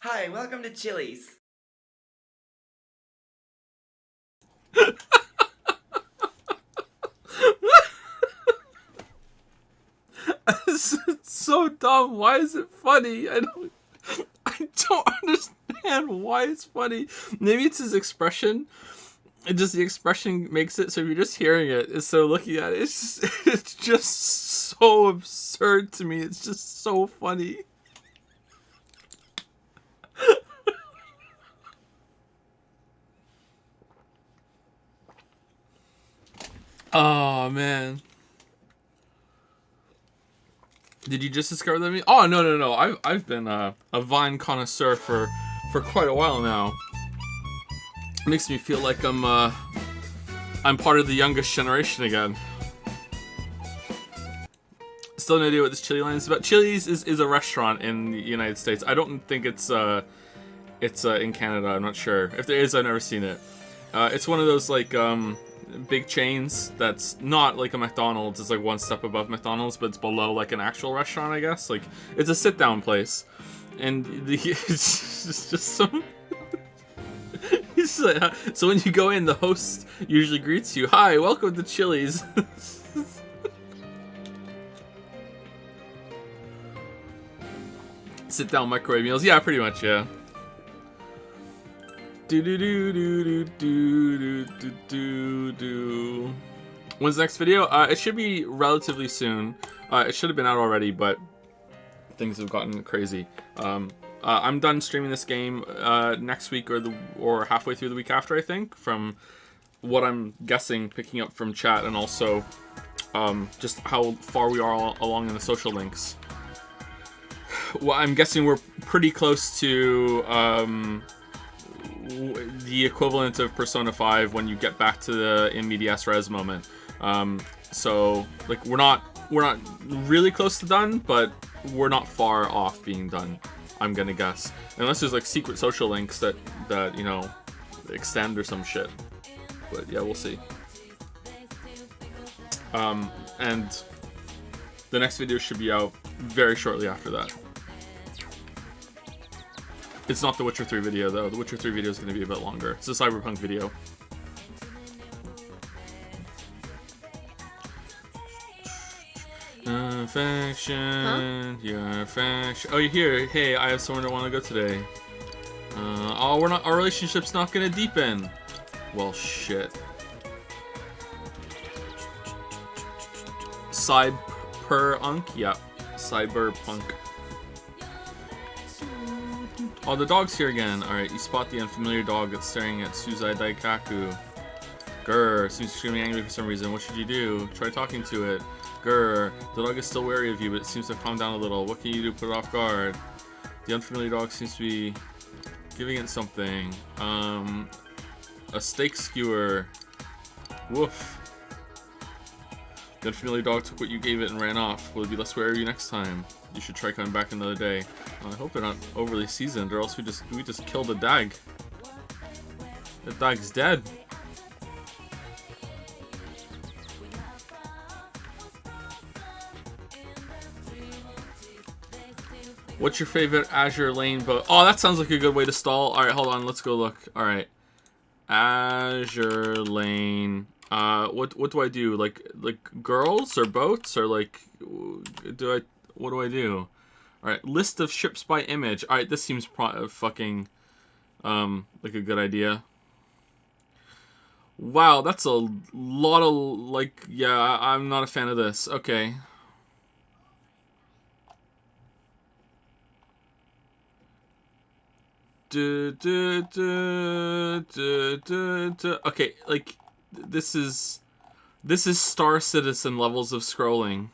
Hi, welcome to Chili's. It's so dumb. Why is it funny? I don't understand why it's funny. Maybe it's his expression. And just the expression makes it so if you're just hearing it instead of looking at it, it's just so absurd to me. It's just so funny. Oh man. Did you just discover that? Oh no. I've been a Vine connoisseur for quite a while now. It makes me feel like I'm part of the youngest generation again. Still no idea what this Chili line is about. Chili's is a restaurant in the United States. I don't think it's in Canada. I'm not sure. If there is, I've never seen it. It's one of those like big chains that's not like a McDonald's. It's like one step above McDonald's, but it's below like an actual restaurant, I guess. Like it's a sit down place, and it's just some. So when you go in, the host usually greets you. Hi, welcome to Chili's. Sit down microwave meals. Yeah, pretty much. Yeah. When's the next video? It should be relatively soon. It should have been out already, but things have gotten crazy. I'm done streaming this game next week or halfway through the week after, I think, from what I'm guessing, picking up from chat, and also just how far we are along in the social links. Well, I'm guessing we're pretty close to the equivalent of Persona 5 when you get back to the in medias res moment. So like we're not really close to done, but we're not far off being done, I'm gonna guess, unless there's like secret social links that you know extend or some shit. But yeah, we'll see. And the next video should be out very shortly after that. It's not the Witcher 3 video, though. The Witcher 3 video is going to be a bit longer. It's a Cyberpunk video. Affection, your affection. Oh, you're here. Hey, I have somewhere I want to go today. Oh, our relationship's not going to deepen. Well, shit. Cyberpunk? Yeah. Cyberpunk. Oh, the dog's here again. Alright, you spot the unfamiliar dog that's staring at Suzai Daikaku. Grr, seems extremely angry for some reason. What should you do? Try talking to it. Grr, the dog is still wary of you, but it seems to have calmed down a little. What can you do to put it off guard? The unfamiliar dog seems to be giving it something. A steak skewer. Woof. The unfamiliar dog took what you gave it and ran off. Will it be less wary of you next time? You should try coming back another day. I hope they're not overly seasoned, or else we just killed a dag. The dag's dead. What's your favorite Azure Lane boat? Oh, that sounds like a good way to stall. All right, hold on. Let's go look. All right, Azure Lane. What do I do? Like girls or boats or like what do I do? All right, list of ships by image. All right, this seems fucking like a good idea. Wow, that's a lot of like. Yeah, I'm not a fan of this. Okay. Okay, like this is Star Citizen levels of scrolling.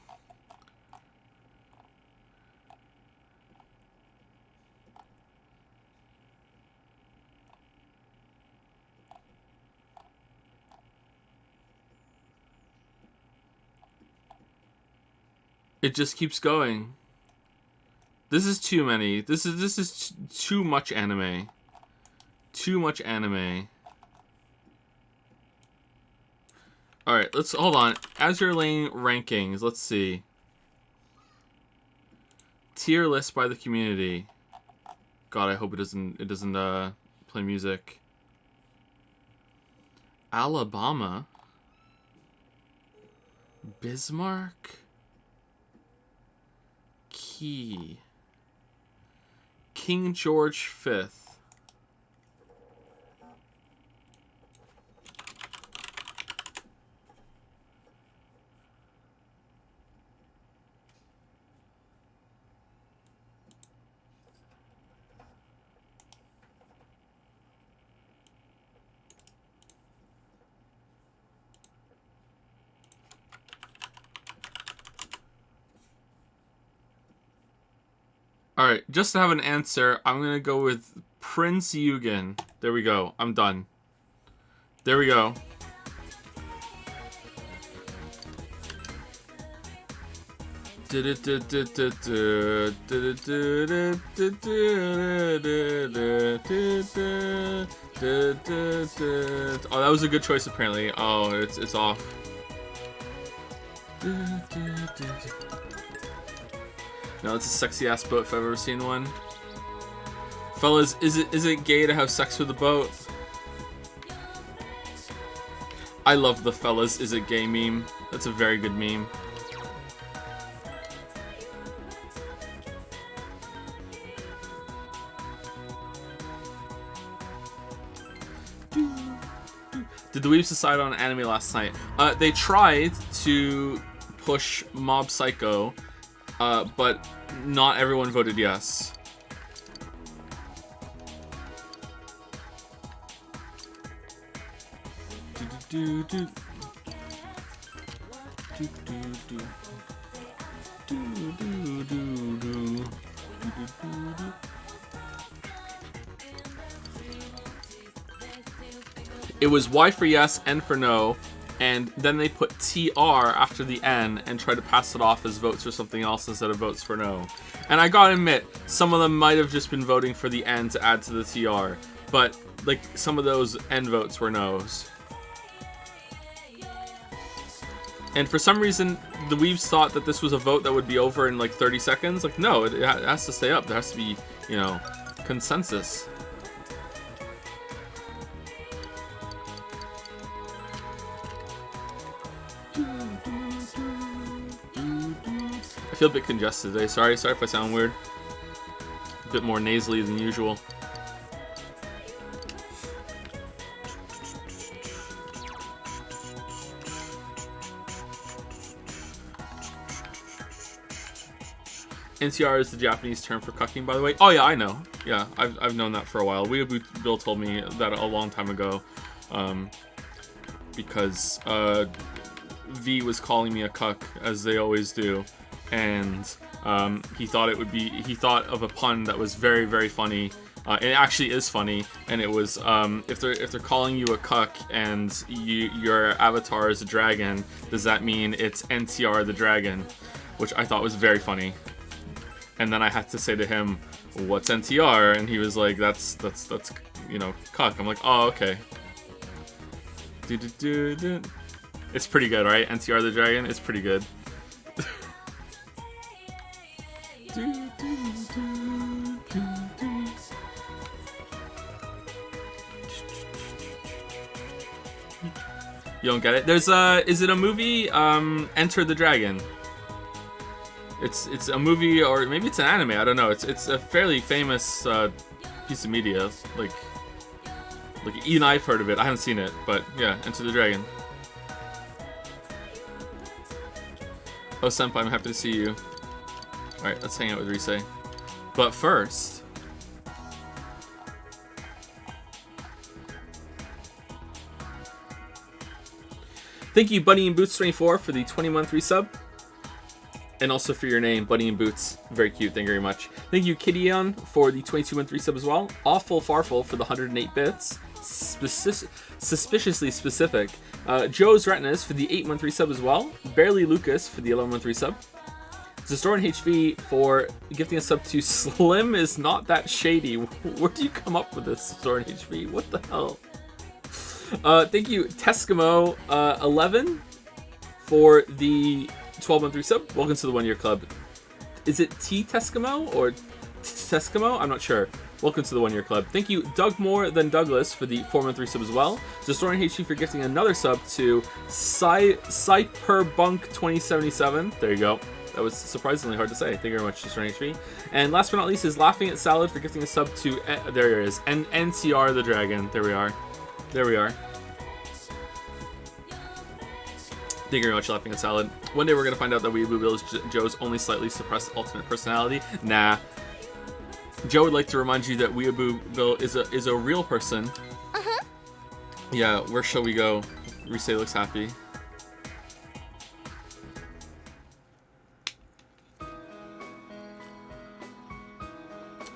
It just keeps going. This is too many. This is too much anime. Too much anime. Alright, let's hold on. Azure Lane rankings. Let's see. Tier list by the community. God, I hope it doesn't play music. Alabama. Bismarck. Key. King George V. Alright, just to have an answer, I'm going to go with Prince Eugen. There we go. I'm done. There we go. Oh, that was a good choice apparently. Oh, it's off. No, it's a sexy ass boat if I've ever seen one. Fellas, is it gay to have sex with a boat? I love the fellas is it gay meme. That's a very good meme. Did the Weebs decide on anime last night? They tried to push Mob Psycho, but not everyone voted yes. It was Y for yes, N for no, and then they put TR after the N and tried to pass it off as votes for something else instead of votes for no. And I gotta admit, some of them might have just been voting for the N to add to the TR, but like some of those N votes were no's. And for some reason, the Weebs thought that this was a vote that would be over in like 30 seconds. Like, no, it has to stay up. There has to be, you know, consensus. I feel a bit congested today. Sorry if I sound weird. A bit more nasally than usual. NTR is the Japanese term for cucking, by the way. Oh yeah, I know. Yeah, I've known that for a while. Bill told me that a long time ago, because V was calling me a cuck, as they always do, and he thought of a pun that was very, very funny. It actually is funny, and it was if they're calling you a cuck and your avatar is a dragon, does that mean it's NTR the dragon? Which I thought was very funny. And then I had to say to him, "What's NTR?" And he was like, "That's you know, cuck." I'm like, "Oh, okay." It's pretty good, right? NTR the dragon. It's pretty good. You don't get it? There's is it a movie? Enter the Dragon. It's a movie, or maybe it's an anime. I don't know. It's a fairly famous piece of media. Like even I've heard of it. I haven't seen it, but yeah, Enter the Dragon. Oh, Senpai, I'm happy to see you. All right, let's hang out with Risei. But first, thank you, Bunny and Boots 24 for the 20-month resub. And also for your name, Bunny and Boots. Very cute, thank you very much. Thank you, Kiddion, for the 22-month resub as well. Awful Farful for the 108 bits. Suspiciously specific. Joe's Retinas for the 8-month resub as well. Barely Lucas for the 11-month resub. Zestoran HV for gifting a sub to Slim is not that shady. Where do you come up with this, Zestoran HV? What the hell? Thank you, Teskimo 11 for the 12-month resub. Welcome to the 1 year club. Is it T Teskimo or Teskimo? I'm not sure. Welcome to the 1 Year Club. Thank you, Doug Moore than Douglas, for the 4-month sub as well. Destroying HG for gifting another sub to Cyperbunk 2077. There you go. That was surprisingly hard to say. Thank you very much, Destroying HG. And last but not least is Laughing at Salad for gifting a sub to... there it is. NCR the Dragon. There we are. There we are. Thank you very much, Laughing at Salad. One day we're going to find out that Weeaboo Bill is Joe's only slightly suppressed alternate personality. Nah. Joe would like to remind you that Weeaboo Bill is a real person. Uh-huh. Yeah, where shall we go? Rise looks happy.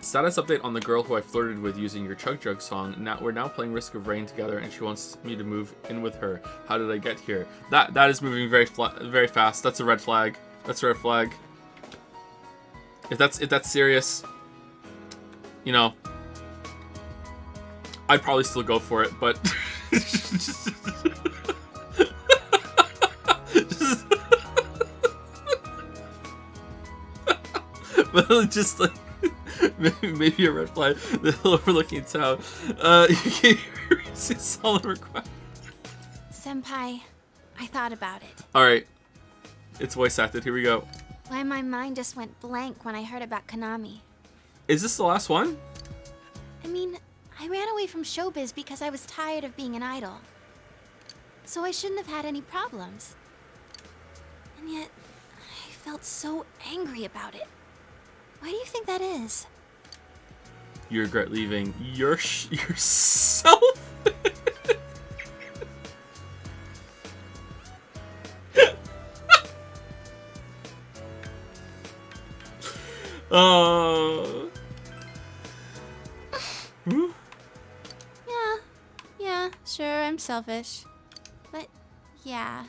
Status update on the girl who I flirted with using your Chug Jug song. We're now playing Risk of Rain together, and she wants me to move in with her. How did I get here? That is moving very fast. That's a red flag. That's a red flag. If that's serious, you know, I'd probably still go for it, but but just like. Maybe a red flag. The overlooking town. You gave a solid request. Senpai, I thought about it. Alright. It's voice acted. Here we go. Why my mind just went blank when I heard about Konami. Is this the last one? I mean, I ran away from showbiz because I was tired of being an idol. So I shouldn't have had any problems. And yet, I felt so angry about it. Why do you think that is? You regret leaving yourself. Yeah, sure, I'm selfish. But, yeah,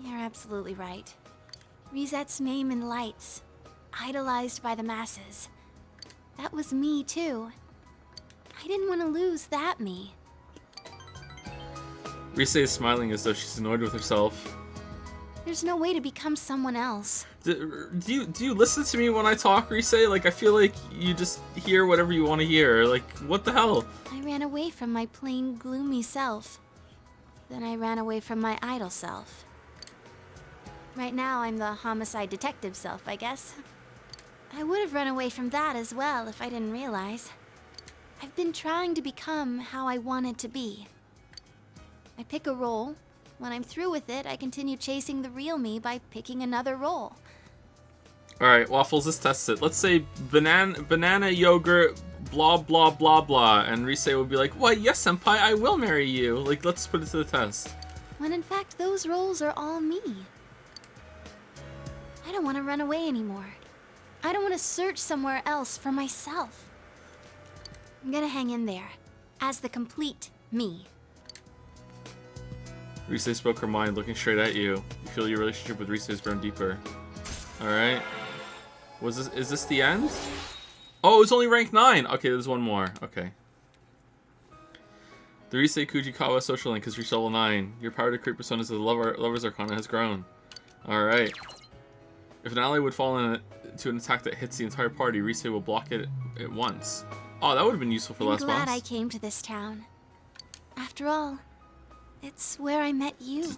you're absolutely right. Risette's name in lights, idolized by the masses. That was me, too. I didn't want to lose that me. Rise is smiling as though she's annoyed with herself. There's no way to become someone else. Do you listen to me when I talk, Rise? Like, I feel like you just hear whatever you want to hear. Like, what the hell? I ran away from my plain, gloomy self. Then I ran away from my idol self. Right now, I'm the homicide detective self, I guess. I would have run away from that as well if I didn't realize. I've been trying to become how I wanted to be. I pick a role. When I'm through with it, I continue chasing the real me by picking another role. Alright, Waffles, let's test it. Let's say banana yogurt, blah, blah, blah, blah. And Rise will be like, "What? Yes, senpai, I will marry you." Like, let's put it to the test. When in fact, those roles are all me. I don't want to run away anymore. I don't want to search somewhere else for myself. I'm gonna hang in there, as the complete me. Rise spoke her mind, looking straight at you. You feel your relationship with Rise has grown deeper. Alright. Is this the end? Oh, it's only rank 9! Okay, there's one more. Okay. The Rise Kujikawa social link has reached level 9. Your power to create personas as the Lover's Arcana has grown. Alright. If an ally would fall into an attack that hits the entire party, Rise will block it at once. Oh, that would have been useful for the last boss. I'm glad I came to this town. After all, it's where I met you.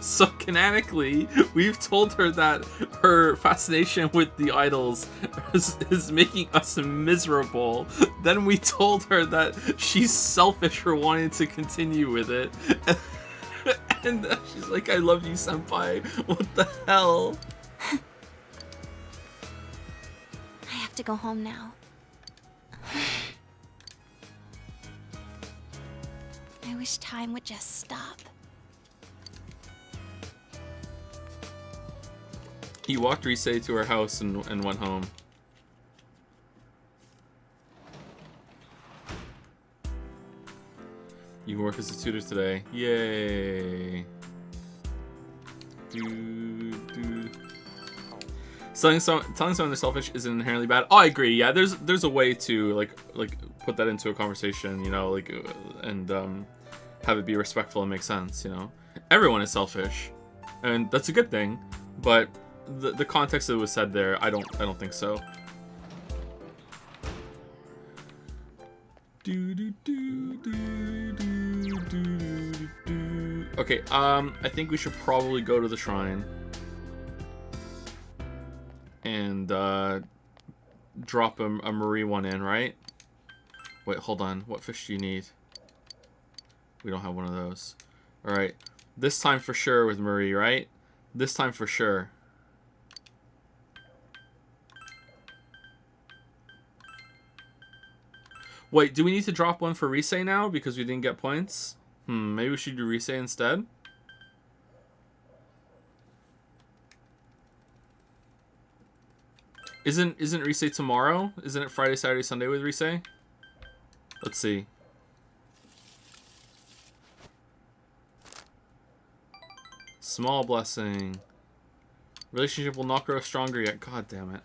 So canonically, we've told her that her fascination with the idols is making us miserable. Then we told her that she's selfish for wanting to continue with it. And she's like, "I love you, senpai." What the hell? I have to go home now. I wish time would just stop. He walked Rise to her house and went home. You can work as a tutor today. Yay. Telling someone they're selfish isn't inherently bad. Oh, I agree. Yeah, there's a way to like put that into a conversation, you know, like and have it be respectful and make sense, you know. Everyone is selfish, and that's a good thing. But the context that was said there, I don't think so. Okay, I think we should probably go to the shrine and drop a Marie one in, right? Wait, hold on. What fish do you need? We don't have one of those. All right, this time for sure with Marie, right? This time for sure. Wait, do we need to drop one for Rise now because we didn't get points? Maybe we should do Rise instead. Isn't Rise tomorrow? Isn't it Friday, Saturday, Sunday with Rise? Let's see. Small blessing. Relationship will not grow stronger yet. God damn it.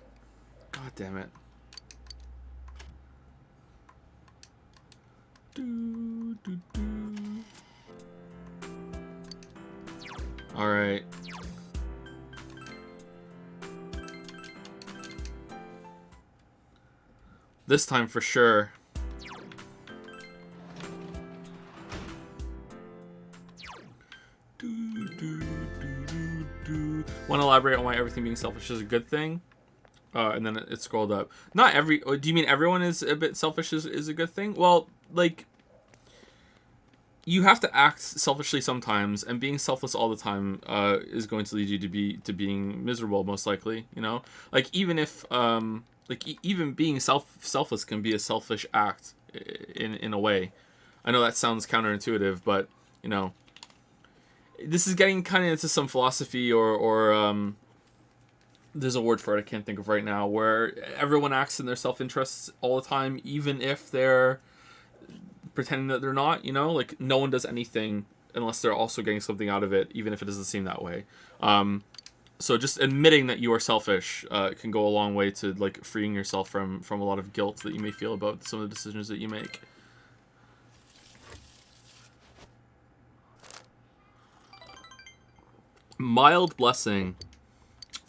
God damn it. All right. This time for sure. Want to elaborate on why everything being selfish is a good thing? And then it scrolled up. Not every... Do you mean everyone is a bit selfish is a good thing? Well, like... You have to act selfishly sometimes, and being selfless all the time is going to lead you to being miserable, most likely, you know? Like, even if... even being selfless can be a selfish act in a way. I know that sounds counterintuitive, but, you know... This is getting kind of into some philosophy or there's a word for it I can't think of right now, where everyone acts in their self-interest all the time, even if they're pretending that they're not, you know? Like, no one does anything unless they're also getting something out of it, even if it doesn't seem that way. So just admitting that you are selfish can go a long way to, like, freeing yourself from a lot of guilt that you may feel about some of the decisions that you make. Mild blessing.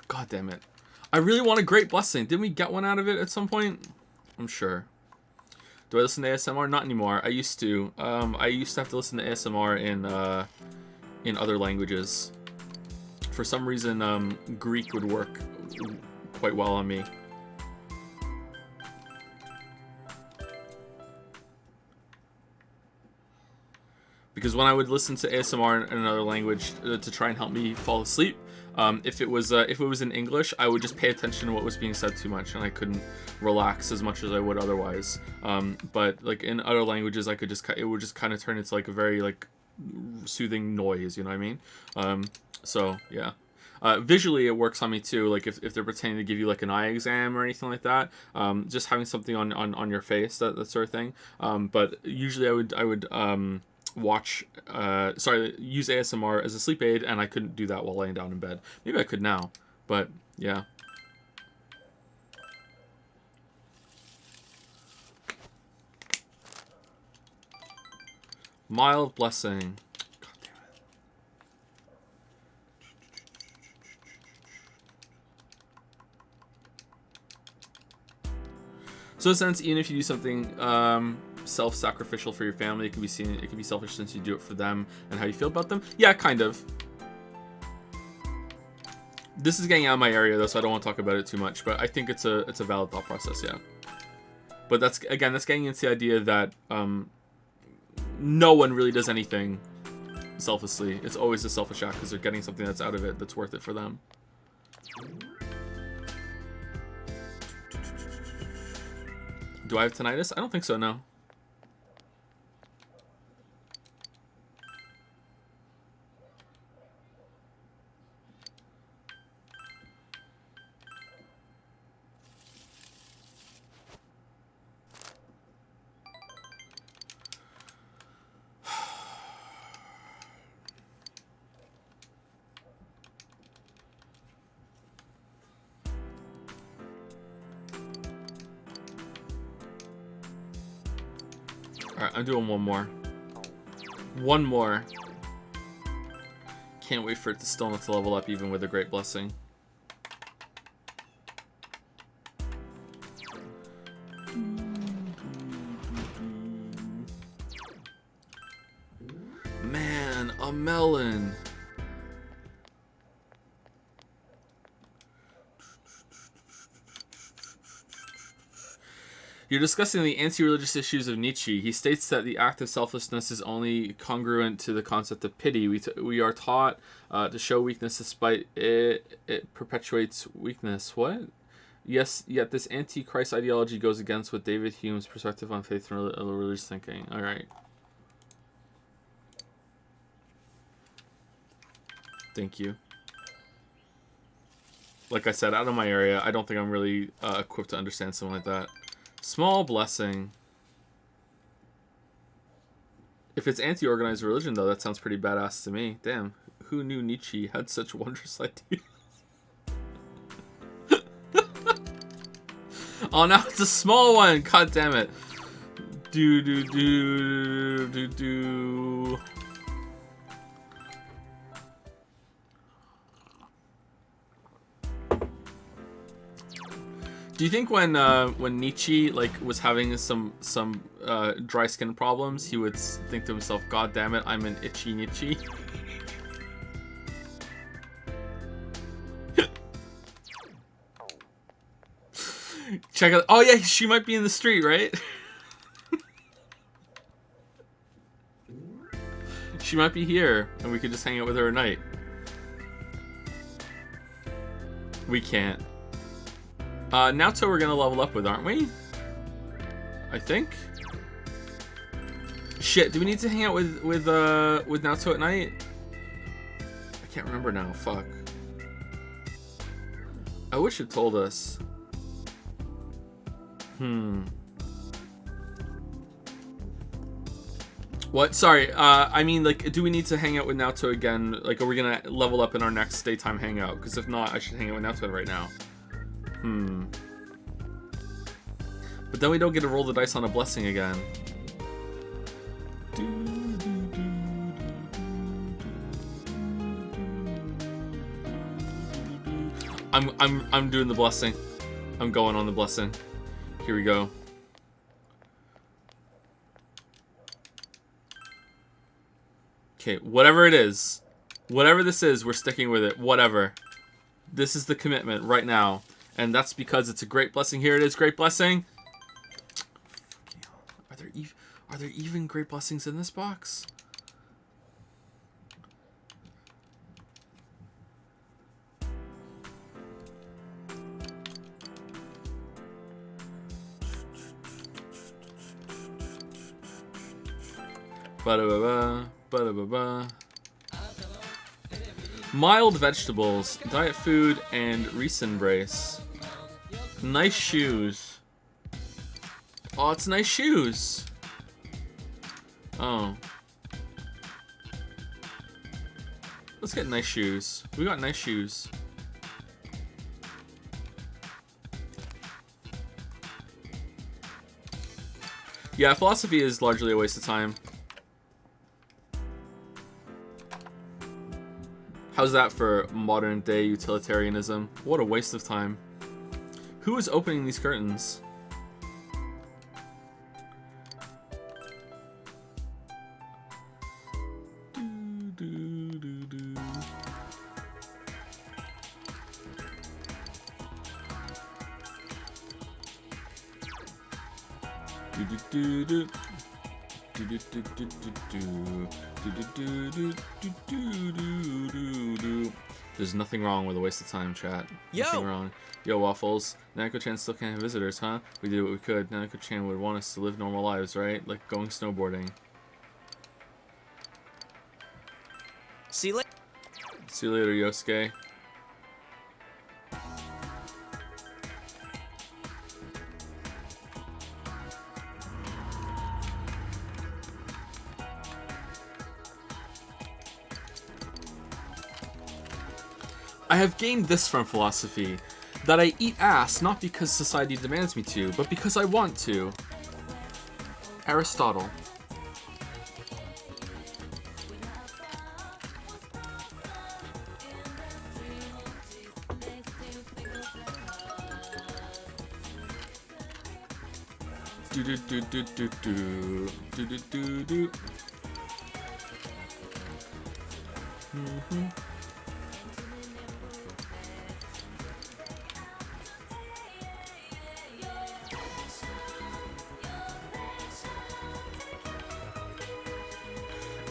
God damn it. I really want a great blessing. Didn't we get one out of it at some point? I'm sure. Do I listen to ASMR? Not anymore. I used to. I used to have to listen to ASMR in other languages. For some reason, Greek would work quite well on me. Because when I would listen to ASMR in another language to try and help me fall asleep, if it was in English, I would just pay attention to what was being said too much, and I couldn't relax as much as I would otherwise. But like in other languages, it would just kind of turn into like a very like soothing noise. You know what I mean? So yeah. Visually, it works on me too. Like if they're pretending to give you like an eye exam or anything like that, just having something on your face, that sort of thing. But usually, I would use ASMR as a sleep aid, and I couldn't do that while laying down in bed. Maybe I could now, but yeah. Mild blessing. God damn it. So in a sense, even if you do something self-sacrificial for your family, it can be selfish since you do it for them and how you feel about them. Yeah, kind of. This is getting out of my area though, so I don't want to talk about it too much, but I think it's a valid thought process, yeah. But that's getting into the idea that no one really does anything selflessly. It's always a selfish act because they're getting something that's out of it that's worth it for them. Do I have tinnitus? I don't think so, no. Alright, I'm doing one more. One more. Can't wait for it to still not to level up even with a great blessing. A melon. You're discussing the anti-religious issues of Nietzsche. He states that the act of selflessness is only congruent to the concept of pity. We are taught to show weakness despite it perpetuates weakness. What? Yes, yet this anti-Christ ideology goes against what David Hume's perspective on faith and religious thinking. All right. Thank you. Like I said, out of my area, I don't think I'm really equipped to understand something like that. Small blessing. If it's anti-organized religion, though, that sounds pretty badass to me. Damn, who knew Nietzsche had such wondrous ideas? Oh, now it's a small one. God damn it. Do. Do you think when Nietzsche was having some dry skin problems, he would think to himself, "God damn it, I'm an itchy Nietzsche"? Check out. Oh yeah, she might be in the street, right? She might be here, and we could just hang out with her at night. We can't. Naoto we're gonna level up with, aren't we? I think. Shit, do we need to hang out with Naoto at night? I can't remember now. Fuck. I wish it told us. What? Sorry. I mean, do we need to hang out with Naoto again? Are we gonna level up in our next daytime hangout? Because if not, I should hang out with Naoto right now. But then we don't get to roll the dice on a blessing again. I'm doing the blessing. I'm going on the blessing. Here we go. Okay, whatever it is. Whatever this is, we're sticking with it. Whatever. This is the commitment right now. And that's because it's a great blessing. Here it is, great blessing. Are there even great blessings in this box? Ba-da-ba-ba, ba-da-ba-ba. Mild vegetables, diet food, and Reese embrace. Nice shoes. Oh, it's nice shoes. Oh. Let's get nice shoes. We got nice shoes. Yeah, philosophy is largely a waste of time. How's that for modern day utilitarianism? What a waste of time. Who is opening these curtains? There's nothing wrong with a waste of time, chat. Nothing wrong. Yo, Waffles. Nanako-chan still can't have visitors, huh? We did what we could. Nanako-chan would want us to live normal lives, right? Like going snowboarding. See you later. See you later, Yosuke. I have gained this from philosophy, that I eat ass not because society demands me to, but because I want to. Aristotle. Do do do do do do do do do do.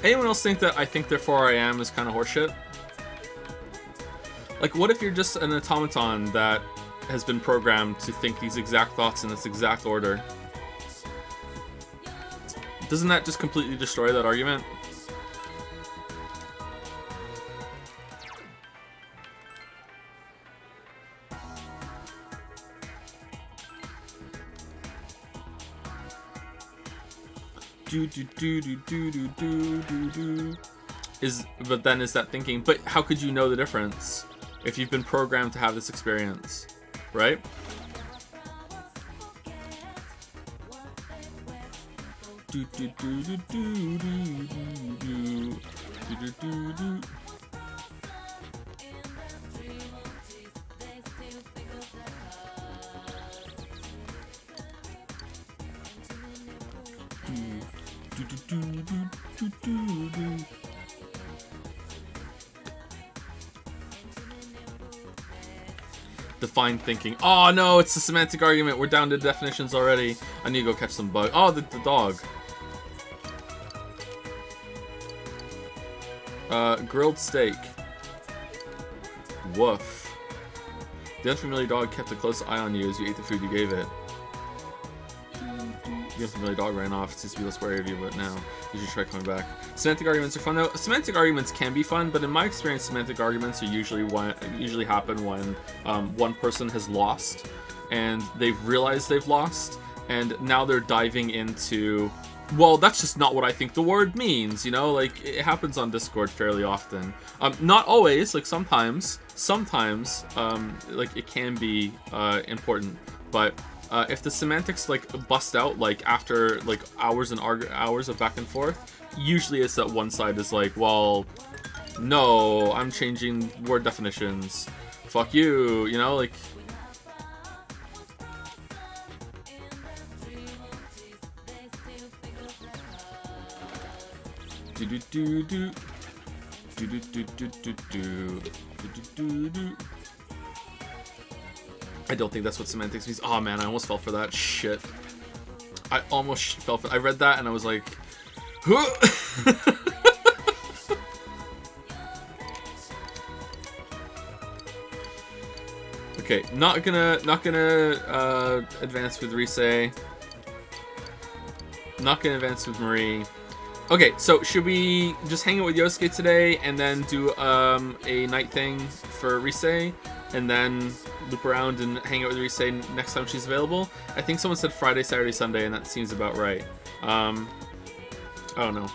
Anyone else think that I think therefore I am is kind of horseshit? Like, what if you're just an automaton that has been programmed to think these exact thoughts in this exact order? Doesn't that just completely destroy that argument? But then is that thinking, but how could you know the difference if you've been programmed to have this experience, right? Define thinking. Oh no, it's a semantic argument. We're down to definitions already. I need to go catch some bug. Oh, the dog. Grilled steak. Woof. The unfamiliar dog kept a close eye on you as you ate the food you gave it. The unfamiliar dog ran off. It seems to be less wary of you, but now you should try coming back. Semantic arguments are fun though. Semantic arguments can be fun, but in my experience, semantic arguments are usually happen when one person has lost and they've realized they've lost, and now they're diving into, well, that's just not what I think the word means, you know? Like, it happens on Discord fairly often. Not always, like sometimes, like it can be important, but if the semantics like bust out like after like hours and hours of back and forth, usually it's that one side is like, well, no, I'm changing word definitions. Fuck you, you know, like. I don't think that's what semantics means. Oh man, I almost fell for that shit. I almost fell for. I read that and I was like, huh? Okay, not gonna advance with Rise. Not gonna advance with Marie. Okay, so should we just hang out with Yosuke today and then do a night thing for Rise, and then loop around and hang out with Rise next time she's available? I think someone said Friday, Saturday, Sunday, and that seems about right. I don't know.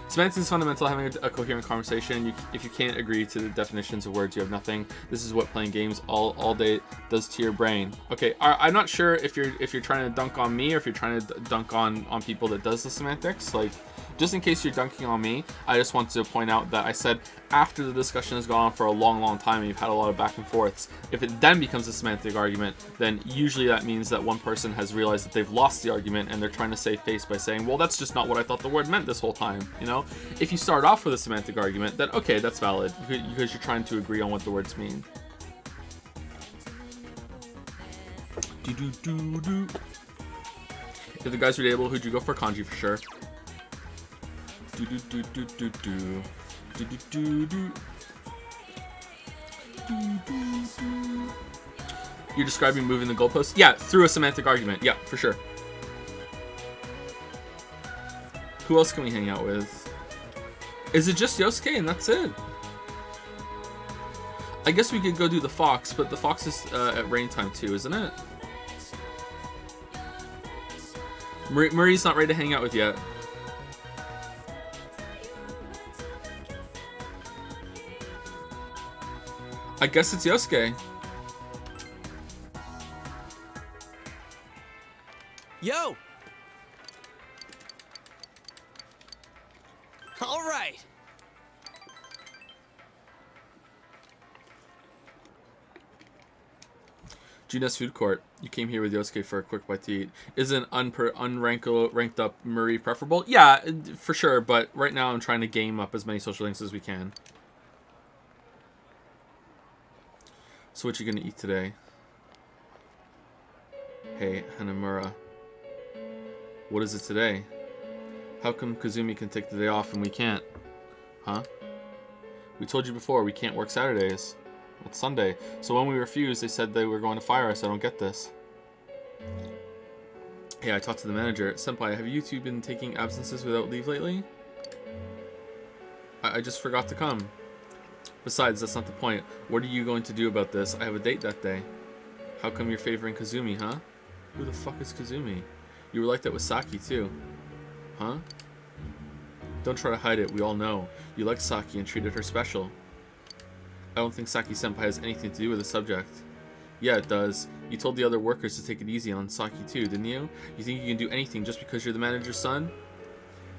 Semantics is fundamental, having a coherent conversation. If you can't agree to the definitions of words, you have nothing. This is what playing games all day does to your brain. Okay, I'm not sure if you're trying to dunk on me or if you're trying to dunk on people that does the semantics. Like, just in case you're dunking on me, I just want to point out that I said after the discussion has gone on for a long time and you've had a lot of back and forths, if it then becomes a semantic argument, then usually that means that one person has realized that they've lost the argument and they're trying to save face by saying, well, that's just not what I thought the word meant this whole time, you know? If you start off with a semantic argument, then okay, that's valid, because you're trying to agree on what the words mean. If the guys are able, who'd you go for? Kanji for sure. You're describing moving the goalpost? Yeah, through a semantic argument. Yeah, for sure. Who else can we hang out with? Is it just Yosuke and that's it? I guess we could go do the Fox, but the Fox is at rain time too, isn't it? Marie's not ready to hang out with yet. I guess it's Yosuke. Yo! All right. Junes Food Court. You came here with Yosuke for a quick bite to eat. Isn't ranked up Marie preferable? Yeah, for sure, but right now I'm trying to game up as many social links as we can. So what you gonna eat today? Hey, Hanamura. What is it today? How come Kazumi can take the day off and we can't? Huh? We told you before, we can't work Saturdays. It's Sunday. So when we refused, they said they were going to fire us. I don't get this. Hey, I talked to the manager. Senpai, have you two been taking absences without leave lately? I just forgot to come. Besides, that's not the point. What are you going to do about this? I have a date that day. How come you're favoring Kazumi, huh? Who the fuck is Kazumi? You were like that with Saki, too. Huh? Don't try to hide it. We all know. You like Saki and treated her special. I don't think Saki-senpai has anything to do with the subject. Yeah, it does. You told the other workers to take it easy on Saki too, didn't you? You think you can do anything just because you're the manager's son?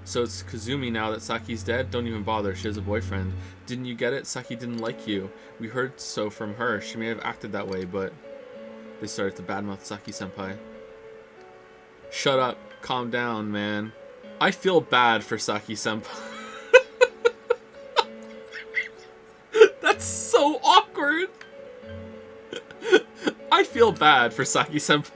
So it's Kazumi now that Saki's dead? Don't even bother. She has a boyfriend. Didn't you get it? Saki didn't like you. We heard so from her. She may have acted that way, but... They started to badmouth Saki-senpai. Shut up. Calm down, man. I feel bad for Saki-senpai. That's so awkward. I feel bad for Saki-senpai.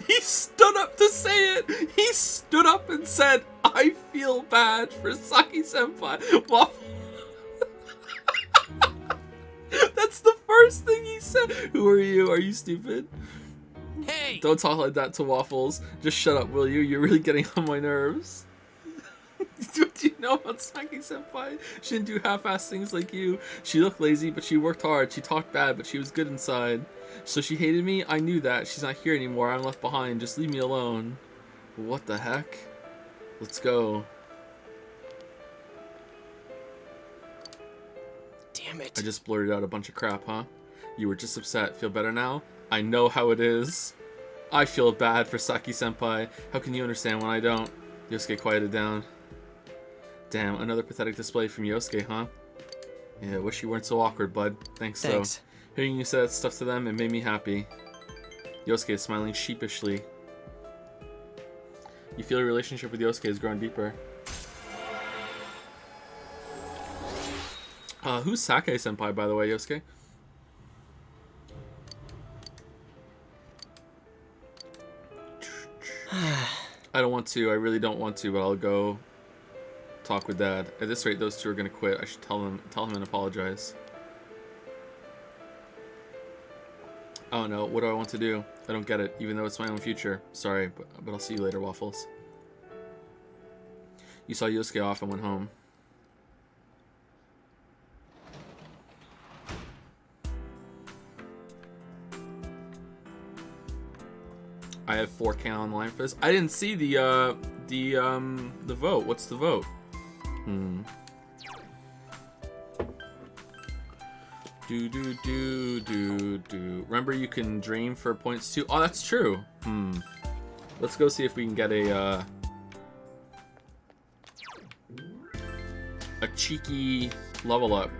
He stood up to say it. He stood up and said, I feel bad for Saki-senpai. Well, that's the first thing he said. Who are you? Are you stupid? Hey! Don't talk like that to Waffles. Just shut up, will you? You're really getting on my nerves. What do you know about Saki-senpai? She didn't do half-assed things like you. She looked lazy, but she worked hard. She talked bad, but she was good inside. So she hated me? I knew that. She's not here anymore. I'm left behind. Just leave me alone. What the heck? Let's go. Damn it. I just blurted out a bunch of crap, huh? You were just upset. Feel better now? I know how it is. I feel bad for Saki-senpai. How can you understand when I don't? Yosuke quieted down. Damn, another pathetic display from Yosuke, huh? Yeah, wish you weren't so awkward, bud. Thanks. Though. Hearing you say that stuff to them, it made me happy. Yosuke is smiling sheepishly. You feel your relationship with Yosuke has grown deeper. Who's Sake-senpai, by the way, Yosuke? I don't want to. I really don't want to, but I'll go talk with Dad. At this rate, those two are gonna quit. I should tell him and apologize. Oh no, what do I want to do? I don't get it, even though it's my own future. Sorry, but I'll see you later, Waffles. You saw Yosuke off and went home. I have 4K online for this. I didn't see the vote. What's the vote? Do. Remember, you can dream for points too. Oh, that's true. Let's go see if we can get a cheeky level up.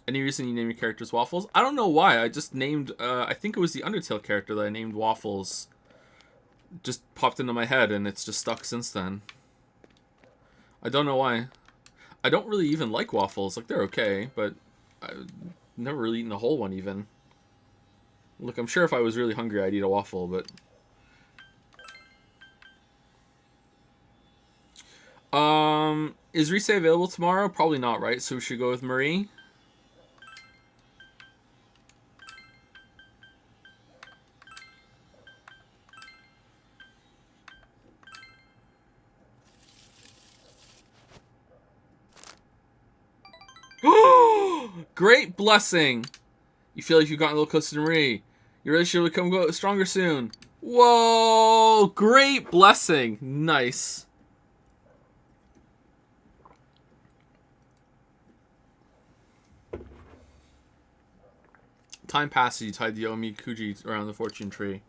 Any reason you name your characters Waffles? I don't know why. I just named, I think it was the Undertale character that I named Waffles. Just popped into my head and it's just stuck since then. I don't know why. I don't really even like waffles. Like, they're okay, but I've never really eaten a whole one even. Look, I'm sure if I was really hungry, I'd eat a waffle, but... Is Rise available tomorrow? Probably not, right? So we should go with Marie. Great blessing. You feel like you've gotten a little closer to Marie. Your relationship will become stronger soon. Whoa! Great blessing. Nice. Time passes. You tied the Omikuji around the fortune tree.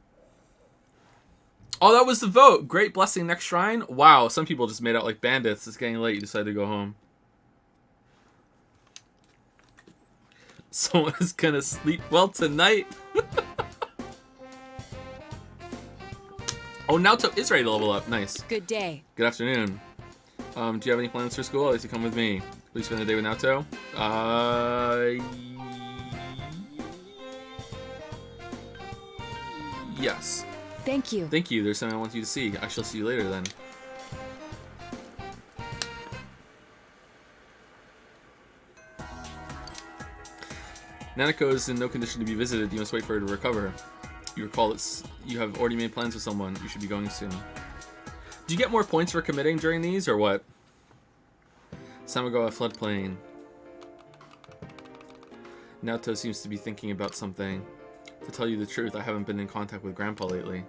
Oh, that was the vote. Great blessing next shrine. Wow, some people just made out like bandits. It's getting late. You decided to go home. Someone is gonna sleep well tonight. Oh, Naoto is ready to level up. Nice. Good day. Good afternoon. Do you have any plans for school? At least you come with me. Will you spend the day with Naoto? Yes. Thank you. Thank you. There's something I want you to see. I shall see you later then. Nanako is in no condition to be visited. You must wait for her to recover. You recall that you have already made plans with someone. You should be going soon. Do you get more points for committing during these, or what? Samagoa floodplain. Naoto seems to be thinking about something. To tell you the truth, I haven't been in contact with Grandpa lately.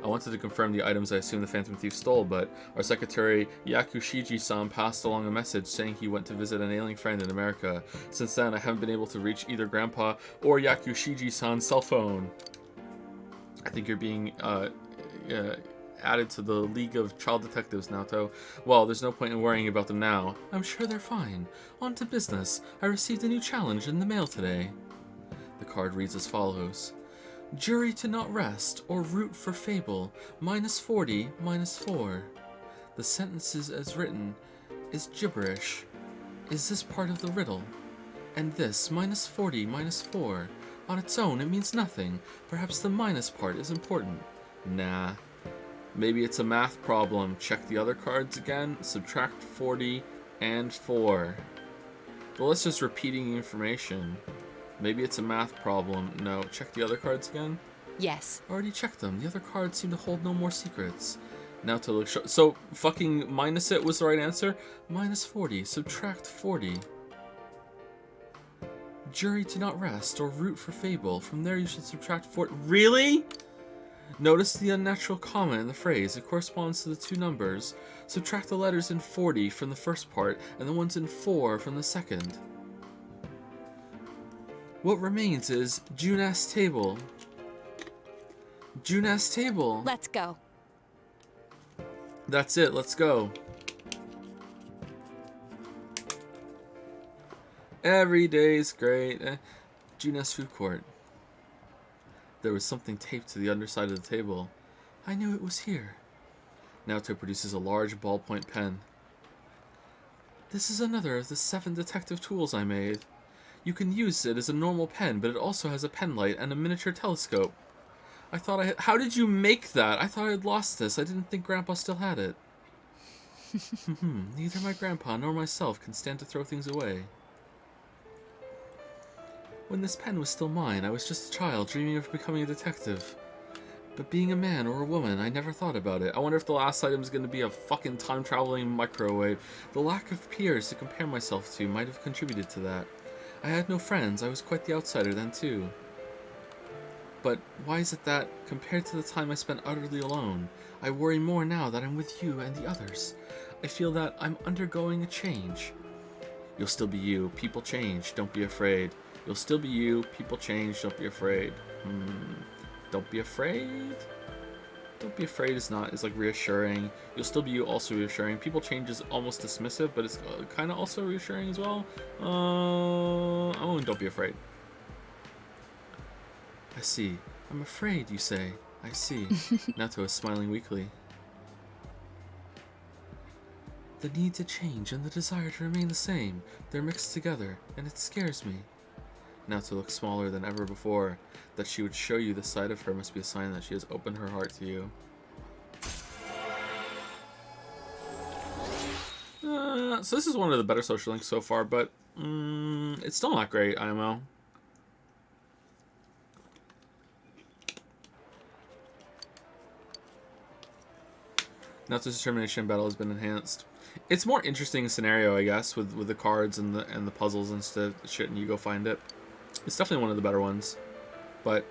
I wanted to confirm the items I assume the Phantom Thief stole, but our secretary Yakushiji-san passed along a message saying he went to visit an ailing friend in America. Since then, I haven't been able to reach either Grandpa or Yakushiji-san's cell phone. I think you're being added to the League of Child Detectives, Naoto. Well, there's no point in worrying about them now. I'm sure they're fine. On to business. I received a new challenge in the mail today. The card reads as follows. Jury to not rest or root for fable. -40, -4. The sentences as written is gibberish. Is this part of the riddle? And this, -40, -4. On its own, it means nothing. Perhaps the minus part is important. Nah. Maybe it's a math problem. Check the other cards again. Subtract 40 and 4. Well, that's just repeating information. Maybe it's a math problem. No. Check the other cards again? Yes. Already checked them. The other cards seem to hold no more secrets. Now to look. So, fucking minus it was the right answer? -40. Subtract 40. Jury to not rest or root for fable. From there you should subtract 40. Really? Notice the unnatural comma in the phrase. It corresponds to the two numbers. Subtract the letters in 40 from the first part and the ones in 4 from the second. What remains is Junas table. Junas table. Let's go. That's it. Let's go. Every day's great. Junas food court. There was something taped to the underside of the table. I knew it was here. Naoto produces a large ballpoint pen. This is another of the 7 detective tools I made. You can use it as a normal pen, but it also has a pen light and a miniature telescope. I thought I had... How did you make that? I thought I had lost this. I didn't think Grandpa still had it. Neither my grandpa nor myself can stand to throw things away. When this pen was still mine, I was just a child dreaming of becoming a detective. But being a man or a woman, I never thought about it. I wonder if the last item is going to be a fucking time-traveling microwave. The lack of peers to compare myself to might have contributed to that. I had no friends. I was quite the outsider then, too. But why is it that, compared to the time I spent utterly alone, I worry more now that I'm with you and the others? I feel that I'm undergoing a change. You'll still be you. People change. Don't be afraid. You'll still be you. People change. Don't be afraid. Don't be afraid? Don't be afraid is like reassuring. You'll still be you, also reassuring. People change is almost dismissive, but it's kind of also reassuring as well. Oh, don't be afraid. I see. I'm afraid, you say. I see. Naoto is smiling weakly. The need to change and the desire to remain the same. They're mixed together, and it scares me. Naoto looks smaller than ever before. That she would show you the side of her must be a sign that she has opened her heart to you. So this is one of the better social links so far, but it's still not great, IMO. Naoto's determination battle has been enhanced. It's more interesting scenario, I guess, with the cards and the puzzles and shit, and you go find it. It's definitely one of the better ones. But,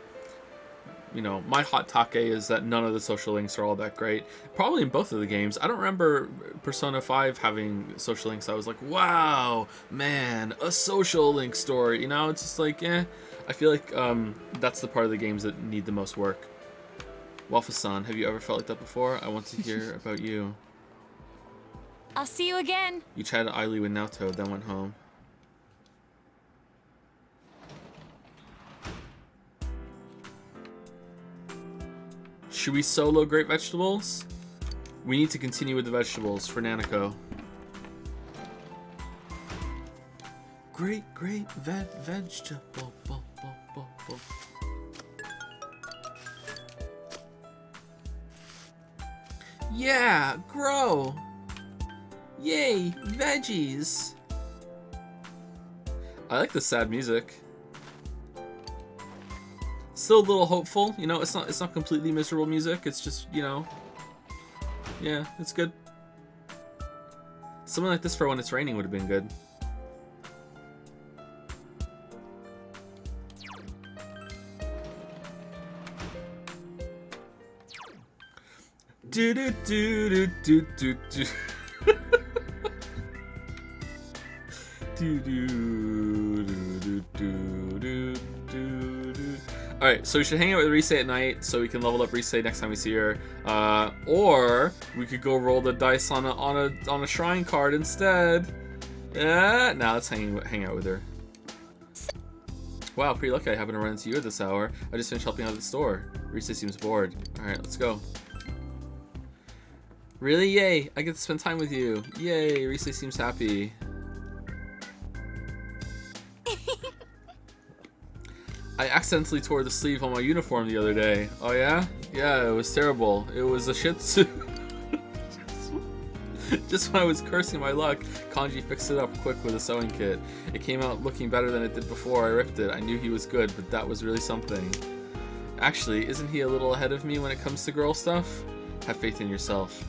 you know, my hot take is that none of the social links are all that great. Probably in both of the games. I don't remember Persona 5 having social links. I was like, wow, man, a social link story. You know, it's just like, I feel like that's the part of the games that need the most work. Wafa-san, have you ever felt like that before? I want to hear about you. I'll see you again. You chatted idly with Naoto, then went home. Should we solo great vegetables? We need to continue with the vegetables for Nanako. Great vegetable. Yeah, grow. Yay, veggies. I like the sad music. Still a little hopeful, you know. It's not completely miserable music. It's just, you know, yeah, it's good. Something like this for when it's raining would have been good. Do do do do do do. Do do do do do do. All right, so we should hang out with Rise at night so we can level up Rise next time we see her, or we could go roll the dice on a shrine card instead. Yeah, now let's hang out with her. Wow, pretty lucky I happened to run into you at this hour. I just finished helping out at the store. Rise seems bored. All right, let's go. Really? Yay! I get to spend time with you. Yay! Rise seems happy. I accidentally tore the sleeve on my uniform the other day. Oh yeah? Yeah, it was terrible. It was a Shih Tzu. Just when I was cursing my luck, Kanji fixed it up quick with a sewing kit. It came out looking better than it did before I ripped it. I knew he was good, but that was really something. Actually, isn't he a little ahead of me when it comes to girl stuff? Have faith in yourself.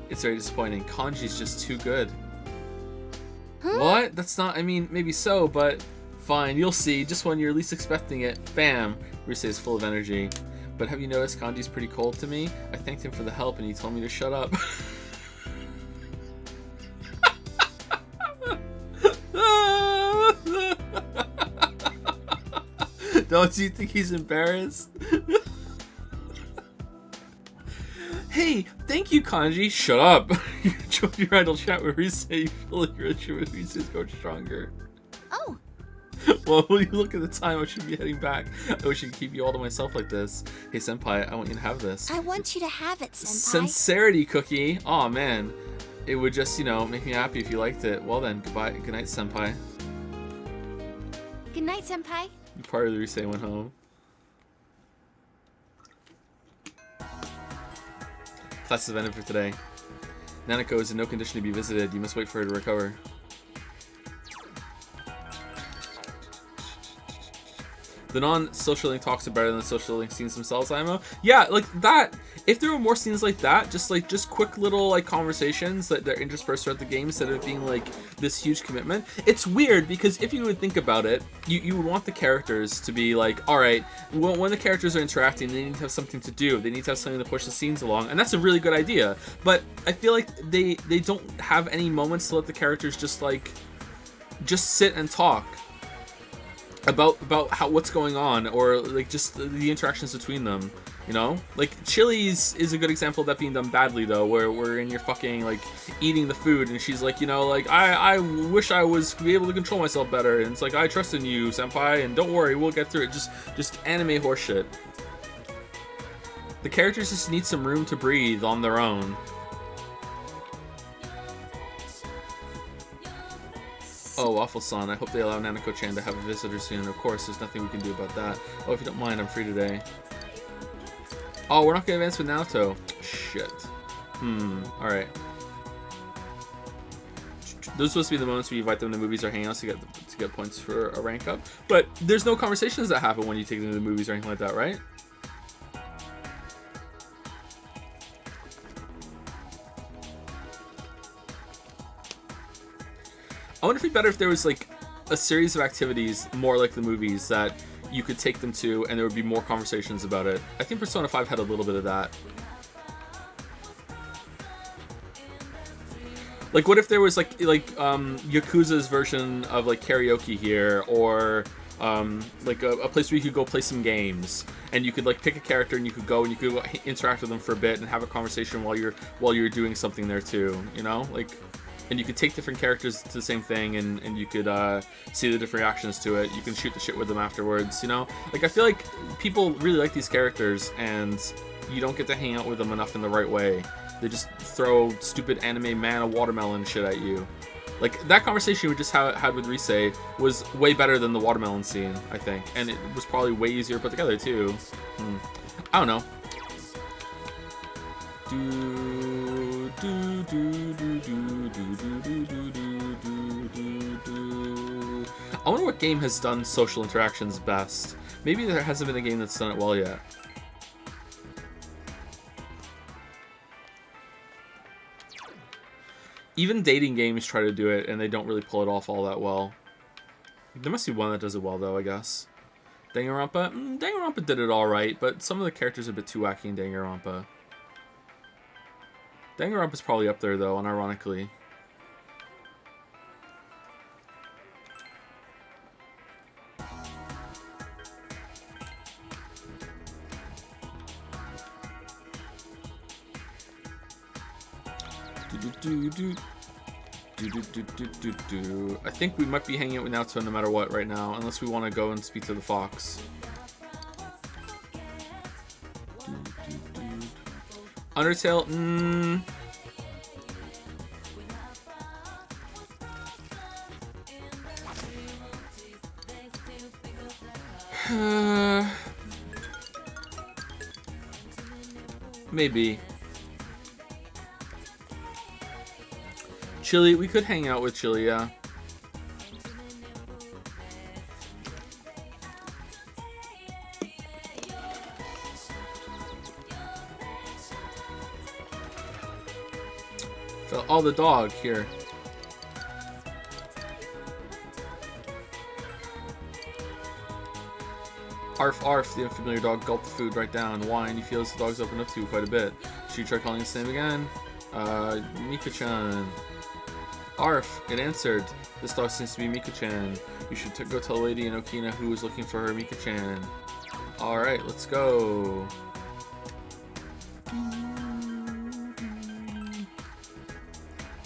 It's very disappointing. Kanji's just too good. Huh? What? That's not, I mean, maybe so, but fine, you'll see. Just when you're least expecting it, bam! Rise is full of energy. But have you noticed Kanji's pretty cold to me? I thanked him for the help and he told me to shut up. Don't you think he's embarrassed? Hey, thank you, Kanji. Shut up. You enjoyed your idle chat with Rise. You feel like your relationship with Rise is going stronger. Oh. Well, when you look at the time, I should be heading back. I wish I could keep you all to myself like this. Hey, Senpai, I want you to have this. I want you to have it, Senpai. Sincerity cookie. Aw, man. It would just, you know, make me happy if you liked it. Well then, goodbye. Good night, Senpai. Good night, Senpai. Part of the Rise went home. Class is ended for today. Nanako is in no condition to be visited. You must wait for her to recover. The non-social link talks are better than the social link scenes themselves, IMO. Yeah, like that. If there were more scenes like that, just quick little like conversations that they're interspersed throughout the game instead of being like this huge commitment. It's weird because if you would think about it, you would want the characters to be like, all right, when the characters are interacting, they need to have something to do. They need to have something to push the scenes along, and that's a really good idea. But I feel like they don't have any moments to let the characters just sit and talk about what's going on, or like just the interactions between them, you know? Like Chili's is a good example of that being done badly though, where we're in your fucking like eating the food and she's like, you know, like I wish I was be able to control myself better, and it's like, I trust in you, Senpai, and don't worry, we'll get through it. Just anime horseshit. The characters just need some room to breathe on their own. Oh, Waffle-san, I hope they allow Nanako-chan to have a visitor soon. Of course, there's nothing we can do about that. Oh, if you don't mind, I'm free today. Oh, we're not going to advance with Naoto. Shit. Alright. Those are supposed to be the moments where you invite them to movies or hangouts to get points for a rank up. But there's no conversations that happen when you take them to the movies or anything like that, right? I wonder if it'd be better if there was like a series of activities more like the movies that you could take them to and there would be more conversations about it. I think Persona 5 had a little bit of that. Like what if there was like Yakuza's version of like karaoke here, or like a place where you could go play some games and you could like pick a character and you could go and you could interact with them for a bit and have a conversation while you're doing something there too, you know? Like and you could take different characters to the same thing, and you could see the different reactions to it. You can shoot the shit with them afterwards, you know? Like, I feel like people really like these characters, and you don't get to hang out with them enough in the right way. They just throw stupid anime man a watermelon shit at you. Like, that conversation we just had with Rise was way better than the watermelon scene, I think. And it was probably way easier to put together, too. I don't know. I wonder what game has done social interactions best. Maybe there hasn't been a game that's done it well yet. Even dating games try to do it, and they don't really pull it off all that well. There must be one that does it well, though, I guess. Danganronpa? Danganronpa did it alright, but some of the characters are a bit too wacky in Danganronpa. Danganronpa's probably up there, though, unironically. I think we might be hanging out with Naoto no matter what right now, unless we want to go and speak to the fox. Undertale, maybe. Chili, we could hang out with Chili, yeah. Oh, the dog, here. Arf, arf, the unfamiliar dog gulped the food right down. Whine, he feels the dog's opened up to quite a bit. Should you try calling its name again? Mika-chan. Arf, it answered. This dog seems to be Mika-chan. You should go tell a lady in Okina who is looking for her Mika-chan. Alright, let's go.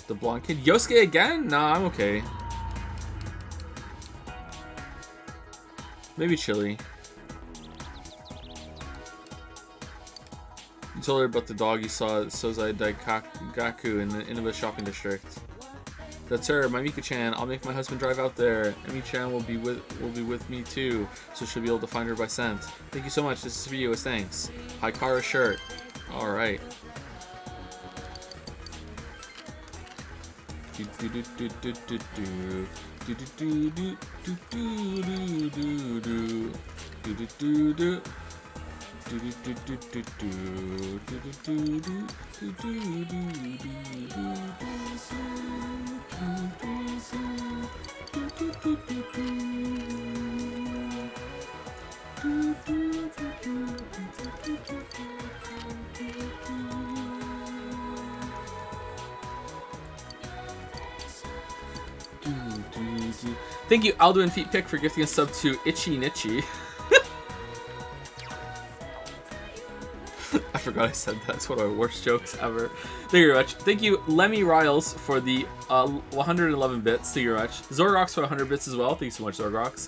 The blonde kid. Yosuke again? Nah, I'm okay. Maybe Chili. You told her about the dog you saw at Sozai Daigaku in the Inaba shopping district. That's her, my Mika-chan. I'll make my husband drive out there. Emi-chan will be with me too, so she'll be able to find her by scent. Thank you so much. This is for you as thanks. Hikara shirt. All right. Thank you, Aldo and Feet Pick, for gifting a sub to Itchy Nitchy. I forgot I said that. It's one of my worst jokes ever. Thank you very much. Thank you, Lemmy Riles, for the 111 bits. Thank you very much. Zorgrox for 100 bits as well. Thank you so much, Zorgrox.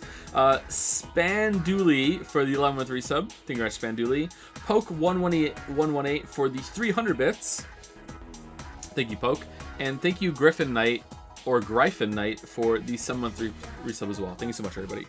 Spandooley for the 11th resub. Thank you very much, Spandooley. Poke118 for the 300 bits. Thank you, Poke. And thank you, Griffin Knight, or Gryphon Knight, for the 7-month resub as well. Thank you so much, everybody.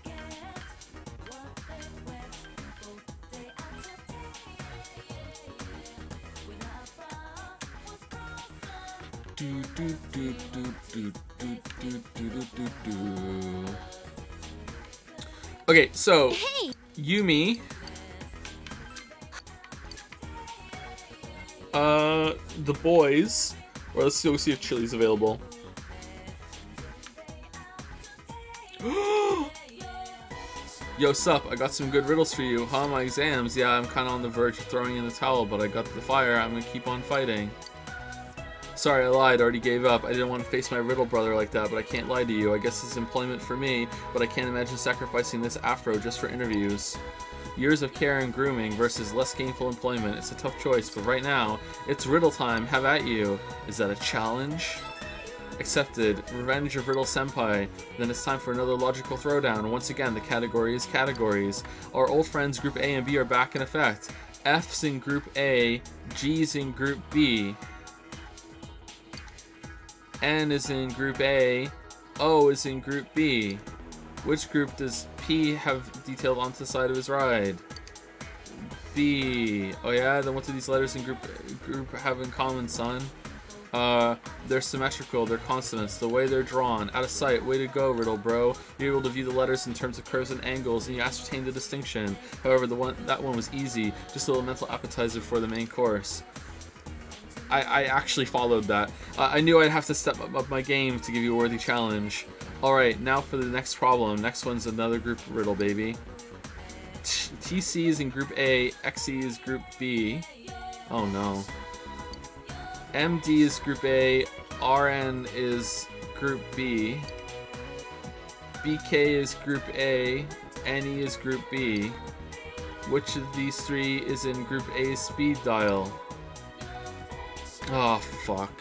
Okay, so Hey! Yumi, the boys, or let's go see if Chili's available. Yo, sup, I got some good riddles for you. Huh, my exams? Yeah, I'm kind of on the verge of throwing in the towel, but I got the fire. I'm gonna keep on fighting. Sorry, I lied. I already gave up. I didn't want to face my riddle brother like that, but I can't lie to you. I guess it's employment for me, but I can't imagine sacrificing this afro just for interviews. Years of care and grooming versus less gainful employment. It's a tough choice, but right now, it's riddle time. Have at you. Is that a challenge? Accepted. Revenge of Riddle Senpai. Then it's time for another logical throwdown. Once again, the category is categories. Our old friends Group A and B are back in effect. F's in Group A, G's in Group B. N is in Group A, O is in Group B. Which group does P have detailed onto the side of his ride? B. Oh yeah, then what do these letters in group have in common, son? They're symmetrical, they're consonants, the way they're drawn, out of sight. Way to go, Riddle bro. You're able to view the letters in terms of curves and angles, and you ascertain the distinction. However, that one was easy, just a little mental appetizer for the main course. I actually followed that. I knew I'd have to step up my game to give you a worthy challenge. Alright, now for the next problem. Next one's another group riddle, baby. TC is in Group A, XE is Group B. Oh no. MD is Group A, RN is Group B. BK is Group A, NE is Group B. Which of these three is in Group A's speed dial? Oh, fuck.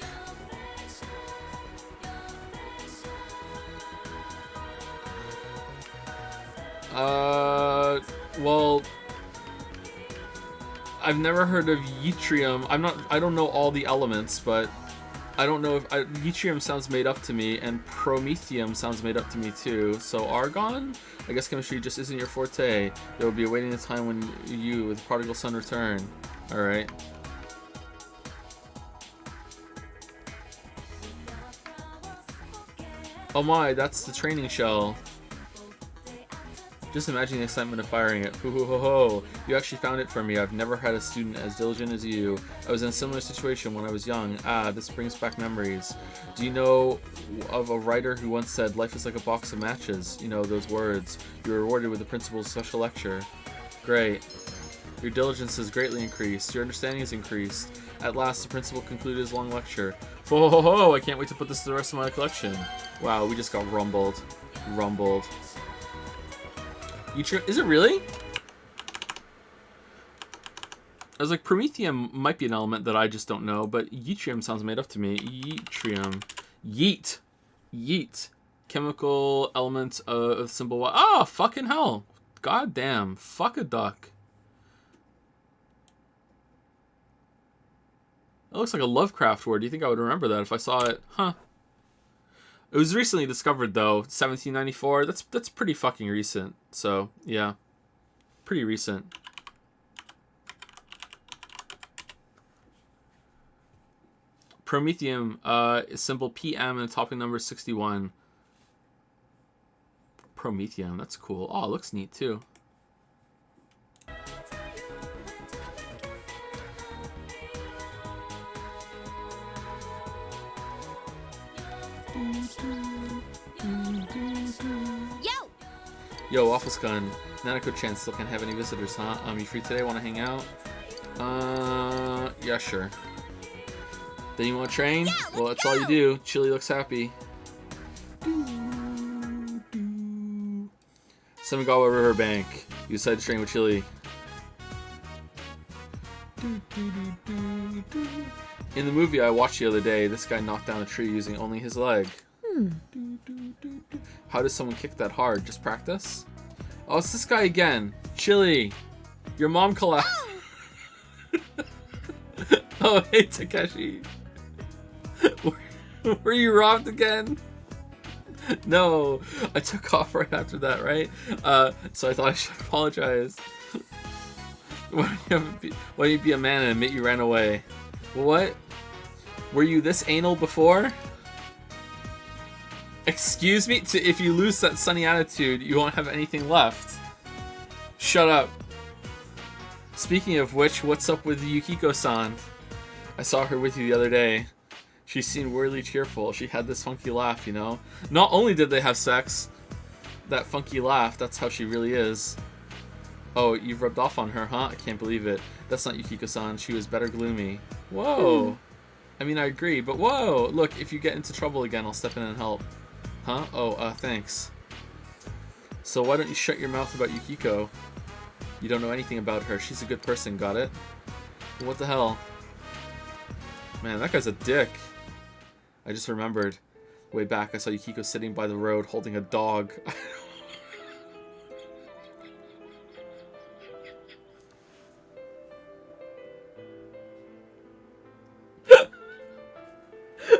Well, I've never heard of yttrium. I don't know all the elements, but I don't know if yttrium sounds made up to me, and promethium sounds made up to me too. So argon? I guess chemistry just isn't your forte. There will be awaiting the time when you, the prodigal son, return. Alright. Oh my, that's the training shell. Just imagine the excitement of firing it. Hoo hoo ho ho. You actually found it for me. I've never had a student as diligent as you. I was in a similar situation when I was young. Ah, this brings back memories. Do you know of a writer who once said, life is like a box of matches? You know, those words. You were rewarded with the principal's special lecture. Great. Your diligence has greatly increased. Your understanding has increased. At last, the principal concluded his long lecture. Ho ho ho! I can't wait to put this to the rest of my collection. Wow, we just got rumbled. Rumbled. Yttrium? Is it really? I was like, promethium might be an element that I just don't know, but yttrium sounds made up to me. Yttrium. Yeet. Yeet. Chemical element of symbol Y. Oh, fucking hell. God damn. Fuck a duck. That looks like a Lovecraft word. Do you think I would remember that if I saw it? Huh. It was recently discovered, though. 1794. That's pretty fucking recent. So, yeah. Pretty recent. Promethium, symbol PM and topic number 61. Promethium, that's cool. Oh, it looks neat, too. Yo, Waffles Gun. Nanako Chan still can't have any visitors, huh? You free today? Want to hang out? Yeah, sure. Then you want to train? Yeah, well, that's all you do. Chili looks happy. Semigawa Riverbank. You decided to train with Chili. In the movie I watched the other day, this guy knocked down a tree using only his leg. How does someone kick that hard? Just practice? Oh, it's this guy again. Chili. Your mom collapsed. Oh, hey, Takeshi. Were you robbed again? No, I took off right after that, right? So I thought I should apologize. Why don't you be a man and admit you ran away? What? Were you this anal before? Excuse me? If you lose that sunny attitude, you won't have anything left. Shut up. Speaking of which, what's up with Yukiko-san? I saw her with you the other day. She seemed weirdly cheerful. She had this funky laugh, you know? Not only did they have sex, that funky laugh, that's how she really is. Oh, you've rubbed off on her, huh? I can't believe it. That's not Yukiko-san. She was better gloomy. Whoa. I mean, I agree, but whoa. Look, if you get into trouble again, I'll step in and help. Huh? Oh, thanks. So why don't you shut your mouth about Yukiko? You don't know anything about her. She's a good person, got it? What the hell? Man, that guy's a dick. I just remembered. Way back, I saw Yukiko sitting by the road holding a dog.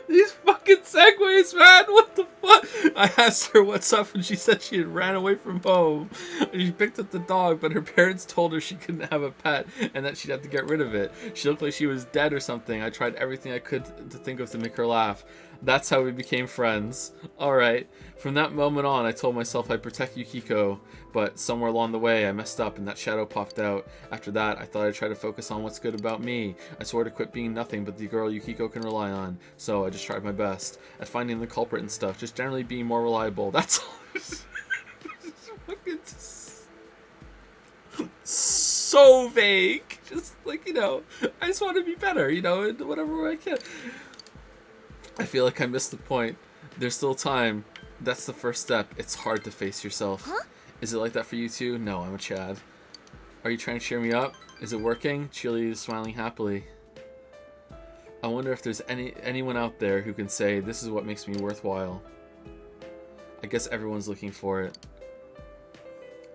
These fucking segues, man! What the fuck? I asked her what's up, and she said she had ran away from home. And she picked up the dog, but her parents told her she couldn't have a pet and that she'd have to get rid of it. She looked like she was dead or something. I tried everything I could to think of to make her laugh. That's how we became friends. Alright. From that moment on, I told myself I'd protect Yukiko, but somewhere along the way, I messed up and that shadow popped out. After that, I thought I'd try to focus on what's good about me. I swore to quit being nothing but the girl Yukiko can rely on, so I just tried my best at finding the culprit and stuff, just generally being more reliable. That's all. Fucking so vague. Just like, you know, I just want to be better, you know, in whatever way I can. I feel like I missed the point. There's still time. That's the first step. It's hard to face yourself. Huh? Is it like that for you too? No, I'm a Chad. Are you trying to cheer me up? Is it working? Chili is smiling happily. I wonder if there's anyone out there who can say, this is what makes me worthwhile. I guess everyone's looking for it.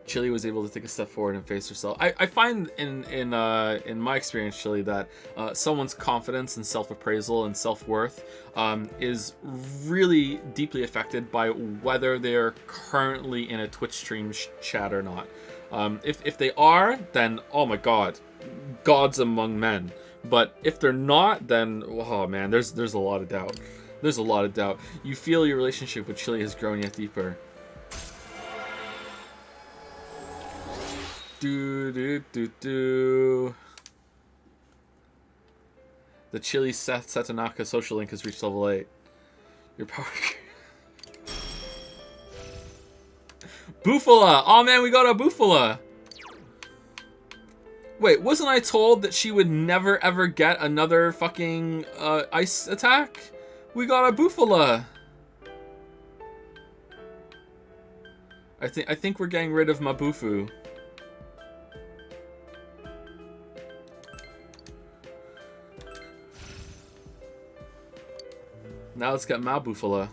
Chili was able to take a step forward and face herself. I find in my experience, Chili, that someone's confidence and self-appraisal and self-worth is really deeply affected by whether they're currently in a Twitch stream chat or not. If they are, then oh my god, gods among men. But if they're not, then oh man, there's a lot of doubt. There's a lot of doubt. You feel your relationship with Chili has grown yet deeper. The Chili Seth Satanaka social link has reached level 8. Your power. Bufala! Oh man, we got a Bufala! Wait, wasn't I told that she would never ever get another fucking ice attack? We got a Bufala! I think we're getting rid of Mabufu. Now let's get Mabufala.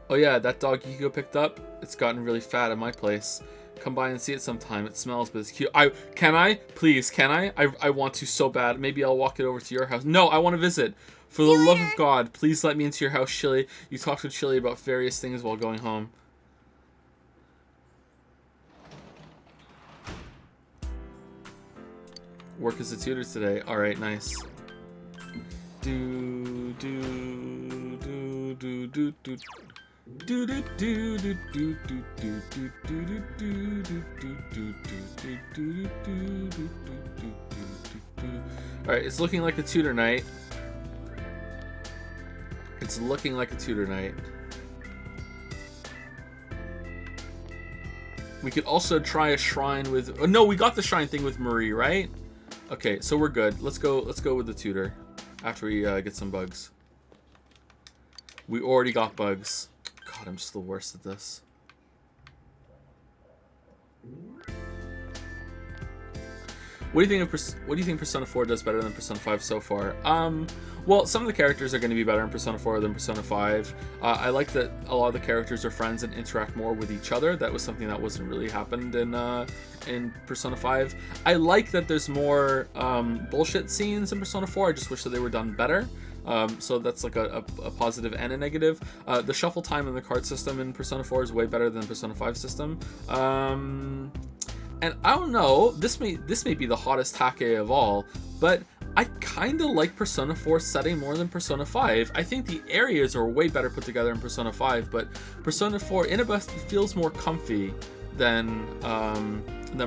Oh yeah, that dog Yukiko picked up, it's gotten really fat at my place. Come by and see it sometime. It smells, but it's cute. Can I? Please, can I? I want to so bad. Maybe I'll walk it over to your house. No, I want to visit. For the love of God, please let me into your house, Chili. You talked to Chili about various things while going home. Work as a tutor today. Alright, nice. Alright, it's looking like a tutor night. It's looking like a tutor night. We could also try a shrine with... Oh, no, we got the shrine thing with Marie, right? Okay, so we're good. Let's go with the tutor after we get some bugs. We already got bugs. God, I'm just the worst at this. What do you think Persona 4 does better than Persona 5 so far? Well, some of the characters are going to be better in Persona 4 than Persona 5. I like that a lot of the characters are friends and interact more with each other. That was something that wasn't really happened in Persona 5. I like that there's more bullshit scenes in Persona 4. I just wish that they were done better. So that's like a positive and a negative. The shuffle time and the card system in Persona 4 is way better than the Persona 5 system. And I don't know, this may be the hottest take of all, but I kind of like Persona 4 setting more than Persona 5. I think the areas are way better put together in Persona 5, but Persona 4 Inabest feels more comfy than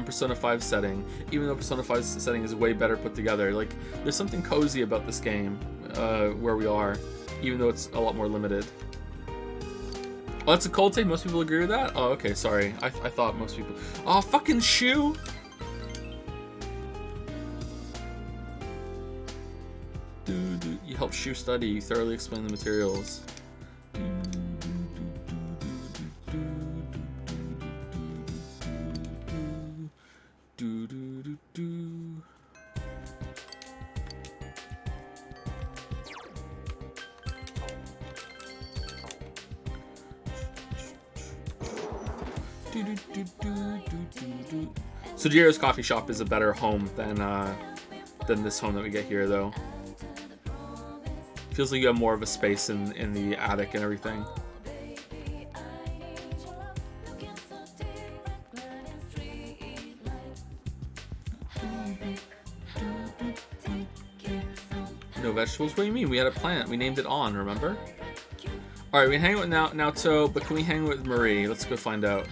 Persona 5 setting, even though Persona 5 setting is way better put together. Like, there's something cozy about this game where we are, even though it's a lot more limited. Oh, that's a cold take? Most people agree with that? Oh, okay, sorry. I thought most people... Oh, fucking Shu! You help Shu study. You thoroughly explain the materials. Sojiro's coffee shop is a better home than this home that we get here, though. Feels like you have more of a space in the attic and everything. No vegetables? What do you mean? We had a plant. We named it On, remember? Alright, we can hang out with Naoto, but can we hang with Marie? Let's go find out.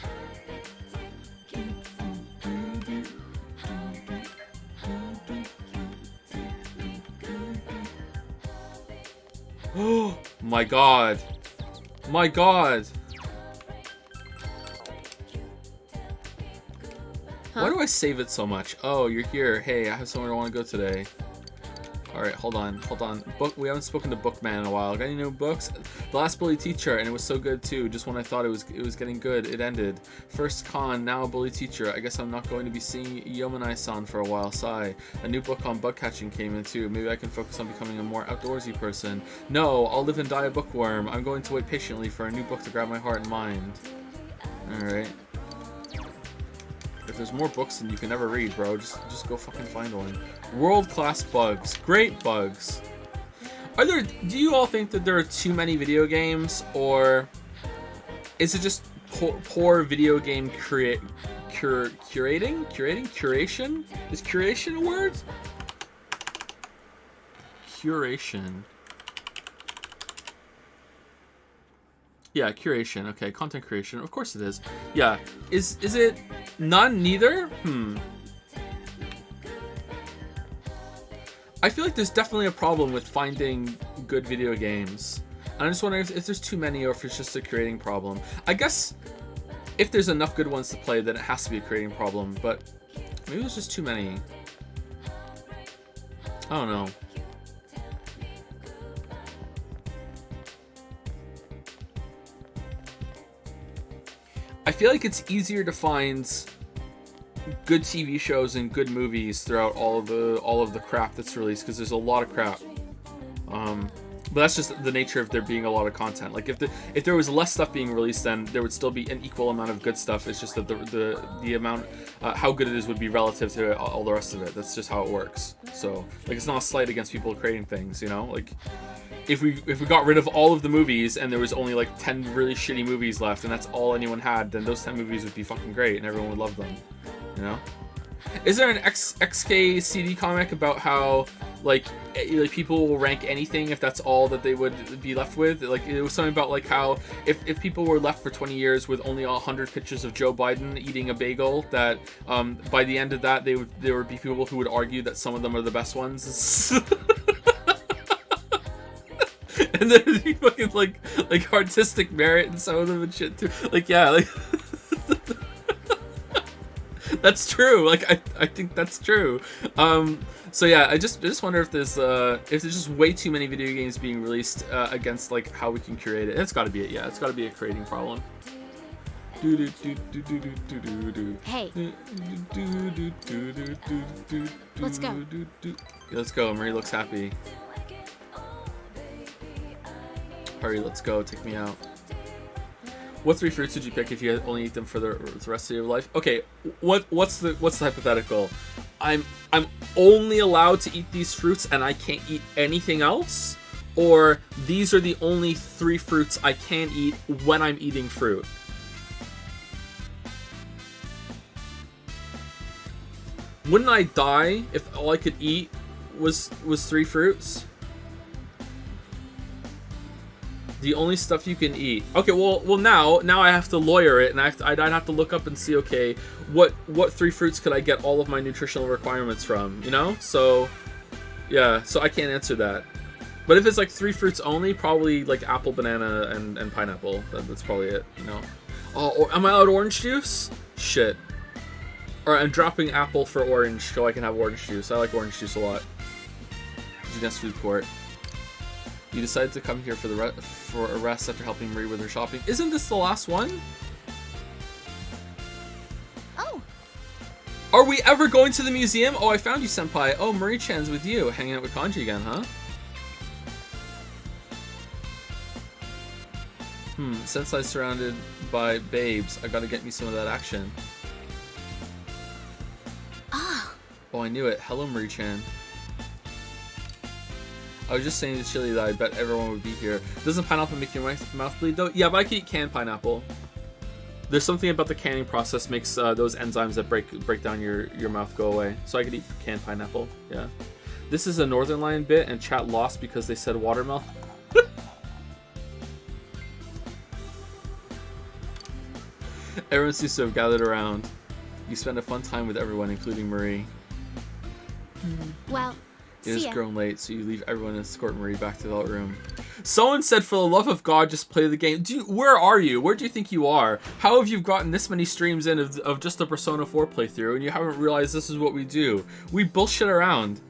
Oh my god. My god. Why do I save it so much? Oh, you're here. Hey, I have somewhere I want to go today. Alright, hold on. We haven't spoken to Bookman in a while. Got any new books? The Last Bully Teacher, and it was so good too. Just when I thought it was getting good, it ended. First con, now a bully teacher. I guess I'm not going to be seeing Yomanai-san for a while. Sigh. A new book on bug catching came in too. Maybe I can focus on becoming a more outdoorsy person. No, I'll live and die a bookworm. I'm going to wait patiently for a new book to grab my heart and mind. Alright. If there's more books than you can ever read, bro, just go fucking find one. World-class bugs. Great bugs. Do you all think that there are too many video games, or is it just poor video game curation? Is curation a word? Curation. Yeah, curation. Okay, content creation. Of course it is. Yeah. Is it none? Neither? I feel like there's definitely a problem with finding good video games. And I'm just wondering if there's too many or if it's just a creating problem. I guess if there's enough good ones to play, then it has to be a creating problem. But maybe there's just too many. I don't know. I feel like it's easier to find good TV shows and good movies throughout all of the crap that's released, because there's a lot of crap. But that's just the nature of there being a lot of content. Like if there was less stuff being released, then there would still be an equal amount of good stuff. It's just that the amount how good it is would be relative to all the rest of it. That's just how it works. So like it's not a slight against people creating things, you know? Like if we got rid of all of the movies and there was only like 10 really shitty movies left and that's all anyone had, then those 10 movies would be fucking great and everyone would love them. You know? Is there an XK CD comic about how like people will rank anything if that's all that they would be left with? Like it was something about like how if people were left for 20 years with only 100 pictures of Joe Biden eating a bagel, that by the end of that there would be people who would argue that some of them are the best ones. And there'd be fucking like artistic merit in some of them and shit too. Like yeah, like that's true. Like I think that's true. So yeah, I just wonder if there's just way too many video games being released against like how we can curate it. It's got to be it. Yeah, it's got to be a creating problem. Hey. Let's go. Yeah, let's go. Marie looks happy. Hurry, let's go. Take me out. What 3 fruits would you pick if you only eat them for the rest of your life? Okay, what's the hypothetical? I'm only allowed to eat these fruits and I can't eat anything else? Or these are the only 3 fruits I can eat when I'm eating fruit? Wouldn't I die if all I could eat was 3 fruits? The only stuff you can eat. Okay, well now I have to lawyer it, and I'd have to look up and see, okay, what 3 fruits could I get all of my nutritional requirements from, you know? So yeah, so I can't answer that. But if it's like 3 fruits only, probably like apple, banana, and pineapple. That's probably it, you know? Oh, or am I allowed orange juice? Shit. Alright, I'm dropping apple for orange so I can have orange juice. I like orange juice a lot. Genius Food Court. You decided to come here for a rest after helping Marie with her shopping. Isn't this the last one? Oh. Are we ever going to the museum? Oh, I found you, senpai. Oh, Marie-chan's with you. Hanging out with Kanji again, huh? Since I'm surrounded by babes, I gotta get me some of that action. Ah, Oh, I knew it. Hello, Marie-chan. I was just saying to Chili that I bet everyone would be here. Doesn't pineapple make your mouth bleed, though? Yeah, but I can eat canned pineapple. There's something about the canning process makes those enzymes that break down your mouth go away. So I could eat canned pineapple, yeah. This is a Northern Lion bit, and chat lost because they said watermelon. Everyone seems to have gathered around. You spend a fun time with everyone, including Marie. well, It see has ya. grown late, so you leave everyone and escort Marie back to the room. Someone said, for the love of God, just play the game. Where are you? Where do you think you are? How have you gotten this many streams in of just the Persona 4 playthrough, and you haven't realized this is what we do? We bullshit around.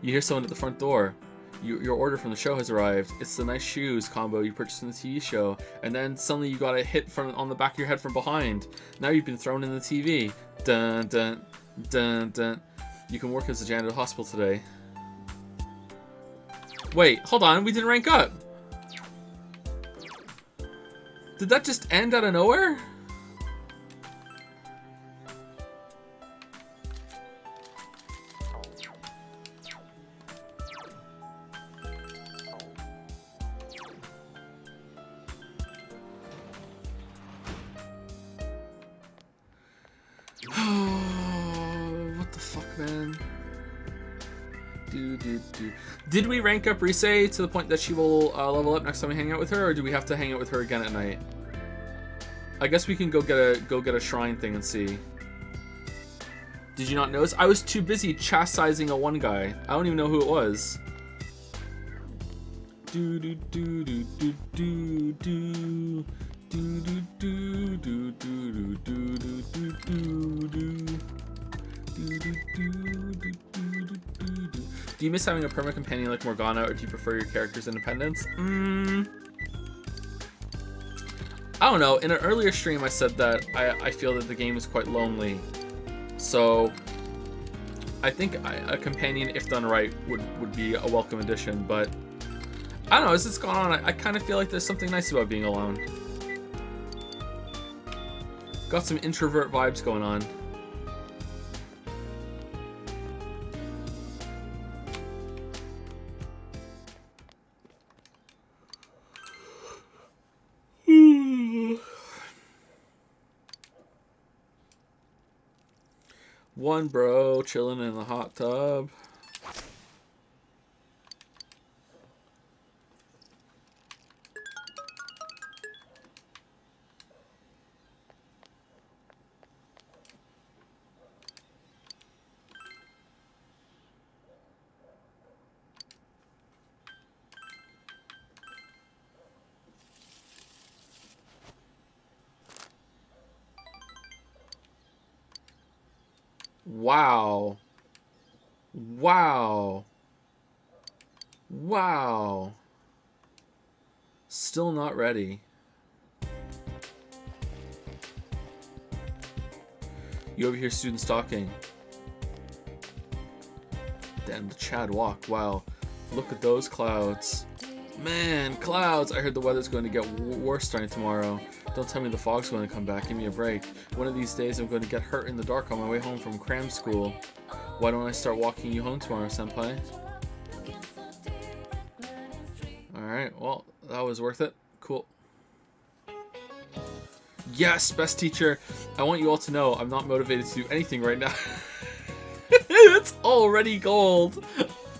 You hear someone at the front door. Your order from the show has arrived. It's the nice shoes combo you purchased in the TV show, and then suddenly you got a hit on the back of your head from behind. Now you've been thrown in the TV. Dun dun dun dun. You can work as a janitor at the hospital today. Wait, hold on, we didn't rank up. Did that just end out of nowhere? What the fuck, man? Did we rank up Rise to the point that she will level up next time we hang out with her, or do we have to hang out with her again at night? I guess we can go get a shrine thing and see. Did you not notice? I was too busy chastising a one guy. I don't even know who it was. Do do do do do do do. Do do do do do do do do do do. Do you miss having a permanent companion like Morgana, or do you prefer your character's independence? I don't know. In an earlier stream I said that I feel that the game is quite lonely. So I think a companion, if done right, would be a welcome addition, but I don't know, as it's gone on, I kind of feel like there's something nice about being alone. Got some introvert vibes going on. One bro chilling in the hot tub. Wow. Wow. Wow. Still not ready. You overhear students talking. Damn, the Chad walk. Wow. Look at those clouds. Man, clouds! I heard the weather's going to get worse starting tomorrow. Don't tell me the fog's going to come back. Give me a break. One of these days I'm going to get hurt in the dark on my way home from cram school. Why don't I start walking you home tomorrow, senpai? Alright, well, that was worth it. Cool. Yes, best teacher! I want you all to know I'm not motivated to do anything right now. It's already gold!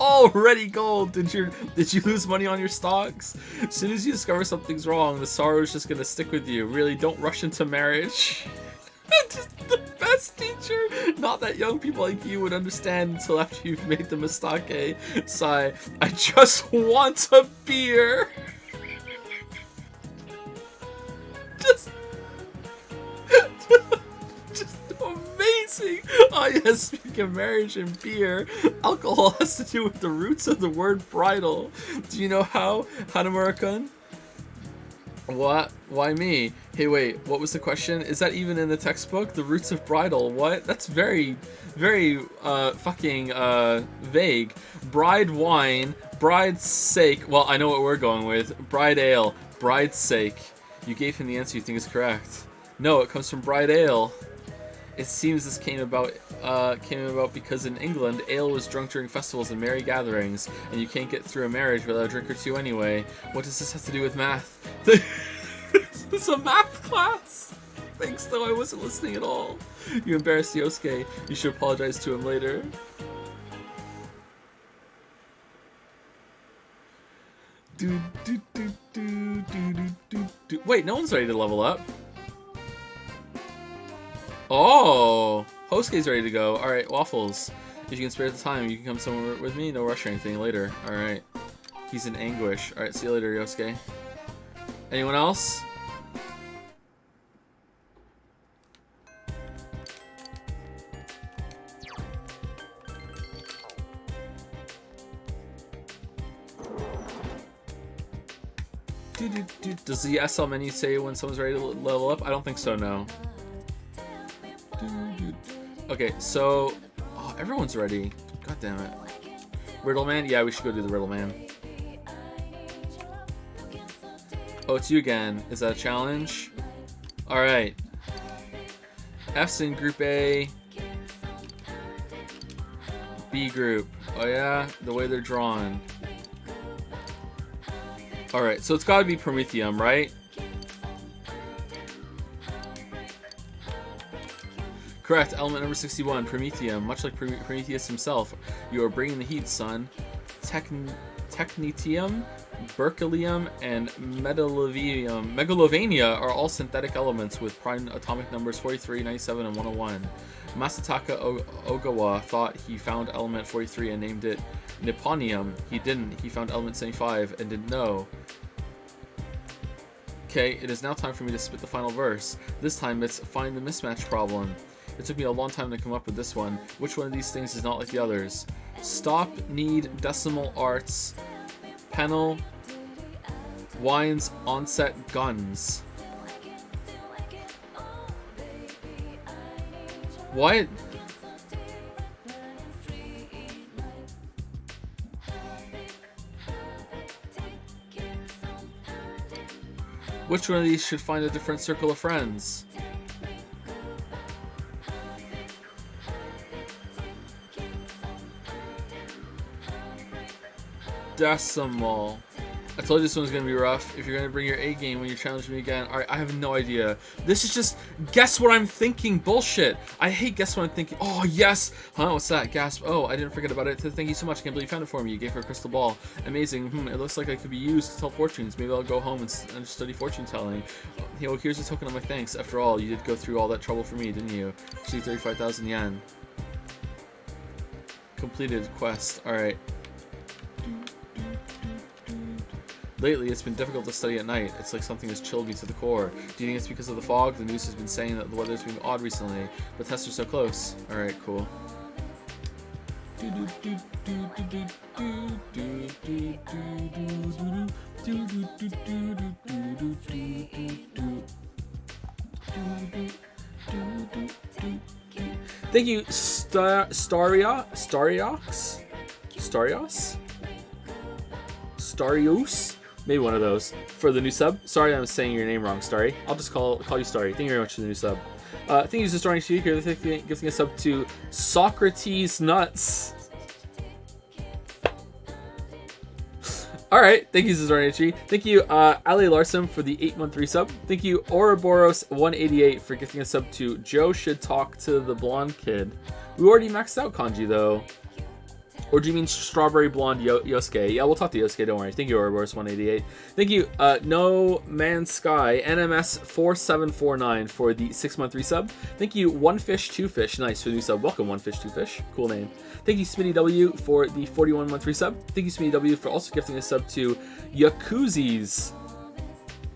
Already gold! Did you lose money on your stocks? As soon as you discover something's wrong, the sorrow is just gonna stick with you. Really, don't rush into marriage. Just the best teacher! Not that young people like you would understand until after you've made the mistake. Sigh, I just want a beer! Just amazing! Oh yes, speaking of marriage and beer, alcohol has to do with the roots of the word bridal. Do you know how, Hanamura-kun? What? Why me? Hey wait, what was the question? Is that even in the textbook? The roots of bridal? What? That's very, very, fucking, vague. Bride wine, bride's sake. Well, I know what we're going with. Bride ale, bride's sake. You gave him the answer you think is correct. No, it comes from Bride Ale. It seems this came about because in England, ale was drunk during festivals and merry gatherings, and you can't get through a marriage without a drink or two anyway. What does this have to do with math? It's a math class! Thanks, though, I wasn't listening at all. You embarrassed Yosuke. You should apologize to him later. Wait, no one's ready to level up. Oh! Hosuke's ready to go. Alright, Waffles. If you can spare the time, you can come somewhere with me. No rush or anything later. Alright. He's in anguish. Alright, see you later, Yosuke. Anyone else? Does the SL menu say when someone's ready to level up? I don't think so, no. Okay, so... Oh, everyone's ready. God damn it. Riddle Man? Yeah, we should go do the Riddle Man. Oh, it's you again. Is that a challenge? Alright. F's in Group A. B Group. Oh yeah? The way they're drawn. Alright, so it's gotta be Prometheum, right? Correct, element number 61, Prometheum. Much like Prometheus himself, you are bringing the heat, son. Technetium, Berkelium, and Megalovania are all synthetic elements with prime atomic numbers 43, 97, and 101. Masataka Ogawa thought he found element 43 and named it Nipponium. He didn't. He found element 75 and didn't know. Okay, it is now time for me to spit the final verse. This time it's find the mismatch problem. It took me a long time to come up with this one. Which one of these things is not like the others? Stop, need, decimal arts, panel, wines, onset, guns. What? Which one of these should find a different circle of friends? Decimal. I told you this one's gonna be rough. If you're gonna bring your A game when you challenge me again. Alright, I have no idea. This is just guess what I'm thinking bullshit. I hate guess what I'm thinking. Oh, yes! Huh? What's that? Gasp. Oh, I didn't forget about it. Thank you so much. I can't believe you found it for me. You gave her a crystal ball. Amazing. It looks like it could be used to tell fortunes. Maybe I'll go home and study fortune telling. You know, here's a token of my thanks. After all, you did go through all that trouble for me, didn't you? Actually, 35,000 yen. Completed quest. Alright. Lately, it's been difficult to study at night. It's like something has chilled me to the core. Do you think it's because of the fog? The news has been saying that the weather's been odd recently, but tests are so close. Alright, cool. Thank you, Starios? Maybe one of those. For the new sub. Sorry I'm saying your name wrong, Starry. I'll just call you Starry. Thank you very much for the new sub. Thank you for starting speaker. Giving a sub to Socrates Nuts. Alright, thank you, Zazornichi. Thank you, Ali Larson for the 8-month resub. Thank you, Ouroboros188 for gifting a sub to Joe Should Talk to the Blonde Kid. We already maxed out kanji, though. Or do you mean Strawberry Blonde Yosuke? Yeah, we'll talk to Yosuke, don't worry. Thank you, Ouroboros188. Thank you, No Man's Sky, NMS4749 for the 6-month resub. Thank you, One Fish, Two Fish. Nice for the new sub. Welcome, One Fish, Two Fish. Cool name. Thank you, Smitty W for the 41-month resub. Thank you, Smitty W for also gifting a sub to Yakuzis.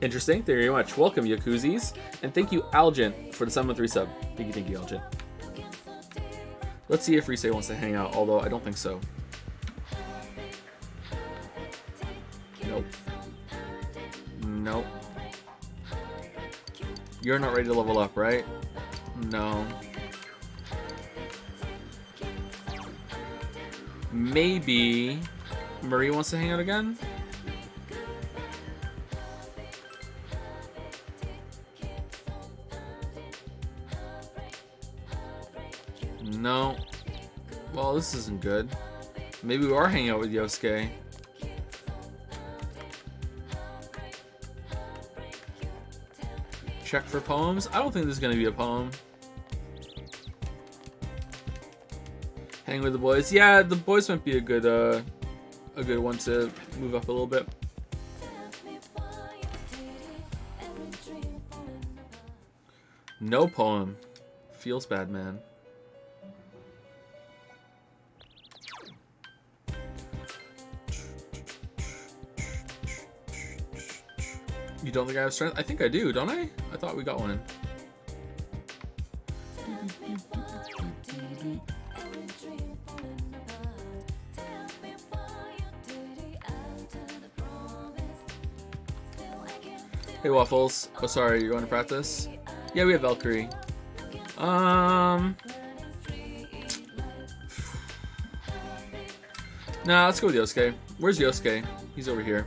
Interesting. Thank you very much. Welcome, Yakuzis. And thank you, Algent, for the 7-month resub. Thank you, Algent. Let's see if Rise wants to hang out, although I don't think so. Nope. Nope. You're not ready to level up, right? No. Maybe Marie wants to hang out again? No. Well, this isn't good. Maybe we are hanging out with Yosuke. Check for poems. I don't think there's gonna be a poem. Hang with the boys. Yeah, the boys might be a good one to move up a little bit. No poem. Feels bad, man. You don't think I have strength? I think I do, don't I? I thought we got one. Hey Waffles. Oh sorry, you're going to practice? Yeah, we have Valkyrie. Nah, let's go with Yosuke. Where's Yosuke? He's over here.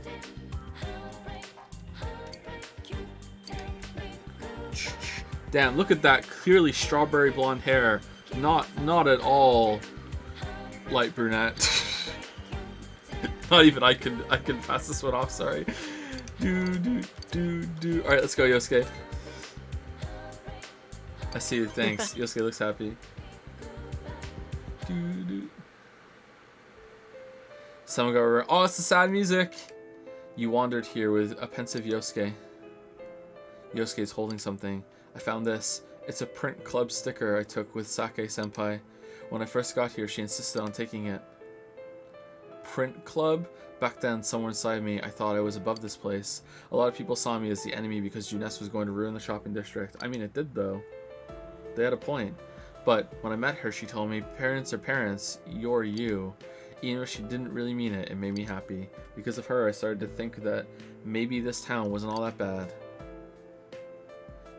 Damn, look at that clearly strawberry blonde hair. Not at all light brunette. Not even I can pass this one off, sorry. Alright, let's go, Yosuke. I see you, thanks. Yosuke looks happy. Someone got over. Oh, it's the sad music! You wandered here with a pensive Yosuke. Yosuke's holding something. I found this. It's a print club sticker I took with Sake-senpai. When I first got here, she insisted on taking it. Print club? Back then, somewhere inside me, I thought I was above this place. A lot of people saw me as the enemy because Junes was going to ruin the shopping district. I mean, it did, though. They had a point. But when I met her, she told me, parents are parents, you're you. Even if she didn't really mean it, it made me happy. Because of her, I started to think that maybe this town wasn't all that bad.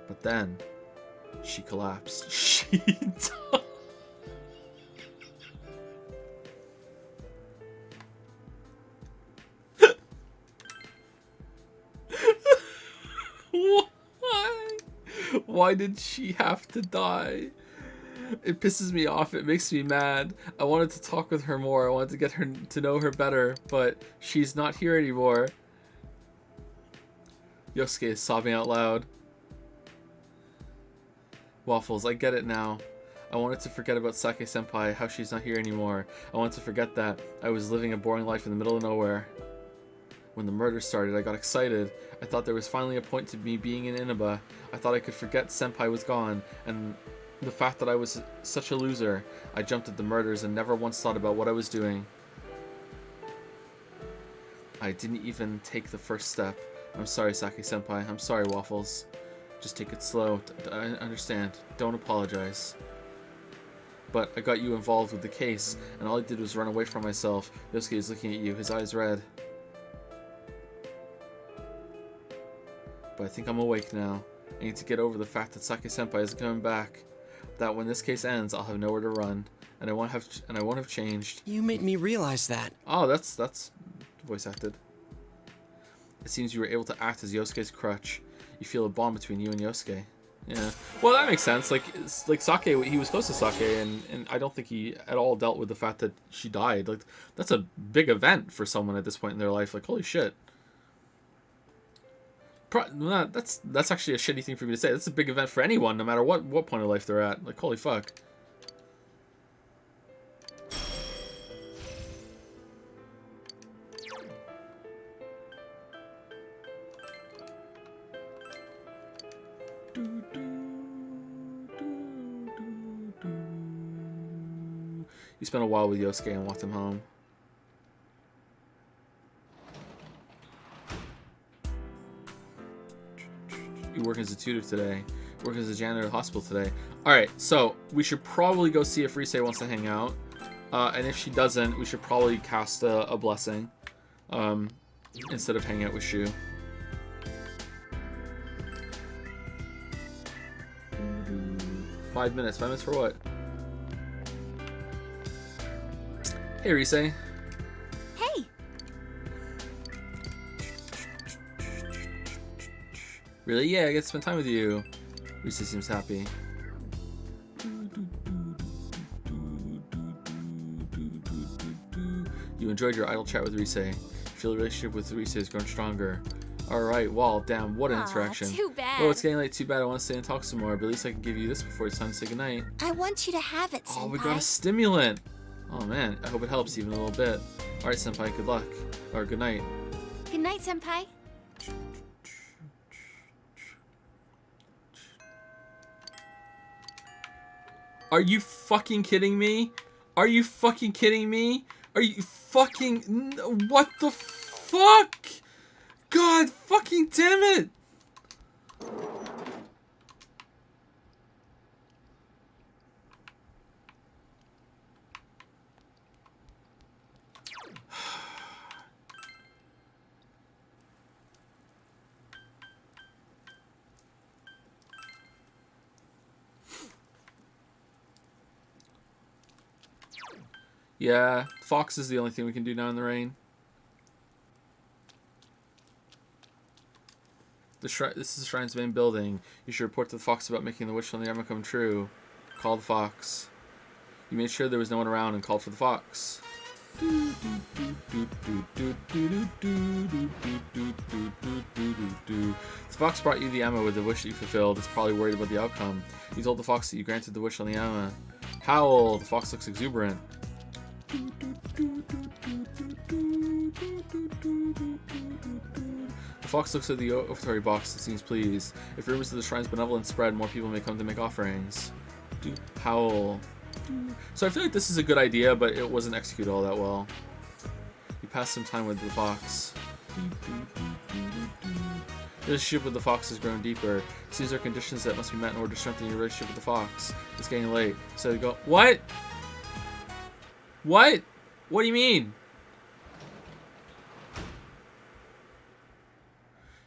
But then, she collapsed. She died. Why? Why did she have to die? It pisses me off. It makes me mad. I wanted to talk with her more. I wanted to get her to know her better, but she's not here anymore. Yosuke is sobbing out loud. Waffles, I get it now. I wanted to forget about Sake-senpai, how she's not here anymore. I wanted to forget that I was living a boring life in the middle of nowhere. When the murder started, I got excited. I thought there was finally a point to me being in Inaba. I thought I could forget Senpai was gone, and the fact that I was such a loser. I jumped at the murders and never once thought about what I was doing. I didn't even take the first step. I'm sorry, Sake-senpai. I'm sorry, Waffles. Just take it slow. I understand. Don't apologize. But I got you involved with the case, and all I did was run away from myself. Yosuke is looking at you, his eyes red. But I think I'm awake now. I need to get over the fact that Sake-senpai isn't coming back. That when this case ends, I'll have nowhere to run, and I won't have changed. You made me realize that. Oh, that's voice acted. It seems you were able to act as Yosuke's crutch. You feel a bond between you and Yosuke. Yeah. Well, that makes sense. Like Sake, he was close to Sake, and I don't think he at all dealt with the fact that she died. Like, that's a big event for someone at this point in their life. Like, holy shit. That's actually a shitty thing for me to say. That's a big event for anyone, no matter what point of life they're at. Like, holy fuck. You spent a while with Yosuke and walked him home. You work as a tutor today. Work as a janitor at the hospital today. Alright, so we should probably go see if Rise wants to hang out. And if she doesn't, we should probably cast a blessing. Instead of hanging out with Shu. Five minutes for what? Hey, Rise. Hey! Really? Yeah, I get to spend time with you. Rise seems happy. You enjoyed your idle chat with Rise. You feel the relationship with Rise has grown stronger. Alright, well, damn, what an Aw, interaction. too bad. Oh, it's getting late, too bad. I want to stay and talk some more, but at least I can give you this before it's time to say goodnight. I want you to have it, Senpai. Oh, we got a stimulant! Oh man, I hope it helps even a little bit. Alright, Senpai, good luck. Or good night. Good night, Senpai. Are you fucking kidding me? Are you fucking kidding me? Are you fucking... What the fuck? God fucking damn it! Yeah, Fox is the only thing we can do now in the rain. This is the Shrine's main building. You should report to the Fox about making the wish on the Yama come true. Call the Fox. You made sure there was no one around and called for the Fox. The Fox brought you the Yama with the wish that you fulfilled. It's probably worried about the outcome. You told the Fox that you granted the wish on the Yama. Howl! The Fox looks exuberant. The Fox looks at the offertory box and seems pleased. If rumors of the Shrine's benevolence spread, more people may come to make offerings. Howl. So I feel like this is a good idea, but it wasn't executed all that well. You passed some time with the Fox. The relationship with the Fox has grown deeper. These are conditions that must be met in order to strengthen your relationship with the Fox. It's getting late. So you go, what? What? What do you mean?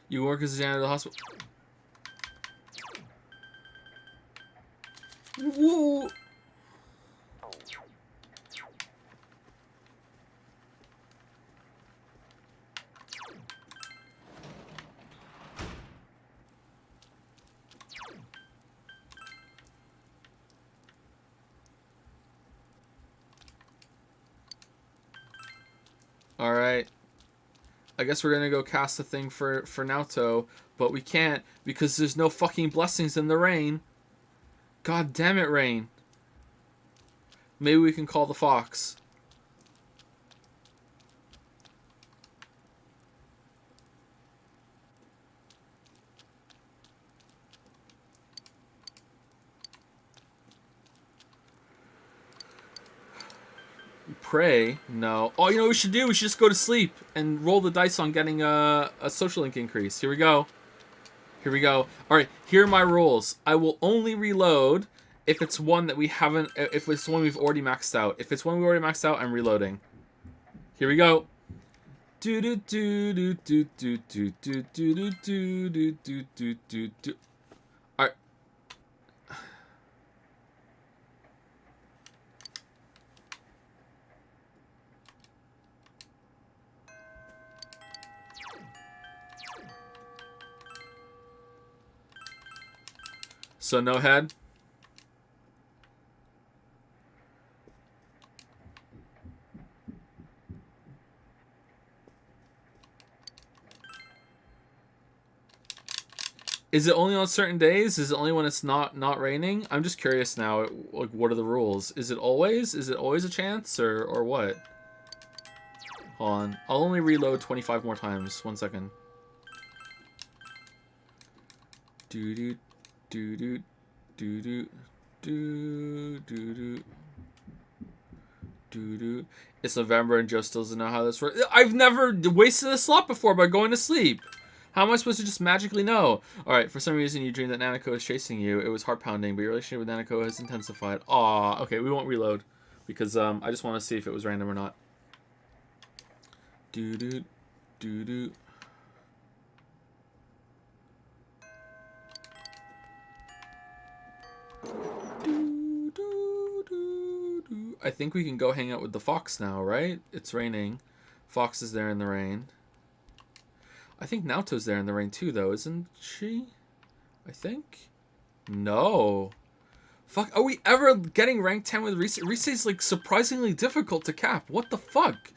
You work as a janitor at the hospital. Whoa. Alright. I guess we're gonna go cast a thing for Naoto, but we can't because there's no fucking blessings in the rain. God damn it, rain. Maybe we can call the Fox. Pray? No. Oh, you know what we should do? We should just go to sleep and roll the dice on getting a social link increase. Here we go. Here we go. Alright, here are my rules. I will only reload if it's one that we haven't... If it's one we've already maxed out. If it's one we already maxed out, I'm reloading. Here we go. Do do do do do do do do do do do do do do do. Alright. So no head. Is it only on certain days? Is it only when it's not raining? I'm just curious now. Like, what are the rules? Is it always? Is it always a chance or what? Hold on. I'll only reload 25 more times. 1 second. Do do do do do do do do do do do. It's November and Joe still doesn't know how this works. I've never wasted a slot before by going to sleep. How am I supposed to just magically know? Alright, for some reason you dreamed that Nanako was chasing you. It was heart pounding, but your relationship with Nanako has intensified. Aw, okay, we won't reload. Because I just want to see if it was random or not. Do do do do. I think we can go hang out with the Fox now, right? It's raining. Fox is there in the rain. I think Naoto's there in the rain too, though, isn't she? I think? No. Fuck, are we ever getting rank 10 with Rise? Rise's like surprisingly difficult to cap. What the fuck?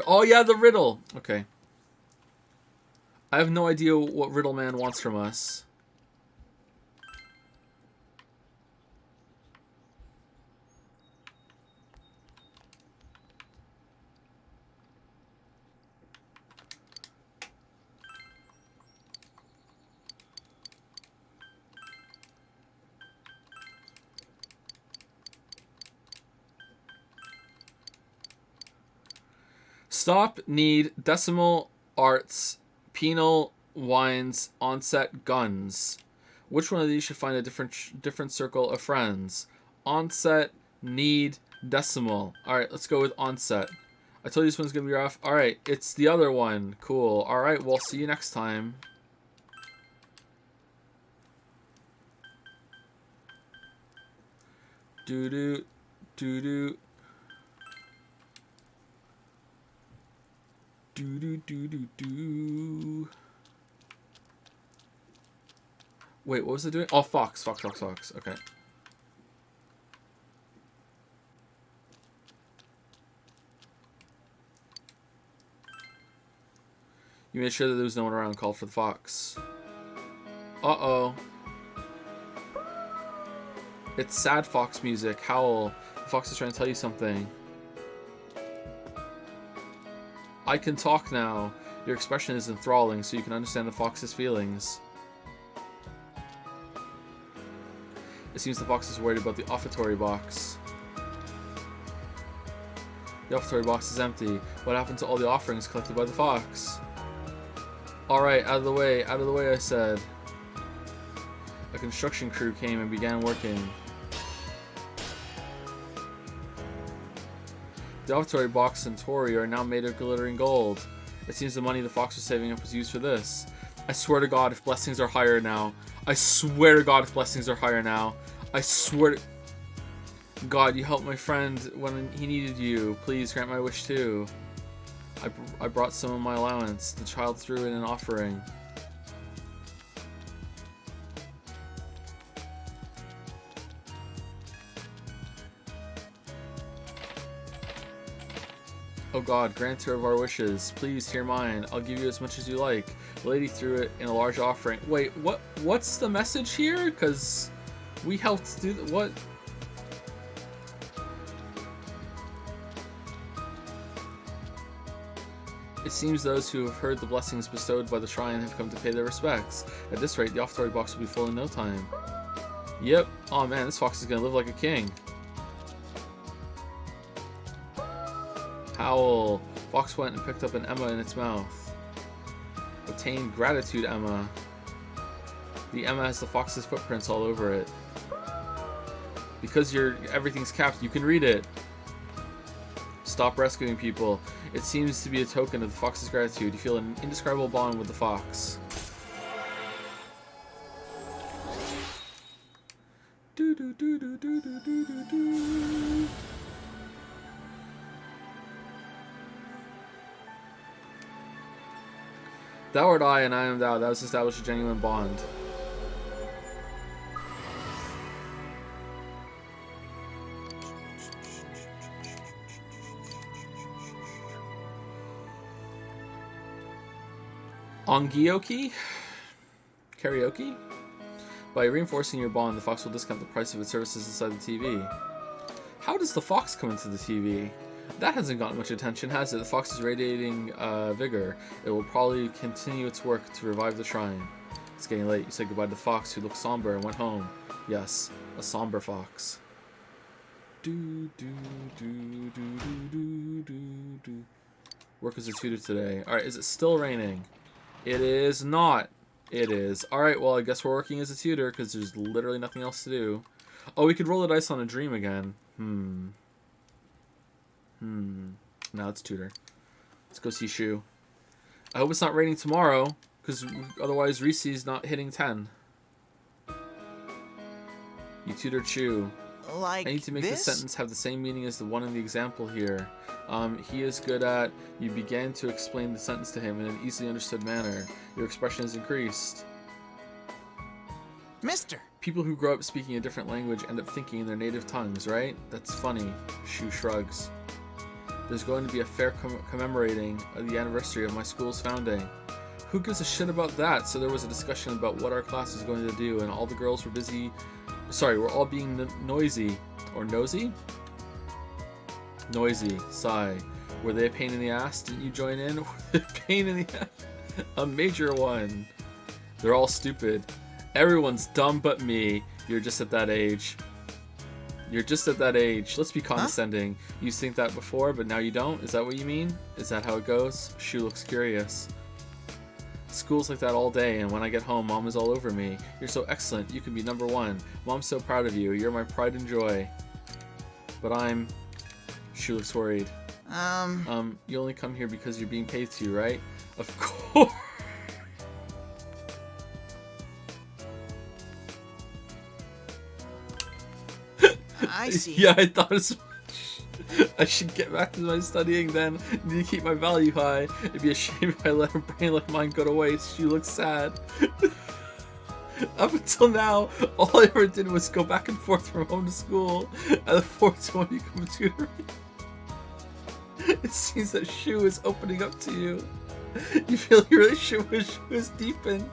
Oh yeah, the riddle. Okay. I have no idea what Riddle Man wants from us. Stop, need, decimal, arts, penal, wines, onset, guns. Which one of these should find a different circle of friends? Onset, need, decimal. Alright, let's go with onset. I told you this one's gonna be rough. Alright, it's the other one. Cool. Alright, well, see you next time. Doo-doo, doo-doo. Do. Wait, what was it doing? Oh, Fox. Okay. You made sure that there was no one around. Called for the Fox. Uh-oh. It's sad Fox music. Howl. The Fox is trying to tell you something. I can talk now. Your expression is enthralling, so you can understand the fox's feelings. It seems the fox is worried about the offertory box. The offertory box is empty. What happened to all the offerings collected by the fox? Alright, out of the way, I said. A construction crew came and began working. The offertory box and Tori are now made of glittering gold. It seems the money the fox was saving up was used for this. I swear to God if blessings are higher now. I swear to God if blessings are higher now. I swear to God, you helped my friend when he needed you. Please grant my wish too. I brought some of my allowance. The child threw in an offering. Oh God, granter of our wishes, please hear mine. I'll give you as much as you like. The lady threw it in a large offering. Wait, what's the message here? Because we helped do what? It seems those who have heard the blessings bestowed by the shrine have come to pay their respects. At this rate, the offertory box will be full in no time. Yep. Oh man, this fox is gonna live like a king. Howl. Fox went and picked up an Emma in its mouth. Obtained gratitude, Emma. The Emma has the fox's footprints all over it. Because everything's capped, you can read it. Stop rescuing people. It seems to be a token of the fox's gratitude. You feel an indescribable bond with the fox. Do do do do do do do do do. Thou art I, and I am thou. Thou hast established a genuine bond. Ongioki? Karaoke? By reinforcing your bond, the fox will discount the price of its services inside the TV. How does the fox come into the TV? That hasn't gotten much attention, has it? The fox is radiating vigor. It will probably continue its work to revive the shrine. It's getting late. You said goodbye to the fox, who looked somber and went home. Yes, a somber fox. Do do do do do do do. Work as a tutor today. Alright, is it still raining? It is not. It is. Alright, well, I guess we're working as a tutor because there's literally nothing else to do. Oh, we could roll the dice on a dream again. Now it's tutor. Let's go see Shu. I hope it's not raining tomorrow, because otherwise Reese's not hitting 10. You tutored Shu. Like I need to make this? the sentence have the same meaning as the one in the example here. He is good at... You began to explain the sentence to him in an easily understood manner. Your expression has increased. Mister! People who grow up speaking a different language end up thinking in their native tongues, right? That's funny. Shu shrugs. There's going to be a fair commemorating the anniversary of my school's founding. Who gives a shit about that? So there was a discussion about what our class was going to do, and all the girls were busy. Sorry, we're all being noisy. Or nosy? Noisy. Sigh. Were they a pain in the ass? Didn't you join in? Were they a pain in the ass? A major one. They're all stupid. Everyone's dumb but me. You're just at that age. You're just at that age. Let's be condescending. Huh? You think that before, but now you don't? Is that what you mean? Is that how it goes? Shu looks curious. School's like that all day, and when I get home, Mom is all over me. You're so excellent. You can be number one. Mom's so proud of you. You're my pride and joy. But I'm... Shu looks worried. You only come here because you're being paid to, right? Of course. I see. Yeah, I thought as much. I should get back to my studying then. Need to keep my value high. It'd be a shame if I let a brain like mine go to waste. She looks sad. Up until now, all I ever did was go back and forth from home to school. I look forward to when you come tutoring. It seems that Shu is opening up to you. You feel your relationship with Shu is deepened.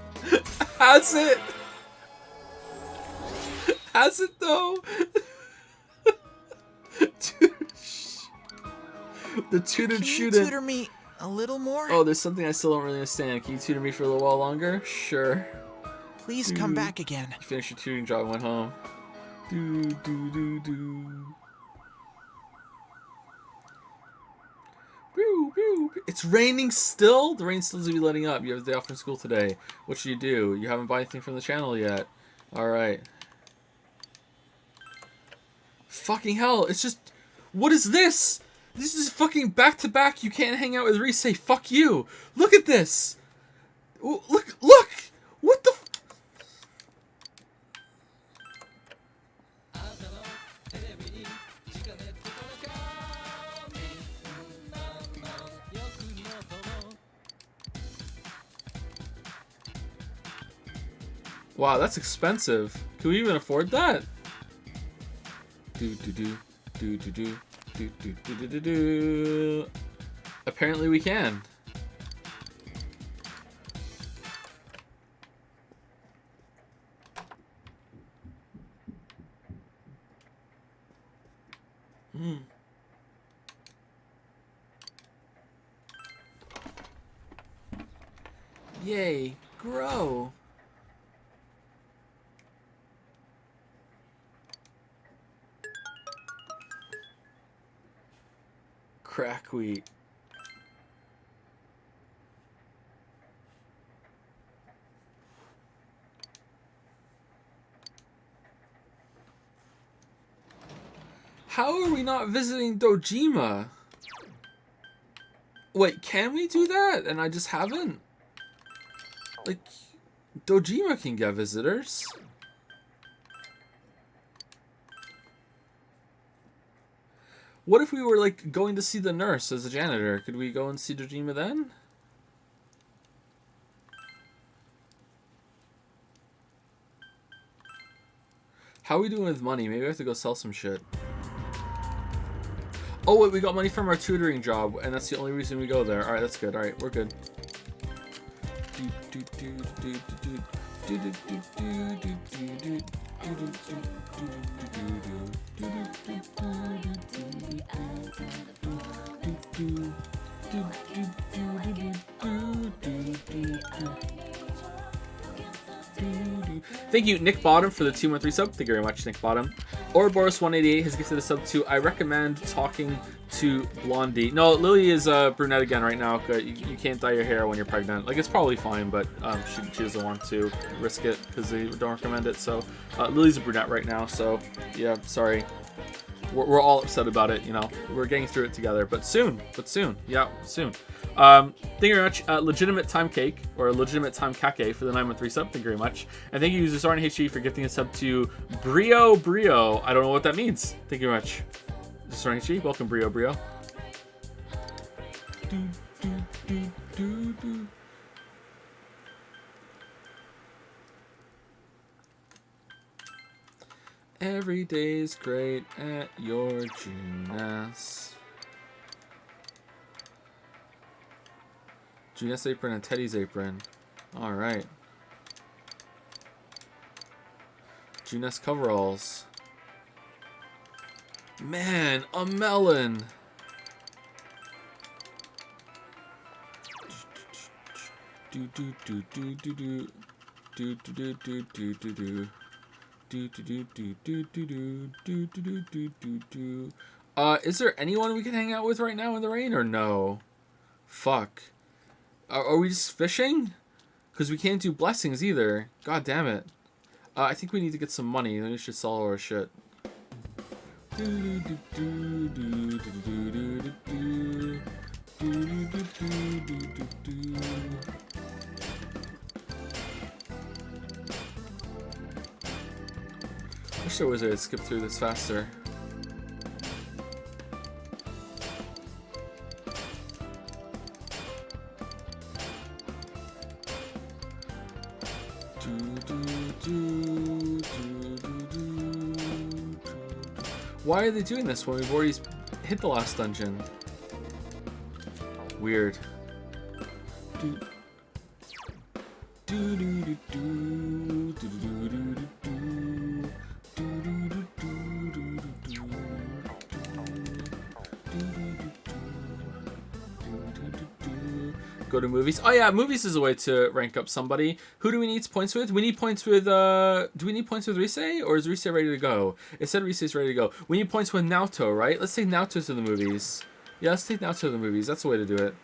Has it? Has it though? The tutored Can you student. tutor me a little more? Oh, there's something I still don't really understand. Can you tutor me for a little while longer? Sure. Please come back again. You finished your tutoring job and went home. It's raining still? The rain still doesn't be letting up. You have the day off from school today. What should you do? You haven't bought anything from the channel yet. Alright. Fucking hell, it's just... What is this? This is fucking back-to-back. You can't hang out with Rise. Fuck you. Look at this. Look. What the... Wow, that's expensive. Can we even afford that? Apparently we can. Yay, grow. Crack wheat. How are we not visiting Dojima? Wait, can we do that? And I just haven't? Like, Dojima can get visitors. What if we were, like, going to see the nurse as a janitor? Could we go and see Dojima then? How are we doing with money? Maybe we have to go sell some shit. Oh, wait, we got money from our tutoring job, and that's the only reason we go there. Alright, that's good. Alright, we're good. Thank you, Nick Bottom, for the 213 sub. Thank you very much, Nick Bottom. Ouroboros188 has gifted a sub to I recommend talking to Blondie. No, Lily is brunette again right now. You can't dye your hair when you're pregnant. Like, it's probably fine, but she doesn't want to risk it because they don't recommend it. So Lily's a brunette right now. So yeah, sorry. We're all upset about it. You know, we're getting through it together. But soon. Yeah, soon. Thank you very much, Legitimate Time Cake, or Legitimate Time Kake for the 913 sub. Thank you very much. And thank you, user SarnHG, for gifting a sub to Brio. I don't know what that means. Thank you very much. SarnHG, welcome, Brio. Every day's great at your Junas. Junette's apron and Teddy's apron. Alright. Junette's coveralls. Man, a melon! Do do do do do do do do do do do do. Is there anyone we can hang out with right now in the rain or no? Fuck. Are we just fishing? Because we can't do blessings either. God damn it. I think we need to get some money. Then we should sell our shit. I wish there was a way to skip through this faster. Why are they doing this when we've already hit the last dungeon? Weird. Go to movies. Oh yeah, movies is a way to rank up somebody. Who do we need points with? We need points with, do we need points with Rise? Or is Rise ready to go? It said Rise is ready to go. We need points with Naoto, right? Let's take Naoto to the movies. Yeah, let's take Naoto to the movies. That's the way to do it.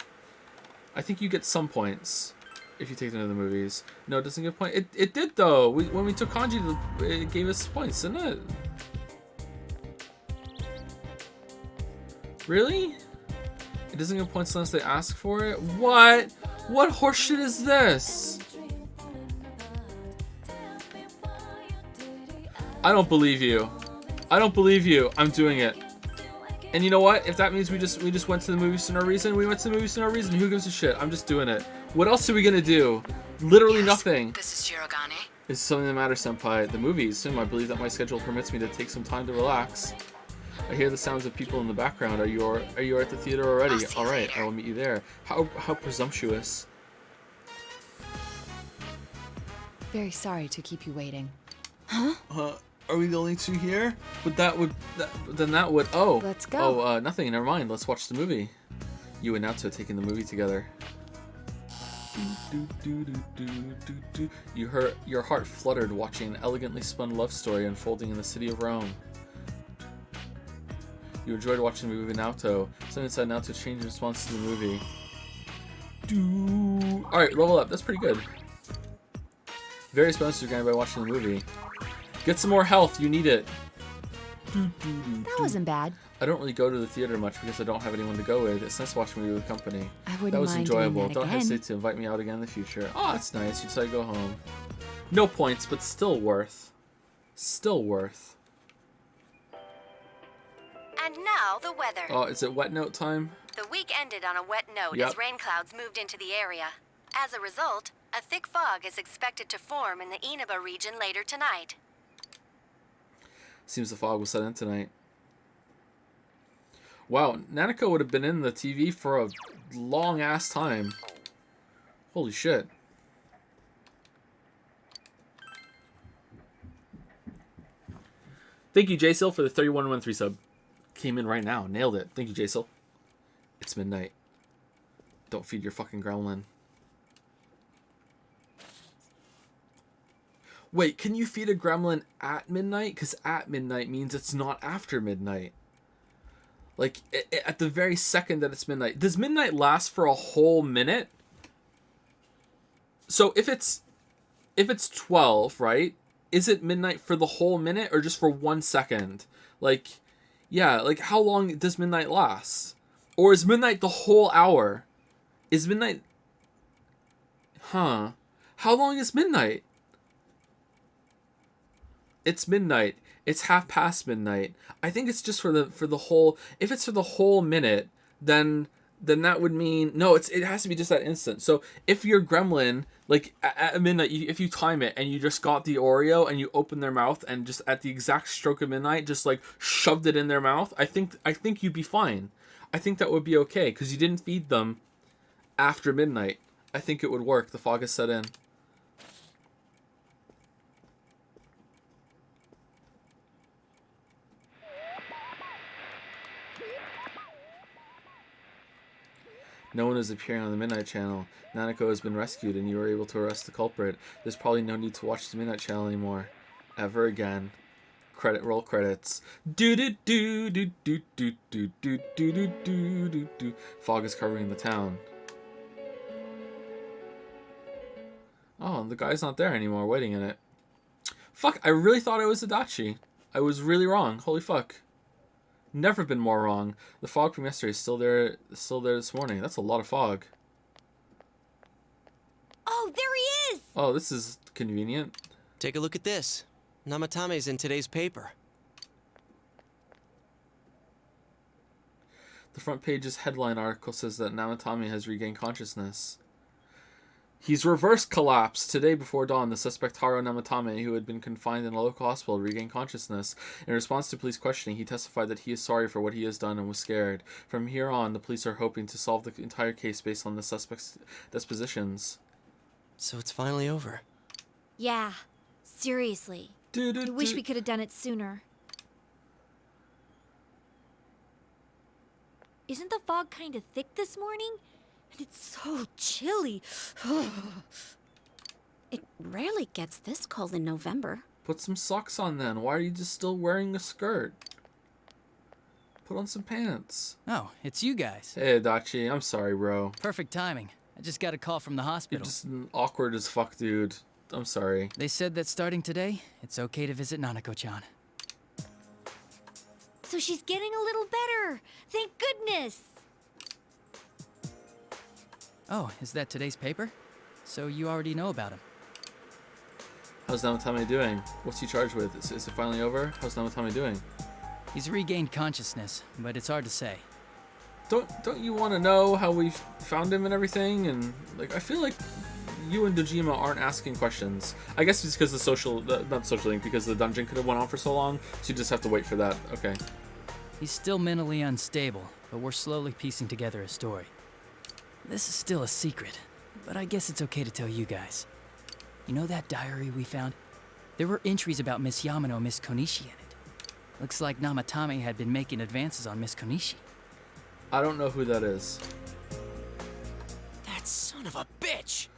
I think you get some points if you take them to the movies. No, it doesn't give points. It did though. When we took Kanji, it gave us points, didn't it? Really? It doesn't give points unless they ask for it? What? What horseshit is this? I don't believe you. I don't believe you. I'm doing it. And you know what? If that means we just went to the movies for no reason, we went to the movies for no reason. Who gives a shit? I'm just doing it. What else are we gonna do? Literally nothing. This is Shirogane. Is something that matters, Senpai. The movies. I believe that my schedule permits me to take some time to relax. I hear the sounds of people in the background. Are you at the theater already? All right, I will meet you there. How presumptuous. Very sorry to keep you waiting. Are we the only two here? Then that would. Oh. Let's go. Oh, nothing. Never mind. Let's watch the movie. You and Naoto taking the movie together. Your heart fluttered watching an elegantly spun love story unfolding in the city of Rome. You enjoyed watching the movie with Naoto. Something inside Naoto changed in response to the movie. Alright, level up. That's pretty good. Various bonuses are granted by watching the movie. Get some more health. You need it. That wasn't bad. I don't really go to the theater much because I don't have anyone to go with. It's nice watching a movie with company. I wouldn't That was mind enjoyable. doing that Don't again. hesitate to invite me out again in the future. Oh, that's nice. You decided to go home. No points, but still worth. Still worth. And now the weather. Oh, is it wet note time? The week ended on a wet note Yep. as rain clouds moved into the area. As a result, a thick fog is expected to form in the Inaba region later tonight. Seems the fog will set in tonight. Wow, Nanako would have been in the TV for a long ass time. Holy shit. Thank you, Jaysil, for the 3113 sub. Came in right now. Nailed it. Thank you, Jaysil. It's midnight. Don't feed your fucking gremlin. Wait, can you feed a gremlin at midnight? Because at midnight means it's not after midnight. Like, at the very second that it's midnight. Does midnight last for a whole minute? So if it's 12, right? Is it midnight for the whole minute or just for 1 second? Like, yeah, like how long does midnight last? Or is midnight the whole hour? Is midnight... Huh. How long is midnight? It's midnight. It's half past midnight. I think it's just for the whole... If it's for the whole minute, then that would mean... No, it has to be just that instant. So if your gremlin, like at midnight, if you time it and you just got the Oreo and you open their mouth and just at the exact stroke of midnight, just like shoved it in their mouth, I think you'd be fine. I think that would be okay because you didn't feed them after midnight. I think it would work. The fog has set in. No one is appearing on the Midnight Channel. Nanako has been rescued and you were able to arrest the culprit. There's probably no need to watch the Midnight Channel anymore. Ever again. Roll credits. Do do do do do do do do do do do do. Fog is covering the town. Oh, the guy's not there anymore, waiting in it. Fuck, I really thought it was Adachi. I was really wrong. Holy fuck. Never been more wrong. The fog from yesterday is still there this morning. That's a lot of fog. Oh, there he is! Oh, this is convenient. Take a look at this. Namatame's in today's paper. The front page's headline article says that Namatame has regained consciousness. He's reverse collapsed. Today before dawn, the suspect Taro Namatame, who had been confined in a local hospital, regained consciousness. In response to police questioning, he testified that he is sorry for what he has done and was scared. From here on, the police are hoping to solve the entire case based on the suspect's dispositions. So it's finally over. Yeah, seriously. I wish we could have done it sooner. Isn't the fog kind of thick this morning? And it's so chilly. It rarely gets this cold in November. Put some socks on then. Why are you just still wearing a skirt? Put on some pants. Oh, it's you guys. Hey, Adachi. I'm sorry, bro. Perfect timing. I just got a call from the You're hospital. just awkward as fuck, dude. I'm sorry. They said that starting today, it's okay to visit Nanako-chan. So she's getting a little better. Thank goodness. Oh, is that today's paper? So you already know about him. How's Namatame doing? What's he charged with? Is it finally over? How's Namatame doing? He's regained consciousness, but it's hard to say. Don't you want to know how we found him and everything? And like, I feel like you and Dojima aren't asking questions. I guess it's because not social link, because the dungeon could have went on for so long, so you just have to wait for that. Okay. He's still mentally unstable, but we're slowly piecing together a story. This is still a secret, but I guess it's okay to tell you guys. You know that diary we found? There were entries about Miss Yamano and Miss Konishi in it. Looks like Namatame had been making advances on Miss Konishi. I don't know who that is. That son of a bitch!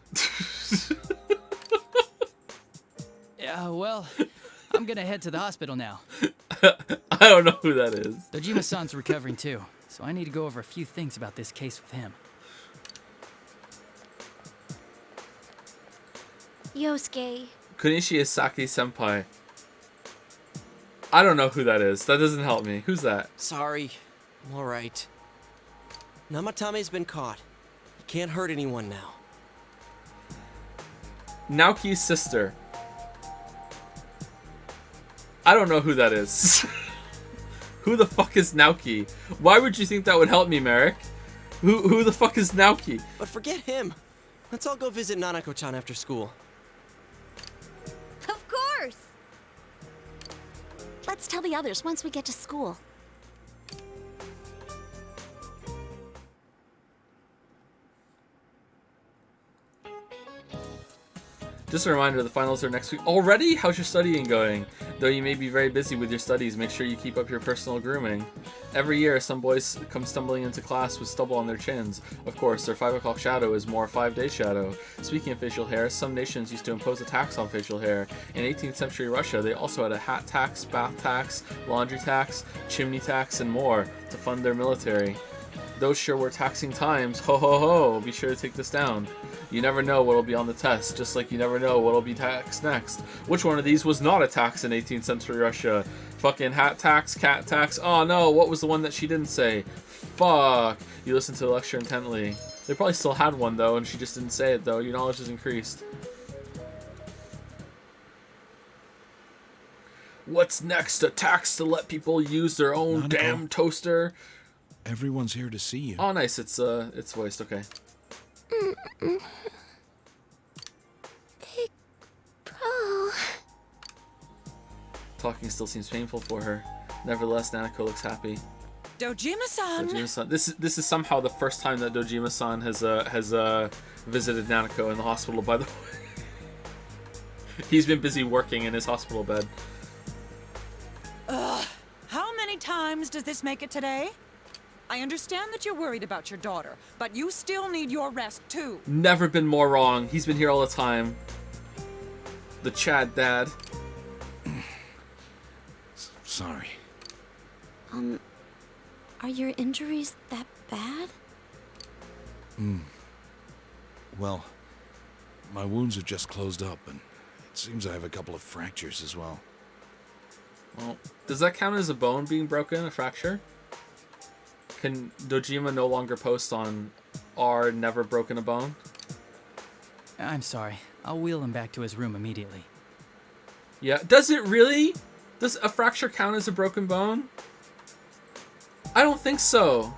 Yeah, well, I'm gonna head to the hospital now. I don't know who that is. Dojima-san's recovering too, so I need to go over a few things about this case with him. Yosuke. Konishi is Saki-senpai. I don't know who that is. That doesn't help me. Who's that? Sorry. I'm alright. Namatame's been caught. He can't hurt anyone now. Naoki's sister. I don't know who that is. Who the fuck is Naoki? Why would you think that would help me, Merrick? Who the fuck is Naoki? But forget him. Let's all go visit Nanako-chan after school. Of course. Let's tell the others once we get to school. Just a reminder, the finals are next week. Already? How's your studying going? Though you may be very busy with your studies, make sure you keep up your personal grooming. Every year, some boys come stumbling into class with stubble on their chins. Of course, their 5 o'clock shadow is more 5-day shadow. Speaking of facial hair, some nations used to impose a tax on facial hair. In 18th century Russia, they also had a hat tax, bath tax, laundry tax, chimney tax, and more to fund their military. Those sure were taxing times. Ho ho ho, be sure to take this down. You never know what'll be on the test, just like you never know what'll be taxed next. Which one of these was not a tax in 18th century Russia? Fucking hat tax, cat tax. Oh no, what was the one that she didn't say? Fuck. You listened to the lecture intently. They probably still had one though, and she just didn't say it though. Your knowledge has increased. What's next? A tax to let people use their own Nanako. damn toaster? Everyone's here to see you. Oh nice, it's voiced, okay. Big bro. Talking still seems painful for her. Nevertheless, Nanako looks happy. Dojima-san! Dojima-san. This is somehow the first time that Dojima-san has visited Nanako in the hospital, by the way. He's been busy working in his hospital bed. Ugh. How many times does this make it today? I understand that you're worried about your daughter, but you still need your rest too. Never been more wrong. He's been here all the time. The Chad dad. Sorry. Are your injuries that bad? Well, my wounds are just closed up, and it seems I have a couple of fractures as well. Well, does that count as a bone being broken, a fracture? Can Dojima no longer post on R never broken a bone? I'm sorry. I'll wheel him back to his room immediately. Yeah, does it really? Does a fracture count as a broken bone? I don't think so.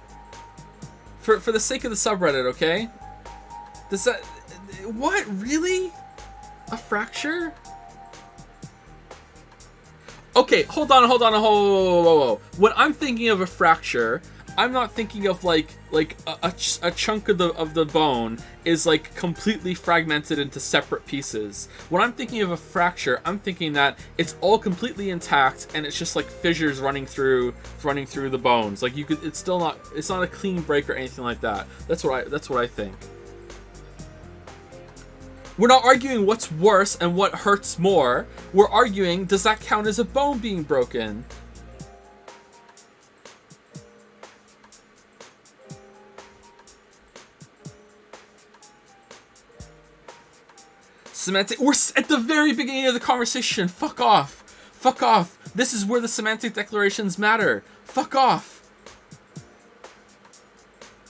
For the sake of the subreddit, okay? Does that... What? Really? A fracture? Okay, hold on. Whoa. When I'm thinking of a fracture, I'm not thinking of like a chunk of the bone is like completely fragmented into separate pieces. When I'm thinking of a fracture, I'm thinking that it's all completely intact and it's just like fissures running through the bones. Like you could, it's not a clean break or anything like that. That's what I think. We're not arguing what's worse and what hurts more. We're arguing, does that count as a bone being broken? Semantic. We're at the very beginning of the conversation. Fuck off. Fuck off. This is where the semantic declarations matter. Fuck off.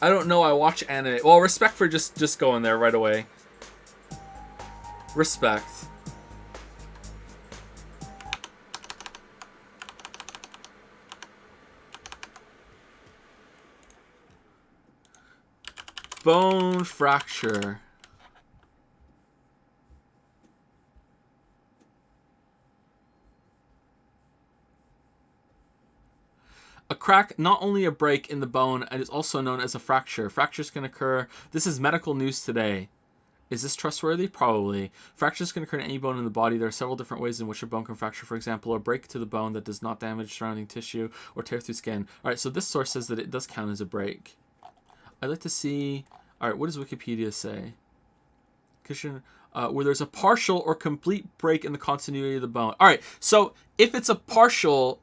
I don't know. I watch anime. Well, respect for just going there right away. Respect. Bone fracture. A crack, not only a break in the bone, and is also known as a fracture. Fractures can occur. This is medical news today. Is this trustworthy? Probably. Fractures can occur in any bone in the body. There are several different ways in which a bone can fracture. For example, a break to the bone that does not damage surrounding tissue or tear through skin. Alright, so this source says that it does count as a break. I'd like to see... Alright, what does Wikipedia say? Where there's a partial or complete break in the continuity of the bone. Alright, so if it's a partial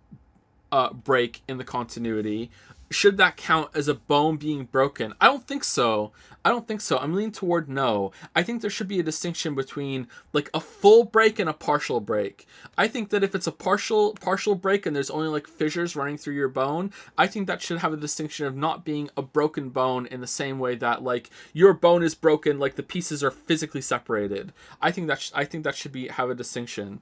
break in the continuity, should that count as a bone being broken? I don't think so. I'm leaning toward no. I think there should be a distinction between like a full break and a partial break. I think that if it's a partial break and there's only like fissures running through your bone, I think that should have a distinction of not being a broken bone in the same way that like your bone is broken, like the pieces are physically separated. I think that should have a distinction.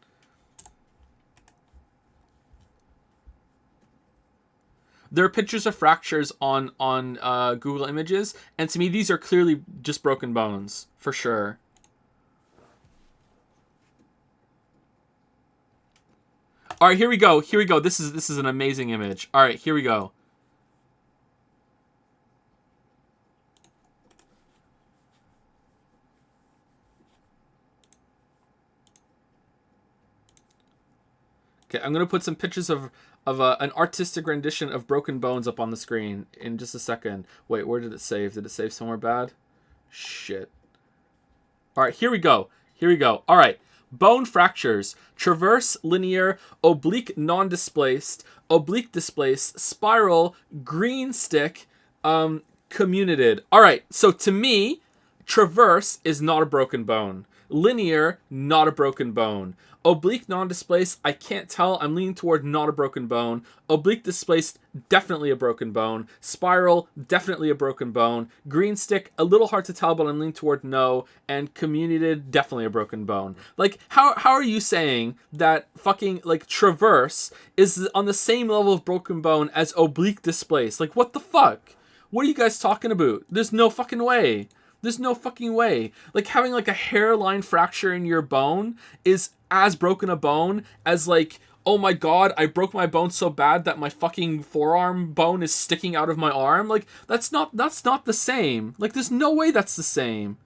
There are pictures of fractures on Google Images, and to me, these are clearly just broken bones, for sure. All right, here we go. This is an amazing image. All right, here we go. Okay, I'm gonna put some pictures of an artistic rendition of broken bones up on the screen in just a second. Wait, where did it save? Did it save somewhere bad? Shit. All right, here we go. All right, bone fractures: transverse, linear, oblique, non-displaced, oblique displaced, spiral, green stick, comminuted. All right, so to me, transverse is not a broken bone. Linear, not a broken bone. Oblique non-displaced, I can't tell. I'm leaning toward not a broken bone. Oblique displaced, definitely a broken bone. Spiral, definitely a broken bone. Green stick, a little hard to tell, but I'm leaning toward no. And comminuted, definitely a broken bone. Like, how are you saying that fucking, like, transverse is on the same level of broken bone as oblique displaced? Like, what the fuck? What are you guys talking about? There's no fucking way. Like, having, like, a hairline fracture in your bone is as broken a bone as, like, oh my god, I broke my bone so bad that my fucking forearm bone is sticking out of my arm. Like, that's not the same. Like, there's no way that's the same.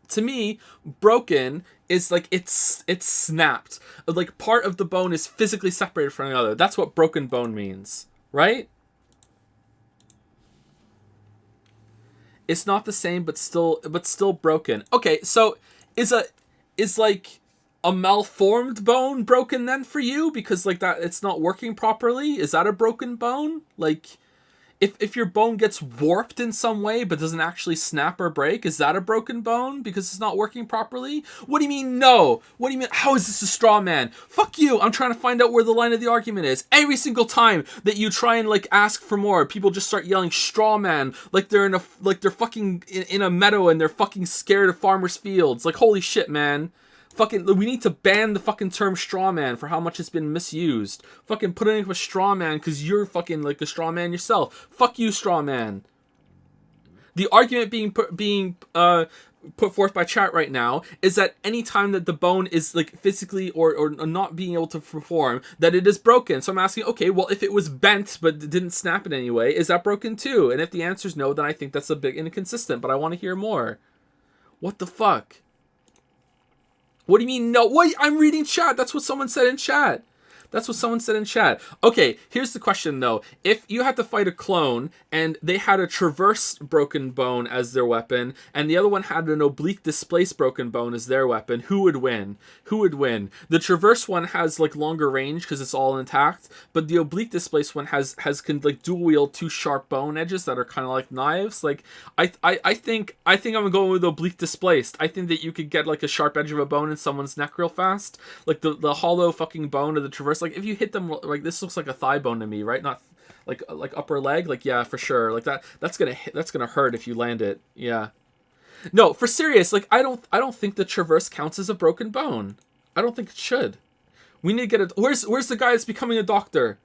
To me, broken is like it's snapped. Like, part of the bone is physically separated from another. That's what broken bone means, right? It's not the same, but still broken. Okay, so is like a malformed bone broken then for you because like that it's not working properly? Is that a broken bone? Like, if your bone gets warped in some way but doesn't actually snap or break, is that a broken bone because it's not working properly? What do you mean no? What do you mean, how is this a straw man? Fuck you, I'm trying to find out where the line of the argument is. Every single time that you try and like ask for more, people just start yelling straw man like they're fucking in a meadow and they're fucking scared of farmers' fields. Like, holy shit, man. Fucking, we need to ban the fucking term straw man for how much it's been misused. Fucking putting up a straw man because you're fucking like a straw man yourself. Fuck you, straw man. The argument being put forth by chat right now is that any time that the bone is like physically or not being able to perform, that it is broken. So I'm asking, okay, well, if it was bent but it didn't snap in any way, is that broken too? And if the answer is no, then I think that's a bit inconsistent, but I want to hear more. What the fuck? What do you mean no? What? I'm reading chat. That's what someone said in chat. That's what someone said in chat. Okay, here's the question though. If you had to fight a clone and they had a traverse broken bone as their weapon and the other one had an oblique displaced broken bone as their weapon, who would win? Who would win? The traverse one has like longer range because it's all intact, but the oblique displaced one can like dual wield two sharp bone edges that are kind of like knives. Like I think I'm going with oblique displaced. I think that you could get like a sharp edge of a bone in someone's neck real fast. Like the hollow fucking bone of the traverse. Like, if you hit them, like, this looks like a thigh bone to me, right? Not like upper leg. Like, yeah, for sure. Like that's gonna hurt if you land it. Yeah. No, for serious. Like, I don't think the traverse counts as a broken bone. I don't think it should. We need to get where's the guy that's becoming a doctor?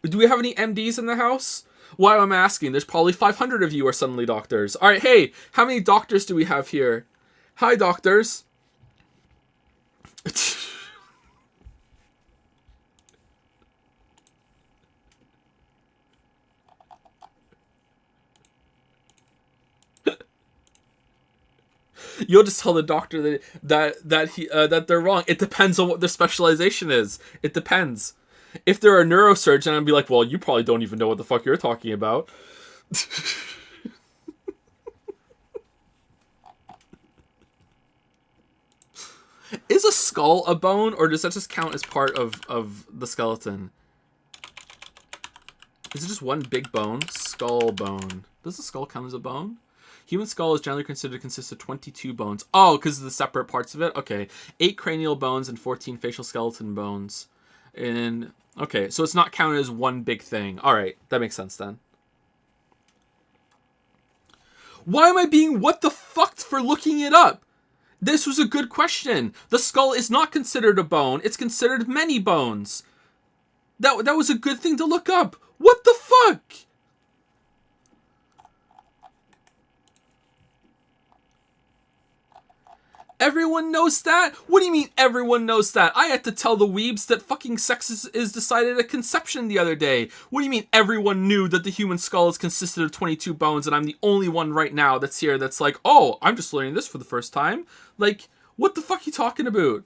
Do we have any MDs in the house? Why am I asking? There's probably 500 of you are suddenly doctors. All right, hey, how many doctors do we have here? Hi, doctors. You'll just tell the doctor that they're wrong. It depends on what their specialization is. It depends. If they're a neurosurgeon, I'd be like, well, you probably don't even know what the fuck you're talking about. Is a skull a bone, or does that just count as part of the skeleton? Is it just one big bone? Skull bone. Does the skull count as a bone? Human skull is generally considered to consist of 22 bones. Oh, because of the separate parts of it? Okay. 8 cranial bones and 14 facial skeleton bones. And, okay, so it's not counted as one big thing. Alright, that makes sense then. Why am I being what the fuck for looking it up? This was a good question. The skull is not considered a bone. It's considered many bones. That was a good thing to look up. What the fuck? Everyone knows that? What do you mean everyone knows that? I had to tell the weebs that fucking sex is decided at conception the other day. What do you mean everyone knew that the human skull is consisted of 22 bones and I'm the only one right now that's here that's like, oh, I'm just learning this for the first time? Like, what the fuck are you talking about?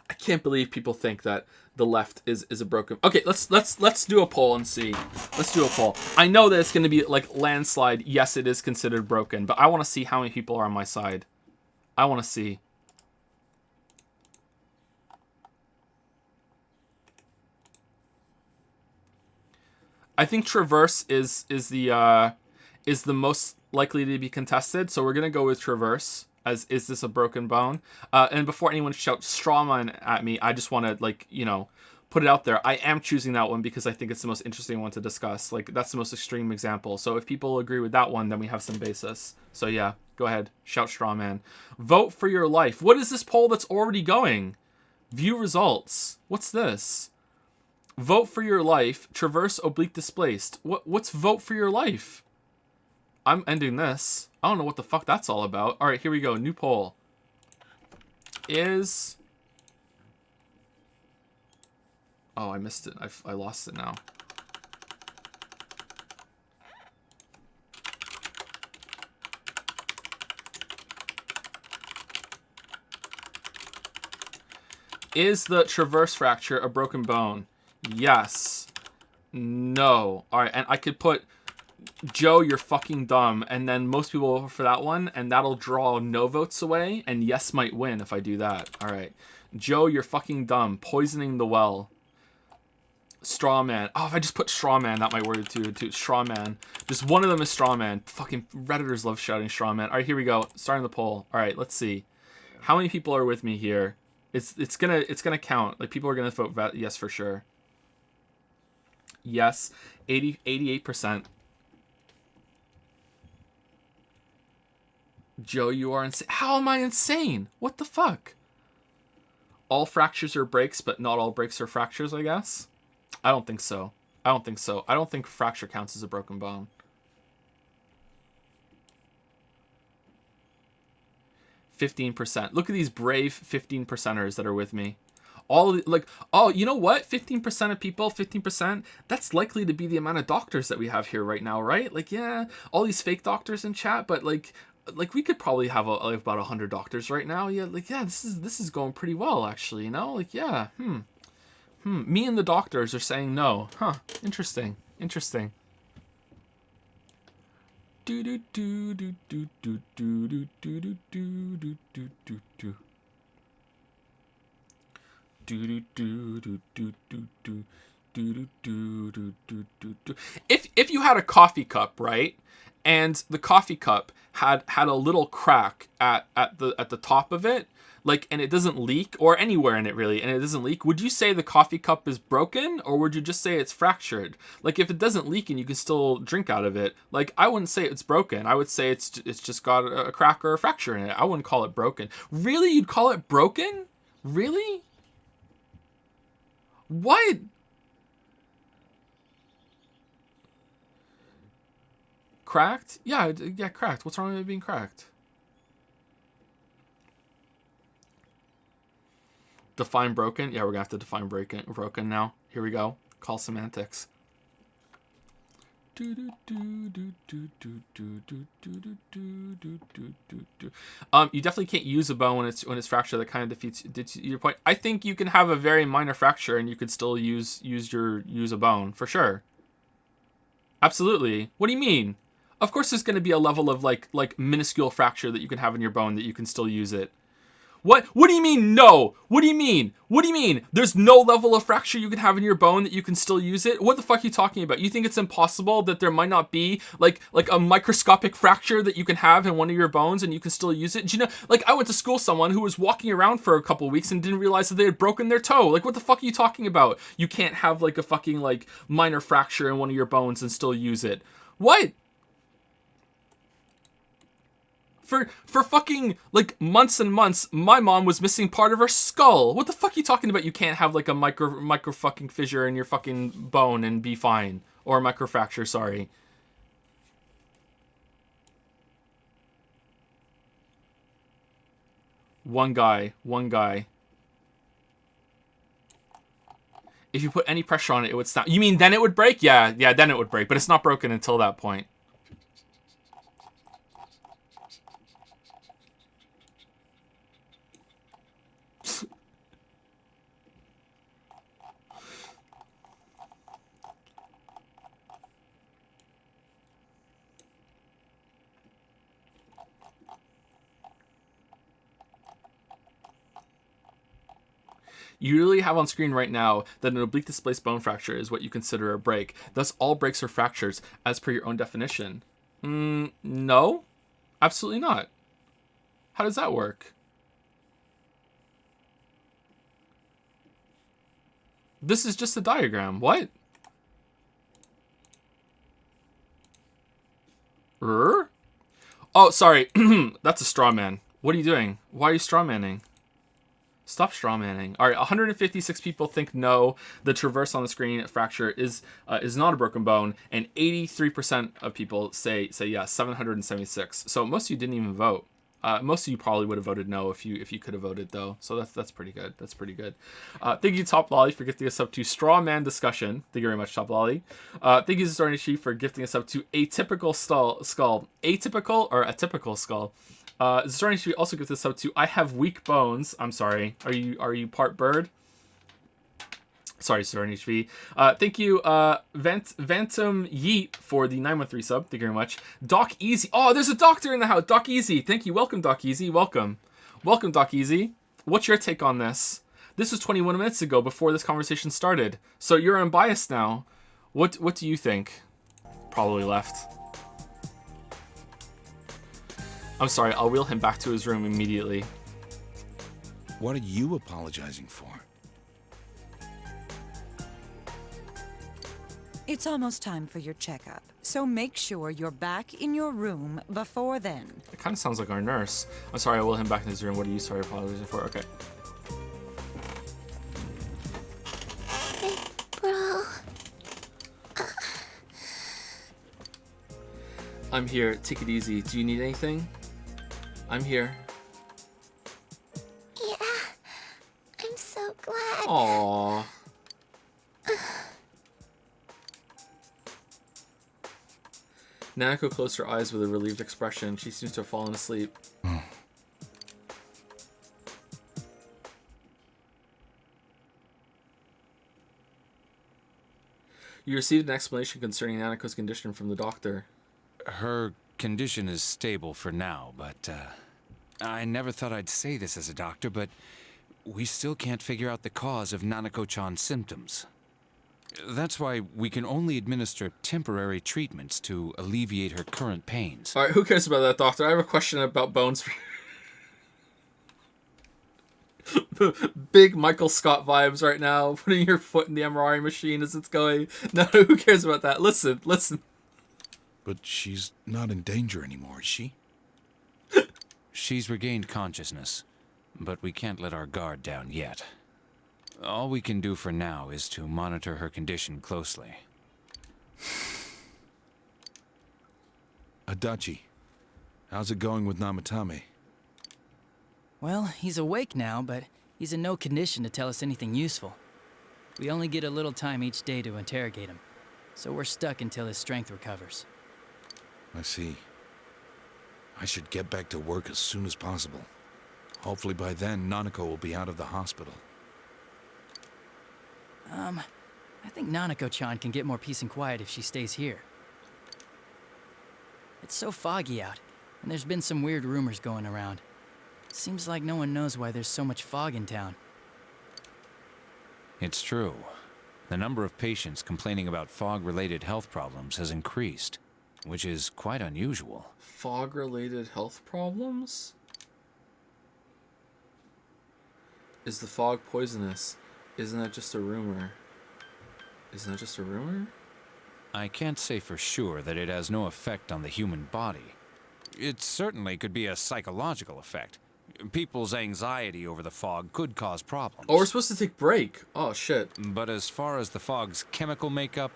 I can't believe people think that the left is a broken. Okay, let's do a poll and see. Let's do a poll. I know that it's going to be like landslide. Yes, it is considered broken, but I want to see how many people are on my side. I want to see. I think Traverse is the most likely to be contested, so we're gonna go with Traverse. As is this a broken bone? And before anyone shouts strawman at me, I just want to, like, you know, put it out there. I am choosing that one because I think it's the most interesting one to discuss. Like, that's the most extreme example. So if people agree with that one, then we have some basis. So yeah, go ahead, shout strawman. Vote for your life. What is this poll that's already going? View results. What's this? Vote for your life. Traverse oblique displaced. What's vote for your life? I'm ending this. I don't know what the fuck that's all about. All right, here we go. New poll. Is... Oh, I missed it. I lost it now. Is the traverse fracture a broken bone? Yes. No. All right, and I could put Joe, you're fucking dumb, and then most people will vote for that one, and that'll draw no votes away, and yes might win if I do that. All right. Joe, you're fucking dumb. Poisoning the well. Straw man. Oh, if I just put straw man, that might work too. Straw man. Just one of them is straw man. Fucking Redditors love shouting straw man. All right, here we go. Starting the poll. All right, let's see. How many people are with me here? It's gonna count. Like, people are gonna vote yes for sure. Yes, 88%. Joe, you are insane. How am I insane? What the fuck? All fractures are breaks, but not all breaks are fractures, I guess? I don't think so. I don't think so. I don't think fracture counts as a broken bone. 15%. Look at these brave 15%ers that are with me. All like, oh, you know what? 15% of people, 15%, that's likely to be the amount of doctors that we have here right now, right? Like, yeah, all these fake doctors in chat, but like we could probably have about 100 doctors right now. Yeah, like, yeah, this is going pretty well, actually, you know? Like, yeah, me and the doctors are saying no. Huh, interesting. Do do do do do do do do do do do do do do do. Do do do do do do do do do do do do do. If you had a coffee cup, right, and the coffee cup had a little crack at the top of it, like, and it doesn't leak, or anywhere in it really, and it doesn't leak, would you say the coffee cup is broken, or would you just say it's fractured? Like, if it doesn't leak and you can still drink out of it, like, I wouldn't say it's broken. I would say it's just got a crack or a fracture in it. I wouldn't call it broken. Really? You'd call it broken? Really? What? Cracked? Yeah, cracked. What's wrong with it being cracked? Define broken? Yeah, we're gonna have to define broken now. Here we go. Call semantics. You definitely can't use a bone when it's fractured. That kind of defeats your point. I think you can have a very minor fracture and you could still use a bone for sure. Absolutely. What do you mean? Of course, there's going to be a level of like minuscule fracture that you can have in your bone that you can still use it. What do you mean, no? What do you mean? What do you mean? There's no level of fracture you can have in your bone that you can still use it? What the fuck are you talking about? You think it's impossible that there might not be like a microscopic fracture that you can have in one of your bones and you can still use it? Do you know, like, I went to school with someone who was walking around for a couple weeks and didn't realize that they had broken their toe. Like, what the fuck are you talking about? You can't have like a fucking like minor fracture in one of your bones and still use it. What? For fucking, like, months and months, my mom was missing part of her skull. What the fuck are you talking about? You can't have, like, a micro fucking fissure in your fucking bone and be fine. Or a micro fracture, sorry. One guy. If you put any pressure on it, it would snap. You mean then it would break? Yeah, then it would break. But it's not broken until that point. You really have on screen right now that an oblique displaced bone fracture is what you consider a break. Thus, all breaks are fractures, as per your own definition. No, absolutely not. How does that work? This is just a diagram. What? Oh, sorry. That's a straw man. What are you doing? Why are you straw manning? Stop strawmanning. All right, 156 people think no. The traverse on the screen fracture is not a broken bone, and 83% of people say yes. 776. So most of you didn't even vote. Most of you probably would have voted no if you could have voted though. So that's pretty good. That's pretty good. Thank you, Top Lolly, for gifting us up to Straw Man Discussion. Thank you very much, Top Lolly. Thank you, Starting Chief, for gifting us up to Atypical Skull. Atypical or a typical skull? Starting Chief also gives us up to I Have Weak Bones. I'm sorry. Are you part bird? Sorry, Sir HV. Thank you, Vantum Yeet, for the 913 sub. Thank you very much. Doc Easy. Oh, there's a doctor in the house. Doc Easy. Thank you. Welcome, Doc Easy. Welcome. Welcome, Doc Easy. What's your take on this? This was 21 minutes ago before this conversation started. So you're unbiased now. What do you think? Probably left. I'm sorry. I'll wheel him back to his room immediately. What are you apologizing for? It's almost time for your checkup, so make sure you're back in your room before then. It kind of sounds like our nurse. I'm sorry. I will him back in his room. What are you sorry apologizing for? Okay. Hey, bro. I'm here. Take it easy. Do you need anything? I'm here. Yeah, I'm so glad. Aww. Nanako closed her eyes with a relieved expression. She seems to have fallen asleep. You received an explanation concerning Nanako's condition from the doctor. Her condition is stable for now, but I never thought I'd say this as a doctor, but we still can't figure out the cause of Nanako-chan's symptoms. That's why we can only administer temporary treatments to alleviate her current pains. Alright, who cares about that, doctor? I have a question about bones for you. Big Michael Scott vibes right now. Putting your foot in the MRI machine as it's going. No, who cares about that? Listen. But she's not in danger anymore, is she? She's regained consciousness, but we can't let our guard down yet. All we can do for now is to monitor her condition closely. Adachi, how's it going with Namatame? Well, he's awake now, but he's in no condition to tell us anything useful. We only get a little time each day to interrogate him, so we're stuck until his strength recovers. I see. I should get back to work as soon as possible. Hopefully by then, Nanako will be out of the hospital. I think Nanako-chan can get more peace and quiet if she stays here. It's so foggy out, and there's been some weird rumors going around. Seems like no one knows why there's so much fog in town. It's true. The number of patients complaining about fog-related health problems has increased, which is quite unusual. Fog-related health problems? Is the fog poisonous? Isn't that just a rumor? I can't say for sure that it has no effect on the human body. It certainly could be a psychological effect. People's anxiety over the fog could cause problems. Oh, we're supposed to take break. Oh, shit. But as far as the fog's chemical makeup,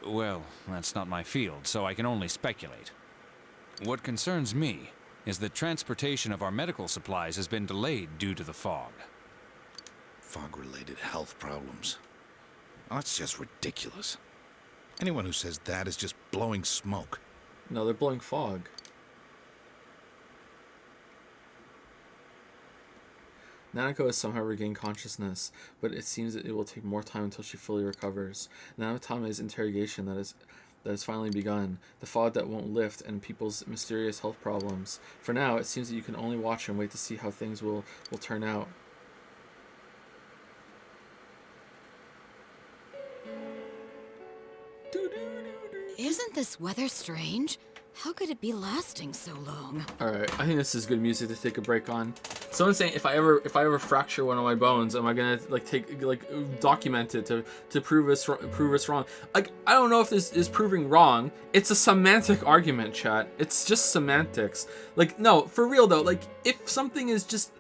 well, that's not my field, so I can only speculate. What concerns me is that transportation of our medical supplies has been delayed due to the fog. Fog-related health problems. Oh, that's just ridiculous. Anyone who says that is just blowing smoke. No, they're blowing fog. Nanako has somehow regained consciousness, but it seems that it will take more time until she fully recovers. Namatame's interrogation that has finally begun. The fog that won't lift and people's mysterious health problems. For now, it seems that you can only watch and wait to see how things will turn out. Isn't this weather strange? How could it be lasting so long? Alright, I think this is good music to take a break on. Someone's saying if I ever fracture one of my bones, am I gonna document it to prove us wrong? Like, I don't know if this is proving wrong. It's a semantic argument, chat. It's just semantics. Like, no, for real though. Like, if something is just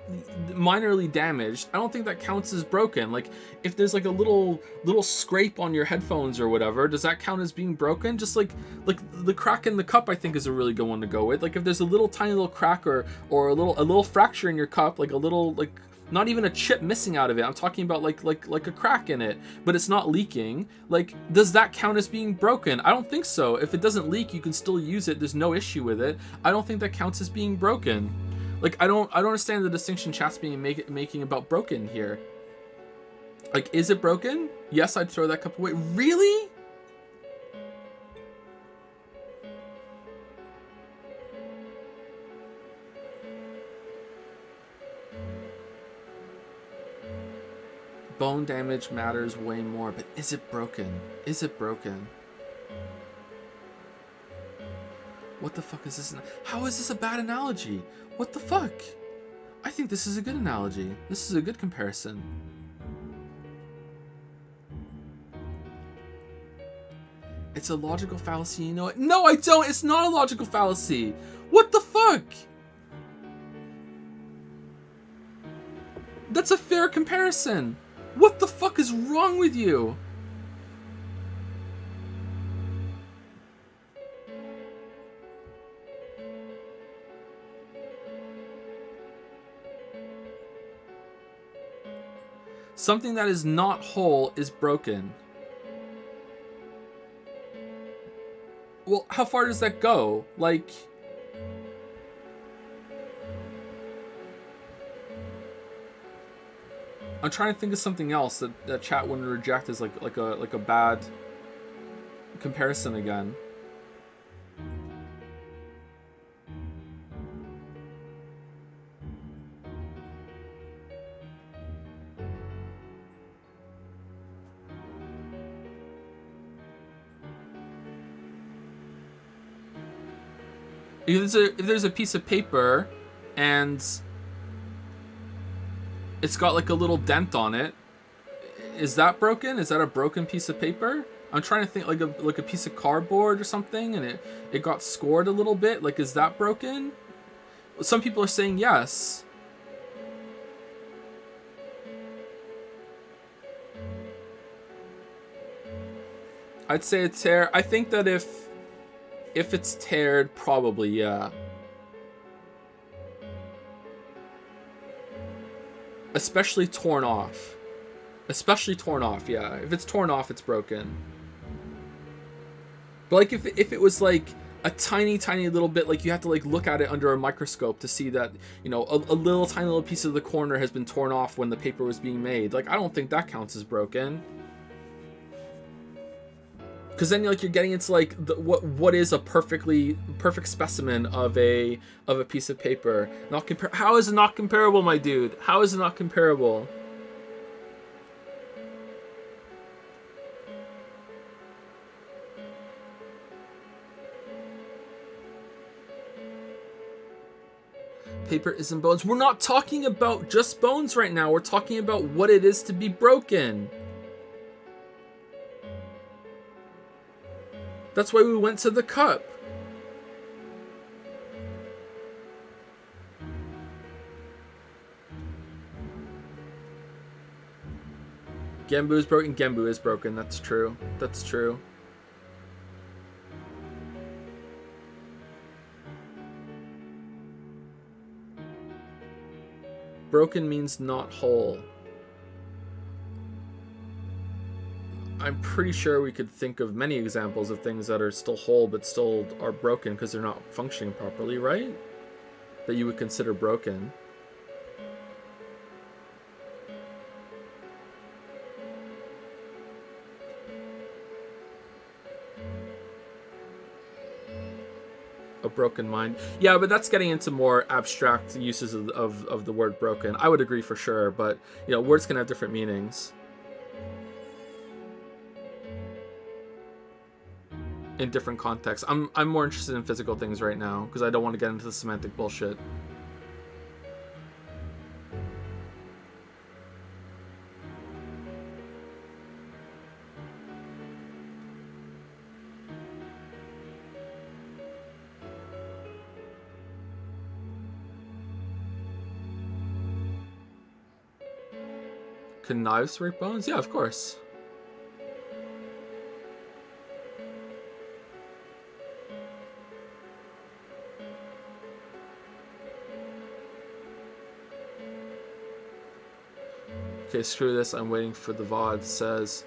minorly damaged, I don't think that counts as broken. Like, if there's like a little scrape on your headphones or whatever, does that count as being broken? Just like the crack in the cup, I think is a really good one to go with. Like, if there's a little tiny little crack or a little fracture in your cup, like a little, like, not even a chip missing out of it. I'm talking about like a crack in it, but it's not leaking. Like, does that count as being broken? I don't think so. If it doesn't leak, you can still use it. There's no issue with it. I don't think that counts as being broken. Like, I don't understand the distinction chat's being making about broken here. Like, is it broken? Yes, I'd throw that cup away. Really? Bone damage matters way more, but is it broken? Is it broken? What the fuck is this? How is this a bad analogy? What the fuck? I think this is a good analogy. This is a good comparison. It's a logical fallacy, you know it? No, I don't! It's not a logical fallacy! What the fuck? That's a fair comparison! What the fuck is wrong with you? Something that is not whole is broken. Well, how far does that go? Like, I'm trying to think of something else that chat wouldn't reject as like a bad comparison again. If there's a piece of paper and it's got like a little dent on it, is that broken? Is that a broken piece of paper? I'm trying to think, like a piece of cardboard or something, and it got scored a little bit. Like, is that broken? Some people are saying yes. I'd say it's tear. I think that if it's teared, probably, yeah. Especially torn off. Especially torn off, yeah. If it's torn off, it's broken. But like if it was like a tiny little bit, like you have to like look at it under a microscope to see that, you know, a little tiny little piece of the corner has been torn off when the paper was being made. Like, I don't think that counts as broken. Because then, like, you're getting into like what is a perfect specimen of a piece of paper. Not compare. How is it not comparable, my dude? How is it not comparable? Paper isn't bones. We're not talking about just bones right now. We're talking about what it is to be broken. That's why we went to the cup. Genbu is broken. Genbu is broken. That's true. That's true. Broken means not whole. I'm pretty sure we could think of many examples of things that are still whole but still are broken because they're not functioning properly, right? That you would consider broken. A broken mind. Yeah, but that's getting into more abstract uses of the word broken. I would agree for sure, but, you know, words can have different meanings. In different contexts. I'm more interested in physical things right now because I don't want to get into the semantic bullshit. Can knives break bones? Yeah, of course. Okay, screw this. I'm waiting for the VOD. Says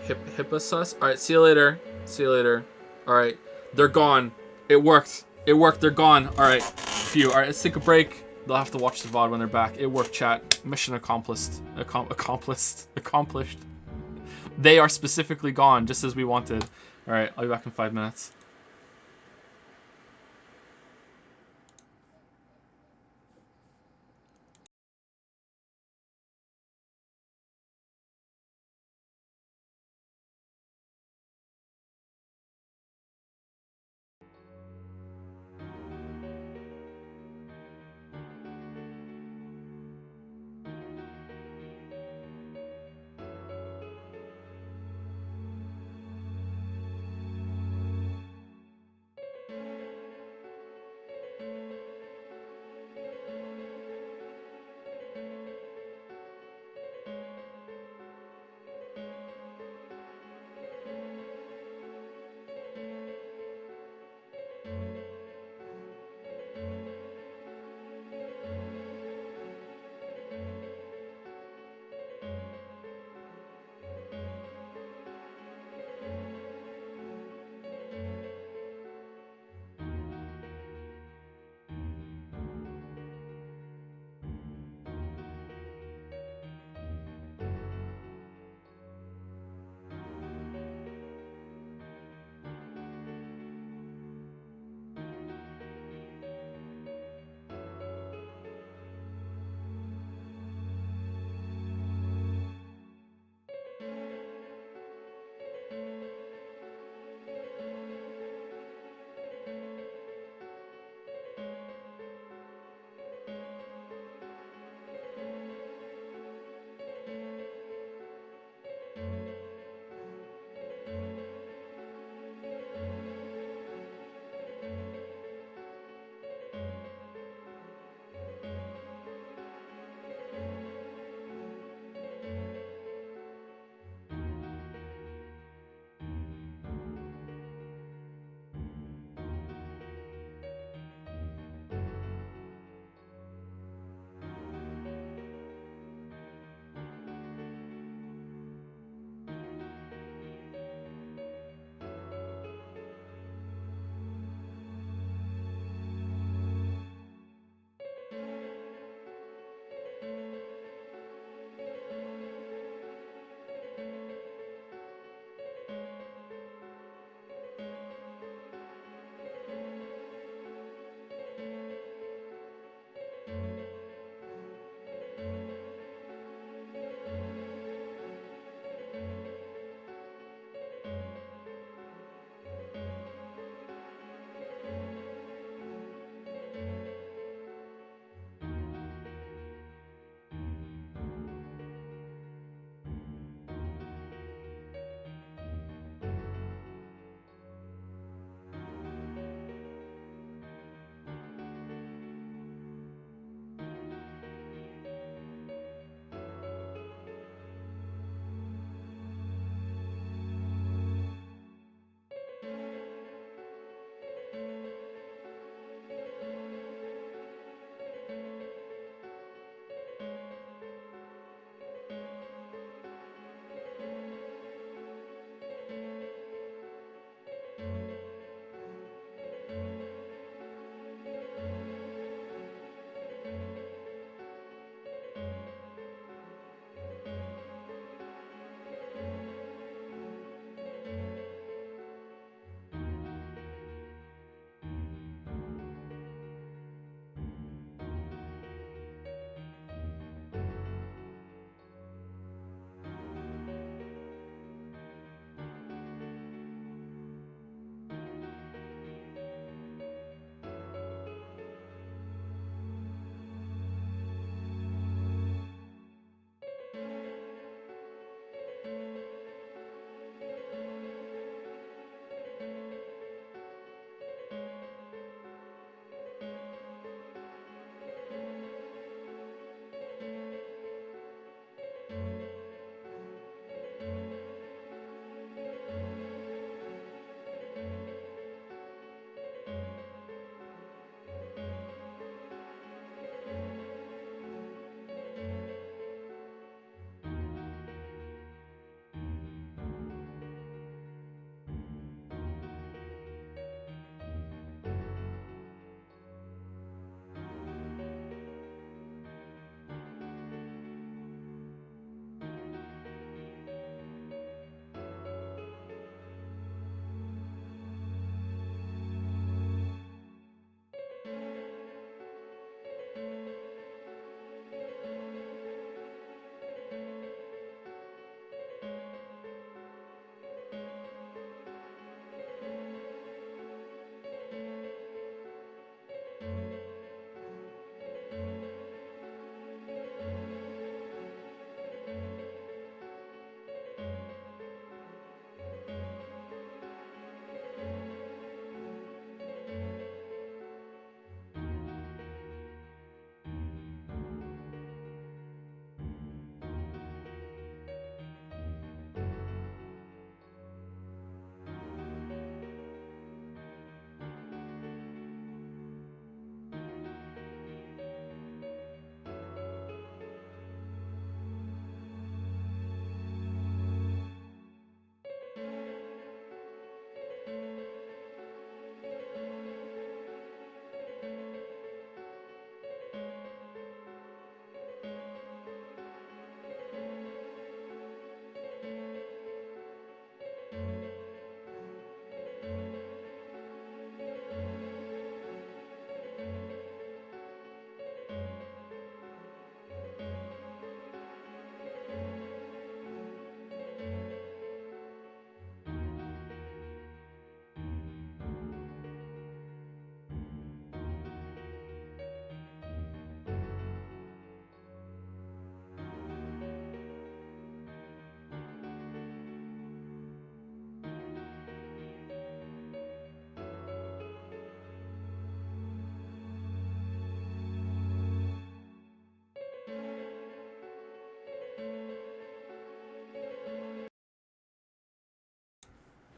Hipposus. Alright, see you later. See you later. Alright, they're gone. It worked. It worked. They're gone. Alright, phew. Alright, let's take a break. They'll have to watch the VOD when they're back. It worked, chat. Mission accomplished. Accomplished. They are specifically gone, just as we wanted. Alright, I'll be back in 5 minutes.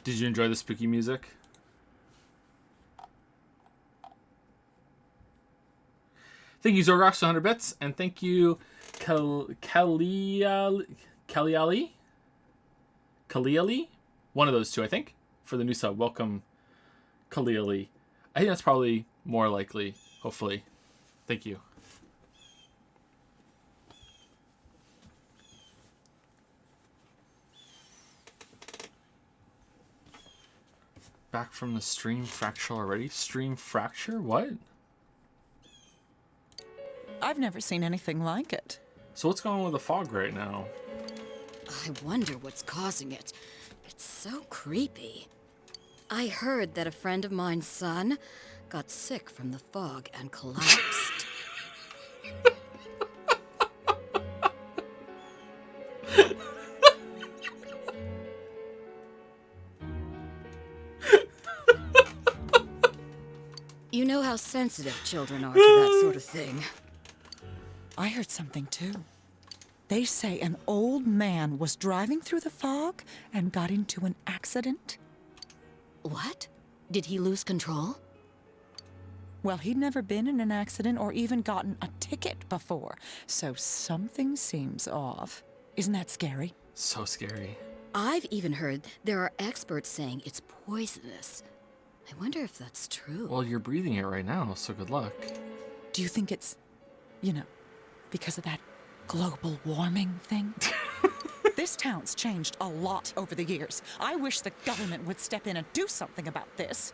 Did you enjoy the spooky music? Thank you, Zorgox, for 100 bits. And thank you, Kaliali? One of those two, I think, for the new sub. Welcome, Kaliali. I think that's probably more likely, hopefully. Thank you. Back from the stream fracture already? Stream fracture? What? I've never seen anything like it. So what's going on with the fog right now? I wonder what's causing it. It's so creepy. I heard that a friend of mine's son got sick from the fog and collapsed. You know how sensitive children are to that sort of thing. I heard something too. They say an old man was driving through the fog and got into an accident. What? Did he lose control? Well, he'd never been in an accident or even gotten a ticket before, so something seems off. Isn't that scary? So scary. I've even heard there are experts saying it's poisonous. I wonder if that's true. Well, you're breathing it right now, so good luck. Do you think it's, because of that global warming thing? This town's changed a lot over the years. I wish the government would step in and do something about this.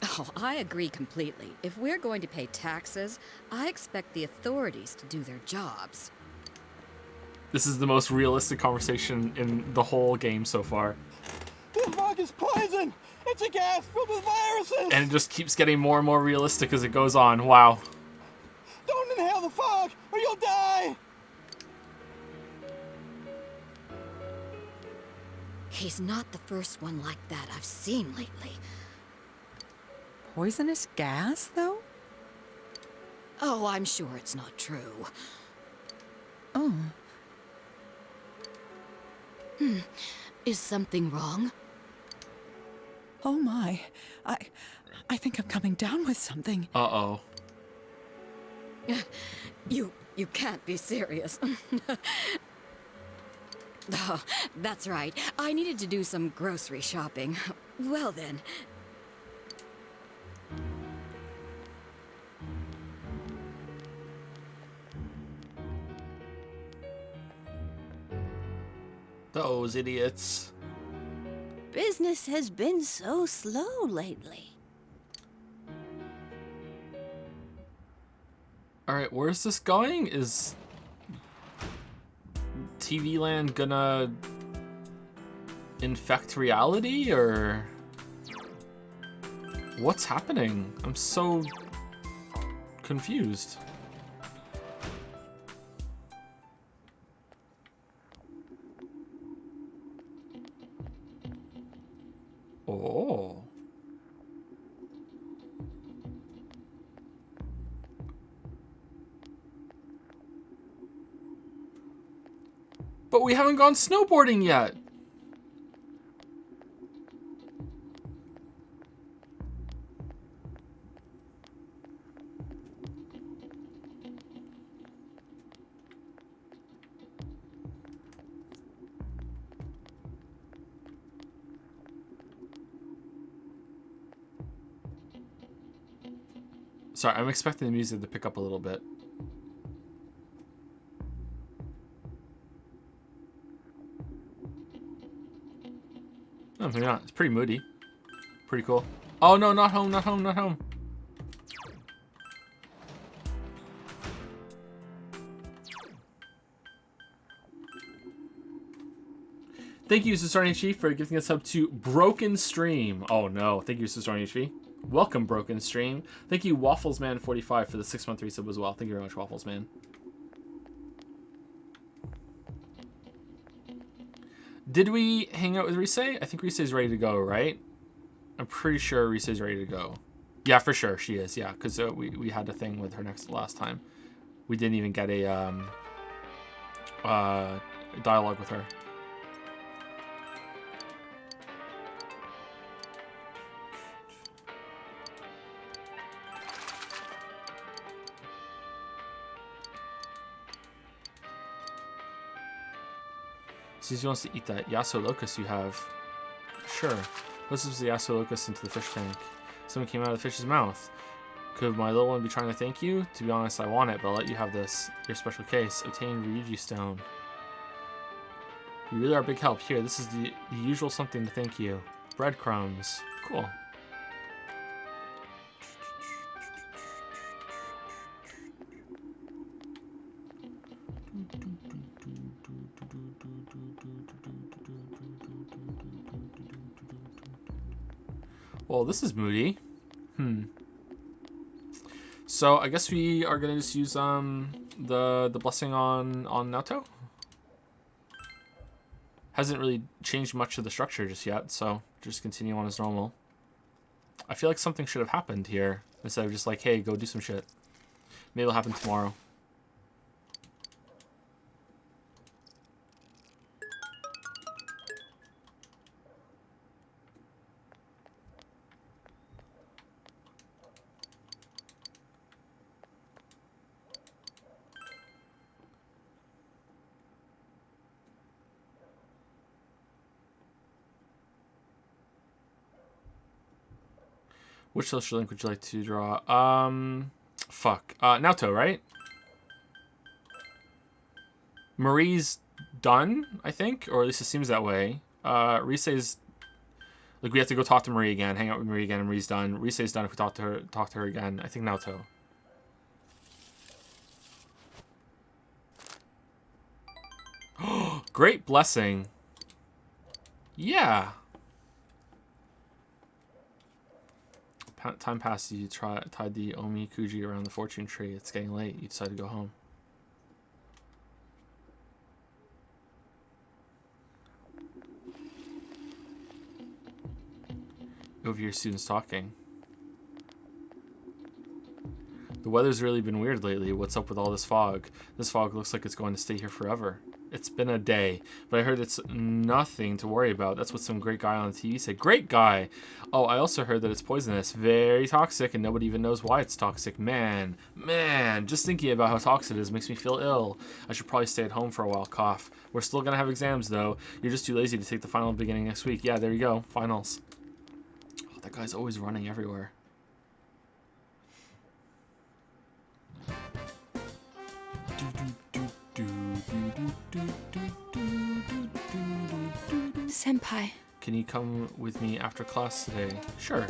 Oh, I agree completely. If we're going to pay taxes, I expect the authorities to do their jobs. This is the most realistic conversation in the whole game so far. This fog is poison! It's a gas filled with viruses! And it just keeps getting more and more realistic as it goes on. Wow. Don't inhale the fog, or you'll die! He's not the first one like that I've seen lately. Poisonous gas, though? Oh, I'm sure it's not true. Oh. Is something wrong? Oh my. I think I'm coming down with something. Uh-oh. You can't be serious. Oh, that's right. I needed to do some grocery shopping. Well then. Those idiots. Business has been so slow lately. Alright, where's this going? Is TV Land gonna infect reality, or what's happening? I'm so confused. Oh. But we haven't gone snowboarding yet. Sorry, I'm expecting the music to pick up a little bit. Oh, maybe not. It's pretty moody. Pretty cool. Oh no, not home, not home, not home. Thank you, Sasorian Chief, for gifting us up to Broken Stream. Oh no, thank you, Sasorian Chief. Welcome, Broken Stream. Thank you, Wafflesman45, for the 613 sub as well. Thank you very much, Wafflesman. Did we hang out with Rise? I think Rise's ready to go, right? I'm pretty sure Rise's ready to go. Yeah, for sure, she is, yeah, because we had a thing with her last time. We didn't even get a dialogue with her. Since he wants to eat that Yasso locust you have. Sure. Let's use the Yasso locust into the fish tank. Something came out of the fish's mouth. Could my little one be trying to thank you? To be honest, I want it, but I'll let you have this. Your special case. Obtain Ryuji Stone. You really are a big help. Here, this is the usual something to thank you. Breadcrumbs. Cool. Well, this is moody. So I guess we are gonna just use the blessing on Naoto. Hasn't really changed much of the structure just yet, so just continue on as normal. I feel like something should have happened here instead of just like, hey, go do some shit. Maybe it'll happen tomorrow. Which social link would you like to draw? Naoto, right? Marie's done, I think, or at least it seems that way. Risei's like we have to go talk to Marie again, hang out with Marie again, and Marie's done. Risei's done if we talk to her again. I think Naoto. Great blessing. Yeah. Time passes, you tied the Omikuji around the fortune tree. It's getting late. You decide to go home. Over your students talking. The weather's really been weird lately. What's up with all this fog? This fog looks like it's going to stay here forever. It's been a day, but I heard it's nothing to worry about. That's what some great guy on the TV said. Great guy! Oh, I also heard that it's poisonous. Very toxic, and nobody even knows why it's toxic. Man, just thinking about how toxic it is makes me feel ill. I should probably stay at home for a while. Cough. We're still gonna have exams, though. You're just too lazy to take the final beginning next week. Yeah, there you go. Finals. Oh, that guy's always running everywhere. Senpai. Can you come with me after class today? Sure.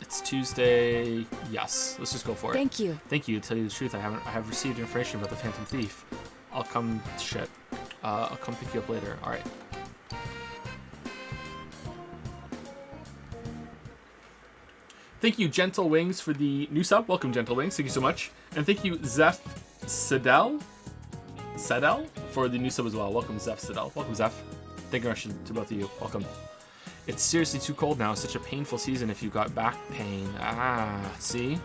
It's Tuesday. Yes, let's just go for it. Thank you. Thank you. To tell you the truth, I have received information about the Phantom Thief. I'll come. Shit. I'll come pick you up later. All right. Thank you, Gentle Wings, for the new sub. Welcome, Gentle Wings. Thank you so much. And thank you, Zeph Sedel for the new sub as well. Welcome, Zeph Sedel. Welcome, Zeph. Thank you to both of you. Welcome. It's seriously too cold now. It's such a painful season if you've got back pain. Ah, see?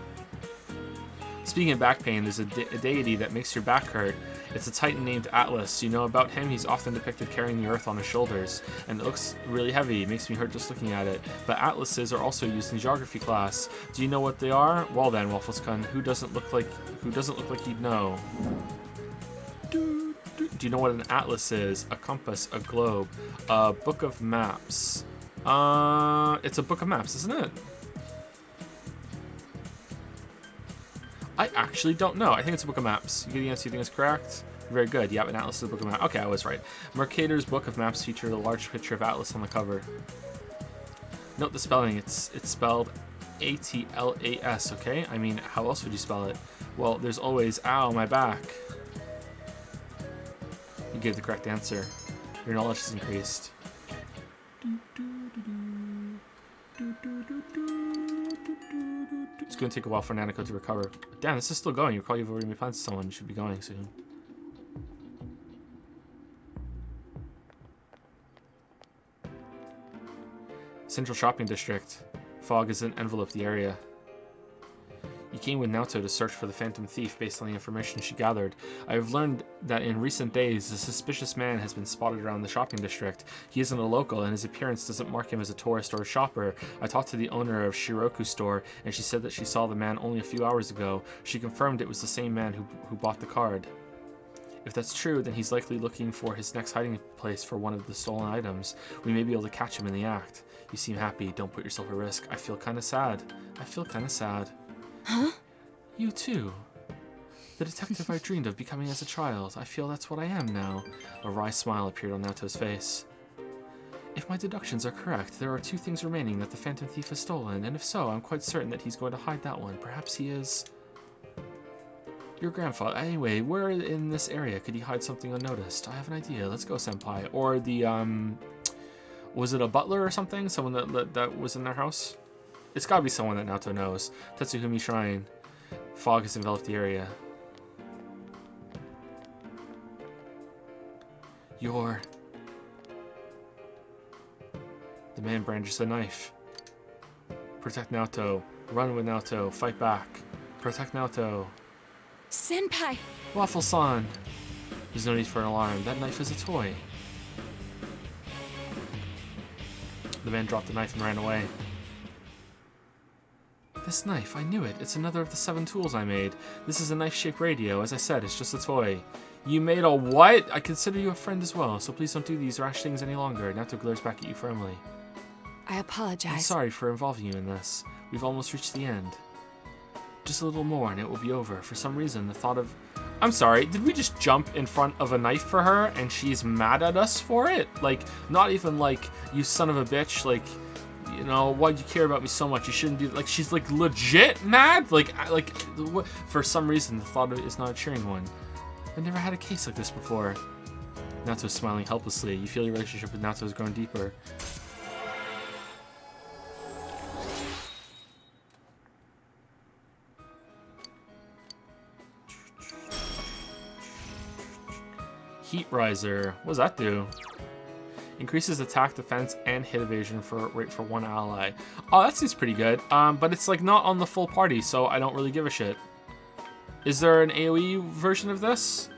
Speaking of back pain, there's a deity that makes your back hurt. It's a titan named Atlas. You know about him? He's often depicted carrying the earth on his shoulders, and it looks really heavy. It makes me hurt just looking at it. But atlases are also used in geography class. Do you know what they are? Well then, Waffles-kun, who doesn't look like he'd know? Do you know what an atlas is? A compass, a globe, a book of maps. It's a book of maps, isn't it? I actually don't know. I think it's a book of maps. You get the answer you think is correct? Very good. Yep, an atlas is a book of maps. Okay, I was right. Mercator's book of maps featured a large picture of Atlas on the cover. Note the spelling. It's spelled A-T-L-A-S, okay? I mean, how else would you spell it? Well, there's always, ow, my back. You gave the correct answer. Your knowledge has increased. It's going to take a while for Nanako to recover. Damn, this is still going. You probably have already made plans to someone. You should be going soon. Central Shopping District. Fog has enveloped the area. You came with Naoto to search for the Phantom Thief based on the information she gathered. I have learned that in recent days, a suspicious man has been spotted around the shopping district. He isn't a local, and his appearance doesn't mark him as a tourist or a shopper. I talked to the owner of Shiroku store, and she said that she saw the man only a few hours ago. She confirmed it was the same man who bought the card. If that's true, then he's likely looking for his next hiding place for one of the stolen items. We may be able to catch him in the act. You seem happy. Don't put yourself at risk. I feel kind of sad. I feel kind of sad. Huh? You too. The detective I dreamed of becoming as a child. I feel that's what I am now. A wry smile appeared on Naoto's face. If my deductions are correct, there are 2 things remaining that the Phantom Thief has stolen, and if so, I'm quite certain that he's going to hide that one. Perhaps he is... your grandfather. Anyway, where in this area could he hide something unnoticed? I have an idea. Let's go, Senpai. Or the, was it a butler or something? Someone that was in their house? It's gotta be someone that Naoto knows. Tetsuhumi Shrine. Fog has enveloped the area. You're... The man brandished a knife. Protect Naoto. Run with Naoto. Fight back. Protect Naoto. Senpai! Waffle-san! There's no need for an alarm. That knife is a toy. The man dropped the knife and ran away. This knife, I knew it. It's another of the 7 tools I made. This is a knife-shaped radio. As I said, it's just a toy. You made a what? I consider you a friend as well, so please don't do these rash things any longer. Naoto glares back at you firmly. I apologize. I'm sorry for involving you in this. We've almost reached the end. Just a little more and it will be over. For some reason, the thought of... I'm sorry, did we just jump in front of a knife for her and she's mad at us for it? Like, not even like, you son of a bitch, like, you know, why'd you care about me so much? You shouldn't do... Like, she's like legit mad? Like, for some reason, the thought of it is not a cheering one. I've never had a case like this before. Naoto's smiling helplessly. You feel your relationship with Naoto has grown deeper. Heat Riser. What does that do? Increases attack, defense, and hit evasion rate for 1 ally. Oh, that seems pretty good. But it's like not on the full party, so I don't really give a shit. Is there an AoE version of this?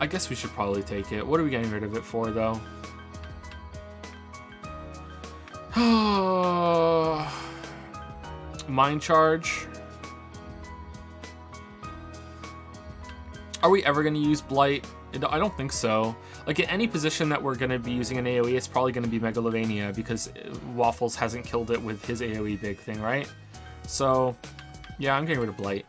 I guess we should probably take it. What are we getting rid of it for, though? Mind Charge. Are we ever going to use Blight? I don't think so. Like, in any position that we're going to be using an AoE, it's probably going to be Megalovania, because Waffles hasn't killed it with his AoE big thing, right? So, yeah, I'm getting rid of Blight.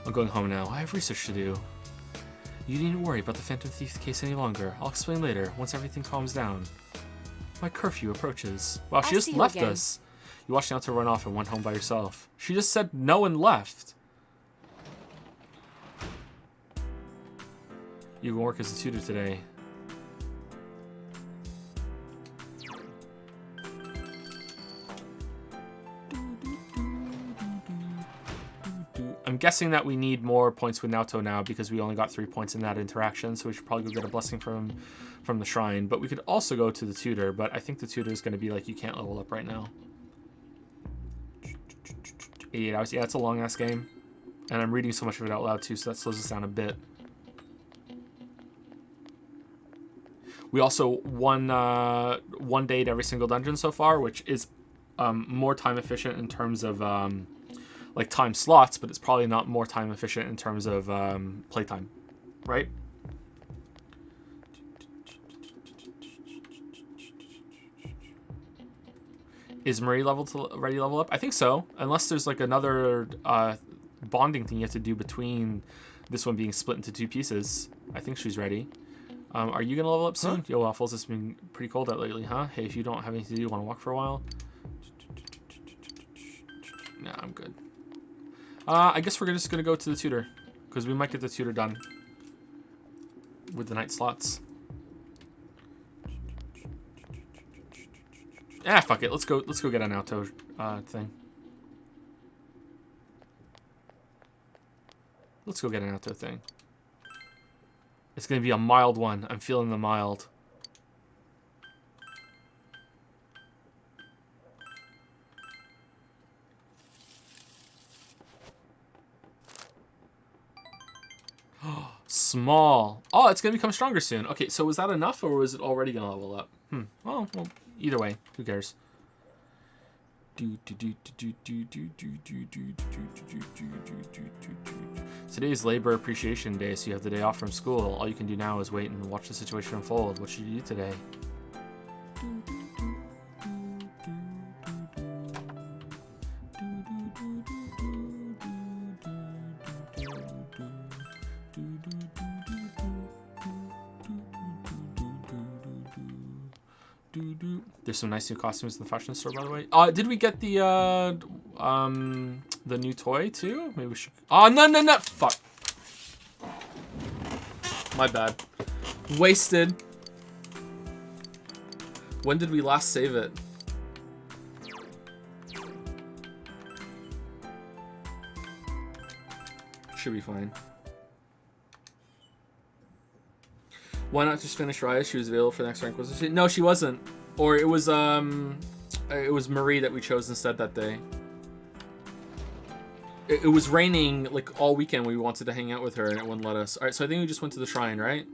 I'm going home now. I have research to do. You needn't worry about the Phantom Thief case any longer. I'll explain later, once everything calms down. My curfew approaches. Wow, she just left us. You watched Naoto run off and went home by herself. She just said no and left. You can work as a tutor today. I'm guessing that we need more points with Naoto now because we only got 3 points in that interaction, so we should probably go get a blessing from the shrine. But we could also go to the tutor, but I think the tutor is going to be like, you can't level up right now. 88 hours. Yeah, it's a long-ass game. And I'm reading so much of it out loud, too, so that slows us down a bit. We also won 1 day at every single dungeon so far, which is more time efficient in terms of like time slots, but it's probably not more time efficient in terms of playtime, right? Is Marie ready to level up? I think so, unless there's like another bonding thing you have to do between this one being split into 2 pieces. I think she's ready. Are you gonna level up soon? Huh? Yo, Waffles, it's been pretty cold out lately, huh? Hey, if you don't have anything to do, want to walk for a while? Nah, I'm good. I guess we're just gonna go to the tutor, because we might get the tutor done with the night slots. Ah, fuck it. Let's go get an Naoto thing. Let's go get an Naoto thing. It's gonna be a mild one. I'm feeling the mild. Small. Oh, it's gonna become stronger soon. Okay, so was that enough, or was it already gonna level up? Well, either way, who cares? Today's Labor Appreciation Day, so you have the day off from school. All you can do now is wait and watch the situation unfold. What should you do today? There's some nice new costumes in the fashion store, by the way. Did we get the new toy too? Maybe we should. Oh no! Fuck. My bad. Wasted. When did we last save it? Should be fine. Why not just finish Raya? She was available for the next rank, wasn't she? No, she wasn't. Or it was Marie that we chose instead that day. It was raining like all weekend. We wanted to hang out with her and it wouldn't let us. All right, so I think we just went to the shrine, right?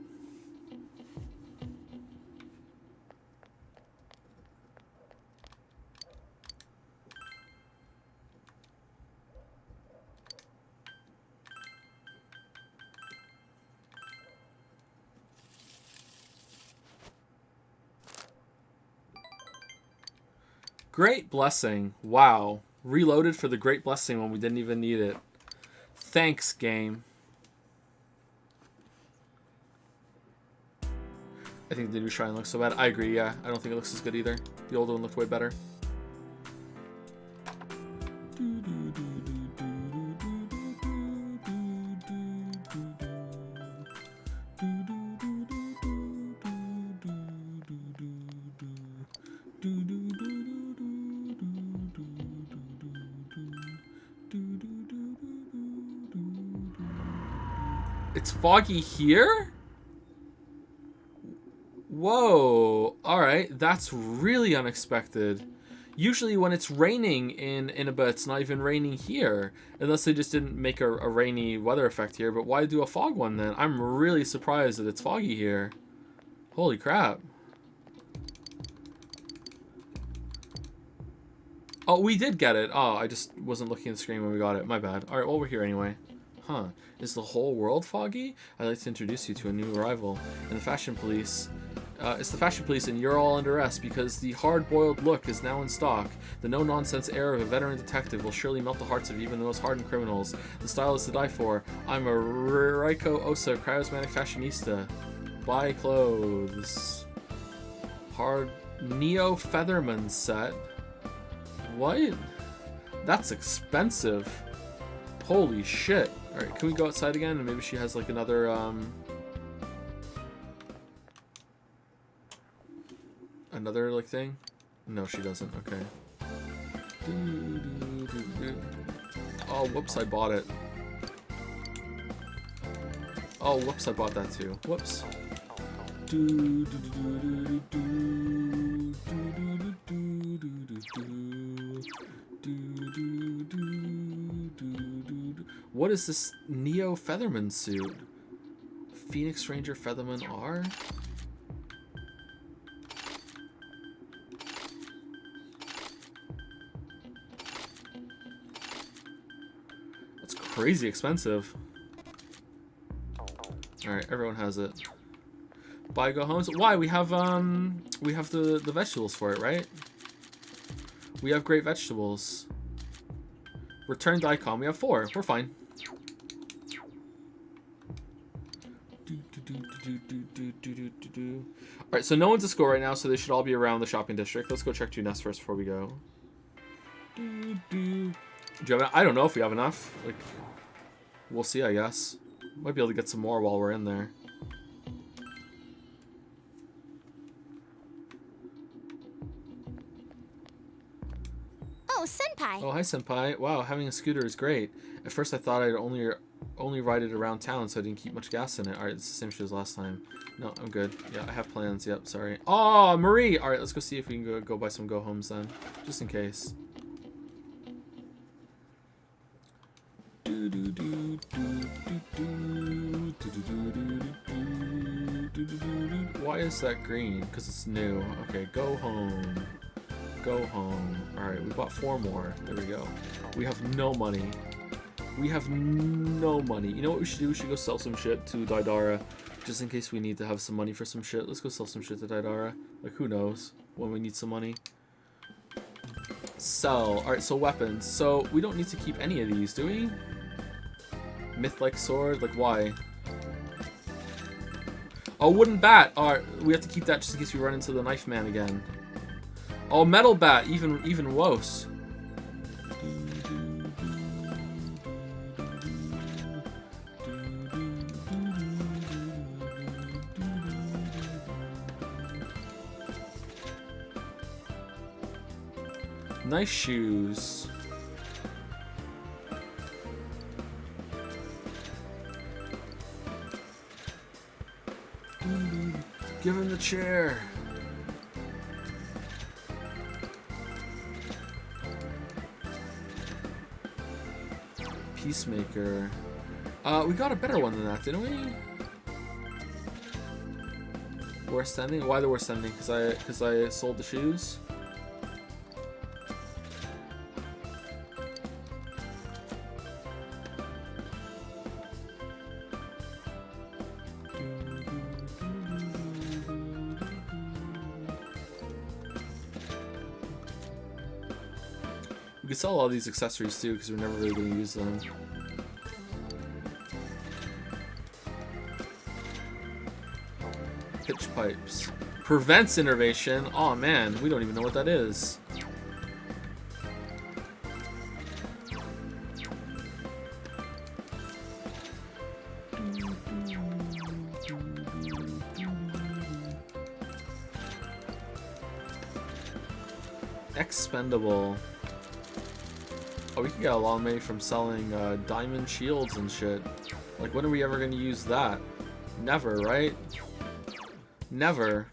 Great Blessing. Wow. Reloaded for the Great Blessing when we didn't even need it. Thanks, game. I think the new shrine looks so bad. I agree, yeah. I don't think it looks as good either. The old one looked way better. It's foggy here? Whoa. Alright, that's really unexpected. Usually when it's raining in Inaba, it's not even raining here. Unless they just didn't make a rainy weather effect here. But why do a fog one then? I'm really surprised that it's foggy here. Holy crap. Oh, we did get it. Oh, I just wasn't looking at the screen when we got it. My bad. Alright, well, we're here anyway. Huh. Is the whole world foggy? I'd like to introduce you to a new arrival. And the Fashion Police. It's the Fashion Police and you're all under arrest because the hard-boiled look is now in stock. The no-nonsense air of a veteran detective will surely melt the hearts of even the most hardened criminals. The style is to die for. I'm a Reiko Osa charismatic fashionista. Buy clothes. Hard Neo Featherman set. What? That's expensive. Holy shit. Alright, can we go outside again? And maybe she has like another, another like thing? No, she doesn't. Okay. Oh, whoops, I bought it. Oh, whoops, I bought that too. Whoops. What is this Neo Featherman suit? Phoenix Ranger Featherman R? That's crazy expensive. Alright, everyone has it. Buy, go home. So why? We have the vegetables for it, right? We have great vegetables. Returned icon. We have 4. We're fine. Alright, so no one's at school right now, so they should all be around the shopping district. Let's go check 2 nests first before we go. Do you have, I don't know if we have enough. Like, we'll see, I guess. Might be able to get some more while we're in there. Oh, Senpai! Oh, hi, Senpai. Wow, having a scooter is great. At first I thought I'd only ride it around town, so I didn't keep much gas in it. Alright, it's the same shit as last time. No, I'm good. Yeah, I have plans. Yep, sorry. Oh, Marie! Alright, let's go see if we can go buy some go-homes then. Just in case. Why is that green? Because it's new. Okay, go home. Go home. Alright, we bought 4 more. There we go. We have no money. We have no money. You know what we should do? We should go sell some shit to Daidara. Just in case we need to have some money for some shit. Let's go sell some shit to Daidara. Like, who knows when we need some money. Sell. Alright, so weapons. So, we don't need to keep any of these, do we? Myth-like sword? Like, why? Oh, wooden bat! Alright, we have to keep that just in case we run into the knife man again. Oh, metal bat! Even worse. Nice shoes. Give him the chair. Peacemaker. We got a better one than that, didn't we? Worst ending? Why the worst ending? Because I sold the shoes? We could sell all these accessories too, because we're never really going to use them. Pitch pipes. Prevents innervation. Oh man, we don't even know what that is. Expendable. Oh, we can get a lot of money from selling diamond shields and shit. Like, when are we ever going to use that? Never, right? Never.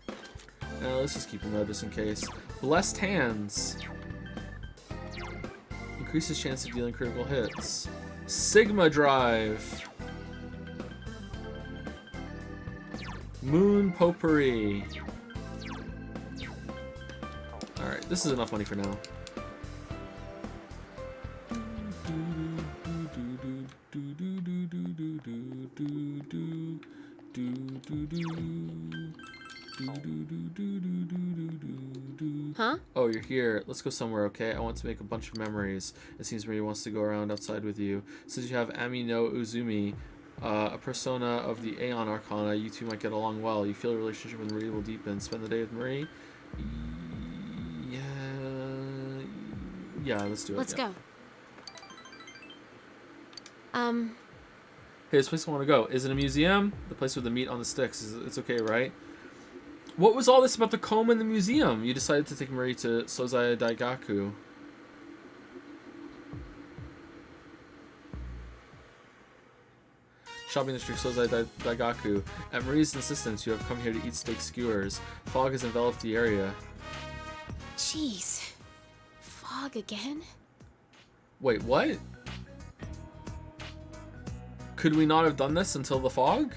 Let's just keep them there just in case. Blessed hands. Increases chance of dealing critical hits. Sigma drive. Moon potpourri. Alright, this is enough money for now. Huh? Oh, you're here. Let's go somewhere, okay? I want to make a bunch of memories. It seems Marie wants to go around outside with you. Since you have Ami no Uzumi, a persona of the Aeon Arcana, you two might get along well. You feel a relationship with Marie will deepen. Spend the day with Marie? Yeah, let's do it. Let's go. Hey, this place I want to go. Is it a museum? The place with the meat on the sticks. It's okay, right? What was all this about the comb in the museum? You decided to take Marie to Sozai Daigaku. Shopping district Sozai Daigaku. At Marie's insistence, you have come here to eat steak skewers. Fog has enveloped the area. Jeez. Fog again? Wait, what? Could we not have done this until the fog?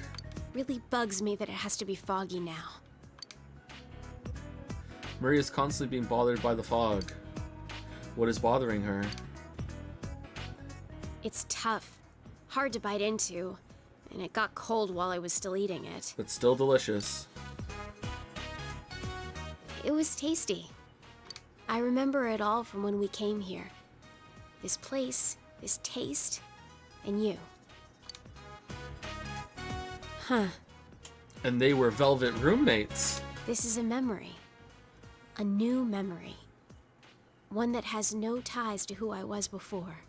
Really bugs me that it has to be foggy now. Marie is constantly being bothered by the fog. What is bothering her? It's tough. Hard to bite into. And it got cold while I was still eating it. But still delicious. It was tasty. I remember it all from when we came here. This place, this taste, and you. Huh. And they were velvet roommates. This is a memory. A new memory. One that has no ties to who I was before.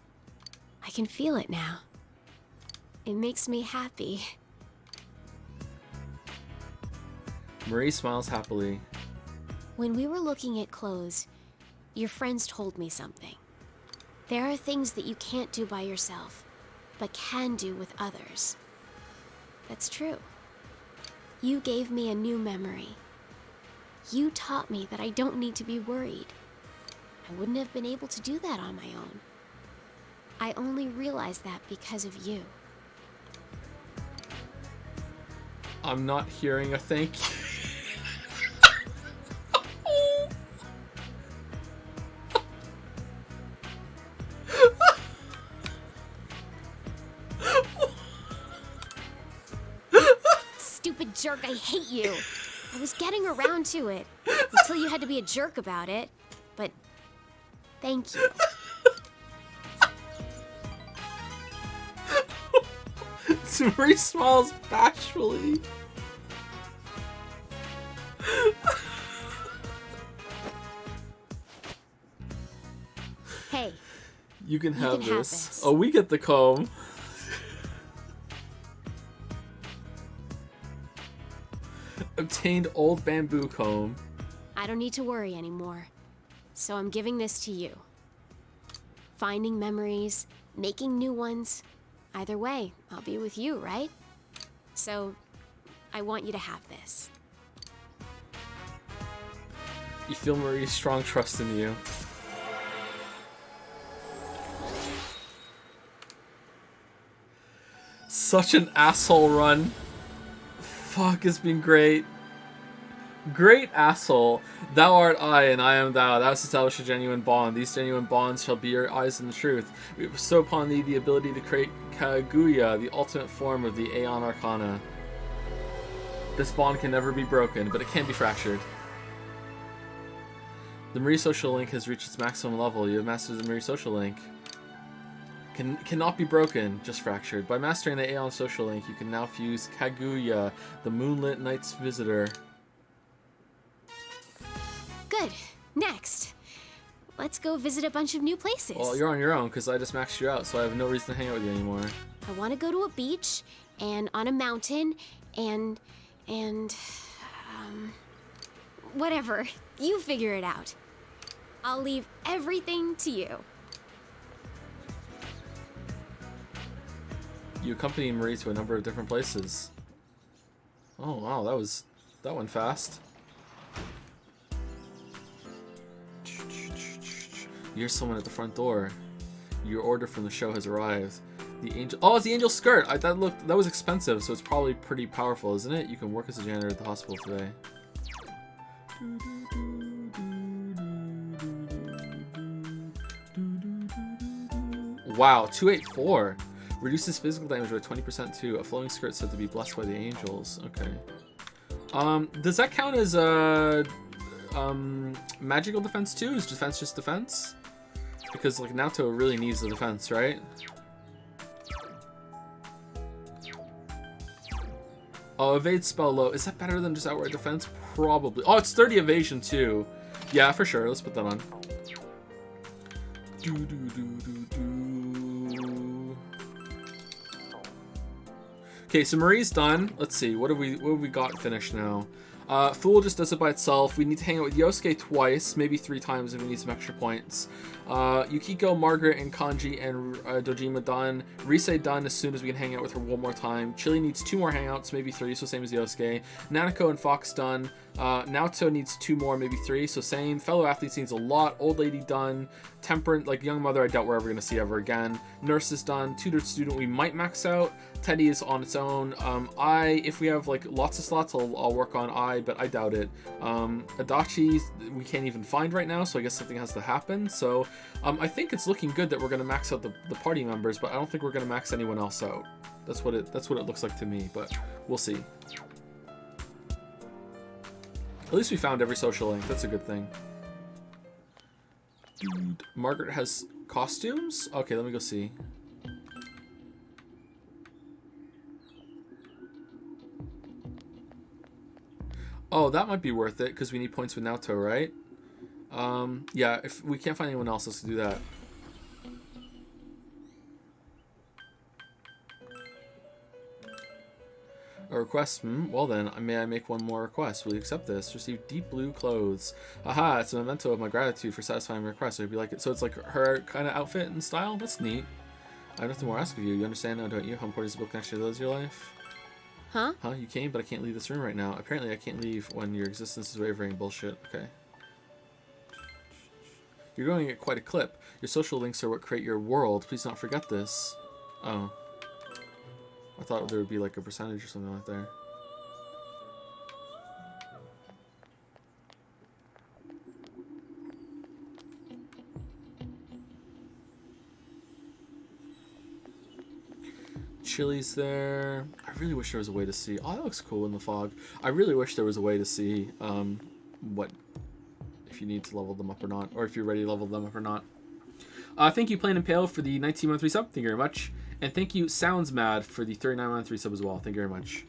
I can feel it now. It makes me happy. Marie smiles happily. When we were looking at clothes, your friends told me something. There are things that you can't do by yourself, but can do with others. That's true. You gave me a new memory. You taught me that I don't need to be worried. I wouldn't have been able to do that on my own. I only realized that because of you. I'm not hearing a thank you. jerk, I hate you. I was getting around to it until you had to be a jerk about it. But thank you. Marie smiles bashfully. Hey. You can have can have this. this. Oh, we get the comb. Obtained old bamboo comb. I don't need to worry anymore. So I'm giving this to you. Finding memories, making new ones. Either way, I'll be with you, right? So I want you to have this. You feel Marie's strong trust in you. Such an asshole run. Fuck, it's been great. Great asshole. Thou art I, and I am thou. Thou hast established a genuine bond. These genuine bonds shall be your eyes in the truth. We bestow upon thee the ability to create Kaguya, the ultimate form of the Aeon Arcana. This bond can never be broken, but it can be fractured. The Marie Social Link has reached its maximum level. You have mastered the Marie Social Link. Cannot be broken, just fractured. By mastering the Aeon Social Link, you can now fuse Kaguya, the Moonlit Knight's Visitor. Good. Next. Let's go visit a bunch of new places. Well, you're on your own, because I just maxed you out, so I have no reason to hang out with you anymore. I want to go to a beach, and on a mountain, and whatever. You figure it out. I'll leave everything to you. You accompany Marie to a number of different places. Oh wow, that went fast. You hear someone at the front door. Your order from the show has arrived. The angel. Oh, it's the angel skirt. That was expensive, so it's probably pretty powerful, isn't it? You can work as a janitor at the hospital today. Wow, 284. Reduces physical damage by 20% too. A flowing skirt said to be blessed by the angels. Okay. Does that count as magical defense too? Is defense just defense? Because like Naoto really needs the defense, right? Oh, evade spell low. Is that better than just outright defense? Probably. Oh, it's 30 evasion too. Yeah, for sure. Let's put that on. Okay, so Marie's done. Let's see. What have we got finished now? Fool just does it by itself. We need to hang out with Yosuke twice, maybe 3 times if we need some extra points. Yukiko, Margaret, and Kanji and Dojima done. Rise done as soon as we can hang out with her one more time. Chili needs 2 more hangouts, maybe 3, so same as Yosuke. Nanako and Fox done. Naoto needs 2 more, maybe 3, so same. Fellow athletes needs a lot. Old lady done. Temperate, like young mother, I doubt we're ever going to see ever again. Nurse is done. Tutored student we might max out. Teddy is on its own. If we have like lots of slots, I'll work on I, but I doubt it. Adachi we can't even find right now, so I guess something has to happen. So I think it's looking good that we're gonna max out the party members, but I don't think we're gonna max anyone else out. That's what it looks like to me, but we'll see. At least we found every social link. That's a good thing. Dude, Margaret has costumes? Okay, let me go see. Oh, that might be worth it, because we need points with Naoto, right? Yeah, if we can't find anyone else, let's do that. A request? Well then, may I make one more request? Will you accept this? Receive deep blue clothes. Aha, it's a memento of my gratitude for satisfying my request. I hope you like it. So it's like her kind of outfit and style? That's neat. I have nothing more to ask of you. You understand now, don't you? How important is the book connection to those in your life? Huh? Huh? You came, but I can't leave this room right now. Apparently I can't leave when your existence is wavering. Bullshit. Okay. You're going at quite a clip. Your social links are what create your world. Please don't forget this. Oh. I thought there would be like a percentage or something like there. chilies there. I really wish there was a way to see. Oh, that looks cool in the fog. I really wish there was a way to see what, if you need to level them up or not, or if you're ready to level them up or not. Thank you, Plain and Pale, for the 19-month resub. Thank you very much. And thank you, Sounds Mad, for the 39-month resub as well. Thank you very much.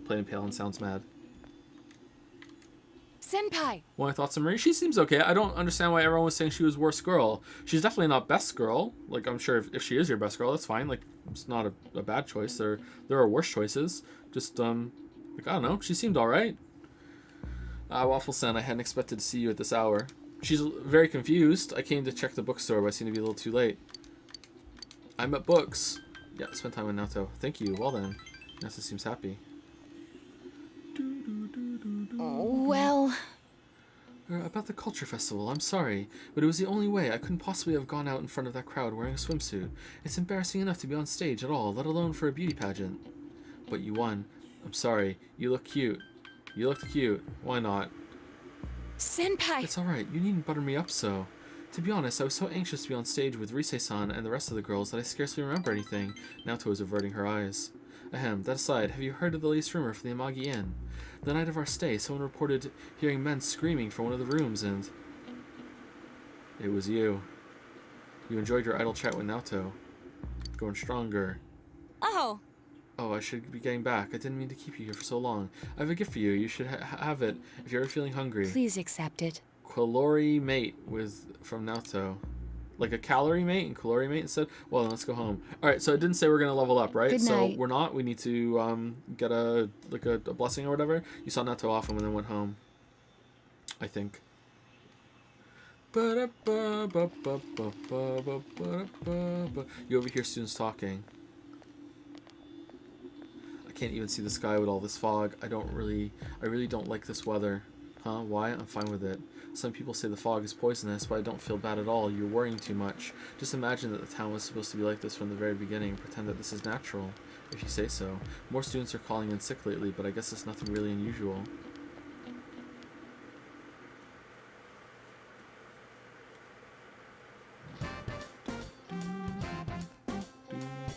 Plain and Pale and Sounds Mad. Senpai! What are my thoughts on Marie? She seems okay. I don't understand why everyone was saying she was worst girl. She's definitely not best girl. Like, I'm sure if she is your best girl, that's fine. Like, it's not a bad choice. There are worse choices. Just, like, I don't know. She seemed alright. Waffle Sen, I hadn't expected to see you at this hour. She's very confused. I came to check the bookstore, but I seem to be a little too late. I'm at books. Yeah, spend time with Naoto. Thank you. Well then. Naoto seems happy. Well... About the culture festival, I'm sorry, but it was the only way. I couldn't possibly have gone out in front of that crowd wearing a swimsuit. It's embarrassing enough to be on stage at all, let alone for a beauty pageant. But you won. I'm sorry. You look cute. You looked cute. Why not? Senpai! It's alright. You needn't butter me up so. To be honest, I was so anxious to be on stage with Rise-san and the rest of the girls that I scarcely remember anything. Naoto was averting her eyes. Ahem, that aside, have you heard of the latest rumor from the Amagi Inn? The night of our stay, someone reported hearing men screaming from one of the rooms and... It was you. You enjoyed your idle chat with Naoto. Going stronger. Oh! Oh, I should be getting back. I didn't mean to keep you here for so long. I have a gift for you. You should have it if you're ever feeling hungry. Please accept it. Calori mate from Naoto. Like a calorie mate and caloric mate instead? Well, then let's go home. Alright, so it didn't say we're going to level up, right? Good night. So we're not. We need to get a blessing or whatever. You saw Naoto off and then went home. I think. You overhear students talking. I can't even see the sky with all this fog. I really don't like this weather. Huh? Why? I'm fine with it. Some people say the fog is poisonous, but I don't feel bad at all. You're worrying too much. Just imagine that the town was supposed to be like this from the very beginning. Pretend that this is natural, if you say so. More students are calling in sick lately, but I guess it's nothing really unusual.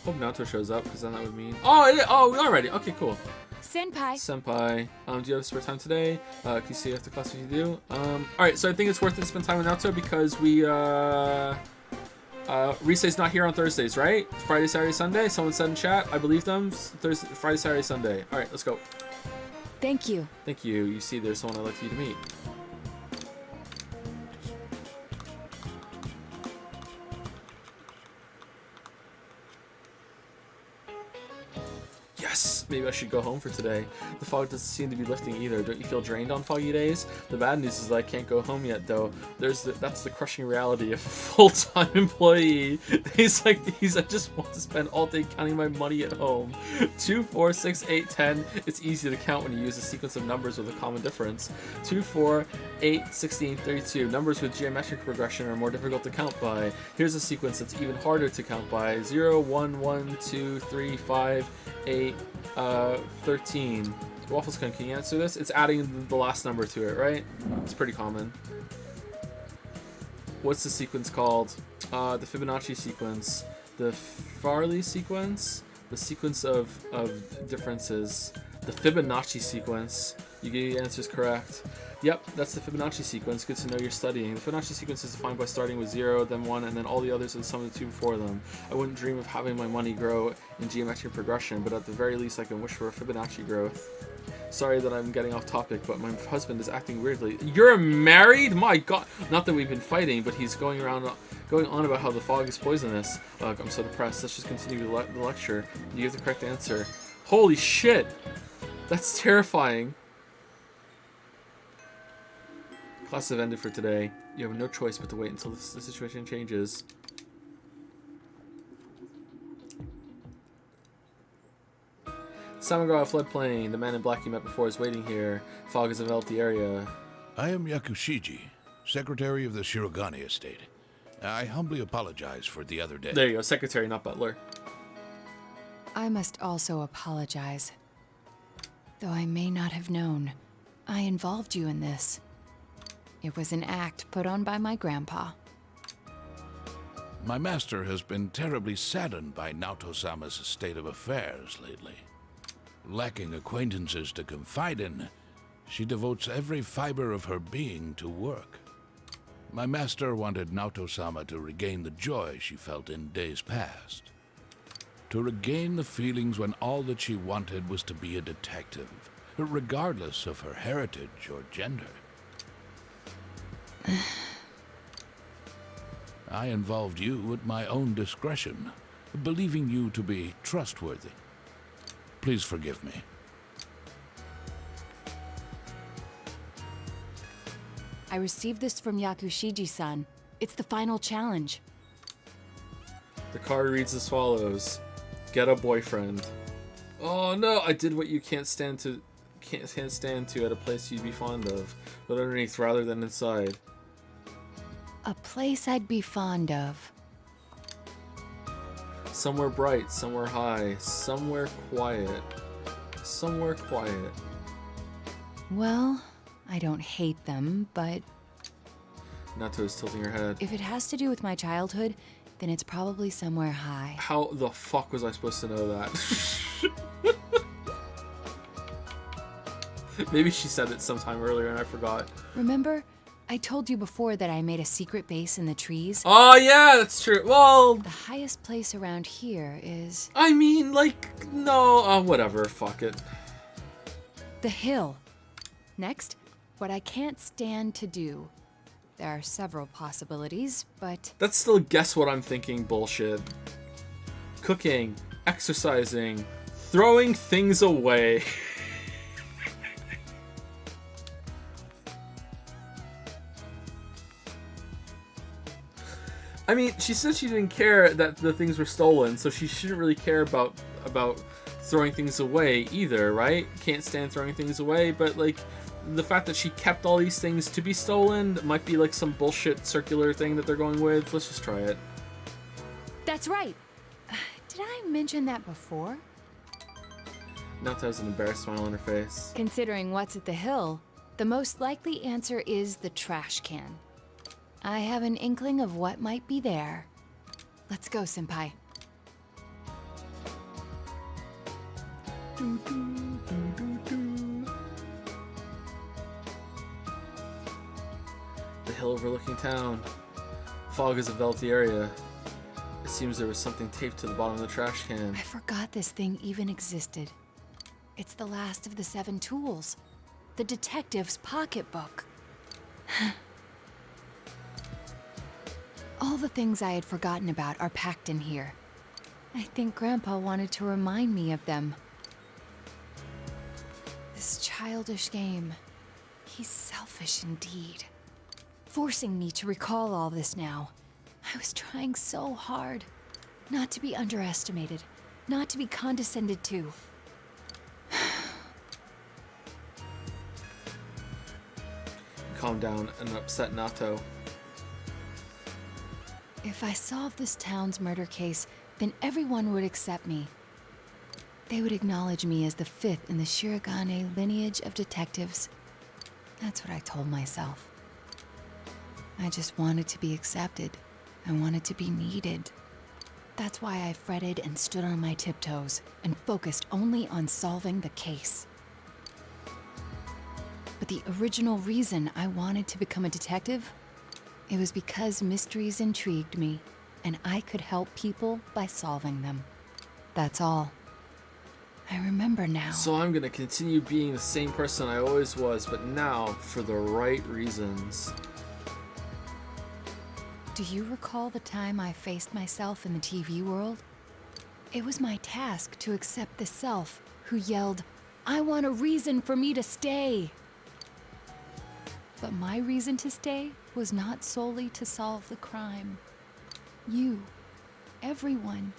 Hope Naoto shows up, because then that would mean... Oh, already. Okay, cool. Senpai. Do you have spare time today? Can you see after class if you do? Alright, so I think it's worth it to spend time with Naoto because Risei's not here on Thursdays, right? Friday, Saturday, Sunday. Someone said in chat. I believe them. Thursday, Friday, Saturday, Sunday. Alright, let's go. Thank you. Thank you. You see, there's someone I'd like you to meet. Yes! Maybe I should go home for today. The fog doesn't seem to be lifting either. Don't you feel drained on foggy days? The bad news is that I can't go home yet, though. That's the crushing reality of a full-time employee. Days like these, I just want to spend all day counting my money at home. 2, 4, 6, 8, 10. It's easy to count when you use a sequence of numbers with a common difference. 2, 4, 8, 16, 32. Numbers with geometric progression are more difficult to count by. Here's a sequence that's even harder to count by. 0, 1, 1, 2, 3, 5, 8, 13. Wafflescone, can you answer this? It's adding the last number to it, right? It's pretty common. What's the sequence called? The Fibonacci sequence. The Farley sequence? The sequence of differences. The Fibonacci sequence. You get your answers correct. Yep, that's the Fibonacci sequence. Good to know you're studying. The Fibonacci sequence is defined by starting with 0, then 1, and then all the others are the sum of the 2 before them. I wouldn't dream of having my money grow in geometric progression, but at the very least I can wish for a Fibonacci growth. Sorry that I'm getting off topic, but my husband is acting weirdly. You're married? My god. Not that we've been fighting, but he's going on about how the fog is poisonous. I'm so depressed. Let's just continue the lecture. You have the correct answer. Holy shit! That's terrifying. Classes have ended for today. You have no choice but to wait until the situation changes. Samagawa floodplain. The man in black you met before is waiting here. Fog has enveloped the area. I am Yakushiji, secretary of the Shirogane estate. I humbly apologize for the other day. There you go, secretary, not butler. I must also apologize. Though I may not have known, I involved you in this. It was an act put on by my grandpa. My master has been terribly saddened by Naoto-sama's state of affairs lately. Lacking acquaintances to confide in, she devotes every fiber of her being to work. My master wanted Naoto-sama to regain the joy she felt in days past. To regain the feelings when all that she wanted was to be a detective, regardless of her heritage or gender. I involved you at my own discretion, believing you to be trustworthy. Please forgive me. I received this from Yakushiji-san. It's the final challenge. The card reads as follows: get a boyfriend. Oh no, I did what you can't stand to at a place you'd be fond of, but underneath rather than inside. A place I'd be fond of. Somewhere bright, somewhere high, somewhere quiet. Somewhere quiet. Well, I don't hate them, but Nato is tilting her head. if it has to do with my childhood, then it's probably somewhere high. How the fuck was I supposed to know that? Maybe she said it sometime earlier and I forgot. Remember, I told you before that I made a secret base in the trees? Oh yeah, that's true. Well, the highest place around here is... I mean, like, no, whatever, fuck it. the hill. Next, what I can't stand to do. There are several possibilities, but... That's still guess what I'm thinking bullshit. Cooking, exercising, throwing things away. I mean, she said she didn't care that the things were stolen, so she shouldn't really care about throwing things away either, right? Can't stand throwing things away, but like the fact that she kept all these things to be stolen might be like some bullshit circular thing that they're going with. Let's just try it. That's right. Did I mention that before? Nata has an embarrassed smile on her face. Considering what's at the hill, the most likely answer is the trash can. I have an inkling of what might be there. Let's go, Senpai. The hill overlooking town. Fog has enveloped the area. It seems there was something taped to the bottom of the trash can. I forgot this thing even existed. It's the last of the 7 tools. The detective's pocketbook. All the things I had forgotten about are packed in here. I think Grandpa wanted to remind me of them. This childish game. He's selfish indeed. Forcing me to recall all this now. I was trying so hard. Not to be underestimated. Not to be condescended to. Calm down and upset Nato. If I solve this town's murder case, then everyone would accept me. They would acknowledge me as the 5th in the Shirogane lineage of detectives. That's what I told myself. I just wanted to be accepted. I wanted to be needed. That's why I fretted and stood on my tiptoes and focused only on solving the case. But the original reason I wanted to become a detective, it was because mysteries intrigued me, and I could help people by solving them. That's all. I remember now. So I'm gonna continue being the same person I always was, but now for the right reasons. Do you recall the time I faced myself in the TV world? It was my task to accept the self who yelled, "I want a reason for me to stay!" But my reason to stay was not solely to solve the crime. You, everyone,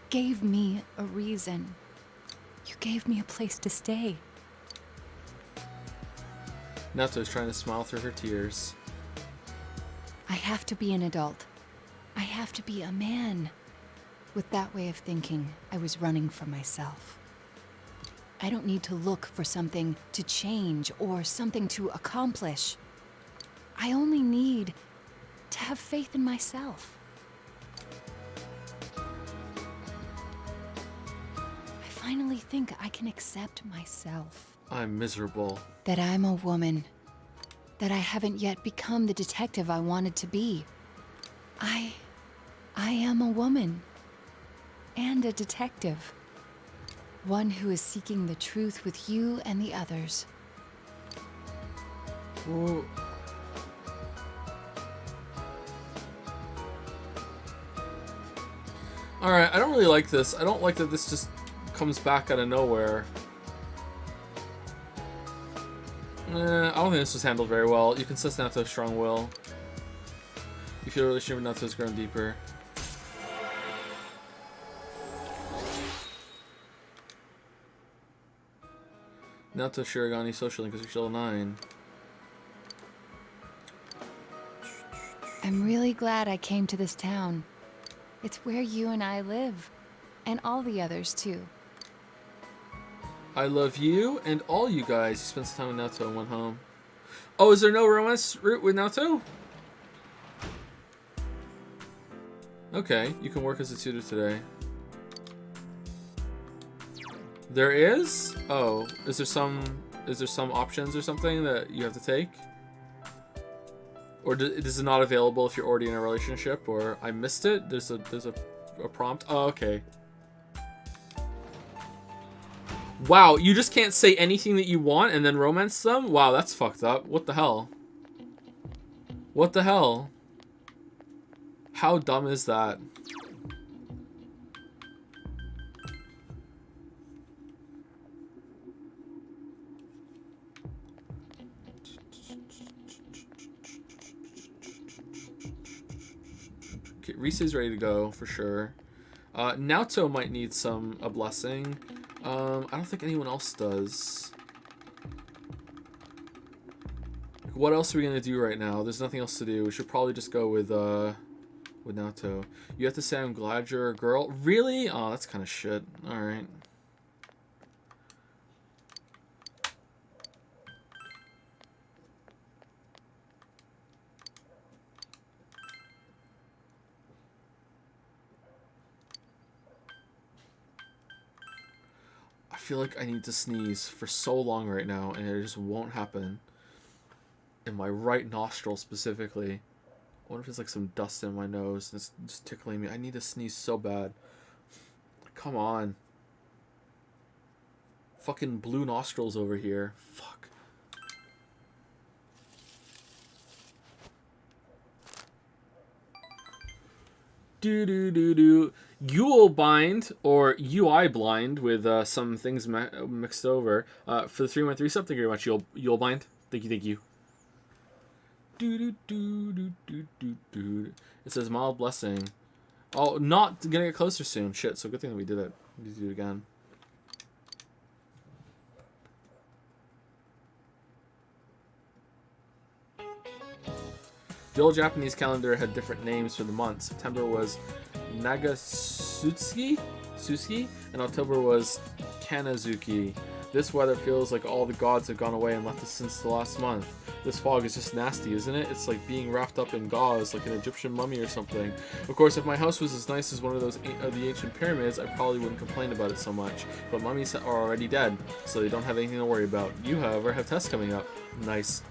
gave me a reason. You gave me a place to stay. Nato is trying to smile through her tears. I have to be an adult. I have to be a man. With that way of thinking, I was running from myself. I don't need to look for something to change or something to accomplish. I only need to have faith in myself. finally think I can accept myself. I'm miserable. That I'm a woman. That I haven't yet become the detective I wanted to be. I am a woman. And a detective. One who is seeking the truth with you and the others. Ooh. Alright, I don't really like this. I don't like that this just comes back out of nowhere. I don't think this was handled very well. You can sense Naoto's strong will. You feel the relationship with Naoto has grown deeper. Naoto Shirogane social link is level 9. I'm really glad I came to this town. It's where you and I live. And all the others, too. I love you and all you guys. You spent some time with Naoto and went home. Oh, is there no romance route with Naoto? Okay, you can work as a tutor today. There is? Oh, is there some options or something that you have to take? Or is it not available if you're already in a relationship? Or I missed it? There's a prompt? Oh, okay. Wow, you just can't say anything that you want and then romance them? Wow, that's fucked up. What the hell? What the hell? How dumb is that? Okay, Reese is ready to go for sure. Naoto might need a blessing. I don't think anyone else does. What else are we gonna do right now? There's nothing else to do. We should probably just go with Naoto. You have to say I'm glad you're a girl. Really? Oh, that's kind of shit. All right. I feel like I need to sneeze for so long right now, and it just won't happen. In my right nostril specifically. I wonder if it's like some dust in my nose and it's just tickling me. I need to sneeze so bad. Come on. Fucking blue nostrils over here. Fuck. Do. Yule bind or UI blind with some things mixed over. For the 313 sub, thank you very much. Yule bind. Thank you. It says mild blessing. Oh, not gonna get closer soon. Shit. So good thing that we did it. We need to do it again. The old Japanese calendar had different names for the months. September was Nagasutsuki, and October was Kanazuki. This weather feels like all the gods have gone away and left us since the last month. This fog is just nasty, isn't it? It's like being wrapped up in gauze, like an Egyptian mummy or something. Of course, if my house was as nice as one of those of the ancient pyramids, I probably wouldn't complain about it so much. But mummies are already dead, so they don't have anything to worry about. You, however, have tests coming up. Nice.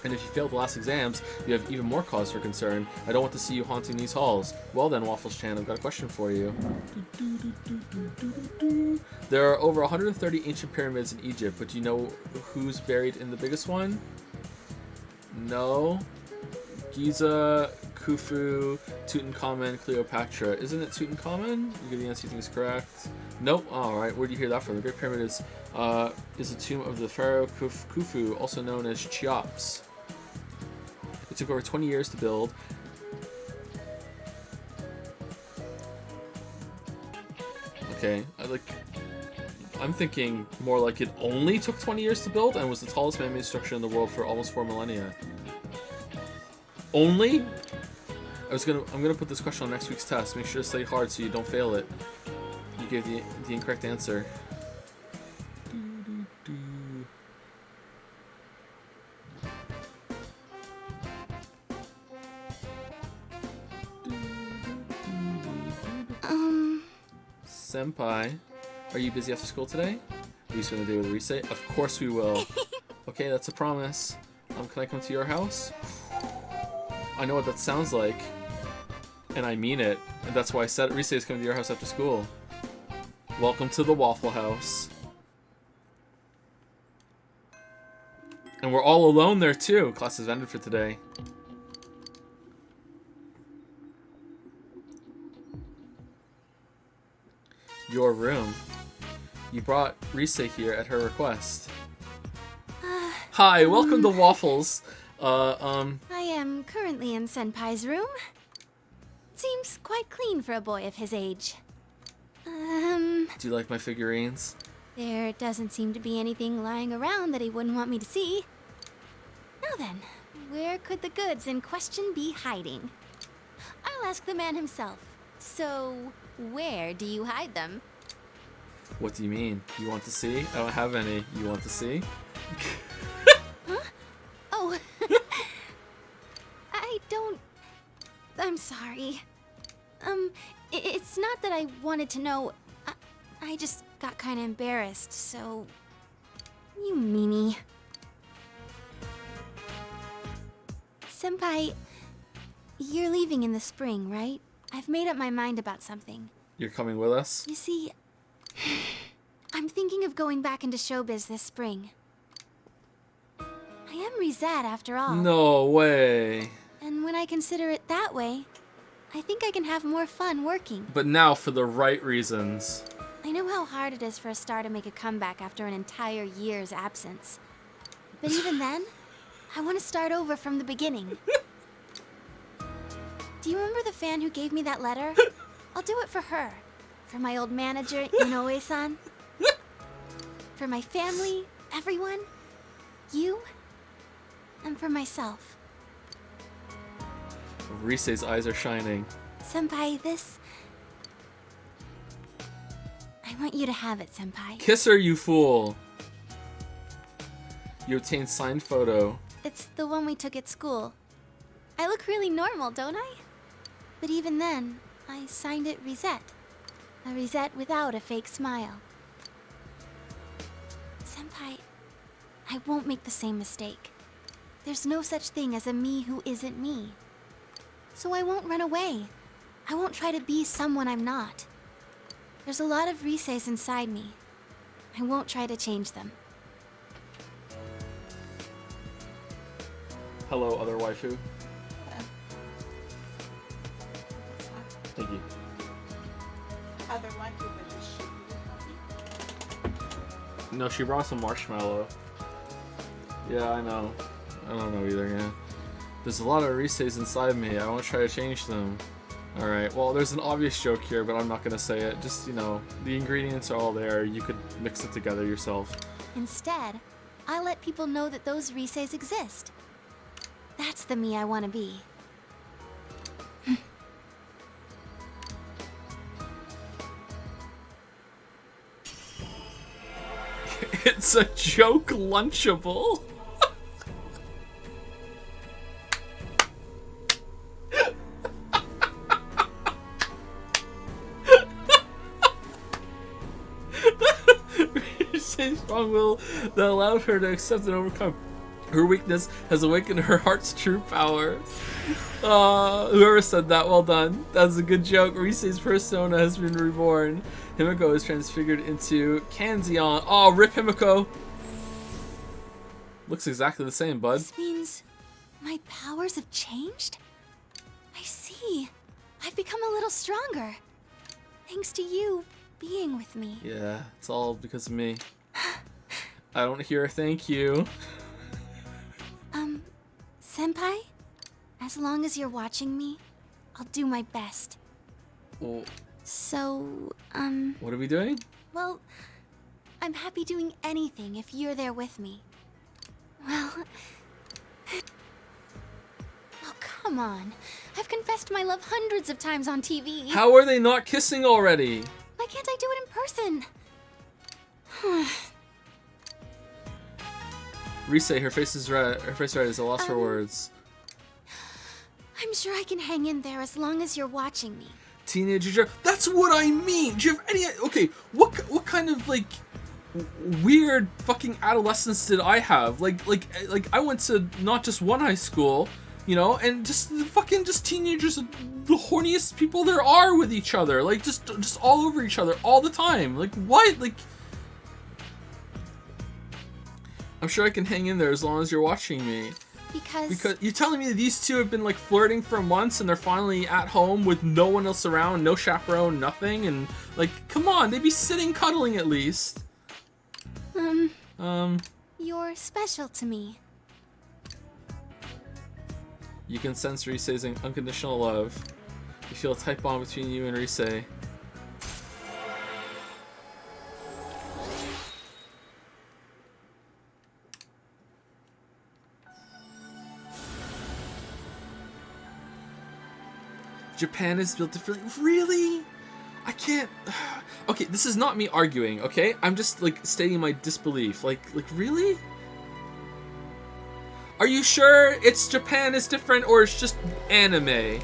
And if you fail the last exams, you have even more cause for concern. I don't want to see you haunting these halls. Well then, Waffles-chan, I've got a question for you. There are over 130 ancient pyramids in Egypt, but do you know who's buried in the biggest one? No. Giza, Khufu, Tutankhamun, Cleopatra. Isn't it Tutankhamun? You get the answer you think is correct. Nope. Alright, where do you hear that from? The Great Pyramid is the tomb of the pharaoh Khufu, also known as Cheops. It took over 20 years to build. Okay, I'm thinking more like it only took 20 years to build and was the tallest man-made structure in the world for almost 4 millennia. Only? I'm gonna put this question on next week's test. Make sure to study hard so you don't fail it. You gave the incorrect answer. Senpai. Are you busy after school today? Will you spend the day with Rise? Of course we will. Okay, that's a promise. Can I come to your house? I know what that sounds like. And I mean it. And that's why I said Rise is coming to your house after school. Welcome to the Waffle House. And we're all alone there too. Class has ended for today. Your room. You brought Rise here at her request. Hi, welcome to Waffles. I am currently in Senpai's room. Seems quite clean for a boy of his age. Do you like my figurines? There doesn't seem to be anything lying around that he wouldn't want me to see. Now then, where could the goods in question be hiding? I'll ask the man himself. So, where do you hide them? What do you mean? You want to see? I don't have any. You want to see? Huh? Oh. I don't... I'm sorry. It's not that I wanted to know. I just got kind of embarrassed, so... You meanie. Senpai, you're leaving in the spring, right? I've made up my mind about something. You're coming with us? You see, I'm thinking of going back into showbiz this spring. I am Rizette after all. No way. And when I consider it that way, I think I can have more fun working. But now for the right reasons. I know how hard it is for a star to make a comeback after an entire year's absence. But even then, I want to start over from the beginning. Do you remember the fan who gave me that letter? I'll do it for her. For my old manager, Inoue-san. For my family, everyone. You. And for myself. Rise's eyes are shining. Senpai, this... I want you to have it, Senpai. Kiss her, you fool! You obtained signed photo. It's the one we took at school. I look really normal, don't I? But even then, I signed it Rizette. A Rizette without a fake smile. Senpai, I won't make the same mistake. There's no such thing as a me who isn't me. So I won't run away. I won't try to be someone I'm not. There's a lot of Rises inside me. I won't try to change them. Hello, other waifu. Thank you. Other waifu, but No, she brought some marshmallow. Yeah, I know. I don't know either, yeah. There's a lot of Rises inside me. I won't try to change them. Alright, well, there's an obvious joke here, but I'm not gonna say it. Just, you know, the ingredients are all there. You could mix it together yourself. Instead, I let people know that those Rises exist. That's the me I want to be. It's a joke Lunchable. Say strong will that allowed her to accept and overcome her weakness has awakened her heart's true power. Whoever said that, well done. That's a good joke. Rise's persona has been reborn. Himiko is transfigured into Kanzeon. Oh, rip Himiko. Looks exactly the same, bud. This means my powers have changed? I see. I've become a little stronger. Thanks to you being with me. Yeah, it's all because of me. I don't hear a thank you. Senpai? As long as you're watching me, I'll do my best. Well, So, what are we doing? well, I'm happy doing anything if you're there with me. Well... Oh, come on. I've confessed my love hundreds of times on TV. How are they not kissing already? Why can't I do it in person? Rise, her face is red. Her face red as I lost her words. I'm sure I can hang in there as long as you're watching me. Teenager. That's what I mean. Do you have any? Okay, what kind of like weird fucking adolescence did I have? Like I went to not just one high school, you know, and just the fucking just teenagers, the horniest people there are with each other, like just all over each other all the time. Like what? Like I'm sure I can hang in there as long as you're watching me. Because you're telling me that these two have been like flirting for months and they're finally at home with no one else around, no chaperone, nothing, and like, come on, they'd be sitting cuddling at least. You're special to me. You can sense Rise's unconditional love. You feel a tight bond between you and Rise. Japan is built differently. Really? I can't. Okay, this is not me arguing, okay? I'm just like stating my disbelief. Like really? Are you sure it's Japan is different or it's just anime?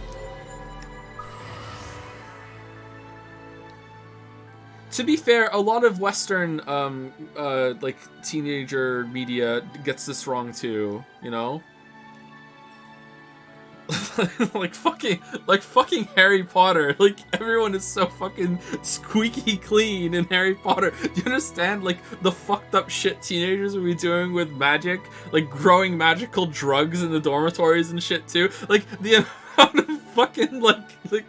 To be fair, a lot of Western like teenager media gets this wrong too, you know? like fucking Harry Potter. Like everyone is so fucking squeaky clean in Harry Potter. Do you understand like the fucked up shit teenagers will be doing with magic? Like growing magical drugs in the dormitories and shit too? Like the amount of fucking like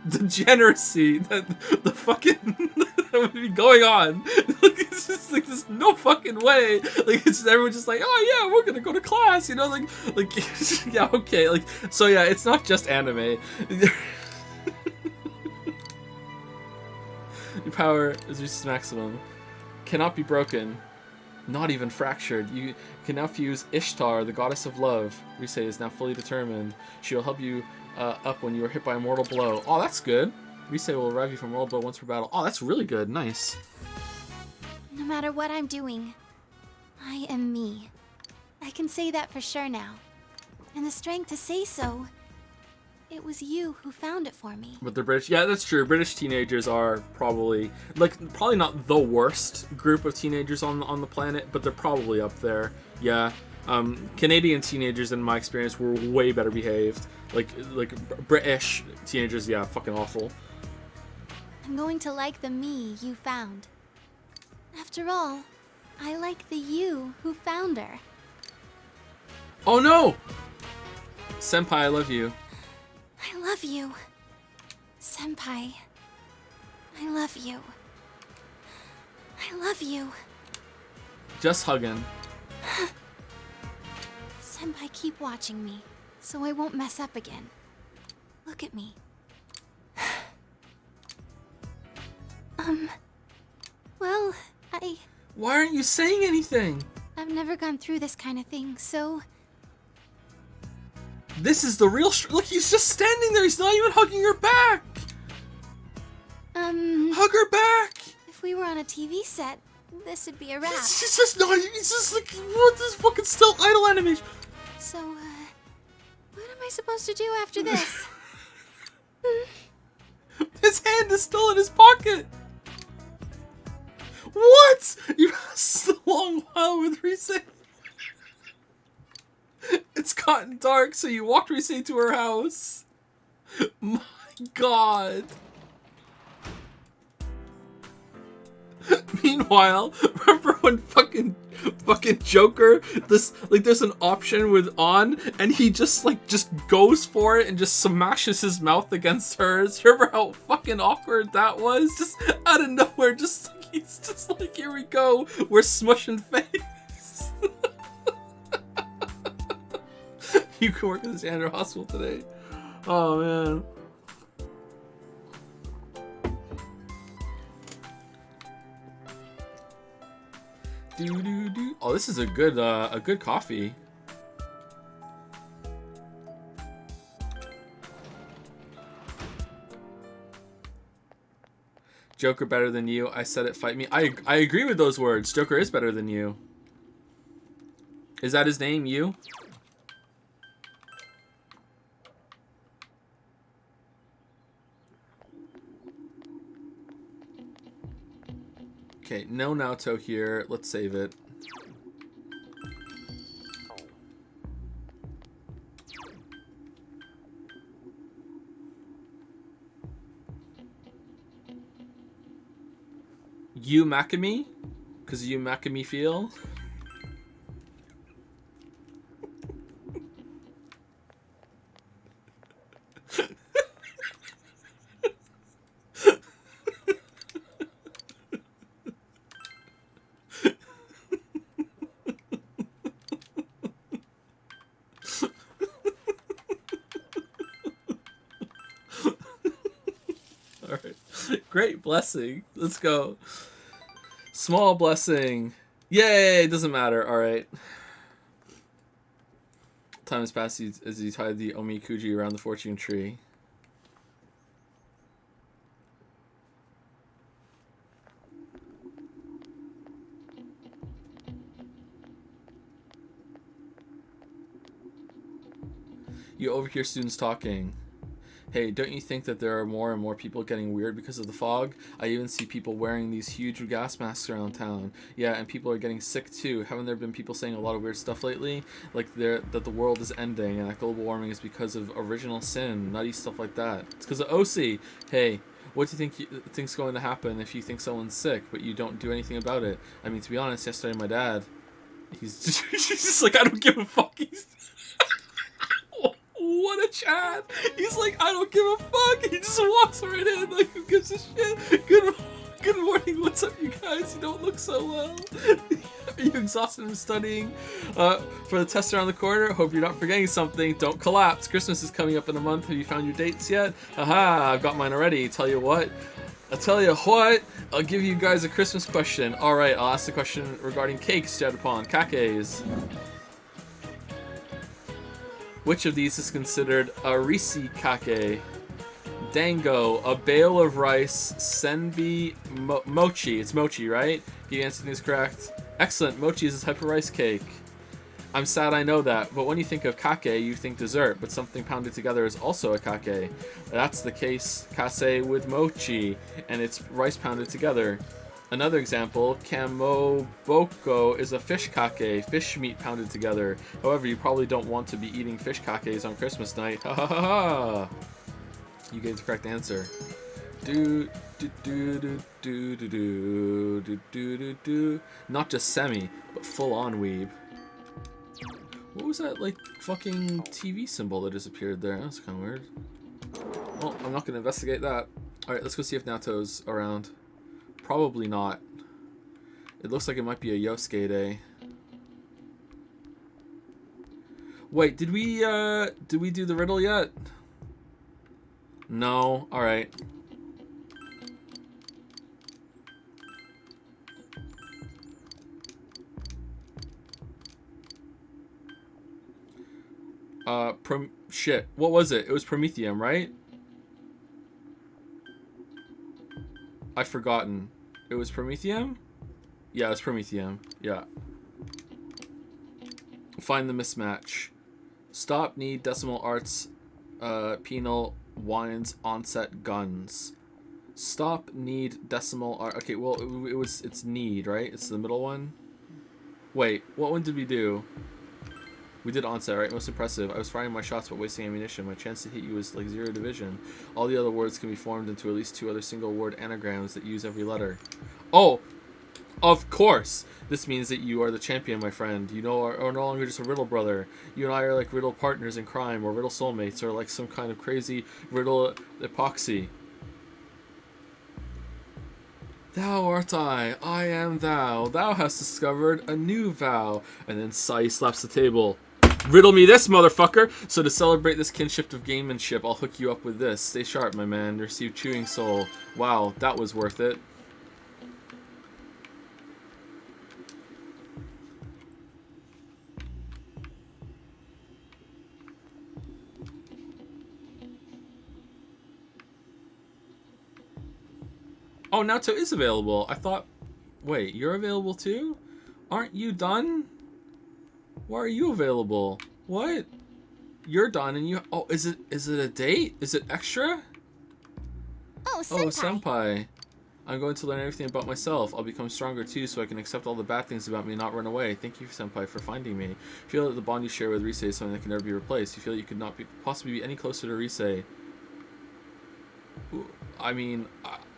degeneracy that the fucking that would be going on. Like it's just like there's no fucking way. Like it's just, everyone's just like, oh yeah, we're gonna go to class, you know, like yeah, okay, like so yeah, it's not just anime. Your power is reached maximum. Cannot be broken. Not even fractured. You can now fuse Ishtar, the goddess of love. Rise is now fully determined. She will help you up when you are hit by a mortal blow. Oh, that's good. Rise will revive you from mortal blow once per battle. Oh, that's really good. Nice. No matter what I'm doing, I am me. I can say that for sure now. And the strength to say so, it was you who found it for me. But they're British. Yeah, that's true. British teenagers are probably not the worst group of teenagers on the planet, but they're probably up there. Yeah. Canadian teenagers, in my experience, were way better behaved. Like British teenagers, yeah, fucking awful. I'm going to like the me you found. After all, I like the you who found her. Oh no! Senpai, I love you. I love you. Senpai. I love you. I love you. Just hugging. Senpai, keep watching me, so I won't mess up again. Look at me. Well, Why aren't you saying anything? I've never gone through this kind of thing, so... This is the real look, he's just standing there, he's not even hugging her back! Hug her back! If we were on a TV set, this would be a wrap. It's just not, it's just like, what this fucking still idle animation? So, what am I supposed to do after this? His hand is still in his pocket! What? You passed a long while with Rise. It's gotten dark, so you walked Rise to her house. My god. Meanwhile, remember when fucking Joker, there's an option with on, and he just goes for it and just smashes his mouth against hers. Remember how fucking awkward that was? Just out of nowhere, he's just like, here we go, we're smushing face. You can work at the Xander Hospital today. Oh man. Oh, this is a good coffee. Joker better than you. I said it, fight me. I agree with those words. Joker is better than you. Is that his name, you? Okay, no Naoto here. Let's save it. You Makami? Because you Makami feel? Alright. Great blessing. Let's go. Small blessing. Yay! Doesn't matter. Alright. Time has passed as he tied the Omikuji around the fortune tree. You overhear students talking. Hey, don't you think that there are more and more people getting weird because of the fog? I even see people wearing these huge gas masks around town. Yeah, and people are getting sick too. Haven't there been people saying a lot of weird stuff lately? Like that the world is ending and that global warming is because of original sin, nutty stuff like that. It's because of OC. Hey, what do you think's going to happen if you think someone's sick but you don't do anything about it? I mean, to be honest, yesterday my dad, he's just like, I don't give a fuck. What a Chad! He's like, I don't give a fuck. He just walks right in like, who gives a shit? Good morning. What's up, you guys? You don't look so well. Are you exhausted from studying for the test around the corner? Hope you're not forgetting something. Don't collapse. Christmas is coming up in a month. Have you found your dates yet? Haha, I've got mine already. I'll tell you what, I'll give you guys a Christmas question. Alright, I'll ask the question regarding cakes, Jetapon. Kakes. Which of these is considered a risi kake? Dango, a bale of rice, senbi, mochi. It's mochi, right? You answer things correct. Excellent, mochi is a type of rice cake. I'm sad I know that, but when you think of kake, you think dessert, but something pounded together is also a kake. That's the case, kase with mochi, and it's rice pounded together. Another example, kamoboko is a fish kake, fish meat pounded together. However, you probably don't want to be eating fish kakes on Christmas night. Ha ha ha ha! You gave the correct answer. Not just semi, but full on weeb. What was that, like, fucking TV symbol that disappeared there? That's kind of weird. Well, I'm not going to investigate that. Alright, let's go see if Naoto's around. Probably not. It looks like it might be a Yosuke day. Wait, did we do the riddle yet? No. Alright. Shit. What was it? It was Prometheum, right? I've forgotten. It was Prometheum? Yeah, it was Prometheum. Yeah. Find the mismatch. Stop, need, decimal arts, penal, wines, onset, guns. Stop, need, decimal art. Okay, well, it's need, right? It's the middle one. Wait, what one did we do? We did onset, right? Most impressive. I was firing my shots but wasting ammunition. My chance to hit you was like 0 division. All the other words can be formed into at least 2 other single word anagrams that use every letter. Oh! Of course! This means that you are the champion, my friend. You know, are no longer just a riddle brother. You and I are like riddle partners in crime, or riddle soulmates, or like some kind of crazy riddle epoxy. Thou art I am thou. Thou hast discovered a new vow. And then Sai slaps the table. Riddle me this, motherfucker! So to celebrate this kinship of gamemanship, I'll hook you up with this. Stay sharp, my man. Receive chewing soul. Wow, that was worth it. Oh, Naoto is available. I thought... Wait, you're available too? Aren't you done? Why are you available? What? You're done and you... Oh, is it a date? Is it extra? Oh, senpai. Oh, senpai. I'm going to learn everything about myself. I'll become stronger too, so I can accept all the bad things about me and not run away. Thank you, Senpai, for finding me. I feel that the bond you share with Rise is something that can never be replaced. You feel that you could not possibly be any closer to Rise. I mean,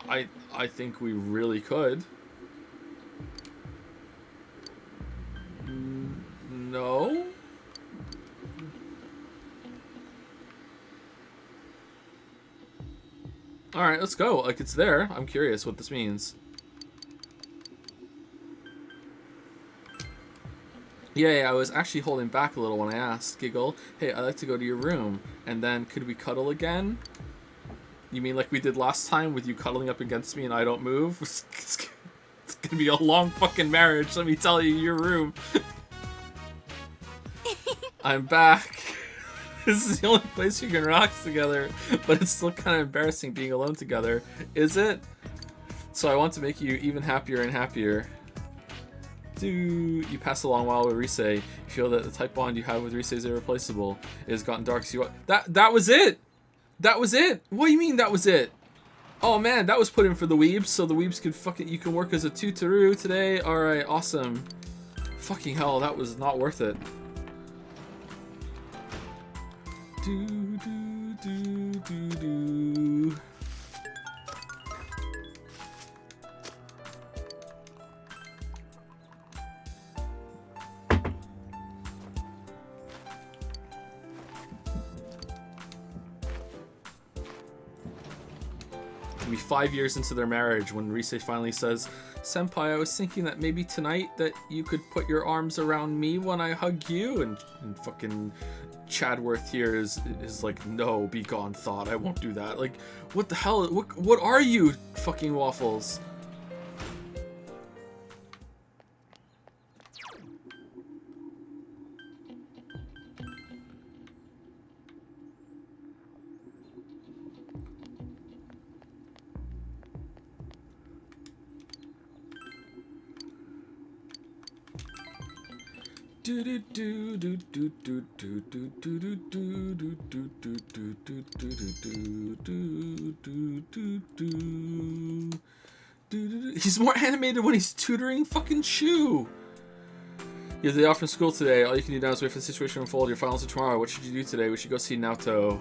I think we really could. No? Alright, let's go. Like, it's there. I'm curious what this means. Yeah, I was actually holding back a little when I asked. Giggle. Hey, I'd like to go to your room. And then, could we cuddle again? You mean like we did last time with you cuddling up against me and I don't move? It's gonna be a long fucking marriage, let me tell you, your room. I'm back. This is the only place you can relax together, but it's still kind of embarrassing being alone together. Is it? So I want to make you even happier and happier. You pass a long while with Rise. You feel that the type bond you have with Rise is irreplaceable. It has gotten dark, so that was it! That was it! What do you mean that was it? Oh man, that was put in for the weebs, so the weebs could fucking, you can work as a tutoru today. Alright, awesome. Fucking hell, that was not worth it. It'll be 5 years into their marriage when Rise finally says, Senpai, I was thinking that maybe tonight that you could put your arms around me when I hug you, and fucking Chadworth here is like, no, be gone, thought, I won't do that. Like, what the hell, what are you, fucking Waffles? He's more animated when he's tutoring fucking Shu. You have the day off from school today. All you can do now is wait for the situation to unfold. Your finals are tomorrow. What should you do today? We should go see Naoto.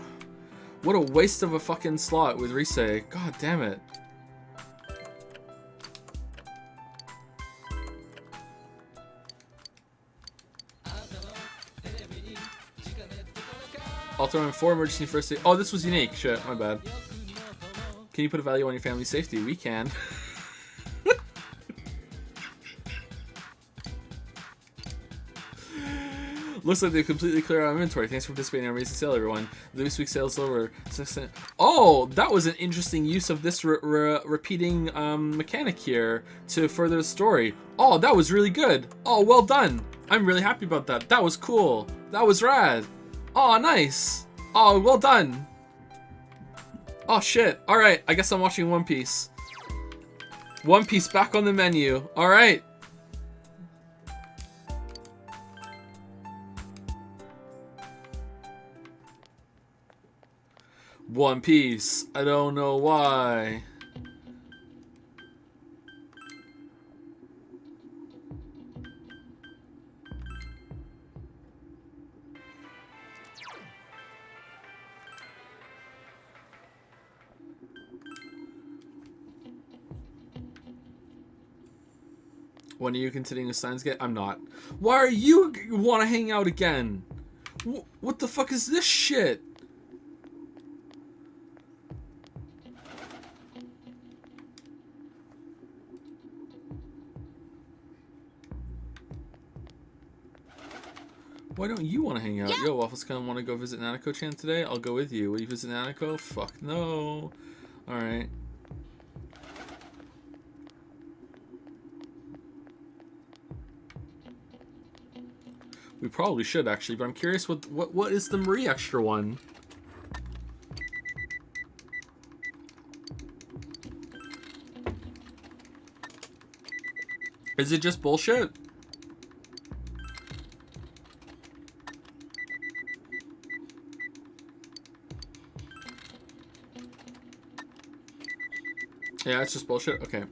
What a waste of a fucking slot with Rise. God damn it. I'll throw in 4 emergency first aid. Oh, this was unique. Shit, my bad. Can you put a value on your family's safety? We can. Looks like they've completely cleared out inventory. Thanks for participating in our amazing sale, everyone. This week's sale is over. Oh, that was an interesting use of this repeating mechanic here to further the story. Oh, that was really good. Oh, well done. I'm really happy about that. That was cool. That was rad. Oh, nice. Oh, well done. Oh, shit. Alright, I guess I'm watching One Piece. One Piece back on the menu. Alright. One Piece. I don't know why. When are you continuing the signs get? I'm not. Why are you want to hang out again? What the fuck is this shit? Why don't you want to hang out? Yeah. Yo, Waffles, kind of want to go visit Nanako-chan today? I'll go with you. Will you visit Nanako? Fuck no. Alright. We probably should, actually, but I'm curious what is the Marie extra one? Is it just bullshit? Yeah, it's just bullshit. Okay.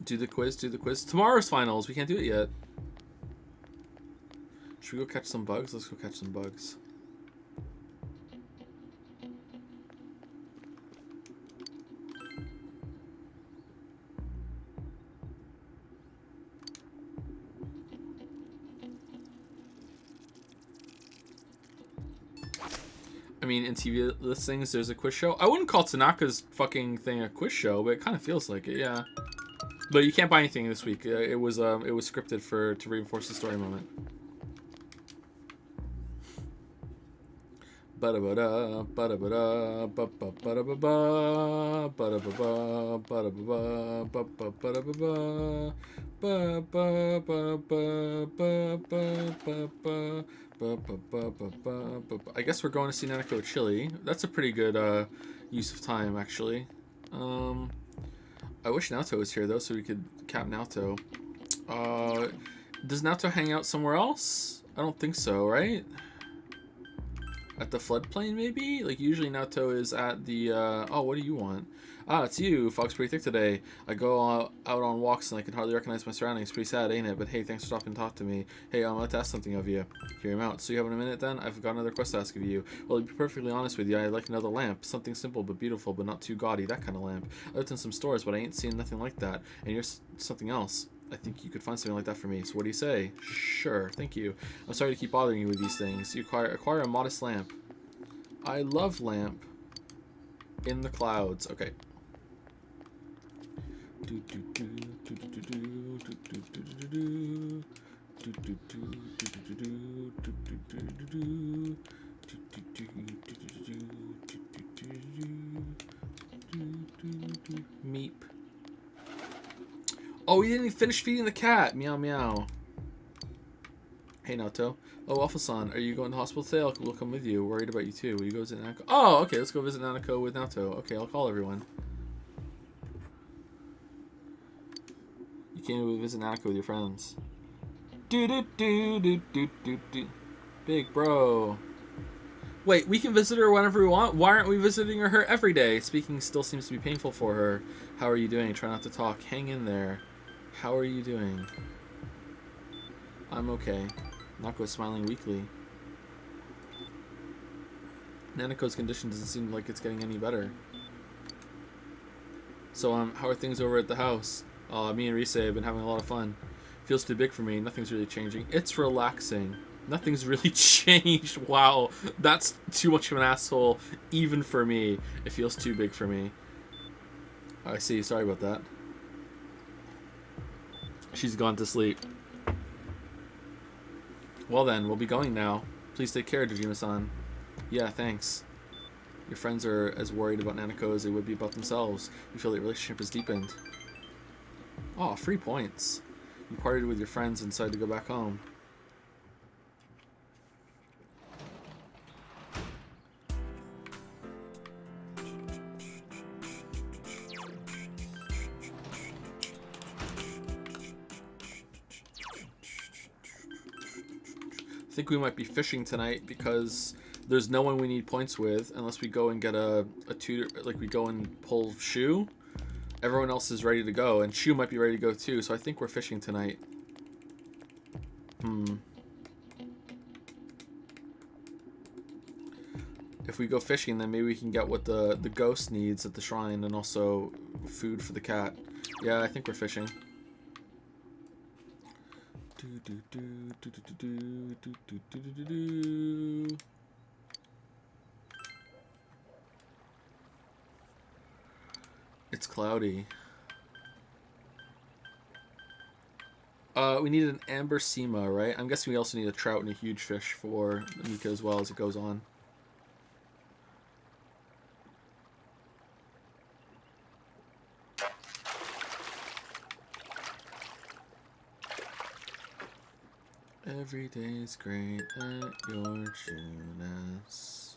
Do the quiz, do the quiz. Tomorrow's finals. We can't do it yet. Should we go catch some bugs? Let's go catch some bugs. I mean, in TV listings, there's a quiz show. I wouldn't call Tanaka's fucking thing a quiz show, but it kind of feels like it, yeah. But you can't buy anything this week. It was scripted to reinforce the story moment. Ba-da-ba-da, ba-da-ba-da, ba-ba-ba-da-ba-ba, ba-da-ba-ba, ba-da-ba-ba, ba-ba-ba-da-ba-ba, ba-ba-ba-ba-ba-ba-ba-ba-ba. I guess we're going to see Nanako Chili. That's a pretty good use of time, actually. I wish Naoto was here, though, so we could cap Naoto. Does Naoto hang out somewhere else? I don't think so, right? At the floodplain, maybe? Like, usually Naoto is at the, oh, what do you want? Ah, it's you. Fog's pretty thick today. I go out on walks and I can hardly recognize my surroundings. Pretty sad, ain't it? But hey, thanks for stopping and talk to me. Hey, I'd like to ask something of you. Hear him out. So you have a minute then? I've got another quest to ask of you. Well, to be perfectly honest with you, I'd like another lamp. Something simple but beautiful, but not too gaudy. That kind of lamp. I looked in some stores, but I ain't seen nothing like that. And you're something else. I think you could find something like that for me. So what do you say? Sure, thank you. I'm sorry to keep bothering you with these things. You acquire a modest lamp. I love lamp in the clouds. Okay. Meep. Oh, we didn't even finish feeding the cat. Meow meow. Hey Naoto. Oh, Waffle-san, are you going to the hospital today? We'll come with you. Worried about you too. Will you go visit Nanako? Oh, okay. Let's go visit Nanako with Naoto. Okay, I'll call everyone. You can't visit Nanako with your friends. Do do do do do do do. Big bro. Wait, we can visit her whenever we want? Why aren't we visiting her every day? Speaking still seems to be painful for her. How are you doing? Try not to talk. Hang in there. How are you doing? I'm okay. Nako's smiling weakly. Nanako's condition doesn't seem like it's getting any better. So, how are things over at the house? Me and Rise have been having a lot of fun. Feels too big for me. Nothing's really changing. It's relaxing. Nothing's really changed. Wow. That's too much of an asshole, even for me. It feels too big for me. I see. Sorry about that. She's gone to sleep. Well then, we'll be going now. Please take care, Dojima-san. Yeah, thanks. Your friends are as worried about Nanako as they would be about themselves. You feel the relationship is deepened. Oh, 3 points. You partied with your friends and decided to go back home. I think we might be fishing tonight because there's no one we need points with unless we go and get a tutor, like we go and pull Shu. Everyone else is ready to go, and Shu might be ready to go too, so I think we're fishing tonight. If we go fishing, then maybe we can get what the ghost needs at the shrine and also food for the cat. Yeah, I think we're fishing. It's cloudy. We need an amber sema, right? I'm guessing we also need a trout and a huge fish for Mika as well as it goes on. Every day's great at your Junas.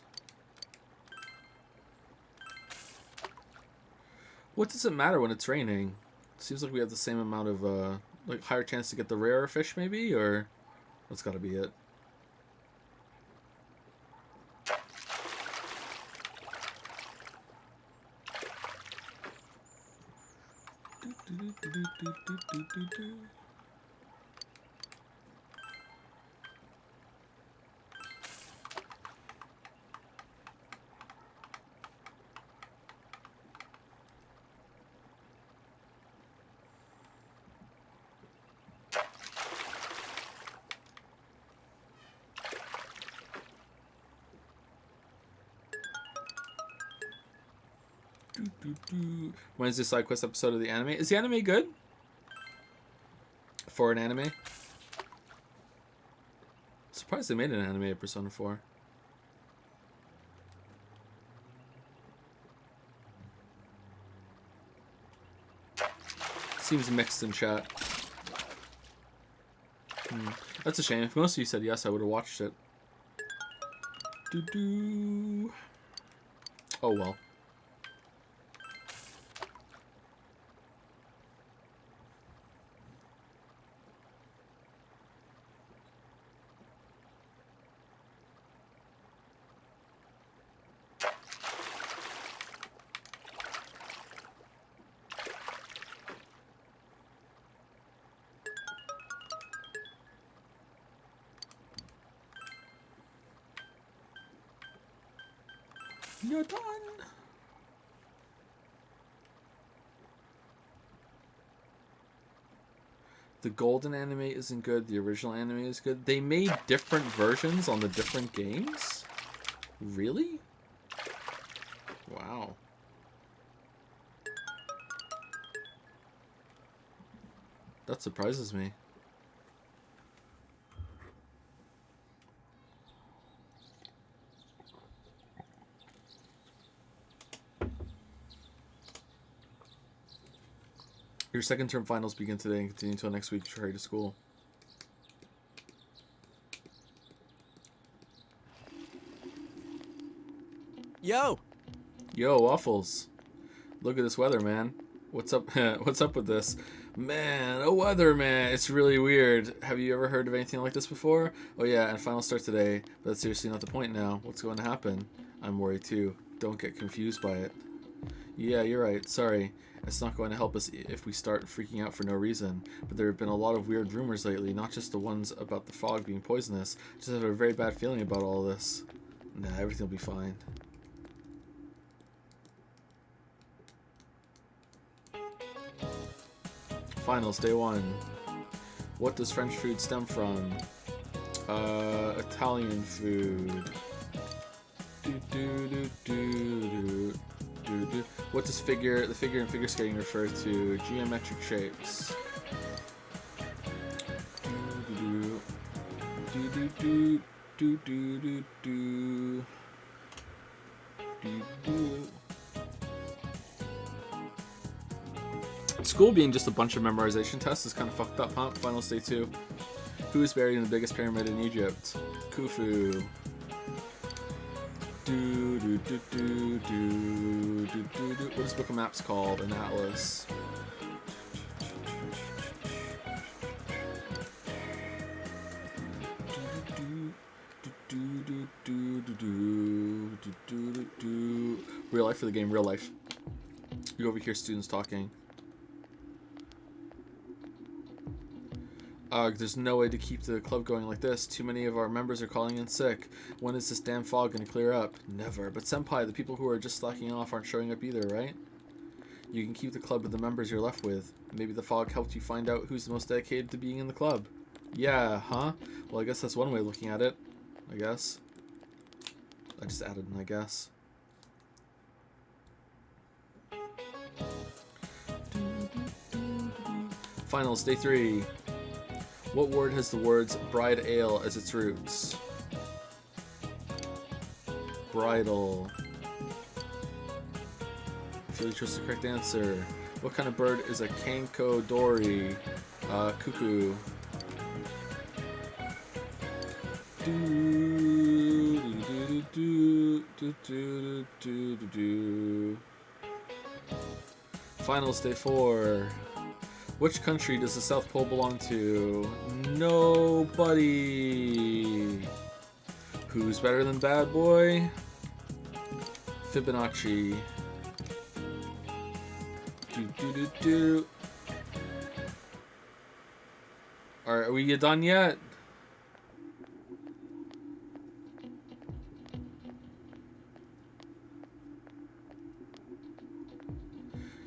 What does it matter when it's raining? Seems like we have the same amount of, like, higher chance to get the rarer fish, maybe? Or that's gotta be it. When's this side quest episode of the anime? Is the anime good? For an anime? Surprised they made an anime of Persona 4. Seems mixed in chat. That's a shame. If most of you said yes, I would have watched it. Oh well. You're done. The golden anime isn't good. The original anime is good. They made different versions on the different games? Really? Wow. That surprises me. Your second term finals begin today and continue until next week to hurry to school. Yo! Yo, Waffles. Look at this weather, man. What's up? What's up with this? Man, a weather, man. It's really weird. Have you ever heard of anything like this before? Oh yeah, and finals start today, but that's seriously not the point now. What's going to happen? I'm worried too. Don't get confused by it. Yeah, you're right. Sorry. It's not going to help us if we start freaking out for no reason. But there have been a lot of weird rumors lately, not just the ones about the fog being poisonous. I just have a very bad feeling about all this. Nah, everything will be fine. Finals, day 1. What does French food stem from? Italian food. What does the figure in figure skating refer to? Geometric shapes. School being just a bunch of memorization tests is kind of fucked up, huh? Finals, day 2. Who is buried in the biggest pyramid in Egypt? Khufu. What is Book of Maps called? An atlas. Real life for the game, real life. You over here, students talking. There's no way to keep the club going like this. Too many of our members are calling in sick. When is this damn fog gonna clear up? Never. But Senpai, the people who are just slacking off aren't showing up either, right? You can keep the club with the members you're left with. Maybe the fog helped you find out who's the most dedicated to being in the club. Yeah, huh? Well, I guess that's one way of looking at it. I guess. I just added an I guess. Finals, day 3. What word has the words bride ale as its roots? Bridal. I feel you chose the correct answer. What kind of bird is a Kanko Dori? Cuckoo. Finals, day 4. Which country does the South Pole belong to? Nobody. Who's better than Bad Boy? Fibonacci. Are we done yet?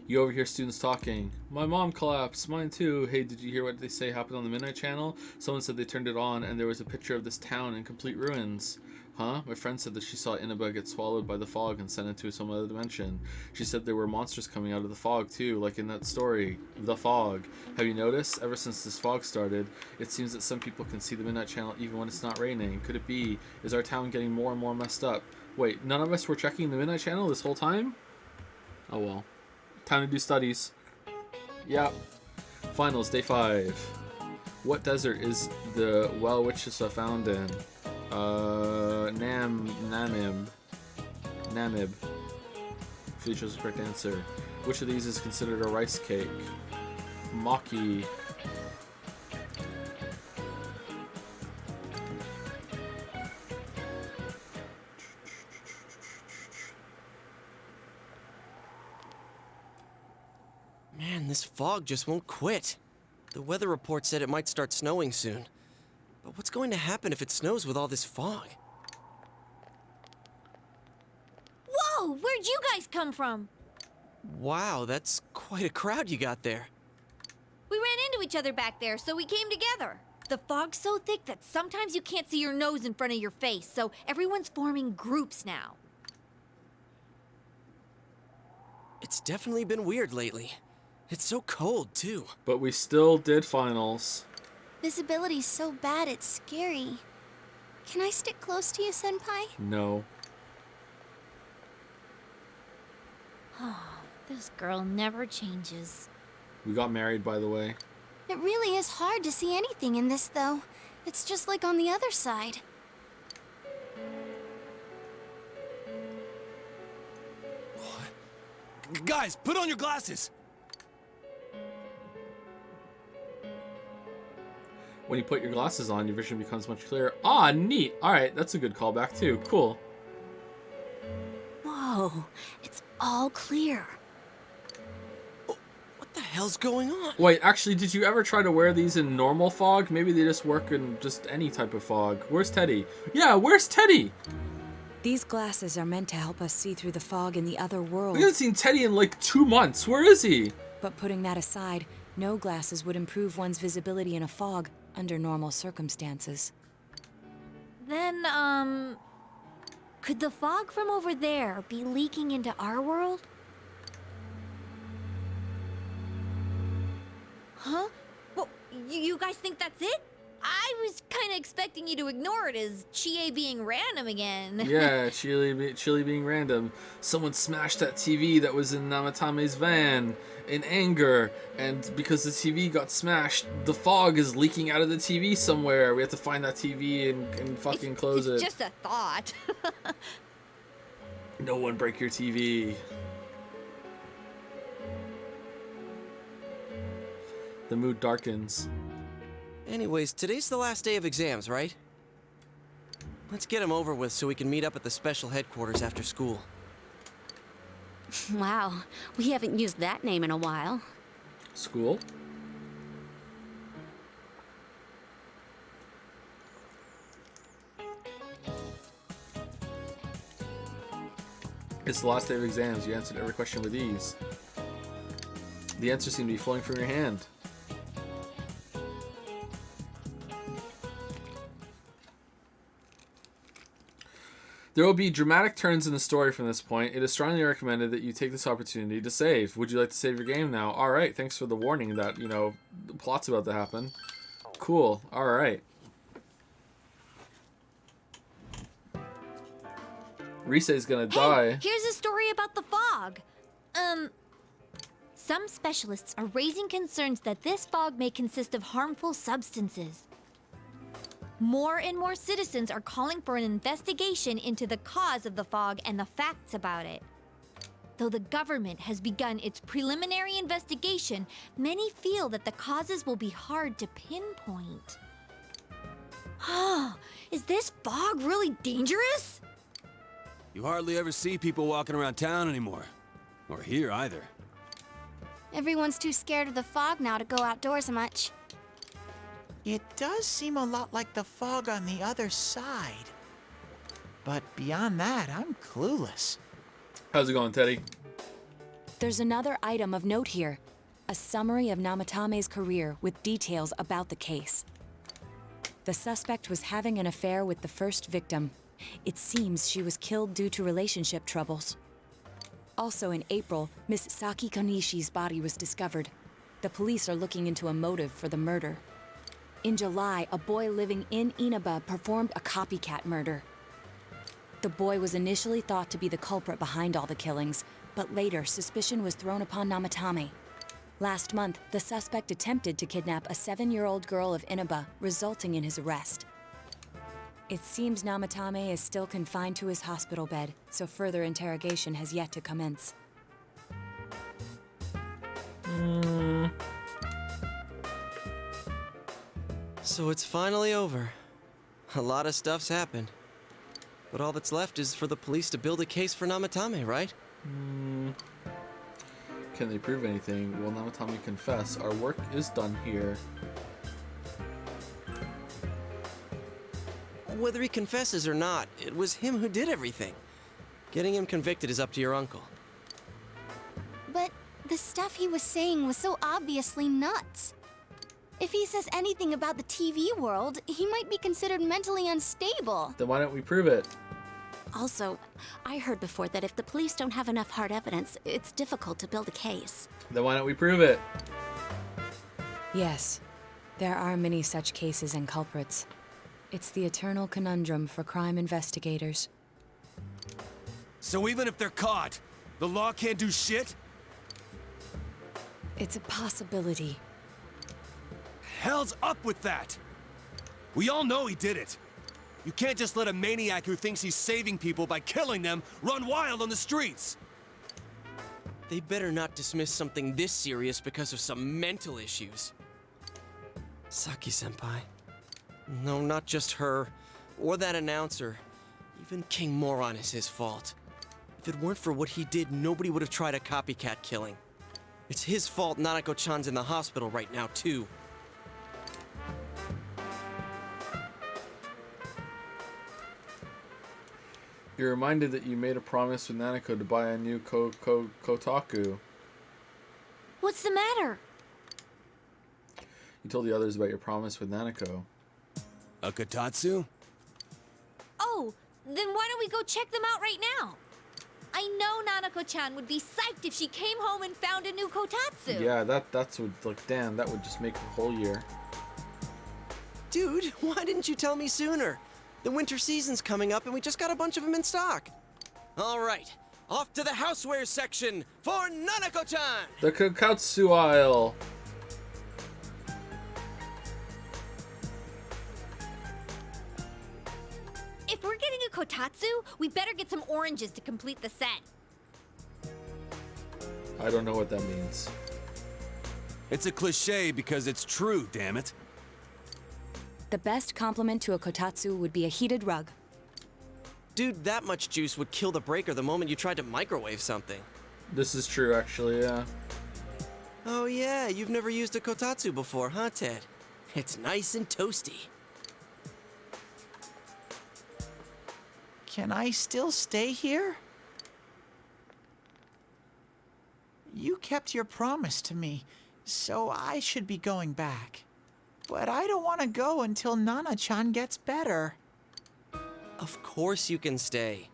You overhear students talking. My mom collapsed. Mine too. Hey, did you hear what they say happened on the Midnight Channel? Someone said they turned it on and there was a picture of this town in complete ruins. Huh? My friend said that she saw Inaba get swallowed by the fog and sent into some other dimension. She said there were monsters coming out of the fog too, like in that story, The Fog. Have you noticed? Ever since this fog started, it seems that some people can see the Midnight Channel even when it's not raining. Could it be? Is our town getting more and more messed up? Wait, none of us were checking the Midnight Channel this whole time? Oh well. Time to do studies. Yep. Finals, day 5. What desert is the Welwichisa found in? Namib. Please choose the correct answer. Which of these is considered a rice cake? Maki. Man, this fog just won't quit. The weather report said it might start snowing soon. But what's going to happen if it snows with all this fog? Whoa! Where'd you guys come from? Wow, that's quite a crowd you got there. We ran into each other back there, so we came together. The fog's so thick that sometimes you can't see your nose in front of your face, so everyone's forming groups now. It's definitely been weird lately. It's so cold, too. But we still did finals. Visibility's so bad it's scary. Can I stick close to you, Senpai? No. Oh, this girl never changes. We got married, by the way. It really is hard to see anything in this, though. It's just like on the other side. Guys, put on your glasses! When you put your glasses on, your vision becomes much clearer. Ah, neat! Alright, that's a good callback too. Cool. Whoa, it's all clear. What the hell's going on? Wait, actually, did you ever try to wear these in normal fog? Maybe they just work in just any type of fog. Where's Teddy? Yeah, where's Teddy? These glasses are meant to help us see through the fog in the other world. We haven't seen Teddy in like 2 months. Where is he? But putting that aside, no glasses would improve one's visibility in a fog under normal circumstances. Then, could the fog from over there be leaking into our world? Huh? Well, you guys think that's it? I was kind of expecting you to ignore it as Chie being random again. Yeah, Chili being random. Someone smashed that TV that was in Namatame's van in anger, and because the TV got smashed, the fog is leaking out of the TV somewhere. We have to find that TV and fucking close it. It's just a thought. No one break your TV. The mood darkens. Anyways, today's the last day of exams, right? Let's get them over with so we can meet up at the special headquarters after school. Wow, we haven't used that name in a while. School? It's the last day of exams. You answered every question with ease. The answers seem to be flowing from your hand. There will be dramatic turns in the story from this point. It is strongly recommended that you take this opportunity to save. Would you like to save your game now? Alright, thanks for the warning that, you know, the plot's about to happen. Cool, alright. Risei's gonna die. Here's a story about the fog. Some specialists are raising concerns that this fog may consist of harmful substances. More and more citizens are calling for an investigation into the cause of the fog and the facts about it. Though the government has begun its preliminary investigation, many feel that the causes will be hard to pinpoint. Is this fog really dangerous? You hardly ever see people walking around town anymore. Or here either. Everyone's too scared of the fog now to go outdoors much. It does seem a lot like the fog on the other side. But beyond that, I'm clueless. How's it going, Teddy? There's another item of note here. A summary of Namatame's career with details about the case. The suspect was having an affair with the first victim. It seems she was killed due to relationship troubles. Also in April, Miss Saki Konishi's body was discovered. The police are looking into a motive for the murder. In July, a boy living in Inaba performed a copycat murder. The boy was initially thought to be the culprit behind all the killings, but later suspicion was thrown upon Namatame. Last month, the suspect attempted to kidnap a 7-year-old girl of Inaba, resulting in his arrest. It seems Namatame is still confined to his hospital bed, so further interrogation has yet to commence. So it's finally over. A lot of stuff's happened. But all that's left is for the police to build a case for Namatame, right? Can they prove anything? Will Namatame confess? Our work is done here. Whether he confesses or not, it was him who did everything. Getting him convicted is up to your uncle. But the stuff he was saying was so obviously nuts. If he says anything about the TV world, he might be considered mentally unstable. Then why don't we prove it? Also, I heard before that if the police don't have enough hard evidence, it's difficult to build a case. Then why don't we prove it? Yes, there are many such cases and culprits. It's the eternal conundrum for crime investigators. So even if they're caught, the law can't do shit? It's a possibility. Hell's up with that! We all know he did it. You can't just let a maniac who thinks he's saving people by killing them run wild on the streets. They better not dismiss something this serious because of some mental issues. Saki-senpai. No, not just her, or that announcer. Even King Moron is his fault. If it weren't for what he did, nobody would have tried a copycat killing. It's his fault Nanako-chan's in the hospital right now, too. You're reminded that you made a promise with Nanako to buy a new Kotaku. What's the matter? You told the others about your promise with Nanako. A Kotatsu? Oh, then why don't we go check them out right now? I know Nanako-chan would be psyched if she came home and found a new Kotatsu. Yeah, that's what, like, damn, that would just make a whole year. Dude, why didn't you tell me sooner? The winter season's coming up and we just got a bunch of them in stock. All right, off to the housewares section for Nanako-chan! The Kokatsu aisle. If we're getting a Kotatsu, we better get some oranges to complete the set. I don't know what that means. It's a cliche because it's true, damn it. The best compliment to a Kotatsu would be a heated rug. Dude, that much juice would kill the breaker the moment you tried to microwave something. This is true, actually, yeah. Oh yeah, you've never used a Kotatsu before, huh, Ted? It's nice and toasty. Can I still stay here? You kept your promise to me, so I should be going back. But I don't want to go until Nana-chan gets better. Of course you can stay.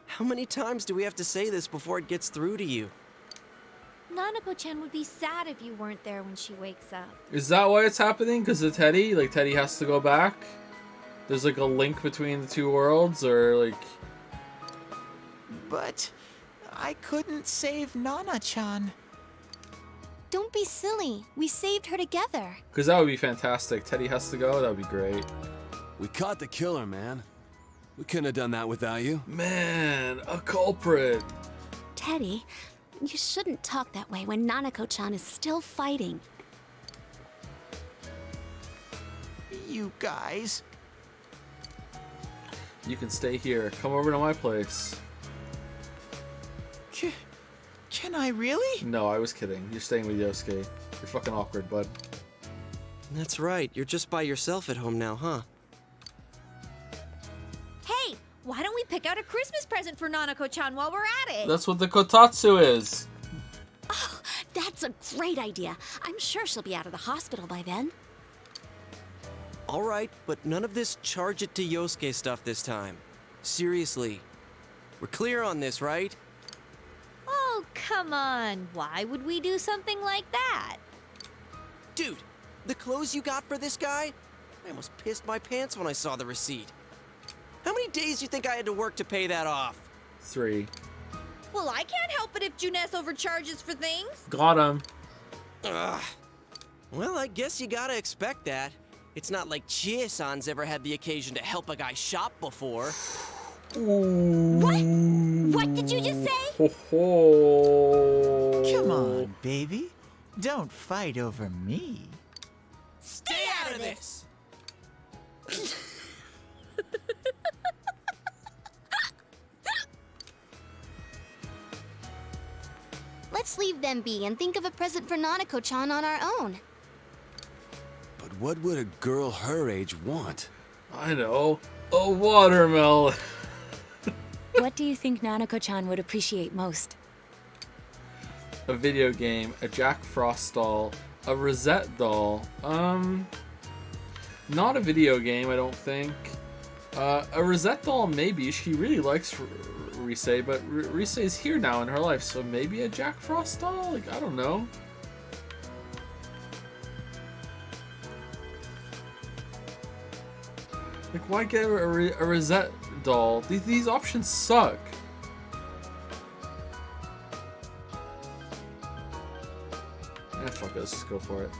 How many times do we have to say this before it gets through to you? Nanako-chan would be sad if you weren't there when she wakes up. Is that why it's happening? Because of Teddy? Like, Teddy has to go back? There's, like, a link between the two worlds, or, like... But I couldn't save Nana-chan. Don't be silly. We saved her together. Because that would be fantastic. Teddy has to go? That would be great. We caught the killer, man. We couldn't have done that without you. Man, a culprit. Teddy, you shouldn't talk that way when Nanako-chan is still fighting. You guys. You can stay here. Come over to my place. Can I really? No, I was kidding. You're staying with Yosuke. You're fucking awkward, bud. That's right, you're just by yourself at home now, huh? Hey, why don't we pick out a Christmas present for Nanako-chan while we're at it? That's what the kotatsu is. Oh, that's a great idea. I'm sure she'll be out of the hospital by then. Alright, but none of this charge it to Yosuke stuff this time. Seriously. We're clear on this, right? Oh, come on. Why would we do something like that? Dude, the clothes you got for this guy? I almost pissed my pants when I saw the receipt. How many days do you think I had to work to pay that off? 3. Well, I can't help it if Junes overcharges for things. Got him. Ugh. Well, I guess you gotta expect that. It's not like Chie-san's ever had the occasion to help a guy shop before. What? What did you just say? Ho ho. Come on, baby. Don't fight over me. Stay out of this! Let's leave them be and think of a present for Nanako-chan on our own. But what would a girl her age want? I know. A watermelon. What do you think Nanako-chan would appreciate most? A video game, a Jack Frost doll, a Rosette doll. Not a video game, I don't think. A Rosette doll, maybe. She really likes Rise, but Rise is here now in her life, so maybe a Jack Frost doll? Like, I don't know. Like, why get a Rosette doll? These options suck. Fuck it, let's just go for it.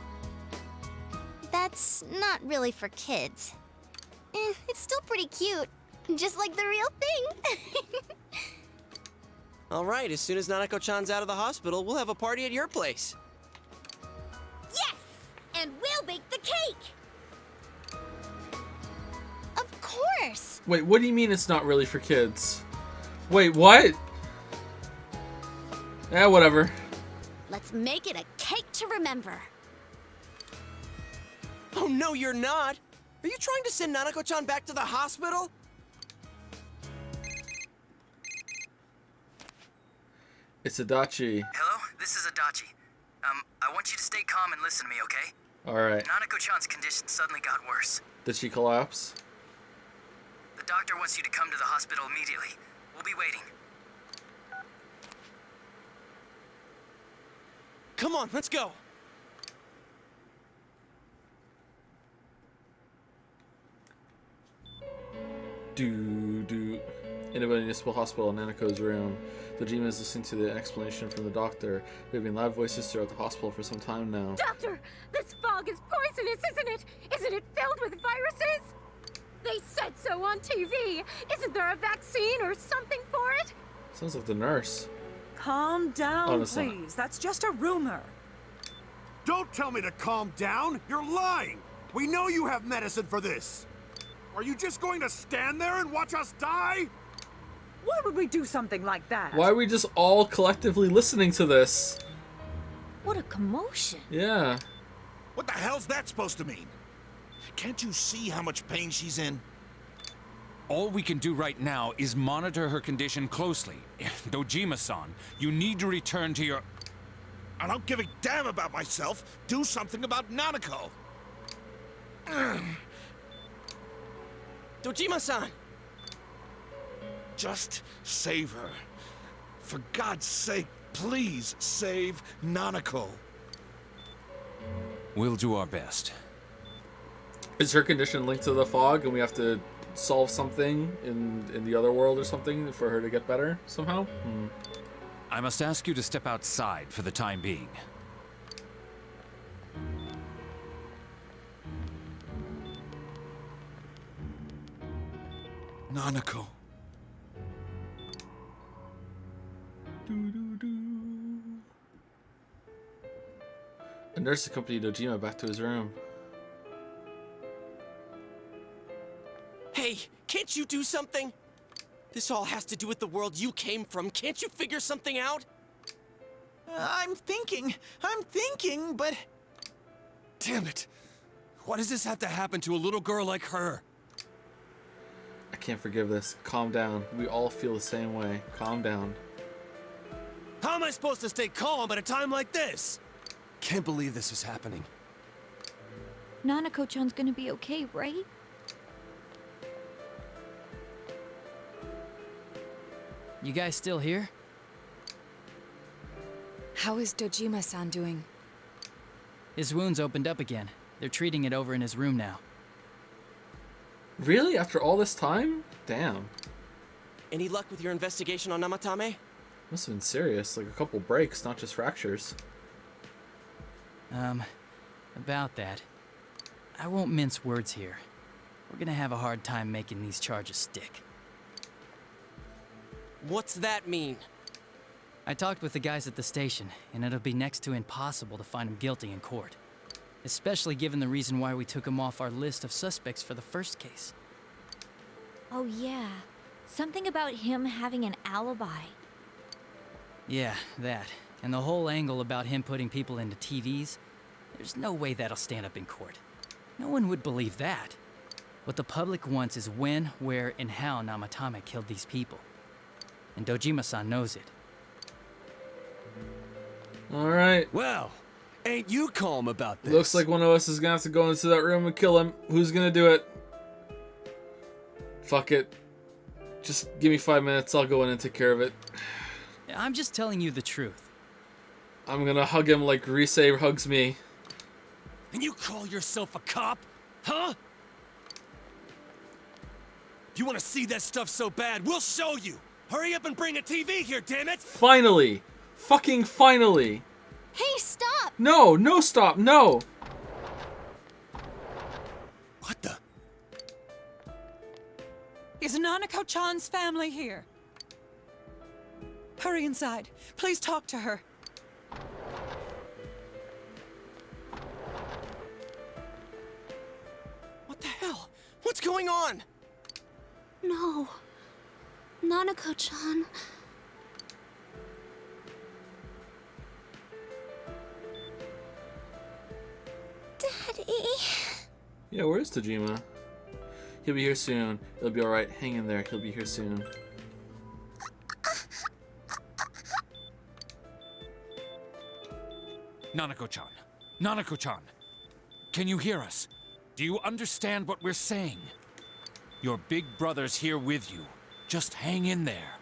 That's not really for kids. It's still pretty cute. Just like the real thing. Alright, as soon as Nanako-chan's out of the hospital, we'll have a party at your place. Yes! And we'll bake the cake! Of course! Wait, what do you mean it's not really for kids? Wait, what? Yeah, whatever. Let's make it a cake to remember. Oh, no, you're not! Are you trying to send Nanako-chan back to the hospital? It's Adachi. Hello, this is Adachi. I want you to stay calm and listen to me, okay? Alright. Nanako-chan's condition suddenly got worse. Did she collapse? The doctor wants you to come to the hospital immediately. We'll be waiting. Come on, let's go! In a municipal hospital in Nanako's room, Dojima is listening to the explanation from the doctor. There have been loud voices throughout the hospital for some time now. Doctor, this fog is poisonous, isn't it? Isn't it filled with viruses? They said so on TV. Isn't there a vaccine or something for it? Sounds like the nurse. Calm down, Honestly. please. That's just a rumor. Don't tell me to calm down! You're lying! We know you have medicine for this! Are you just going to stand there and watch us die? Why would we do something like that? Why are we just all collectively listening to this? What a commotion. Yeah. What the hell's that supposed to mean? Can't you see how much pain she's in? All we can do right now is monitor her condition closely. Dojima-san, you need to return to your... I don't give a damn about myself. Do something about Nanako. Dojima-san! Just save her. For God's sake, please save Nanako. We'll do our best. Is her condition linked to the fog and we have to solve something in the other world or something for her to get better somehow? I must ask you to step outside for the time being. Nanako. A nurse accompanied Dojima back to his room. Hey, can't you do something? This all has to do with the world you came from. Can't you figure something out? I'm thinking, but... Damn it! Why does this have to happen to a little girl like her? I can't forgive this. Calm down. We all feel the same way. Calm down. How am I supposed to stay calm at a time like this? Can't believe this is happening. Nanako-chan's gonna be okay, right? You guys still here? How is Dojima-san doing? His wounds opened up again. They're treating it over in his room now. Really? After all this time? Damn. Any luck with your investigation on Namatame? Must have been serious. Like a couple breaks, not just fractures. About that. I won't mince words here. We're gonna have a hard time making these charges stick. What's that mean? I talked with the guys at the station, and it'll be next to impossible to find him guilty in court. Especially given the reason why we took him off our list of suspects for the first case. Oh yeah, something about him having an alibi. Yeah, that. And the whole angle about him putting people into TVs, there's no way that'll stand up in court. No one would believe that. What the public wants is when, where, and how Namatame killed these people. And Dojima-san knows it. Alright. Well, ain't you calm about this? Looks like one of us is gonna have to go into that room and kill him. Who's gonna do it? Fuck it. Just give me 5 minutes, I'll go in and take care of it. I'm just telling you the truth. I'm gonna hug him like Rise hugs me. And you call yourself a cop? Huh? If you want to see that stuff so bad, we'll show you! Hurry up and bring a TV here, damn it! Finally! Fucking finally! Hey, stop! No, no stop, no! What the? Is Nanako-chan's family here? Hurry inside. Please talk to her. What the hell? What's going on? No. Nanako-chan. Daddy. Yeah, where's Dojima? He'll be here soon. It'll be alright. Hang in there. He'll be here soon. Nanako-chan. Nanako-chan. Can you hear us? Do you understand what we're saying? Your big brother's here with you. Just hang in there.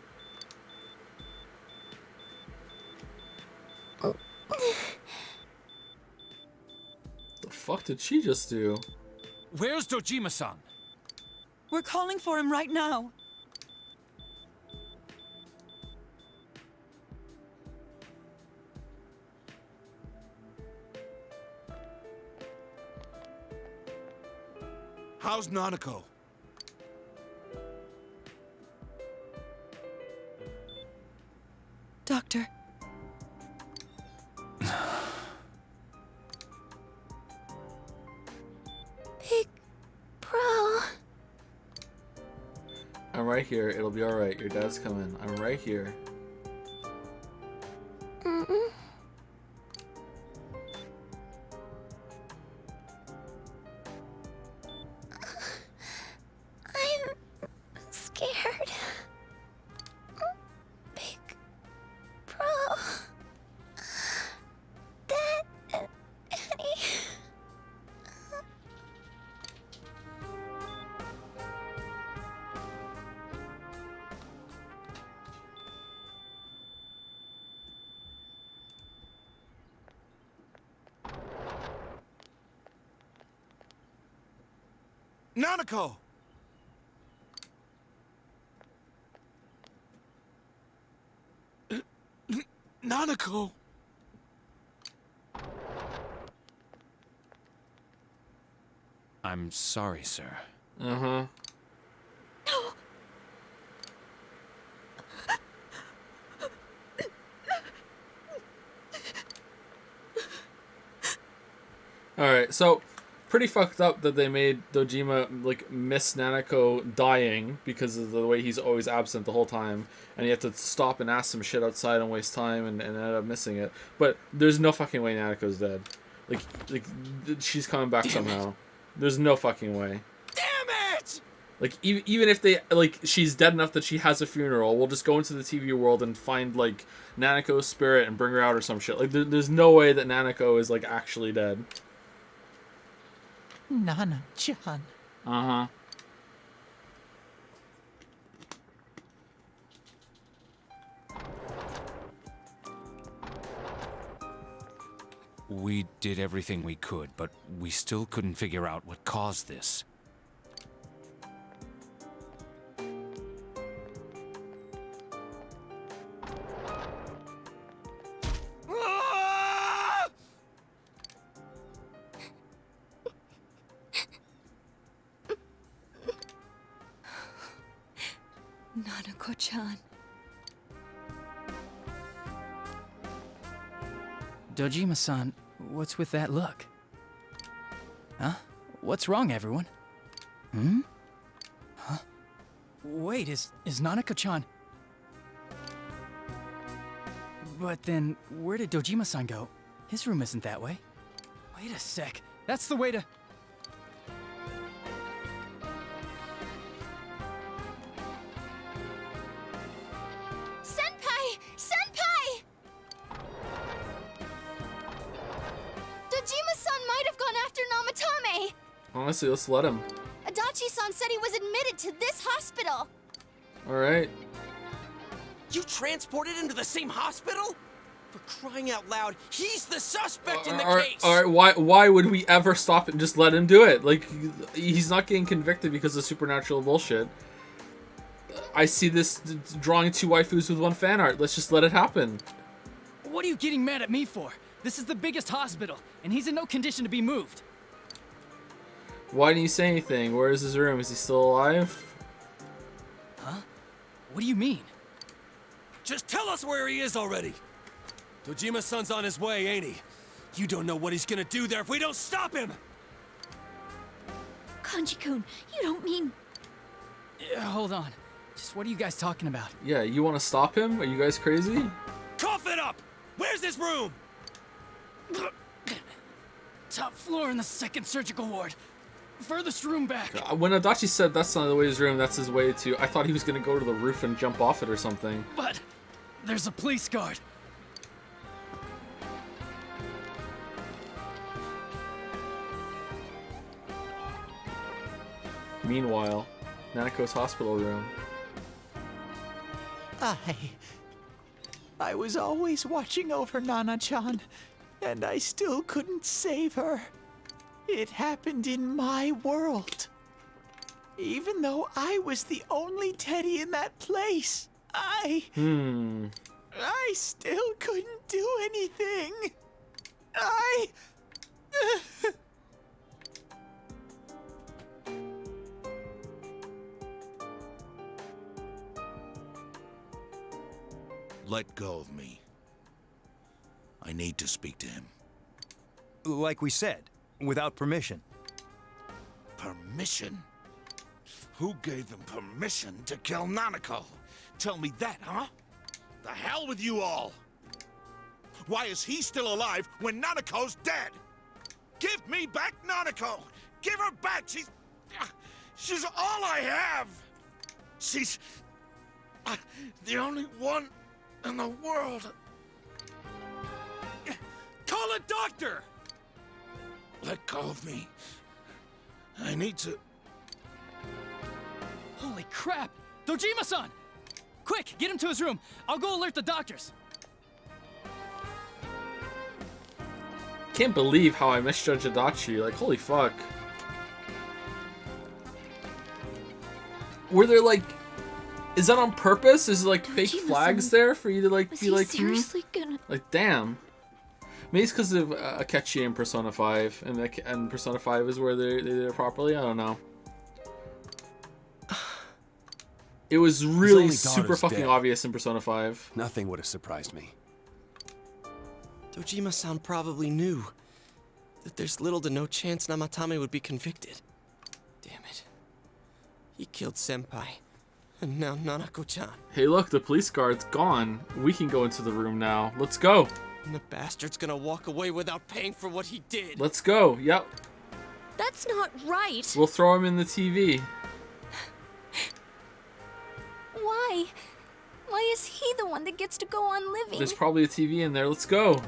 The fuck did she just do? Where's Dojima-san? We're calling for him right now. How's Nanako? Doctor. Big bro. I'm right here. It'll be alright. Your dad's coming. I'm right here. Mm-mm. I'm scared. Big bro. Dad and Annie. Nanako! Nanako! I'm sorry, sir. Uh-huh. Alright, so pretty fucked up that they made Dojima like miss Nanako dying because of the way he's always absent the whole time, and you have to stop and ask some shit outside and waste time and end up missing it. But there's no fucking way Nanako's dead. Like she's coming back somehow. There's no fucking way. Damn it! Like, even if they, like, she's dead enough that she has a funeral, we'll just go into the TV world and find, like, Nanako's spirit and bring her out or some shit. Like, there's no way that Nanako is, like, actually dead. Nana-chan. Uh-huh. We did everything we could, but we still couldn't figure out what caused this. Nanako-chan. Dojima-san, what's with that look? Huh? What's wrong, everyone? Hmm? Huh? Wait, is Nanako-chan... But then, where did Dojima-san go? His room isn't that way. Wait a sec. That's the way to... Senpai! Senpai! Dojima-san might have gone after Namatame! Honestly, let's let him. Adachi-san said he was admitted to this hospital! Alright. You transported him to the same hospital? For crying out loud, he's the suspect in the case! Alright, why would we ever stop and just let him do it? Like, he's not getting convicted because of supernatural bullshit. I see this drawing 2 waifus with 1 fan art. Let's just let it happen. What are you getting mad at me for? This is the biggest hospital, and he's in no condition to be moved. Why didn't you say anything? Where is his room? Is he still alive? Huh? What do you mean? Just tell us where he is already! Dojima-san's on his way, ain't he? You don't know what he's gonna do there if we don't stop him! Kanji-kun, you don't mean... Hold on. Just what are you guys talking about? Yeah, you want to stop him? Are you guys crazy? Cough it up! Where's his room? Top floor in the 2nd surgical ward. Furthest room back. When Adachi said that's not the way his room, that's his way to... I thought he was going to go to the roof and jump off it or something. But there's a police guard. Meanwhile, Nanako's hospital room. I was always watching over Nana-chan, and I still couldn't save her. It happened in my world. Even though I was the only teddy in that place, I still couldn't do anything. Let go of me. I need to speak to him. Like we said, without permission. Permission? Who gave them permission to kill Nanako? Tell me that, huh? The hell with you all! Why is he still alive when Nanako's dead? Give me back Nanako! Give her back! She's all I have! She's... the only one in the world. Call a doctor! Let go of me. I need to... Holy crap! Dojima-san! Quick, get him to his room. I'll go alert the doctors. Can't believe how I misjudged Adachi. Like, holy fuck. Were there, like... Is that on purpose? Is there, like, fake flags there for you to, like, be like... seriously gonna... Like, damn. Maybe it's because of Akechi and Persona 5. And Persona 5 is where they did it properly? I don't know. It was really super fucking obvious in Persona 5. Nothing would have surprised me. Dojima-san probably knew that there's little to no chance Namatame would be convicted. Damn it. He killed Senpai. And now Nanako-chan. Hey look, the police guard's gone. We can go into the room now. Let's go. And the bastard's gonna walk away without paying for what he did. Let's go. Yep. That's not right. We'll throw him in the TV. Why? Why is he the one that gets to go on living? There's probably a TV in there. Let's go.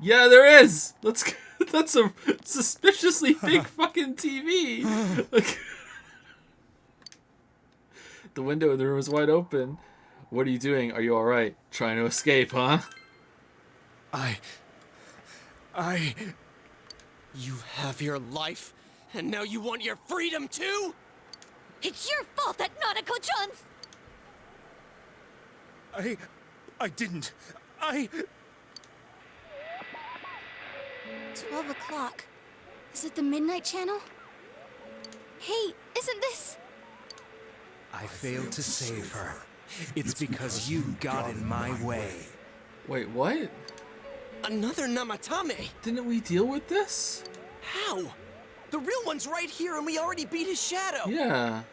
Yeah, there is. Let's. That's a suspiciously big fucking TV. Like, the window in the room is wide open. What are you doing? Are you all right? Trying to escape, huh? You have your life, and now you want your freedom too? It's your fault that Nanako-chan's... I didn't. 12 o'clock. Is it the Midnight Channel? Hey, isn't this... I failed to save her. It's because you got in my way. Wait, what? Another Namatame? Didn't we deal with this? How? The real one's right here and we already beat his shadow. Yeah.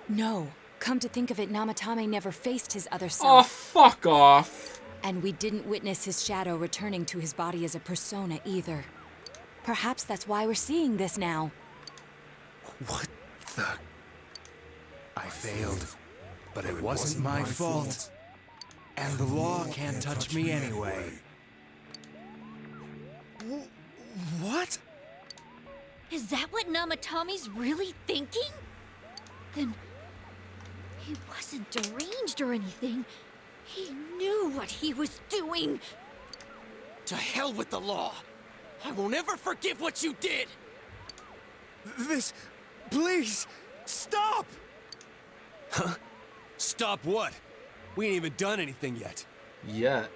No. Come to think of it, Namatame never faced his other Oh, self. fuck off. And we didn't witness his shadow returning to his body as a persona either. Perhaps that's why we're seeing this now. What the... I failed, but it wasn't my fault. And the law can't touch me anyway. What? Is that what Namatame's really thinking? Then... he wasn't deranged or anything. He knew what he was doing. To hell with the law. I won't ever forgive what you did. This... please, stop! Huh? Stop what? We ain't even done anything yet. Yet.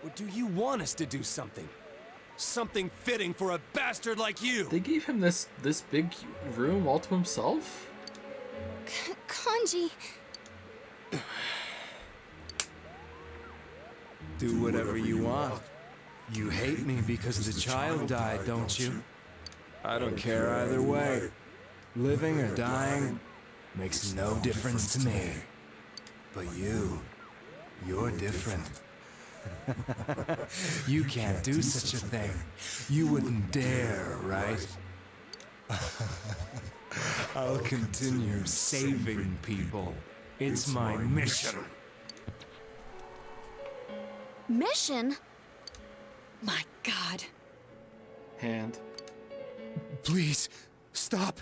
Or do you want us to do something? Something fitting for a bastard like you! They gave him this big room all to himself? Kanji... Do whatever you want. You hate me because the child died, don't you? I don't care either way. Living or dying makes no difference to me. But you're different. You can't do such a thing. You wouldn't dare, right? I'll continue saving people. It's my mission. Mission? My God. Hand. Please, stop.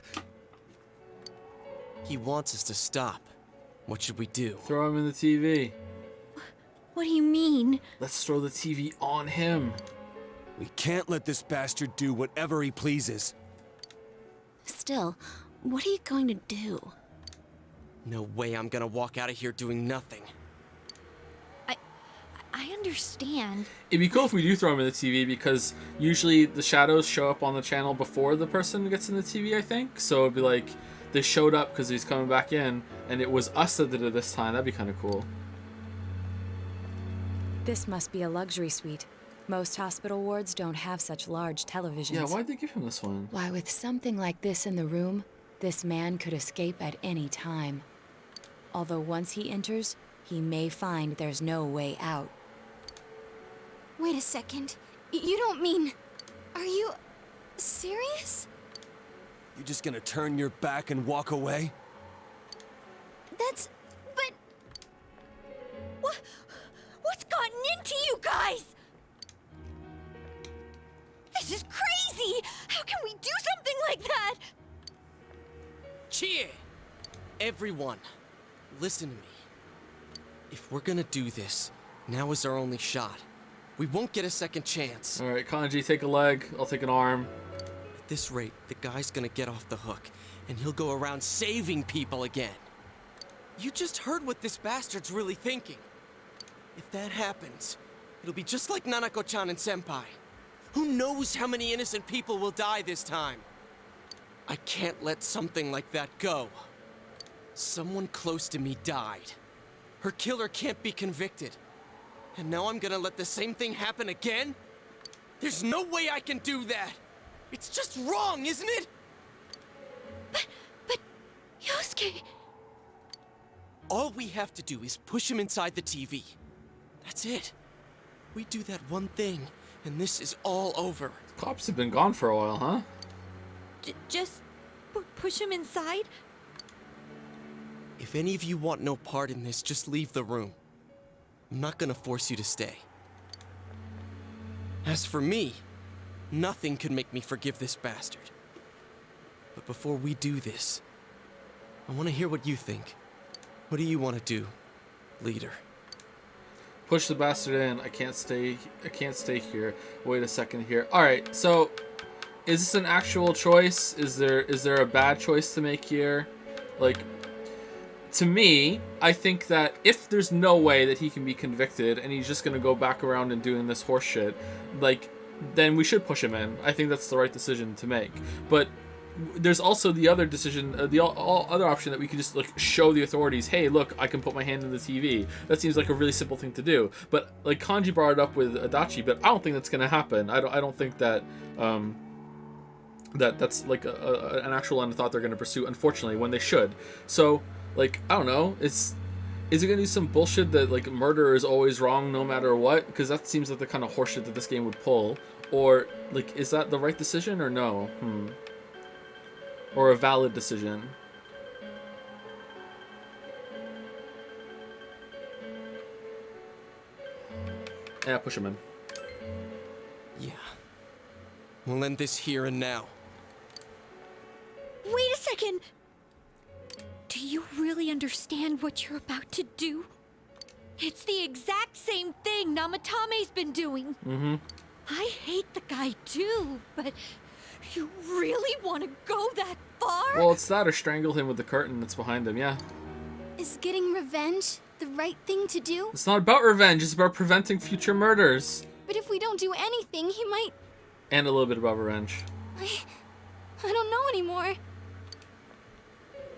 He wants us to stop. What should we do? Throw him in the TV. What do you mean? Let's throw the TV on him. We can't let this bastard do whatever he pleases. Still, what are you going to do? No way I'm gonna walk out of here doing nothing. I understand. It'd be cool if we do throw him in the TV because usually the shadows show up on the channel before the person gets in the TV, I think. So it'd be like they showed up because he's coming back in and it was us that did it this time. That'd be kind of cool. This must be a luxury suite. Most hospital wards don't have such large televisions. Yeah, why'd they give him this one? Why, with something like this in the room, this man could escape at any time. Although once he enters, he may find there's no way out. Wait a second. You don't mean... Are you... serious? You just gonna turn your back and walk away? But... What's gotten into you guys? This is crazy! How can we do something like that? Chie! Everyone, listen to me. If we're gonna do this, now is our only shot. We won't get a second chance. Alright, Kanji, take a leg. I'll take an arm. At this rate, the guy's gonna get off the hook, and he'll go around saving people again. You just heard what this bastard's really thinking. If that happens, it'll be just like Nanako-chan and Senpai. Who knows how many innocent people will die this time? I can't let something like that go. Someone close to me died. Her killer can't be convicted. And now I'm gonna let the same thing happen again? There's no way I can do that! It's just wrong, isn't it? But... Yosuke... All we have to do is push him inside the TV. That's it. We do that one thing, and this is all over. Cops have been gone for a while, huh? Just push him inside? If any of you want no part in this, just leave the room. I'm not gonna force you to stay. As for me, nothing could make me forgive this bastard. But before we do this, I want to hear what you think. What do you want to do, leader? Push the bastard in. I can't stay here. Wait a second here. Alright, so is this an actual choice? Is there a bad choice to make here? Like, to me, I think that if there's no way that he can be convicted and he's just gonna go back around and doing this horse shit, like, then we should push him in. I think that's the right decision to make. But there's also the other decision, the other option that we could just like show the authorities, hey, look, I can put my hand in the TV. That seems like a really simple thing to do. But like Kanji brought it up with Adachi, but I don't think that's gonna happen. I don't think that that's like an actual line of thought they're gonna pursue. Unfortunately, when they should. So like I don't know. Is it gonna do some bullshit that like murder is always wrong no matter what? Because that seems like the kind of horseshit that this game would pull. Or like is that the right decision or no? Or a valid decision? Yeah, push him in. Yeah. We'll end this here and now. Wait a second! Do you really understand what you're about to do? It's the exact same thing Namatame's been doing. Mm-hmm. I hate the guy too, but you really want to go that far? Well, it's that or strangle him with the curtain that's behind him, yeah. Is getting revenge the right thing to do? It's not about revenge, it's about preventing future murders. But if we don't do anything, he might... And a little bit about revenge. I don't know anymore.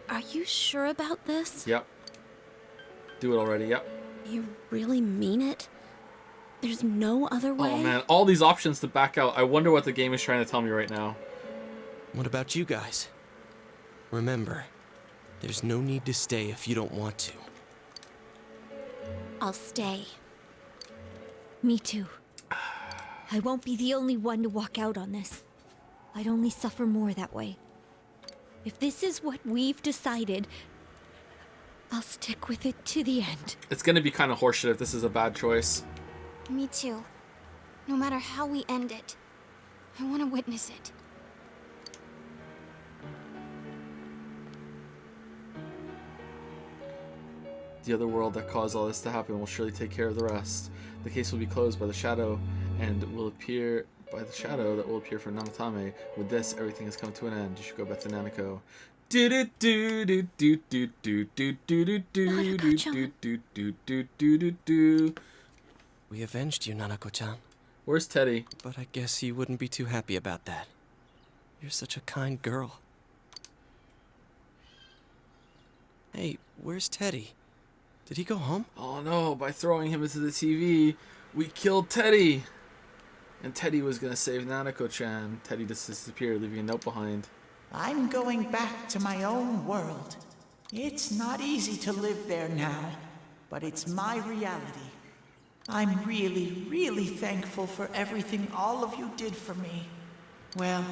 Are you sure about this? Yep. Do it already, yep. You really mean it? There's no other way? Oh man, all these options to back out. I wonder what the game is trying to tell me right now. What about you guys? Remember, there's no need to stay if you don't want to. I'll stay. Me too. I won't be the only one to walk out on this. I'd only suffer more that way. If this is what we've decided, I'll stick with it to the end. It's gonna be kind of horseshit if this is a bad choice. Me too. No matter how we end it, I want to witness it. The other world that caused all this to happen will surely take care of the rest. The case will be closed by the shadow and will appear by the shadow that will appear for Namatame. With this, everything has come to an end. You should go back to Nanako. We avenged you, Nanako-chan. Where's Teddy? But I guess you wouldn't be too happy about that. You're such a kind girl. Hey, where's Teddy? Did he go home? Oh no, by throwing him into the TV, we killed Teddy! And Teddy was gonna save Nanako-chan. Teddy just disappeared, leaving a note behind. I'm going back to my own world. It's not easy to live there now, but it's my reality. I'm really, really thankful for everything all of you did for me. Well,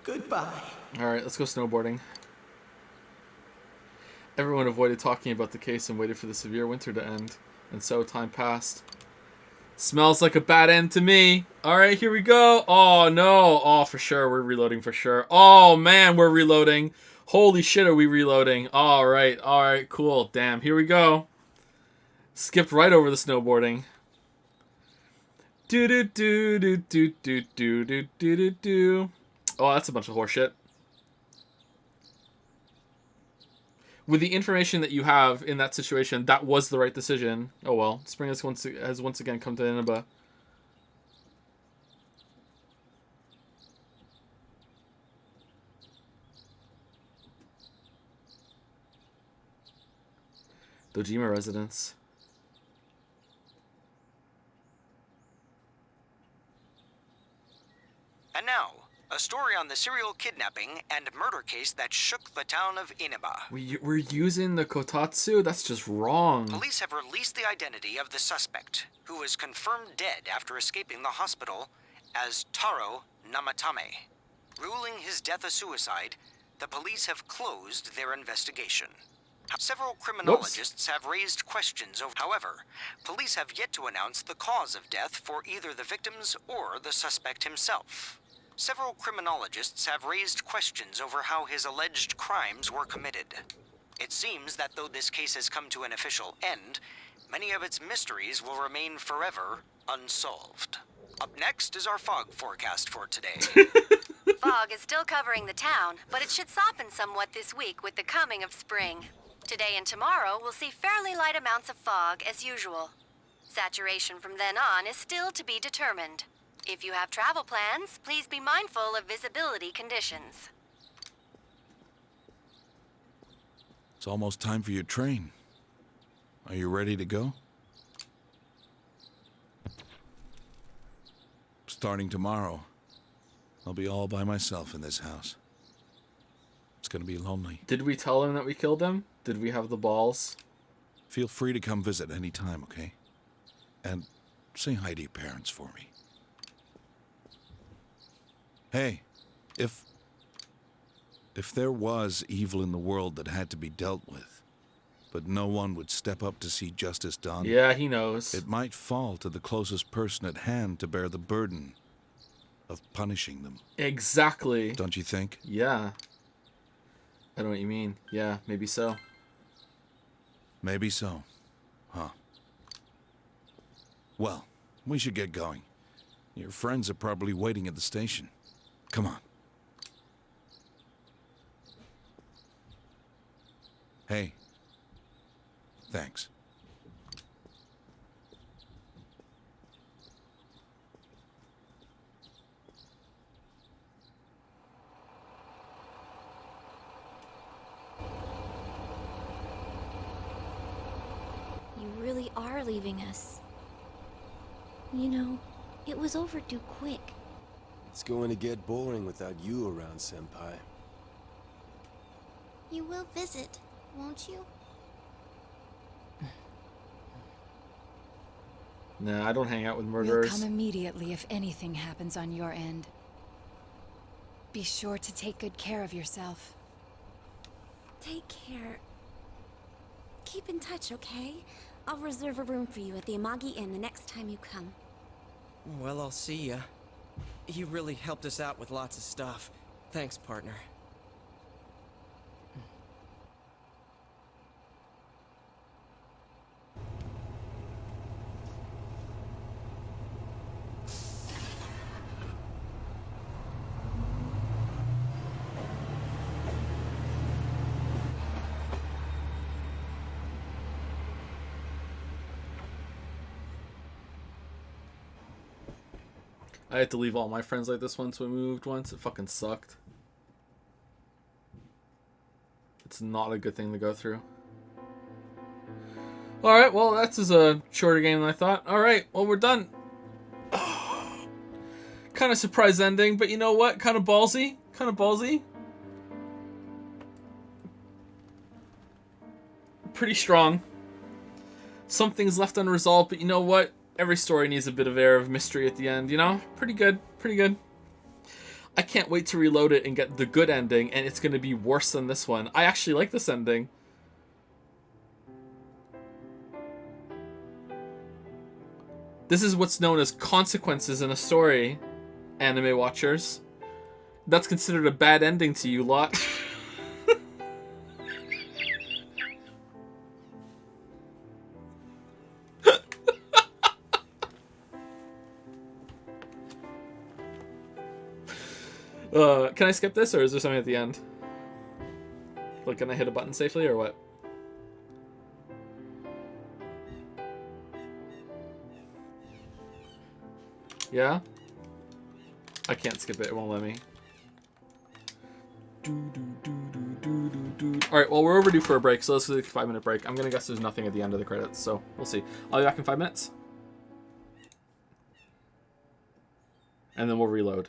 goodbye. Alright, let's go snowboarding. Everyone avoided talking about the case and waited for the severe winter to end. And so time passed. Smells like a bad end to me. Alright, here we go. Oh no. Oh, for sure. We're reloading for sure. Oh man, we're reloading. Holy shit, are we reloading. Alright, alright, cool. Damn, here we go. Skipped right over the snowboarding. Do do do do do do do do do do do. Oh, that's a bunch of horseshit. With the information that you have in that situation, that was the right decision. Oh well, spring has once again come to Inaba. Dojima residence. And now, a story on the serial kidnapping and murder case that shook the town of Inaba. We're using the kotatsu? That's just wrong. Police have released the identity of the suspect, who was confirmed dead after escaping the hospital, as Taro Namatame. Ruling his death a suicide, the police have closed their investigation. Several criminologists have raised questions over. However, police have yet to announce the cause of death for either the victims or the suspect himself. Several criminologists have raised questions over how his alleged crimes were committed. It seems that though this case has come to an official end, many of its mysteries will remain forever unsolved. Up next is our fog forecast for today. Fog is still covering the town, but it should soften somewhat this week with the coming of spring. Today and tomorrow we'll see fairly light amounts of fog as usual. Saturation from then on is still to be determined. If you have travel plans, please be mindful of visibility conditions. It's almost time for your train. Are you ready to go? Starting tomorrow, I'll be all by myself in this house. It's gonna be lonely. Did we tell him that we killed him? Did we have the balls? Feel free to come visit any time, okay? And say hi to your parents for me. Hey, if there was evil in the world that had to be dealt with, but no one would step up to see justice done. Yeah, he knows. It might fall to the closest person at hand to bear the burden of punishing them. Exactly. Don't you think? Yeah. I know what you mean. Yeah, maybe so. Maybe so. Huh. Well, we should get going. Your friends are probably waiting at the station. Come on. Hey. Thanks. You really are leaving us. You know, it was overdue quick. It's going to get boring without you around, Senpai. You will visit, won't you? Nah, I don't hang out with We'll murderers. come immediately if anything happens on your end. Be sure to take good care of yourself. Take care. Keep in touch, okay? I'll reserve a room for you at the Amagi Inn the next time you come. Well, I'll see ya. You really helped us out with lots of stuff. Thanks, partner. I had to leave all my friends like this once we moved once. It fucking sucked. It's not a good thing to go through. Alright, well, that's a shorter game than I thought. Alright, well, we're done. Kind of surprise ending, but you know what? Kind of ballsy. Kind of ballsy. Pretty strong. Some things left unresolved, but you know what? Every story needs a bit of air of mystery at the end, you know? Pretty good. Pretty good. I can't wait to reload it and get the good ending, and it's going to be worse than this one. I actually like this ending. This is what's known as consequences in a story, anime watchers. That's considered a bad ending to you lot. Can I skip this, or is there something at the end? Like, can I hit a button safely, or what? Yeah? I can't skip it, it won't let me. Alright, well, we're overdue for a break, so let's do a 5-minute break. I'm gonna guess there's nothing at the end of the credits, so we'll see. I'll be back in 5 minutes. And then we'll reload.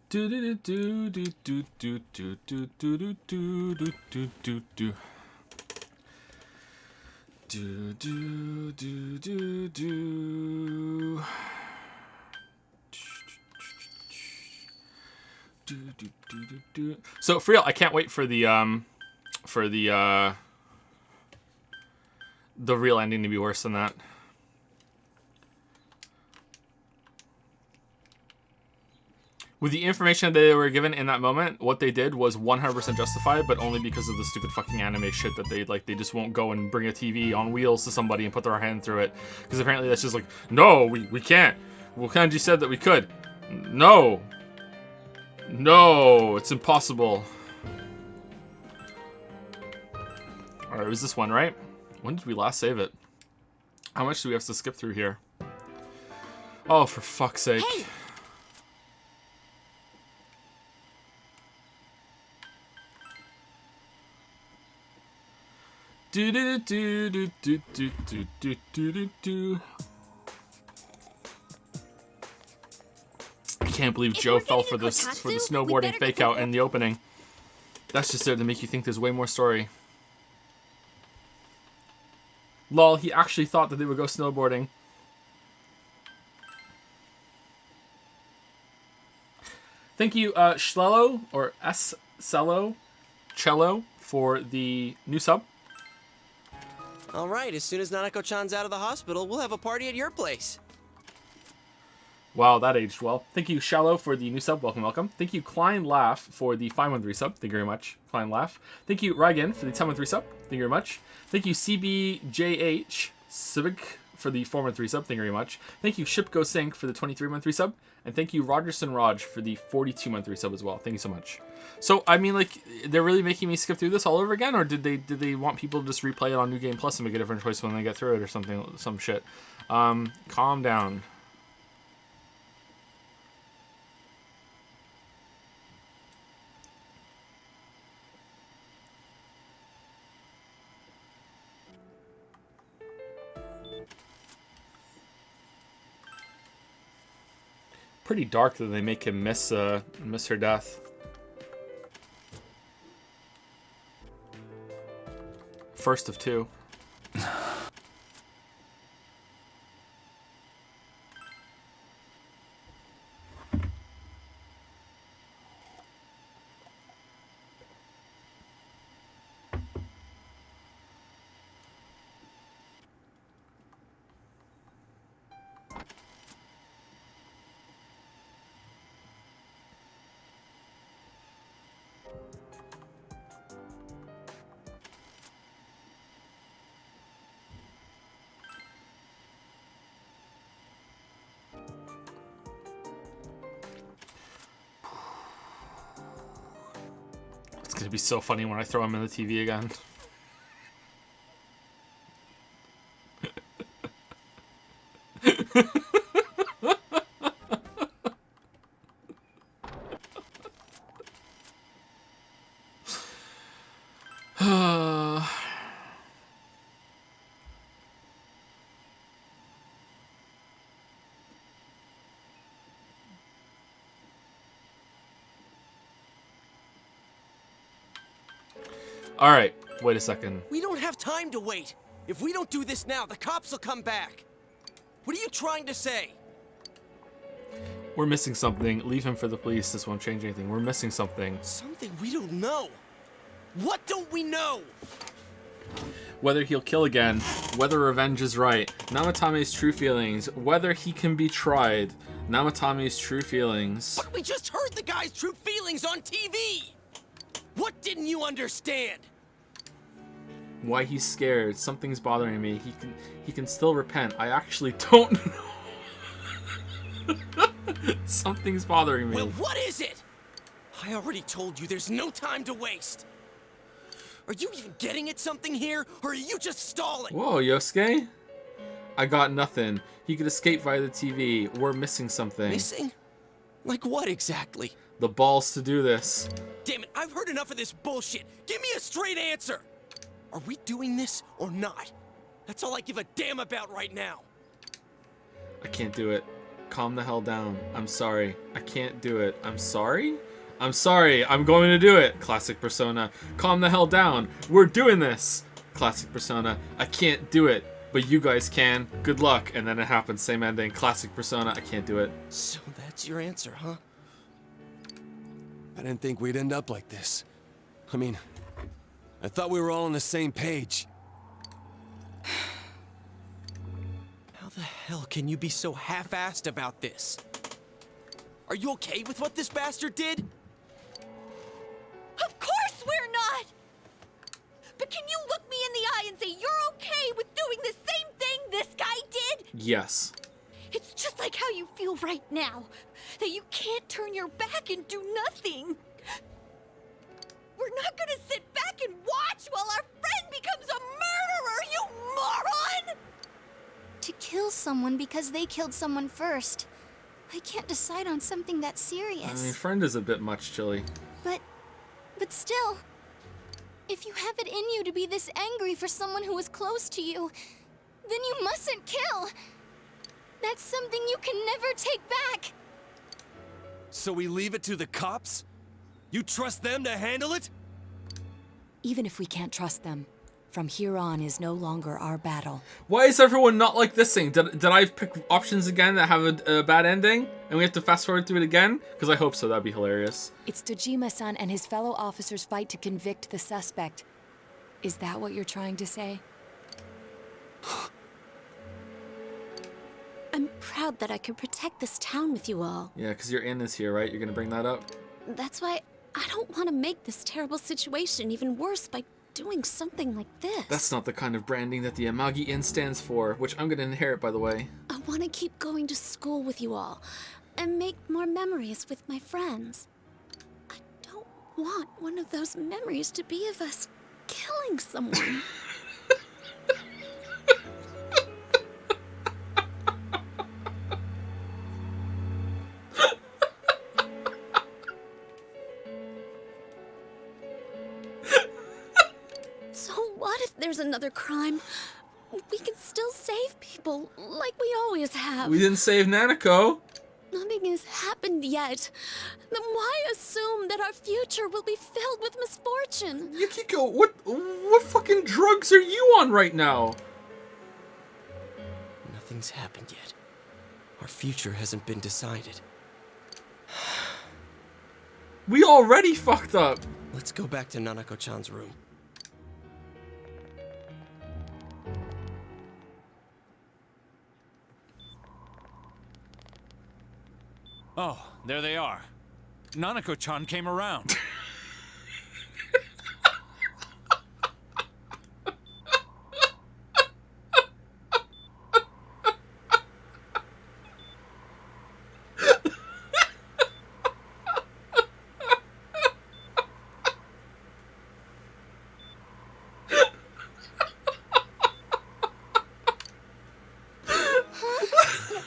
Do do do do do do do do do do do do do do. Do do do do do. Do, do, do, do, do. So for real, I can't wait for the real ending to be worse than that. With the information that they were given in that moment, what they did was 100% justified, but only because of the stupid fucking anime shit that they just won't go and bring a TV on wheels to somebody and put their hand through it. Because apparently that's just like, no, we can't. Well, Kanji said that we could. No. No, it's impossible. Alright, it was this one, right? When did we last save it? How much do we have to skip through here? Oh, for fuck's sake. Hey. Do do do do do do do do do do do. I can't believe Joe fell for the snowboarding fake out in the opening. That's just there to make you think there's way more story. Lol, he actually thought that they would go snowboarding. Thank you, Schlello, or S-Cello, Cello, for the new sub. All right, as soon as Nanako-chan's out of the hospital, we'll have a party at your place. Wow, that aged well. Thank you, Shallow, for the new sub. Welcome, welcome. Thank you, Klein Laugh, for the 513 sub. Thank you very much, Klein Laugh. Thank you, Raigan, for the 1013 sub. Thank you very much. Thank you, CBJH Civic, for the 413 sub. Thank you very much. Thank you, Shipgo Sync, for the 23-month sub. And thank you, Rogerson Raj, for the 42-month sub as well. Thank you so much. So, I mean, like, they're really making me skip through this all over again? Or did they want people to just replay it on New Game Plus and make a different choice when they get through it or something, some shit? Calm down. Pretty dark that they make him miss her death. First of two. It's gonna be so funny when I throw him in the TV again. All right, wait a second. We don't have time to wait. If we don't do this now, the cops will come back. What are you trying to say? We're missing something. Leave him for the police. This won't change anything. We're missing something. Something we don't know. What don't we know? Whether he'll kill again, whether revenge is right, Namatame's true feelings, whether he can be tried, Namatame's true feelings. But we just heard the guy's true feelings on TV! What didn't you understand? Why he's scared. Something's bothering me. He can still repent. I actually don't know. Something's bothering me. Well, what is it? I already told you there's no time to waste. Are you even getting at something here, or are you just stalling? Whoa, Yosuke? I got nothing. He could escape via the TV. We're missing something. Missing? Like what exactly? The balls to do this. Damn it, I've heard enough of this bullshit. Give me a straight answer. Are we doing this or not? That's all I give a damn about right now. I can't do it. Calm the hell down. I'm sorry. I can't do it. I'm sorry? I'm sorry. I'm going to do it. Classic Persona. Calm the hell down. We're doing this. Classic Persona. I can't do it. But you guys can. Good luck. And then it happens. Same ending. Classic Persona. I can't do it. So that's your answer, huh? I didn't think we'd end up like this. I mean, I thought we were all on the same page. How the hell can you be so half-assed about this? Are you okay with what this bastard did? Of course we're not! But can you look me in the eye and say you're okay with doing the same thing this guy did? Yes. It's just like how you feel right now. That you can't turn your back and do nothing. We're not gonna sit back and watch while our friend becomes a murderer, you moron! To kill someone because they killed someone first. I can't decide on something that serious. I mean, friend is a bit much, Chili. But still, if you have it in you to be this angry for someone who was close to you, then you mustn't kill. That's something you can never take back. So we leave it to the cops? You trust them to handle it? Even if we can't trust them, from here on is no longer our battle. Why is everyone not like this thing? Did I pick options again that have a bad ending? And we have to fast forward through it again? Because I hope so, that'd be hilarious. It's Dojima-san and his fellow officers' fight to convict the suspect. Is that what you're trying to say? I'm proud that I could protect this town with you all. Yeah, because your inn is here, right? You're gonna bring that up? That's why I don't want to make this terrible situation even worse by doing something like this. That's not the kind of branding that the Amagi Inn stands for, which I'm gonna inherit, by the way. I want to keep going to school with you all and make more memories with my friends. I don't want one of those memories to be of us killing someone. So what if there's another crime? We can still save people, like we always have. We didn't save Nanako. Nothing has happened yet. Then why assume that our future will be filled with misfortune? Yukiko, what fucking drugs are you on right now? Nothing's happened yet. Our future hasn't been decided. We already fucked up. Let's go back to Nanako-chan's room. Oh, there they are. Nanako-chan came around.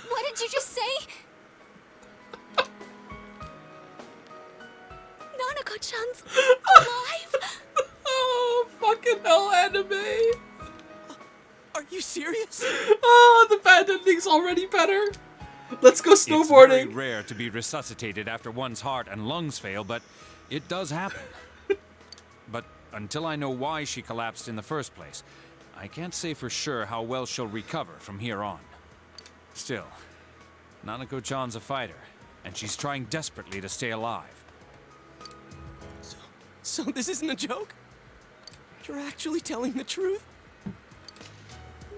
What did you just say? Nanako-chan's alive? Oh, fucking hell, anime. Are you serious? Oh, the bad ending's already better. Let's go It's very snowboarding. rare to be resuscitated after one's heart and lungs fail, but it does happen. But until I know why she collapsed in the first place, I can't say for sure how well she'll recover from here on. Still, Nanako-chan's a fighter, and she's trying desperately to stay alive. So this isn't a joke? You're actually telling the truth?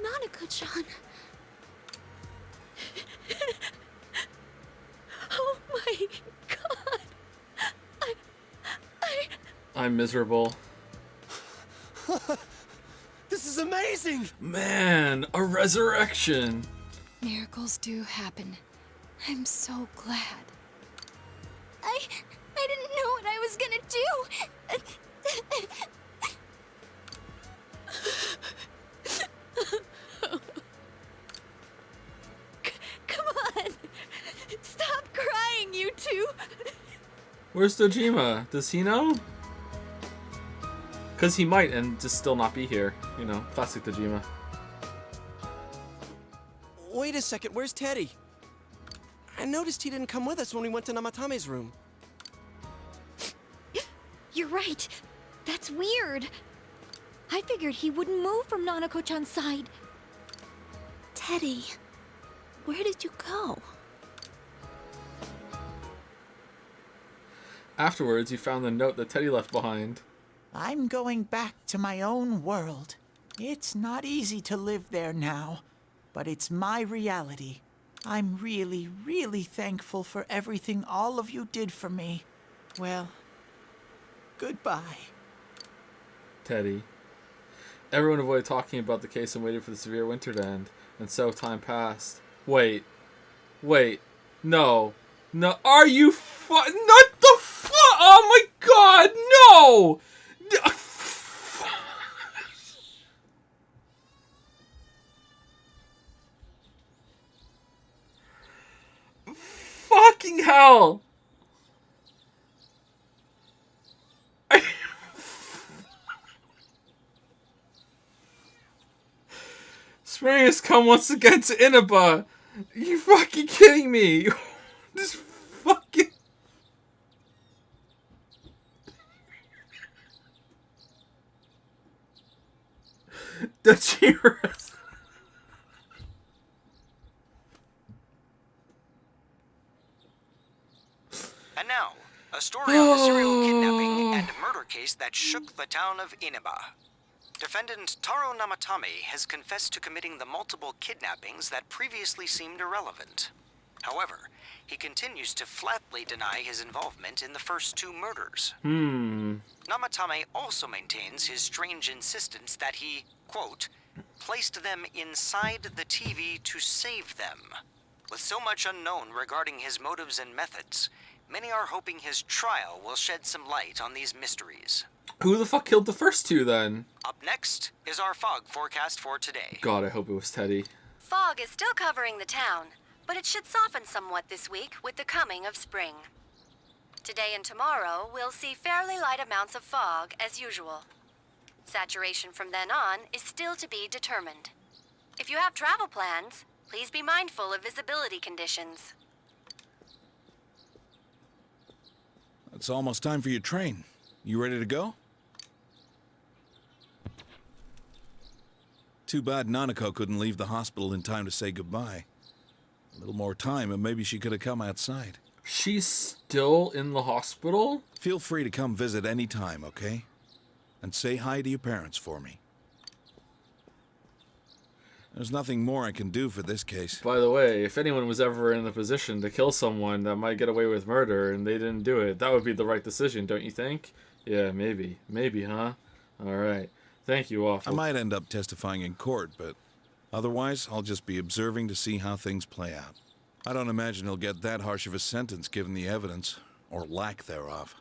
Nanako-chan. Oh my god. I'm miserable. This is amazing! Man, a resurrection. Miracles do happen. I'm so glad. I didn't know what I was gonna do. Come on! Stop crying, you two! Where's Dojima? Does he know? Because he might and just still not be here. You know, classic Dojima. Wait a second, where's Teddy? I noticed he didn't come with us when we went to Namatame's room. You're right. That's weird. I figured he wouldn't move from Nanako-chan's side. Teddy, where did you go? Afterwards, you found the note that Teddy left behind. I'm going back to my own world. It's not easy to live there now, but it's my reality. I'm really, really thankful for everything all of you did for me. Well, goodbye. Teddy. Everyone avoided talking about the case and waited for the severe winter to end. And so time passed. Wait. No. Are you not the oh my god, no! Fucking hell! Spring has come once again to Inaba. You fucking kidding me? This fucking... The cheers. And now, a story of a serial kidnapping and murder case that shook the town of Inaba. Defendant Taro Namatame has confessed to committing the multiple kidnappings that previously seemed irrelevant. However, he continues to flatly deny his involvement in the first two murders. Namatame also maintains his strange insistence that he, quote, placed them inside the TV to save them. With so much unknown regarding his motives and methods, many are hoping his trial will shed some light on these mysteries. Who the fuck killed the first two then? Up next is our fog forecast for today. God, I hope it was Teddy. Fog is still covering the town, but it should soften somewhat this week with the coming of spring. Today and tomorrow, we'll see fairly light amounts of fog as usual. Saturation from then on is still to be determined. If you have travel plans, please be mindful of visibility conditions. It's almost time for your train. You ready to go? Too bad Nanako couldn't leave the hospital in time to say goodbye. A little more time and maybe she could have come outside. She's still in the hospital? Feel free to come visit any time, okay? And say hi to your parents for me. There's nothing more I can do for this case. By the way, if anyone was ever in a position to kill someone that might get away with murder and they didn't do it, that would be the right decision, don't you think? Yeah, maybe. Maybe, huh? Alright. Thank you, Waffle. I might end up testifying in court, but otherwise, I'll just be observing to see how things play out. I don't imagine he'll get that harsh of a sentence given the evidence, or lack thereof.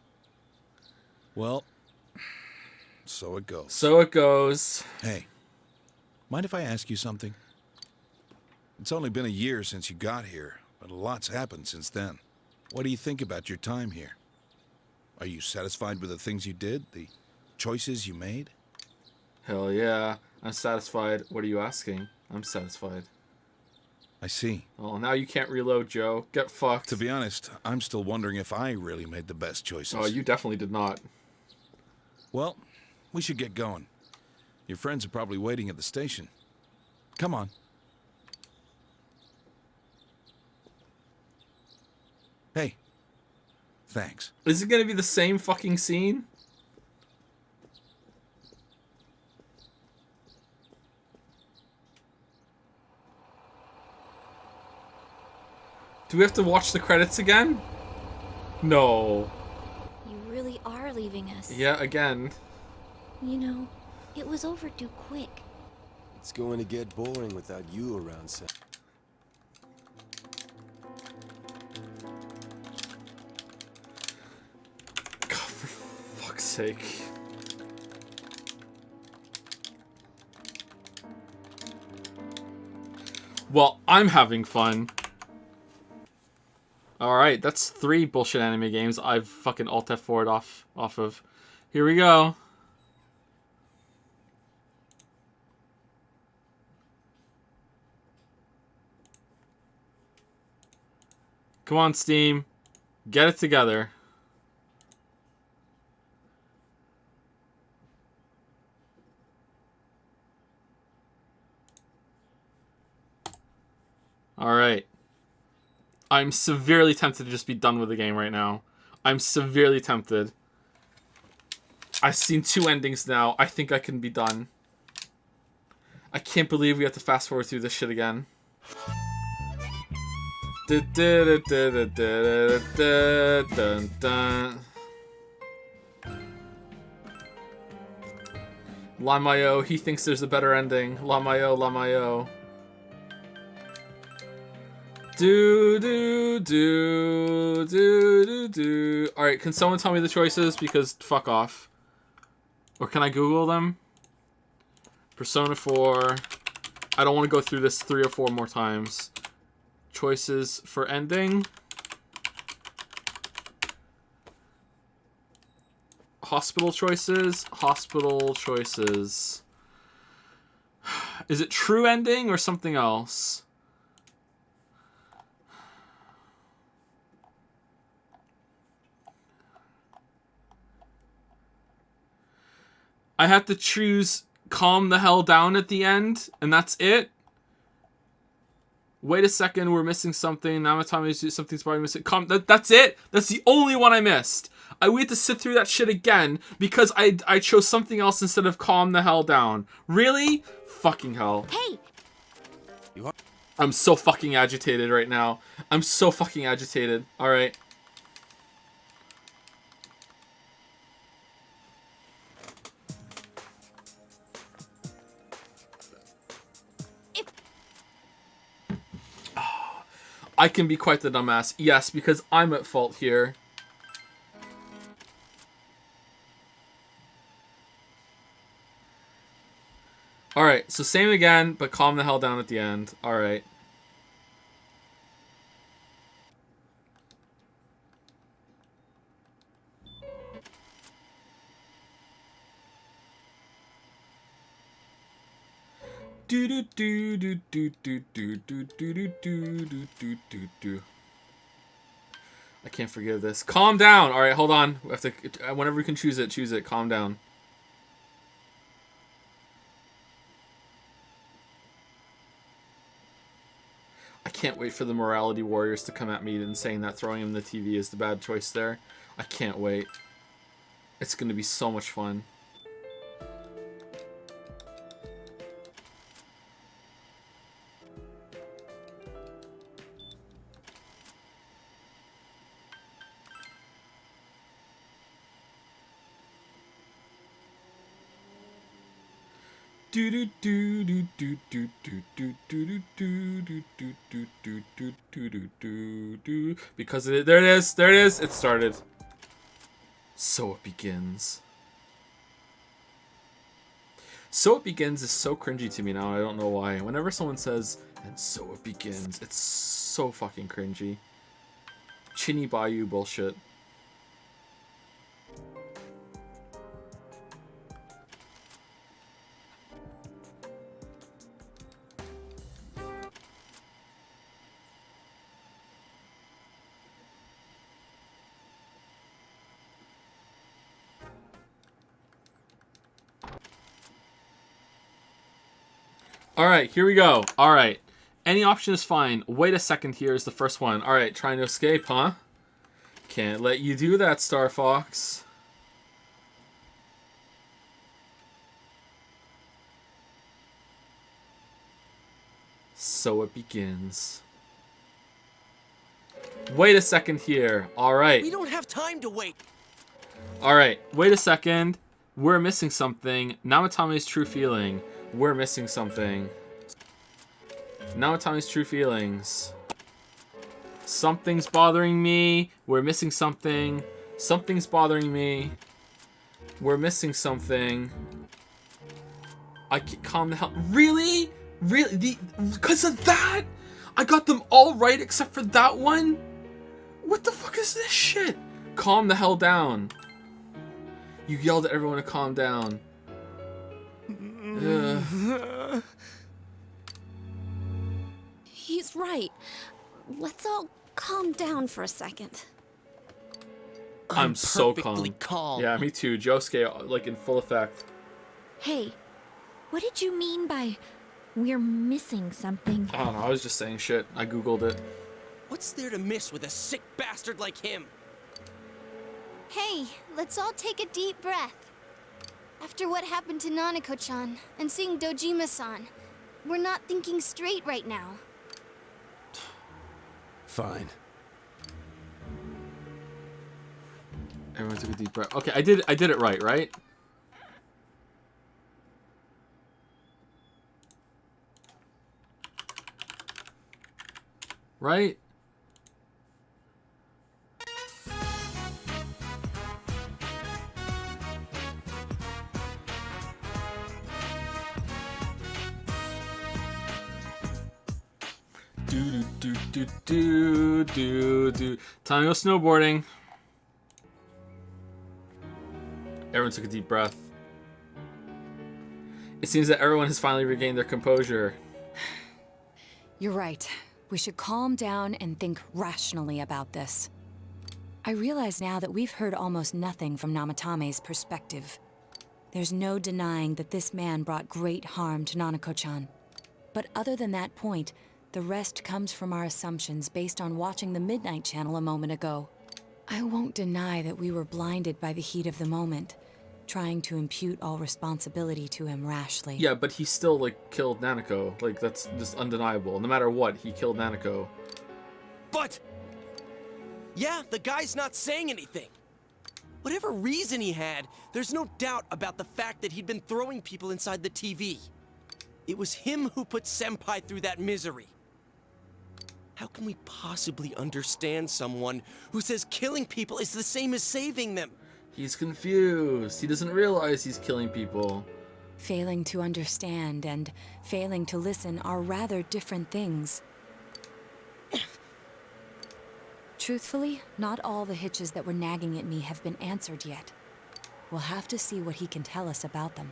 Well, so it goes. So it goes. Hey, mind if I ask you something? It's only been a year since you got here, but a lot's happened since then. What do you think about your time here? Are you satisfied with the things you did, the choices you made? Hell yeah. I'm satisfied. What are you asking? I'm satisfied. I see. Well, now you can't reload, Joe. Get fucked. To be honest, I'm still wondering if I really made the best choices. Oh, you definitely did not. Well, we should get going. Your friends are probably waiting at the station. Come on. Hey. Thanks. Is it gonna be the same fucking scene? Do we have to watch the credits again? No. You really are leaving us. Yeah, again. You know, it was overdue quick. It's going to get boring without you around, Sam. God, for fuck's sake. Well, I'm having fun. Alright, that's 3 bullshit anime games I've fucking Alt F4'd off of. Here we go. Come on, Steam. Get it together. Alright. I'm severely tempted to just be done with the game right now. I'm severely tempted. I've seen 2 endings now. I think I can be done. I can't believe we have to fast forward through this shit again. Lamayo, he thinks there's a better ending. Lamayo, Lamayo. Do. Alright, can someone tell me the choices? Because fuck off. Or can I Google them? Persona 4. I don't want to go through this 3 or 4 more times. Choices for ending. Hospital choices. Hospital choices. Is it true ending or something else? I have to choose calm the hell down at the end, and that's it? Wait a second, we're missing something. Namatame, something's probably missing. That's it? That's the only one I missed. We had to sit through that shit again because I chose something else instead of calm the hell down. Really? Fucking hell. Hey! I'm so fucking agitated right now. I'm so fucking agitated. Alright. I can be quite the dumbass. Yes, because I'm at fault here. Alright, so same again, but calm the hell down at the end. Alright. I can't forgive this. Calm down. All right, hold on. We have to. Whenever you can choose it, choose it. Calm down. I can't wait for the morality warriors to come at me and saying that throwing him the TV is the bad choice there. I can't wait. It's gonna be so much fun. Because there it is, it started. So it begins. So it begins is so cringy to me now, I don't know why. Whenever someone says, and so it begins, it's so fucking cringy. Chinny Bayou bullshit. Alright, here we go. Alright. Any option is fine. Wait a second, here is the first one. Alright, trying to escape, huh? Can't let you do that, Star Fox. So it begins. Wait a second here. Alright. We don't have time to wait. Alright, wait a second. We're missing something. Namatame's true feeling. We're missing something. Namatame's true feelings. Something's bothering me. We're missing something. Something's bothering me. We're missing something. I can't calm the hell. Really? Really? Because of that? I got them all right except for that one? What the fuck is this shit? Calm the hell down. You yelled at everyone to calm down. He's right. Let's all calm down for a second. I'm so perfectly calm. Yeah, me too. Josuke, like, in full effect. Hey, what did you mean by we're missing something? I don't know, I was just saying shit. I googled it. What's there to miss with a sick bastard like him? Hey, let's all take a deep breath. After what happened to Nanako-chan and seeing Dojima-san, we're not thinking straight right now. Fine. Everyone took a deep breath. Okay, I did it right? Right? Do. Time to go snowboarding. Everyone took a deep breath. It seems that everyone has finally regained their composure. You're right. We should calm down and think rationally about this. I realize now that we've heard almost nothing from Namatame's perspective. There's no denying that this man brought great harm to Nanako-chan. But other than that point, the rest comes from our assumptions based on watching the Midnight Channel a moment ago. I won't deny that we were blinded by the heat of the moment, trying to impute all responsibility to him rashly. Yeah, but he still, like, killed Nanako. Like, that's just undeniable. No matter what, he killed Nanako. But... yeah, the guy's not saying anything. Whatever reason he had, there's no doubt about the fact that he'd been throwing people inside the TV. It was him who put Senpai through that misery. How can we possibly understand someone who says killing people is the same as saving them? He's confused. He doesn't realize he's killing people. Failing to understand and failing to listen are rather different things. Truthfully, not all the hitches that were nagging at me have been answered yet. We'll have to see what he can tell us about them.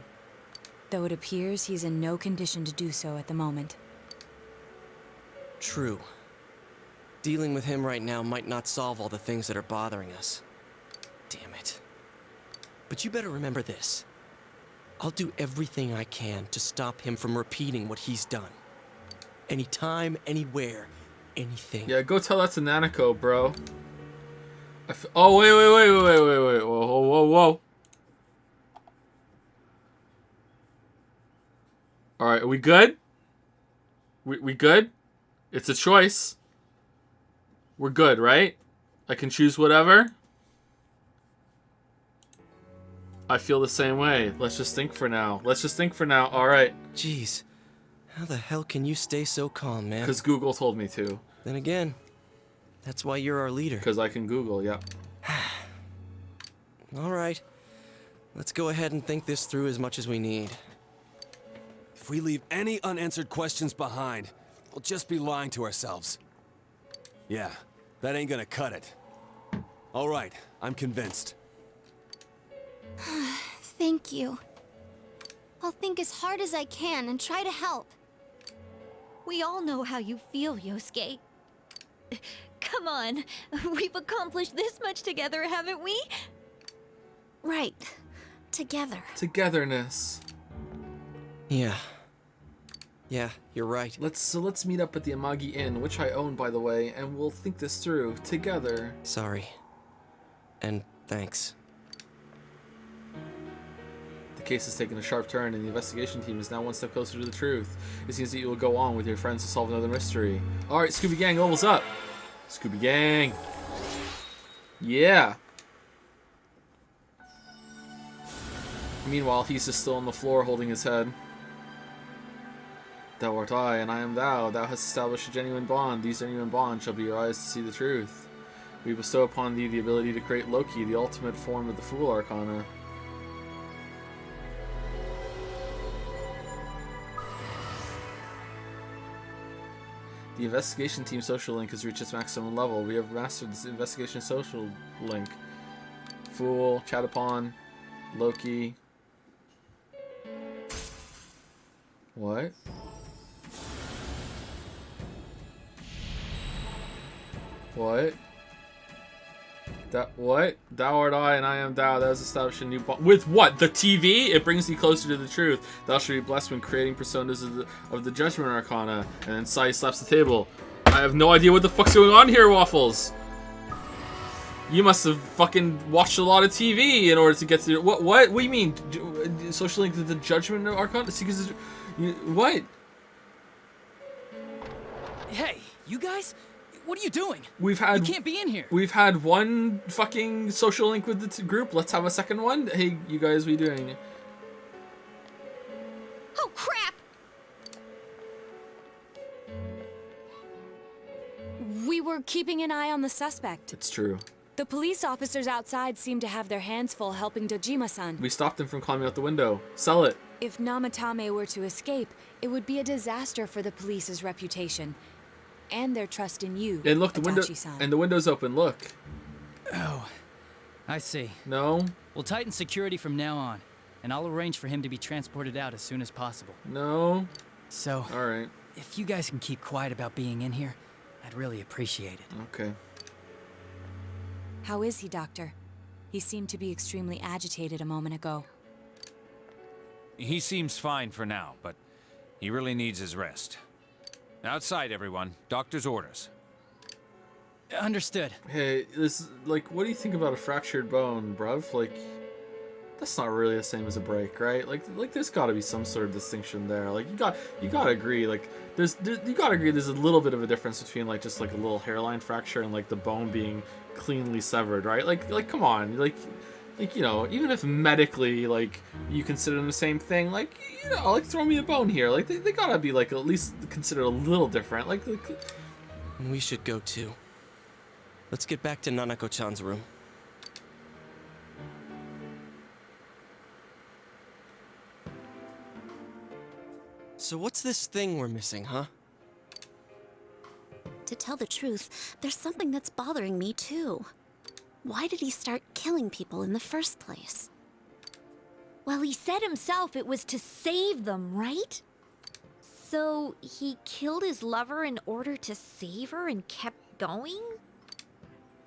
Though it appears he's in no condition to do so at the moment. True. Dealing with him right now might not solve all the things that are bothering us. Damn it. But you better remember this. I'll do everything I can to stop him from repeating what he's done. Anytime, anywhere, anything. Yeah, go tell that to Nanako, bro. Oh, wait. Whoa. Alright, are we good? We good? It's a choice. We're good, right? I can choose whatever? I feel the same way. Let's just think for now. Alright. Jeez. How the hell can you stay so calm, man? Because Google told me to. Then again, that's why you're our leader. Because I can Google, yeah. Alright. Let's go ahead and think this through as much as we need. If we leave any unanswered questions behind, we'll just be lying to ourselves. Yeah, that ain't gonna cut it. All right, I'm convinced. Thank you. I'll think as hard as I can and try to help. We all know how you feel, Yosuke. Come on, we've accomplished this much together, haven't we? Right. Together. Togetherness. Yeah, you're right. Let's meet up at the Amagi Inn, which I own, by the way, and we'll think this through together. Sorry. And thanks. The case has taken a sharp turn, and the investigation team is now one step closer to the truth. It seems that you will go on with your friends to solve another mystery. Alright, Scooby Gang, levels up! Scooby Gang! Yeah! Meanwhile, he's just still on the floor holding his head. Thou art I, and I am thou. Thou hast established a genuine bond. These genuine bonds shall be your eyes to see the truth. We bestow upon thee the ability to create Loki, the ultimate form of the Fool Arcana. The investigation team social link has reached its maximum level. We have mastered this investigation social link. Fool, Chatapon, Loki. What? What? What? Thou art I, and I am thou. That is established a new bond. With what? The TV? It brings thee closer to the truth. Thou shalt be blessed when creating personas of the Judgment Arcana. And then Sai slaps the table. I have no idea what the fuck's going on here, Waffles. You must have fucking watched a lot of TV in order to get to... What? What do you mean? Social link to the Judgment Arcana? What? Hey, you guys? What are you doing? You can't be in here. We've had one fucking social link with the group. Let's have a second one. Hey, you guys, what are you doing? Oh, crap! We were keeping an eye on the suspect. It's true. The police officers outside seem to have their hands full helping Dojima-san. We stopped him from climbing out the window. Sell it. If Namatame were to escape, it would be a disaster for the police's reputation. And their trust in you, And look, the window Itachi-san. and the window's open. Look. Oh, I see. No. We'll tighten security from now on, and I'll arrange for him to be transported out as soon as possible. No. So, all right. If you guys can keep quiet about being in here, I'd really appreciate it. Okay. How is he, Doctor? He seemed to be extremely agitated a moment ago. He seems fine for now, but he really needs his rest. Outside, everyone. Doctor's orders. Understood. Hey, what do you think about a fractured bone, bruv? Like, that's not really the same as a break, right? Like there's got to be some sort of distinction there. Like, you gotta agree. Like, you gotta agree. There's a little bit of a difference between like just like a little hairline fracture and like the bone being cleanly severed, right? Like come on, like you know, even if medically like you consider them the same thing, like, you know, like throw me a bone here. Like they gotta be like at least considered a little different. Like we should go too. Let's get back to Nanako-chan's room. So what's this thing we're missing, huh? To tell the truth, there's something that's bothering me too. Why did he start killing people in the first place? Well, he said himself it was to save them, right? So he killed his lover in order to save her and kept going?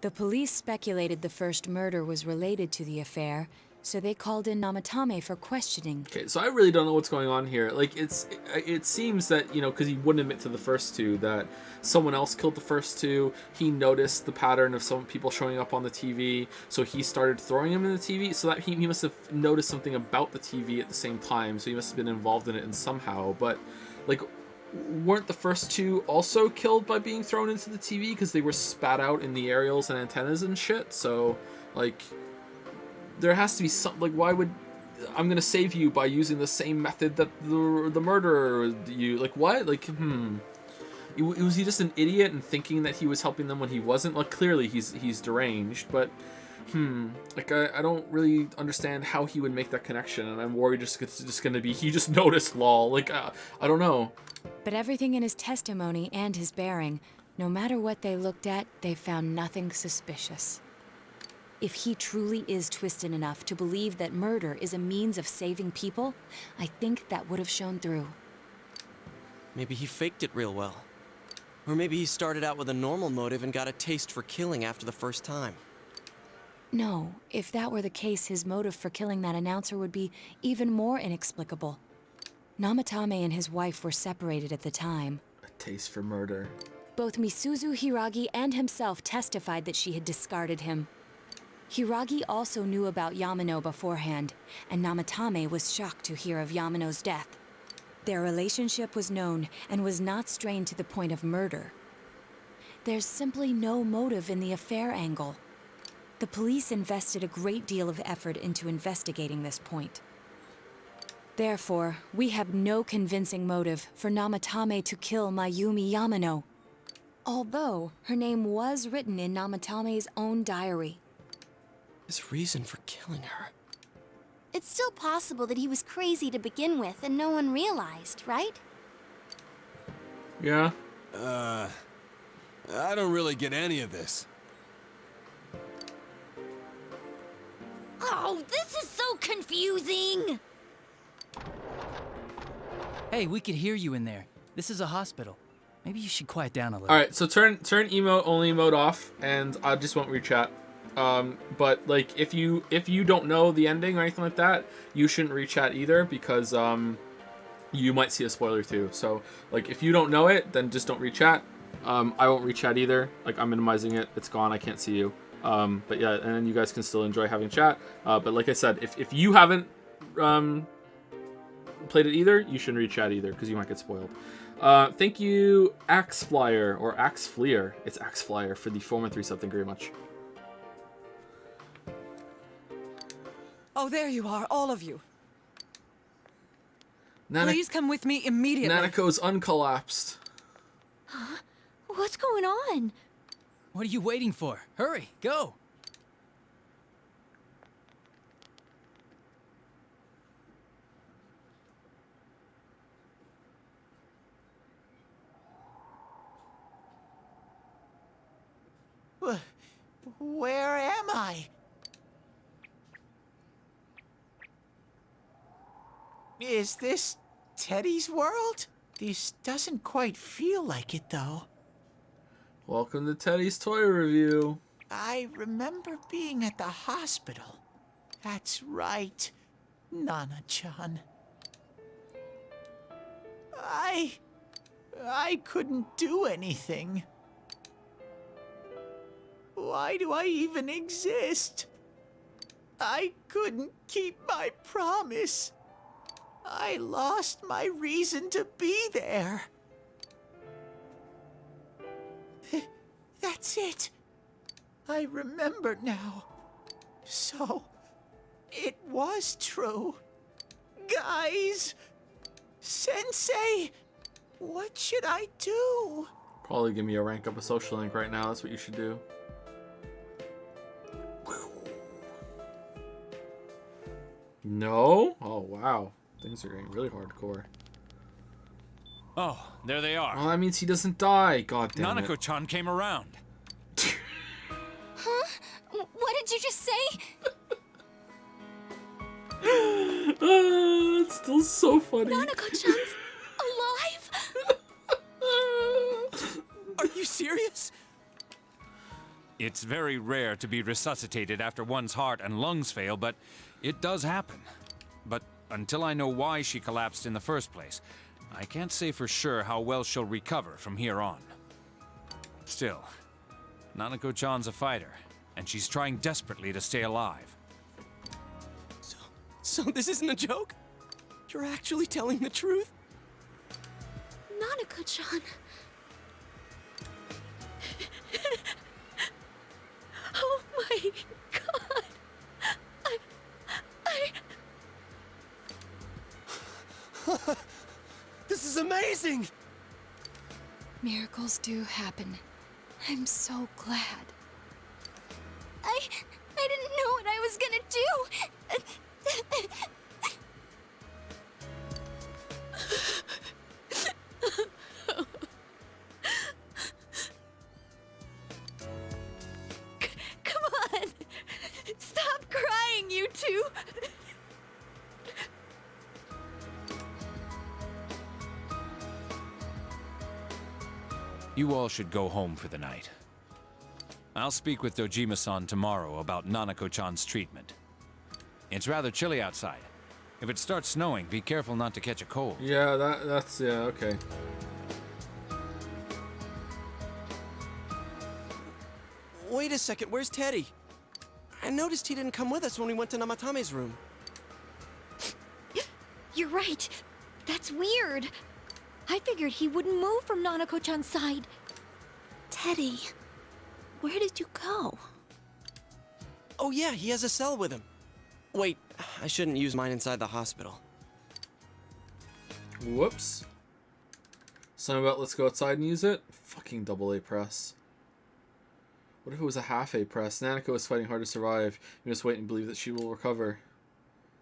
The police speculated the first murder was related to the affair, so they called in Namatame for questioning. Okay, so I really don't know what's going on here. Like, it seems that, you know, because he wouldn't admit to the first two, that someone else killed the first two. He noticed the pattern of some people showing up on the TV, so he started throwing him in the TV. So that he must have noticed something about the TV at the same time, so he must have been involved in it in somehow. But, like, weren't the first two also killed by being thrown into the TV because they were spat out in the aerials and antennas and shit? So, like, there has to be something. Like, why would I'm gonna save you by using the same method that the murderer you like? What? Like, was he just an idiot and thinking that he was helping them when he wasn't? Like, clearly he's deranged, but like I don't really understand how he would make that connection, and I'm worried it's just gonna be he just noticed, lol. Like, I don't know. But everything in his testimony and his bearing, no matter what they looked at, they found nothing suspicious. If he truly is twisted enough to believe that murder is a means of saving people, I think that would have shown through. Maybe he faked it real well. Or maybe he started out with a normal motive and got a taste for killing after the first time. No, if that were the case, his motive for killing that announcer would be even more inexplicable. Namatame and his wife were separated at the time. A taste for murder. Both Misuzu Hiragi and himself testified that she had discarded him. Hiragi also knew about Yamano beforehand, and Namatame was shocked to hear of Yamano's death. Their relationship was known and was not strained to the point of murder. There's simply no motive in the affair angle. The police invested a great deal of effort into investigating this point. Therefore, we have no convincing motive for Namatame to kill Mayumi Yamano, although her name was written in Namatame's own diary. His reason for killing her. It's still possible that he was crazy to begin with and no one realized, right? Yeah. I don't really get any of this. Oh, this is so confusing! Hey, we could hear you in there. This is a hospital. Maybe you should quiet down a little. All right, so turn emote only mode off, and I just won't read chat. But like if you don't know the ending or anything like that, you shouldn't read chat either because you might see a spoiler too. So like if you don't know it, then just don't read chat. I won't read chat either. Like I'm minimizing it. It's gone. I can't see you. But yeah, and then you guys can still enjoy having chat. But like I said, if you haven't played it either, you shouldn't read chat either because you might get spoiled. Thank you, Axe Flyer or Axe Fleer. It's Axe Flyer for the 413 sub. Thank you very much. Oh, there you are, all of you. Please come with me immediately. Nanako's uncollapsed. Huh? What's going on? What are you waiting for? Hurry, go. Where am I? Is this Teddy's world? This doesn't quite feel like it, though. Welcome to Teddy's Toy Review. I remember being at the hospital. That's right, Nana-chan. I couldn't do anything. Why do I even exist? I couldn't keep my promise. I lost my reason to be there. That's it. I remember now. So, it was true. Guys! Sensei! What should I do? Probably give me a rank up a social link right now. That's what you should do. No? Oh, wow. Things are getting really hardcore. Oh, there they are. Oh, that means he doesn't die. God damn it. Nanako-chan came around. Huh? What did you just say? It's still so funny. Nanako-chan's alive? Are you serious? It's very rare to be resuscitated after one's heart and lungs fail, but it does happen. But until I know why she collapsed in the first place, I can't say for sure how well she'll recover from here on. Still, Nanako-chan's a fighter, and she's trying desperately to stay alive. So this isn't a joke? You're actually telling the truth? Nanako-chan. Oh my god. This is amazing! Miracles do happen. I'm so glad. I didn't know what I was gonna do. Come on! Stop crying, you two! You all should go home for the night. I'll speak with Dojima-san tomorrow about Nanako-chan's treatment. It's rather chilly outside. If it starts snowing, be careful not to catch a cold. Yeah, that's okay. Wait a second, where's Teddy? I noticed he didn't come with us when we went to Namatame's room. You're right. That's weird. I figured he wouldn't move from Nanako-chan's side. Teddy, where did you go? Oh yeah, he has a cell with him. Wait, I shouldn't use mine inside the hospital. Whoops. Something about let's go outside and use it? Fucking double A press. What if it was a half A press? Nanako is fighting hard to survive. You must wait and believe that she will recover.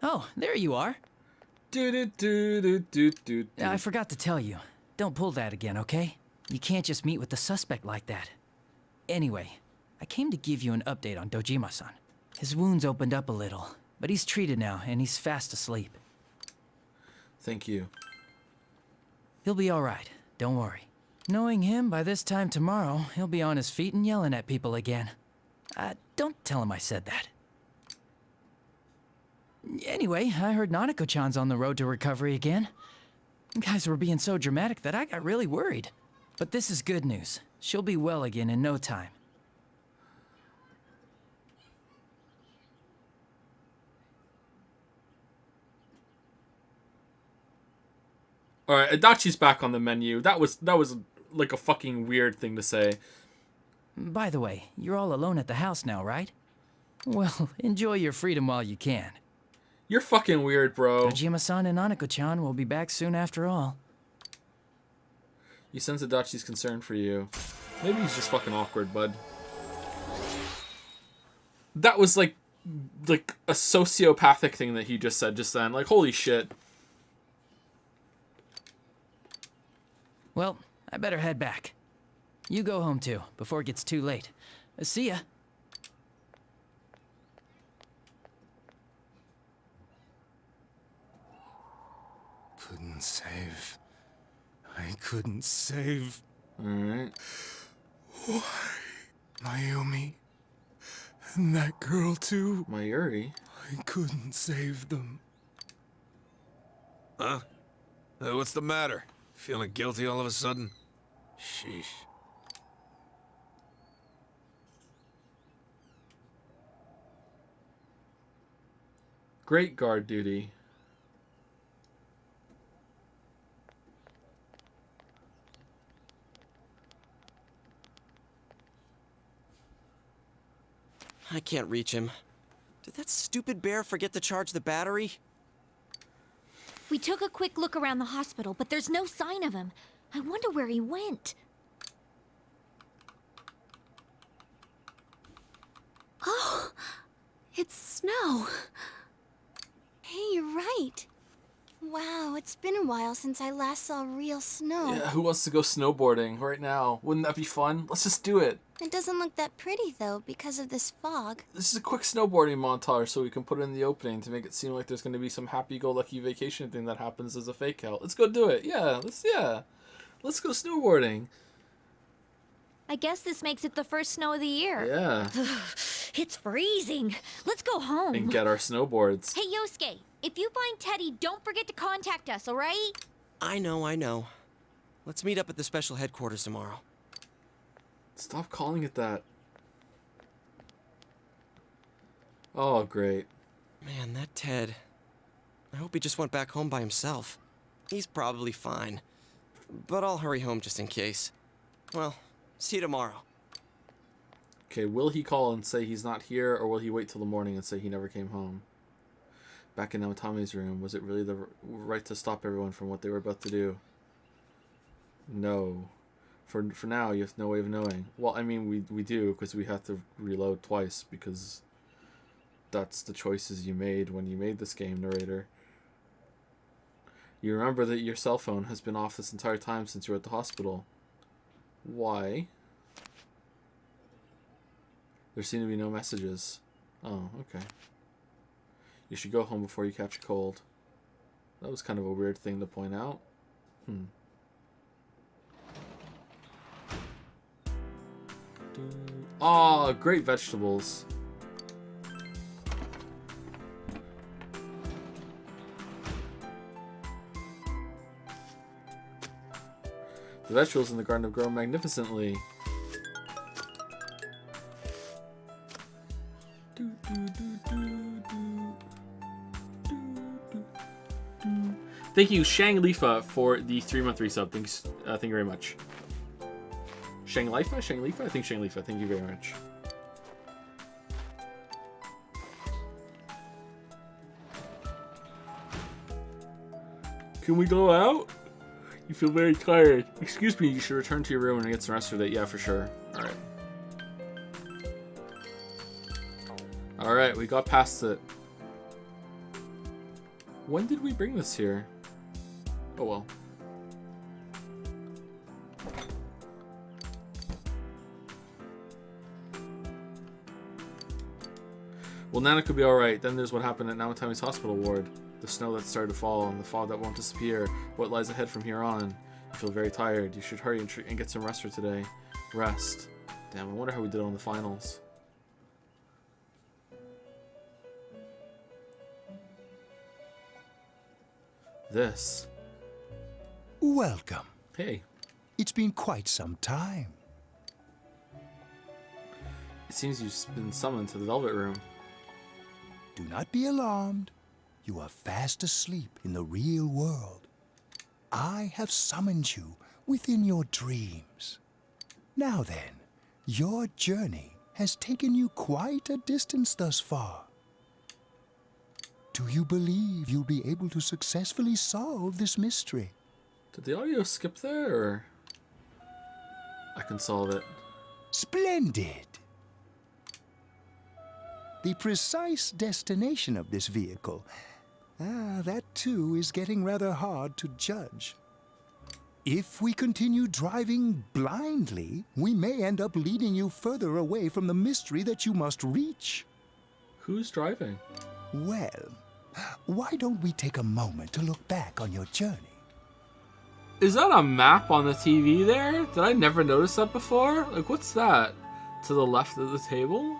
Oh, there you are. I forgot to tell you. Don't pull that again, okay? You can't just meet with the suspect like that. Anyway, I came to give you an update on Dojima-san. His wounds opened up a little, but he's treated now, and he's fast asleep. Thank you. He'll be all right. Don't worry. Knowing him, by this time tomorrow, he'll be on his feet and yelling at people again. Don't tell him I said that. Anyway, I heard Nanako-chan's on the road to recovery again. You guys were being so dramatic that I got really worried. But this is good news. She'll be well again in no time. Alright, Adachi's back on the menu. That was like a fucking weird thing to say. By the way, you're all alone at the house now, right? Well, enjoy your freedom while you can. You're fucking weird, bro. Dojima-san and Nanako-chan will be back soon after all. You sense Adachi's concern for you. Maybe he's just fucking awkward, bud. That was like a sociopathic thing that he just said just then. Like, holy shit. Well, I better head back. You go home too, before it gets too late. See ya. Couldn't save. I couldn't save. Alright. Why? Mayumi. And that girl too. Mayuri? I couldn't save them. Huh? What's the matter? Feeling guilty all of a sudden? Sheesh. Great guard duty. I can't reach him. Did that stupid bear forget to charge the battery? We took a quick look around the hospital, but there's no sign of him. I wonder where he went. Oh, it's snow. Hey, you're right. Wow, it's been a while since I last saw real snow. Yeah, who wants to go snowboarding right now? Wouldn't that be fun? Let's just do it. It doesn't look that pretty, though, because of this fog. This is a quick snowboarding montage so we can put it in the opening to make it seem like there's going to be some happy-go-lucky vacation thing that happens as a fake out. Let's go do it. Yeah, let's go snowboarding. I guess this makes it the first snow of the year. Yeah. It's freezing. Let's go home. And get our snowboards. Hey, Yosuke, if you find Teddy, don't forget to contact us, all right? I know. Let's meet up at the special headquarters tomorrow. Stop calling it that. Oh, great. Man, that Ted. I hope he just went back home by himself. He's probably fine. But I'll hurry home just in case. Well, see you tomorrow. Okay, will he call and say he's not here, or will he wait till the morning and say he never came home? Back in Namatame's room, was it really the right to stop everyone from what they were about to do? No. For now, you have no way of knowing. Well, I mean, we do, because we have to reload twice, because that's the choices you made when you made this game, narrator. You remember that your cell phone has been off this entire time since you were at the hospital. Why? There seem to be no messages. Oh, okay. You should go home before you catch a cold. That was kind of a weird thing to point out. Oh, great vegetables. The vegetables in the garden have grown magnificently. Thank you, Shang Lifa, for the 3-month resub. Thanks, thank you very much. Shang Lifa? I think Shang Lifa. Thank you very much. Can we go out? You feel very tired. Excuse me, you should return to your room and get some rest for that. Yeah, for sure. Alright. Alright, we got past it. When did we bring this here? Oh well. Well, Nana could be alright. Then there's what happened at Namatami's hospital ward. The snow that started to fall and the fog that won't disappear. What lies ahead from here on. You feel very tired. You should hurry and get some rest for today. Rest. Damn, I wonder how we did on the finals. This. Welcome. Hey. It's been quite some time. It seems you've been summoned to the Velvet Room. Do not be alarmed. You are fast asleep in the real world. I have summoned you within your dreams. Now then, your journey has taken you quite a distance thus far. Do you believe you'll be able to successfully solve this mystery? Did the audio skip there, or I can solve it? Splendid! The precise destination of this vehicle, that too is getting rather hard to judge. If we continue driving blindly, we may end up leading you further away from the mystery that you must reach. Who's driving? Well, why don't we take a moment to look back on your journey? Is that a map on the TV there? Did I never notice that before? Like, what's that? To the left of the table?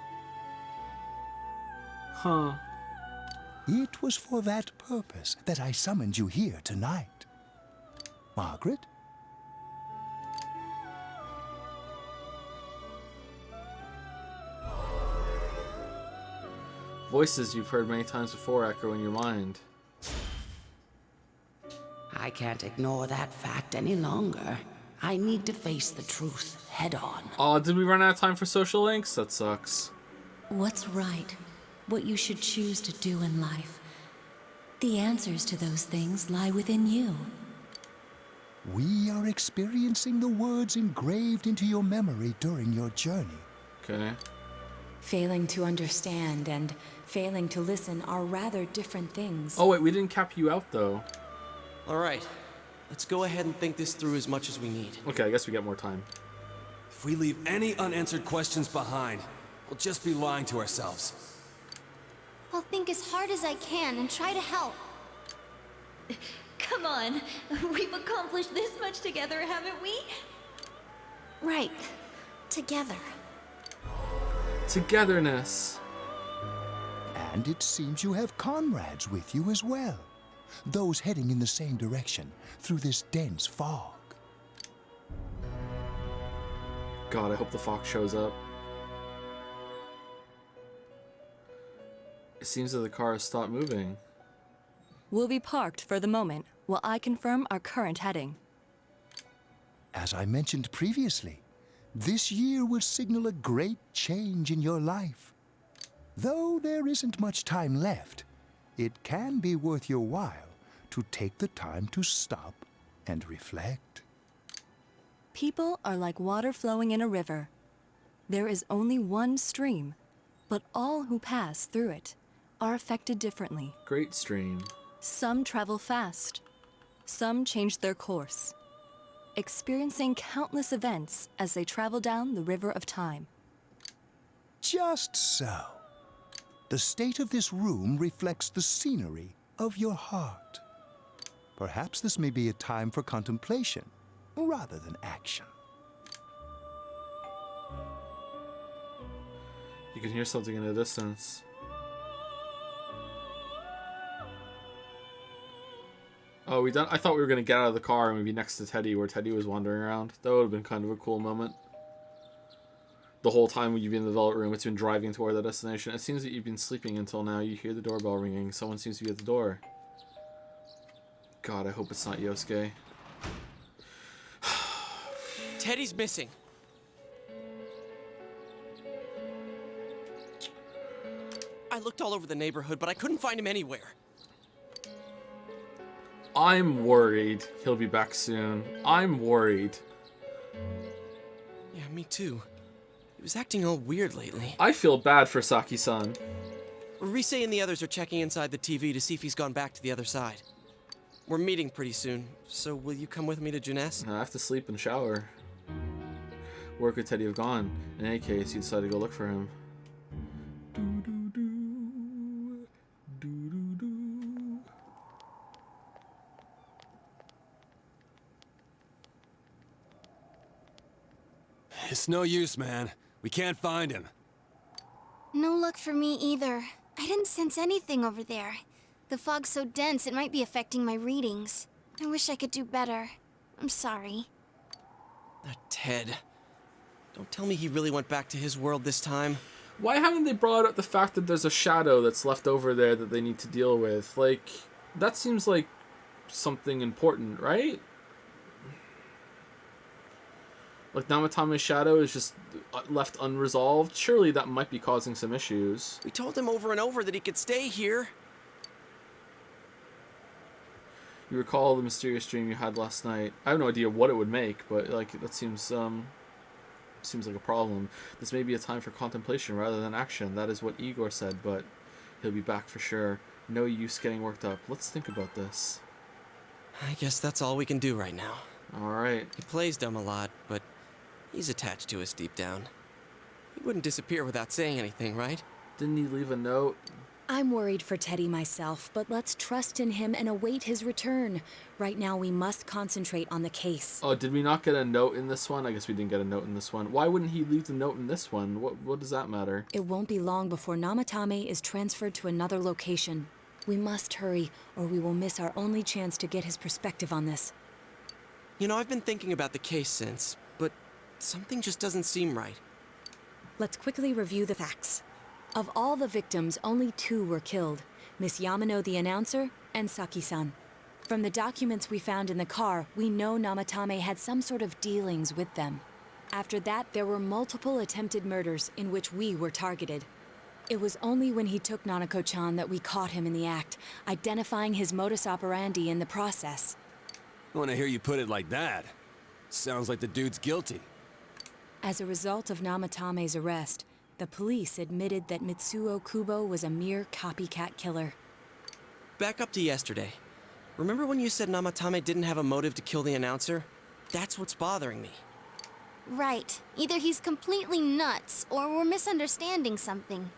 Huh. It was for that purpose that I summoned you here tonight. Margaret? Voices you've heard many times before echo in your mind. I can't ignore that fact any longer. I need to face the truth head on. Oh, did we run out of time for social links? That sucks. What's right? What you should choose to do in life. The answers to those things lie within you. We are experiencing the words engraved into your memory during your journey. Okay. Failing to understand and failing to listen are rather different things. Oh wait, we didn't cap you out though. Alright, let's go ahead and think this through as much as we need. Okay, I guess we get more time. If we leave any unanswered questions behind, we'll just be lying to ourselves. I'll think as hard as I can and try to help. Come on. We've accomplished this much together, haven't we? Right. Together. Togetherness. And it seems you have comrades with you as well. Those heading in the same direction through this dense fog. God, I hope the fox shows up. It seems that the car has stopped moving. We'll be parked for the moment while I confirm our current heading. As I mentioned previously, this year will signal a great change in your life. Though there isn't much time left, it can be worth your while to take the time to stop and reflect. People are like water flowing in a river. There is only one stream, but all who pass through it are affected differently. Great stream. Some travel fast. Some change their course, experiencing countless events as they travel down the river of time. Just so. The state of this room reflects the scenery of your heart. Perhaps this may be a time for contemplation rather than action. You can hear something in the distance. Oh, we done? I thought we were gonna get out of the car and we'd be next to Teddy, where Teddy was wandering around. That would have been kind of a cool moment. The whole time you've been in the Velvet Room, it's been driving toward the destination. It seems that you've been sleeping until now. You hear the doorbell ringing. Someone seems to be at the door. God, I hope it's not Yosuke. Teddy's missing. I looked all over the neighborhood, but I couldn't find him anywhere. I'm worried he'll be back soon. I'm worried. Yeah, me too. He was acting all weird lately. I feel bad for Saki-san. Rise and the others are checking inside the TV to see if he's gone back to the other side. We're meeting pretty soon, so will you come with me to Junes? I have to sleep and shower. Where could Teddy have gone? In any case, you decided to go look for him. It's no use, man. We can't find him. No luck for me either. I didn't sense anything over there. The fog's so dense it might be affecting my readings. I wish I could do better. I'm sorry. That Ted. Don't tell me he really went back to his world this time. Why haven't they brought up the fact that there's a shadow that's left over there that they need to deal with? Like, that seems like something important, right? Like, Namatame's shadow is just left unresolved. Surely that might be causing some issues. We told him over and over that he could stay here. You recall the mysterious dream you had last night. I have no idea what it would make, but, like, that seems like a problem. This may be a time for contemplation rather than action. That is what Igor said, but he'll be back for sure. No use getting worked up. Let's think about this. I guess that's all we can do right now. Alright. He plays dumb a lot, but he's attached to us deep down. He wouldn't disappear without saying anything, right? Didn't he leave a note? I'm worried for Teddy myself, but let's trust in him and await his return. Right now, we must concentrate on the case. Oh, did we not get a note in this one? I guess we didn't get a note in this one. Why wouldn't he leave the note in this one? What does that matter? It won't be long before Namatame is transferred to another location. We must hurry, or we will miss our only chance to get his perspective on this. You know, I've been thinking about the case since, but something just doesn't seem right. Let's quickly review the facts. Of all the victims, only 2 were killed. Miss Yamano the announcer, and Saki-san. From the documents we found in the car, we know Namatame had some sort of dealings with them. After that, there were multiple attempted murders in which we were targeted. It was only when he took Nanako-chan that we caught him in the act, identifying his modus operandi in the process. When I hear you put it like that, sounds like the dude's guilty. As a result of Namatame's arrest, the police admitted that Mitsuo Kubo was a mere copycat killer. Back up to yesterday. Remember when you said Namatame didn't have a motive to kill the announcer? That's what's bothering me. Right. Either he's completely nuts, or we're misunderstanding something.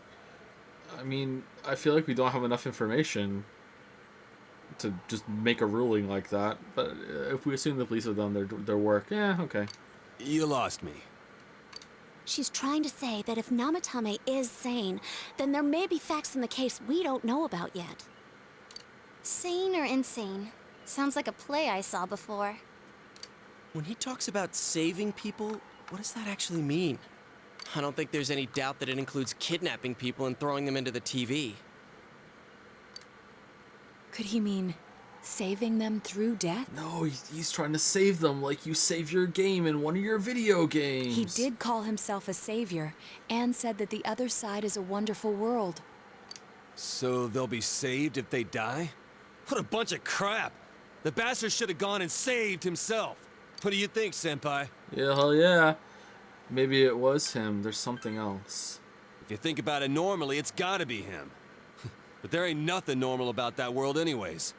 I mean, I feel like we don't have enough information to just make a ruling like that. But if we assume the police have done their work, yeah, okay. You lost me. She's trying to say that if Namatame is sane, then there may be facts in the case we don't know about yet. Sane or insane? Sounds like a play I saw before. When he talks about saving people, what does that actually mean? I don't think there's any doubt that it includes kidnapping people and throwing them into the TV. Could he mean saving them through death? No, he's trying to save them like you save your game in one of your video games. He did call himself a savior, and said that the other side is a wonderful world. So they'll be saved if they die? What a bunch of crap! The bastard should have gone and saved himself. What do you think, Senpai? Yeah, hell yeah. Maybe it was him. There's something else. If you think about it normally, it's gotta be him. But there ain't nothing normal about that world anyways.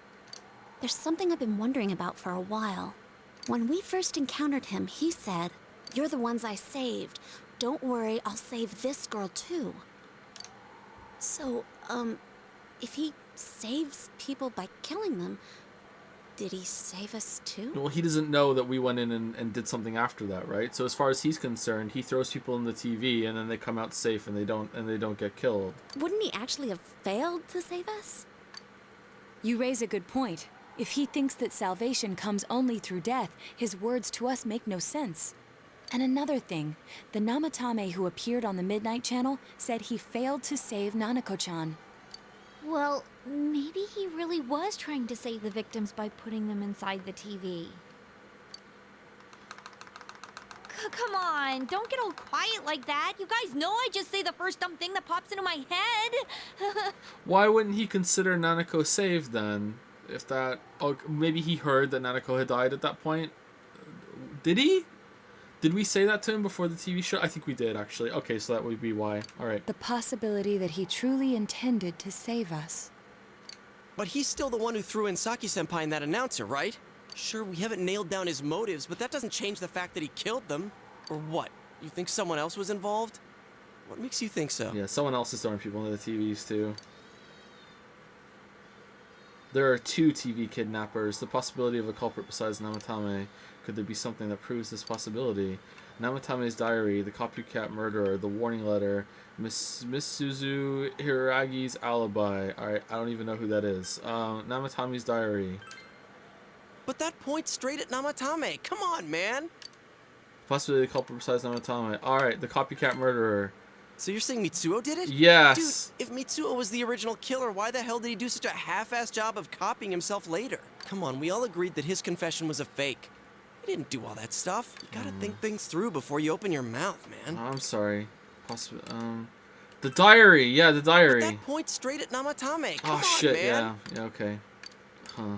There's something I've been wondering about for a while. When we first encountered him, he said, "You're the ones I saved. Don't worry, I'll save this girl too." So, if he saves people by killing them, did he save us too? Well, he doesn't know that we went in and did something after that, right? So as far as he's concerned, he throws people in the TV and then they come out safe and they don't get killed. Wouldn't he actually have failed to save us? You raise a good point. If he thinks that salvation comes only through death, his words to us make no sense. And another thing, the Namatame who appeared on the Midnight Channel said he failed to save Nanako-chan. Well, maybe he really was trying to save the victims by putting them inside the TV. Come on, don't get all quiet like that. You guys know I just say the first dumb thing that pops into my head. Why wouldn't he consider Nanako saved then? If that... Oh, maybe he heard that Nanako had died at that point? Did he? Did we say that to him before the TV show? I think we did, actually. Okay, so that would be why. Alright. The possibility that he truly intended to save us. But he's still the one who threw in Saki-senpai and that announcer, right? Sure, we haven't nailed down his motives, but that doesn't change the fact that he killed them. Or what? You think someone else was involved? What makes you think so? Yeah, someone else is throwing people into the TVs, too. There are 2 TV kidnappers. The possibility of a culprit besides Namatame. Could there be something that proves this possibility? Namatame's diary, the copycat murderer, the warning letter, Miss Suzu Hiragi's alibi. Alright, I don't even know who that is. Namatame's diary. But that points straight at Namatame. Come on, man. Possibly the culprit besides Namatame. Alright, the copycat murderer. So you're saying Mitsuo did it? Yes. Dude, if Mitsuo was the original killer, why the hell did he do such a half-assed job of copying himself later? Come on, we all agreed that his confession was a fake. He didn't do all that stuff. You gotta think things through before you open your mouth, man. I'm sorry. Possibly, the diary. Yeah, the diary. But that points straight at Namatame. Come on, shit, man. yeah, okay. Huh.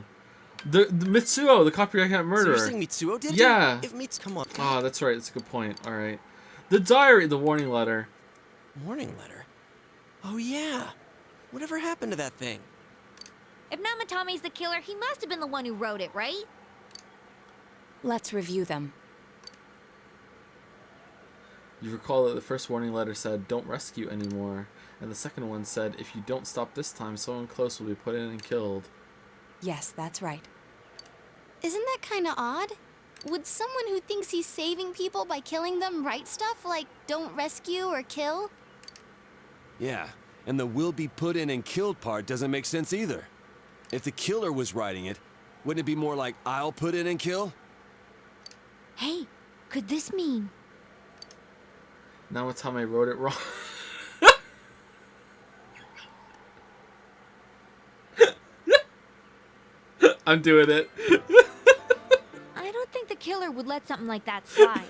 The Mitsuo, the copycat murderer. So you're saying Mitsuo did it? Yeah. If Mits, come on. Oh, that's right. That's a good point. All right. The diary, the warning letter. Warning letter? Oh, yeah. Whatever happened to that thing? If Namatame's the killer, he must have been the one who wrote it, right? Let's review them. You recall that the first warning letter said, "Don't rescue anymore," and the second one said, "If you don't stop this time, someone close will be put in and killed." Yes, that's right. Isn't that kind of odd? Would someone who thinks he's saving people by killing them write stuff like "don't rescue" or "kill"? Yeah, and the "will be put in and killed" part doesn't make sense either. If the killer was writing it, wouldn't it be more like "I'll put in and kill"? Hey, could this mean... Namatame wrote it wrong. I'm doing it. I don't think the killer would let something like that slide.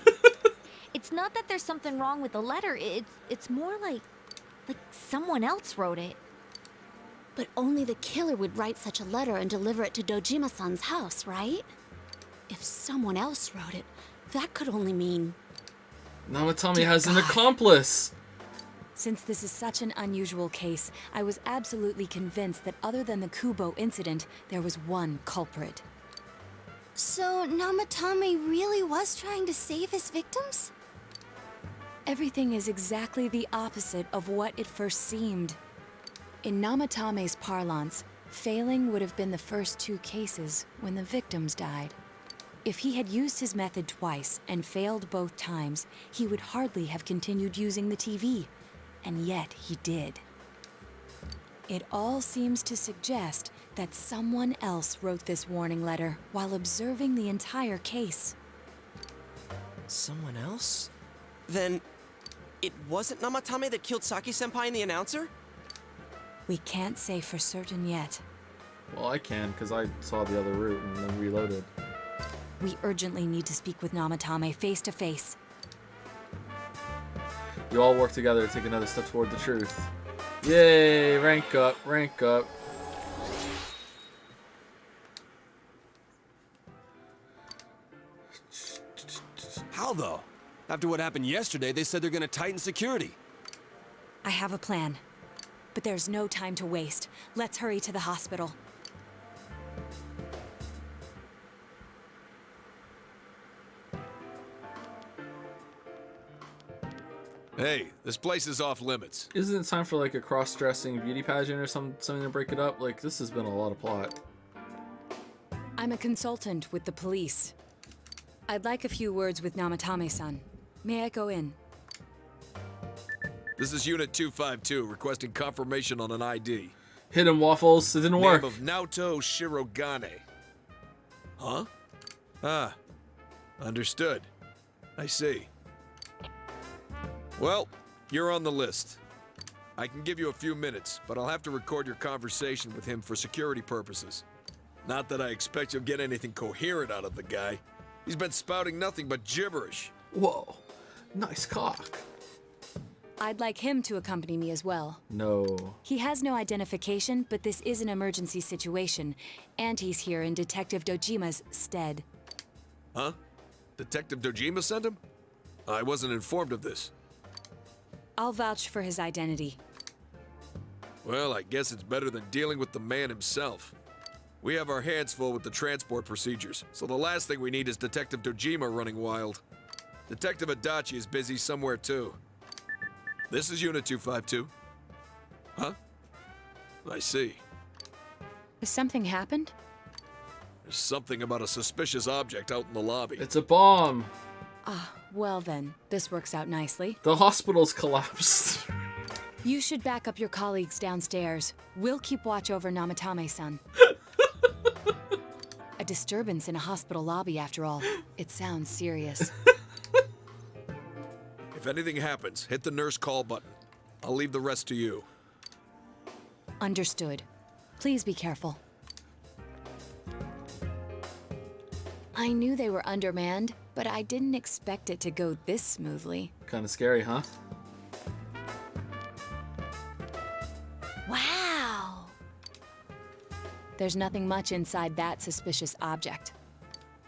It's not that there's something wrong with the letter, it's more like someone else wrote it. But only the killer would write such a letter and deliver it to Dojima-san's house, right? If someone else wrote it, that could only mean... Namatame has an accomplice! Since this is such an unusual case, I was absolutely convinced that other than the Kubo incident, there was one culprit. So Namatame really was trying to save his victims? Everything is exactly the opposite of what it first seemed. In Namatame's parlance, failing would have been the first two cases when the victims died. If he had used his method twice and failed both times, he would hardly have continued using the TV. And yet he did. It all seems to suggest that someone else wrote this warning letter while observing the entire case. Someone else? Then, it wasn't Namatame that killed Saki-senpai and the announcer? We can't say for certain yet. Well, I can, because I saw the other route and then reloaded. We urgently need to speak with Namatame face to face. You all work together to take another step toward the truth. Yay! Rank up, rank up. How though? After what happened yesterday, they said they're gonna tighten security. I have a plan. But there's no time to waste. Let's hurry to the hospital. Hey, this place is off limits. Isn't it time for like a cross-dressing beauty pageant or something to break it up? Like, this has been a lot of plot. I'm a consultant with the police. I'd like a few words with Namatame-san. May I go in? This is Unit 252, requesting confirmation on an ID. Hit him, Waffles. It didn't work. Name of Naoto Shirogane. Huh? Ah. Understood. I see. Well, you're on the list. I can give you a few minutes, but I'll have to record your conversation with him for security purposes. Not that I expect you'll get anything coherent out of the guy. He's been spouting nothing but gibberish. Whoa. Nice cock. I'd like him to accompany me as well. No. He has no identification, but this is an emergency situation, and he's here in Detective Dojima's stead. Huh? Detective Dojima sent him? I wasn't informed of this. I'll vouch for his identity. Well, I guess it's better than dealing with the man himself. We have our hands full with the transport procedures, so the last thing we need is Detective Dojima running wild. Detective Adachi is busy somewhere too. This is Unit 252. Huh? I see. Has something happened? There's something about a suspicious object out in the lobby. It's a bomb. Ah, Well then, this works out nicely. The hospital's collapsed. You should back up your colleagues downstairs. We'll keep watch over Namatame-san. A disturbance in a hospital lobby, after all. It sounds serious. If anything happens, hit the nurse call button. I'll leave the rest to you. Understood. Please be careful. I knew they were undermanned, but I didn't expect it to go this smoothly. Kind of scary, huh? Wow! There's nothing much inside that suspicious object,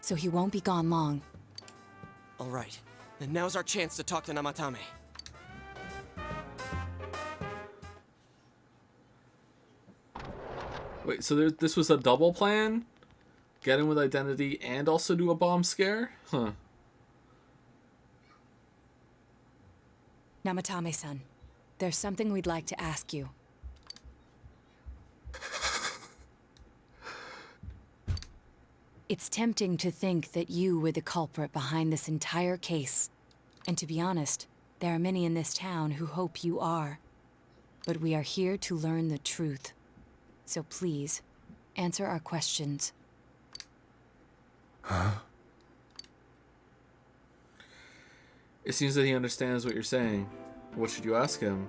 so he won't be gone long. All right, then now's our chance to talk to Namatame. Wait, so this was a double plan? Get in with identity and also do a bomb scare? Huh. Namatame-san, there's something we'd like to ask you. It's tempting to think that you were the culprit behind this entire case. And to be honest, there are many in this town who hope you are. But we are here to learn the truth. So please, answer our questions. Huh? It seems that he understands what you're saying. What should you ask him?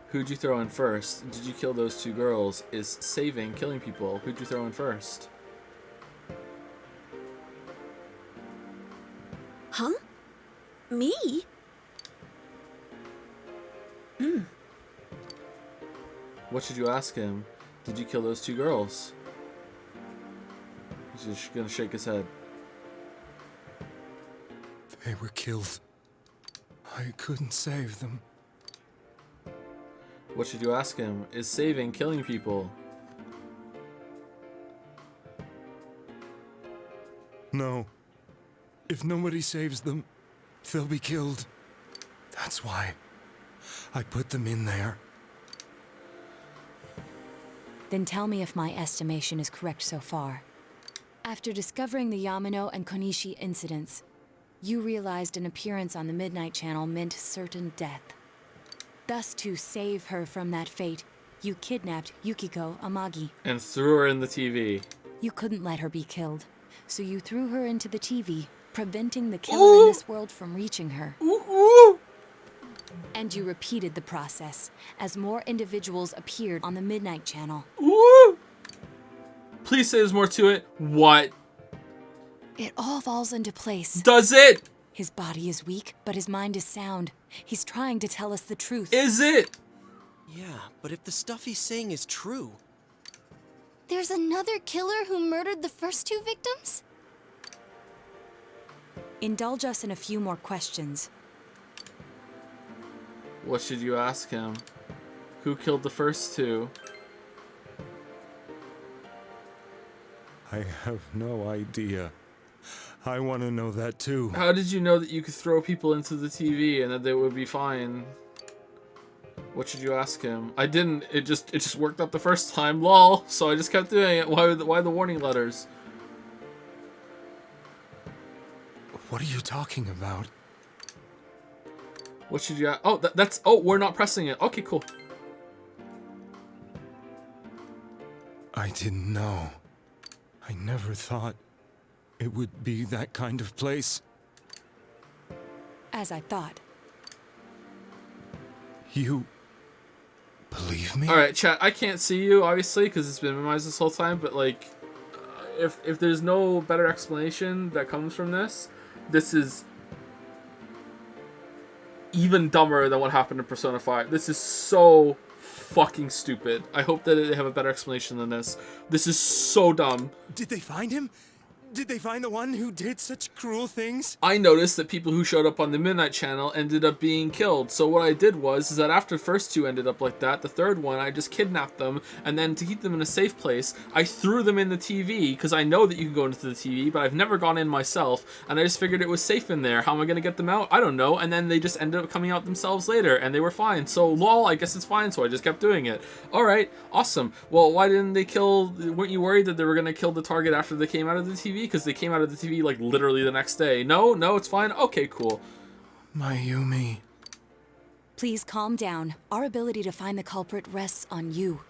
Who'd you throw in first? Did you kill those 2 girls? Is saving killing people? Who'd you throw in first? Huh? Me? What should you ask him? Did you kill those 2 girls? He's just gonna shake his head. They were killed. I couldn't save them. What should you ask him? Is saving killing people? No. If nobody saves them, they'll be killed. That's why I put them in there. Then tell me if my estimation is correct so far. After discovering the Yamano and Konishi incidents, you realized an appearance on the Midnight Channel meant certain death. Thus, to save her from that fate, you kidnapped Yukiko Amagi. And threw her in the TV. You couldn't let her be killed, so you threw her into the TV, preventing the killer in this world from reaching her. And you repeated the process, as more individuals appeared on the Midnight Channel. Please say there's more to it. What? It all falls into place. Does it? His body is weak, but his mind is sound. He's trying to tell us the truth. Is it? Yeah, but if the stuff he's saying is true... There's another killer who murdered the first 2 victims? Indulge us in a few more questions. What should you ask him? Who killed the first 2? I have no idea. I want to know that too. How did you know that you could throw people into the TV and that they would be fine? What should you ask him? I didn't. It just worked out the first time. Lol. So I just kept doing it. Why the warning letters? What are you talking about? What should you? Oh, that's. Oh, we're not pressing it. Okay, cool. I didn't know. I never thought it would be that kind of place. As I thought. You believe me? All right, chat. I can't see you obviously because it's been minimized this whole time. But like, if there's no better explanation that comes from this, this is even dumber than what happened in Persona 5. This is so fucking stupid. I hope that they have a better explanation than this. This is so dumb. Did they find him? Did they find the one who did such cruel things? I noticed that people who showed up on the Midnight Channel ended up being killed. So what I did was that after the first 2 ended up like that, the third one, I just kidnapped them. And then to keep them in a safe place, I threw them in the TV because I know that you can go into the TV, but I've never gone in myself. And I just figured it was safe in there. How am I going to get them out? I don't know. And then they just ended up coming out themselves later and they were fine. So lol, I guess it's fine. So I just kept doing it. All right, awesome. Well, why didn't they kill... Weren't you worried that they were going to kill the target after they came out of the TV? Because they came out of the TV like literally the next day. No, it's fine. Okay, cool. Mayumi. Please calm down. Our ability to find the culprit rests on you.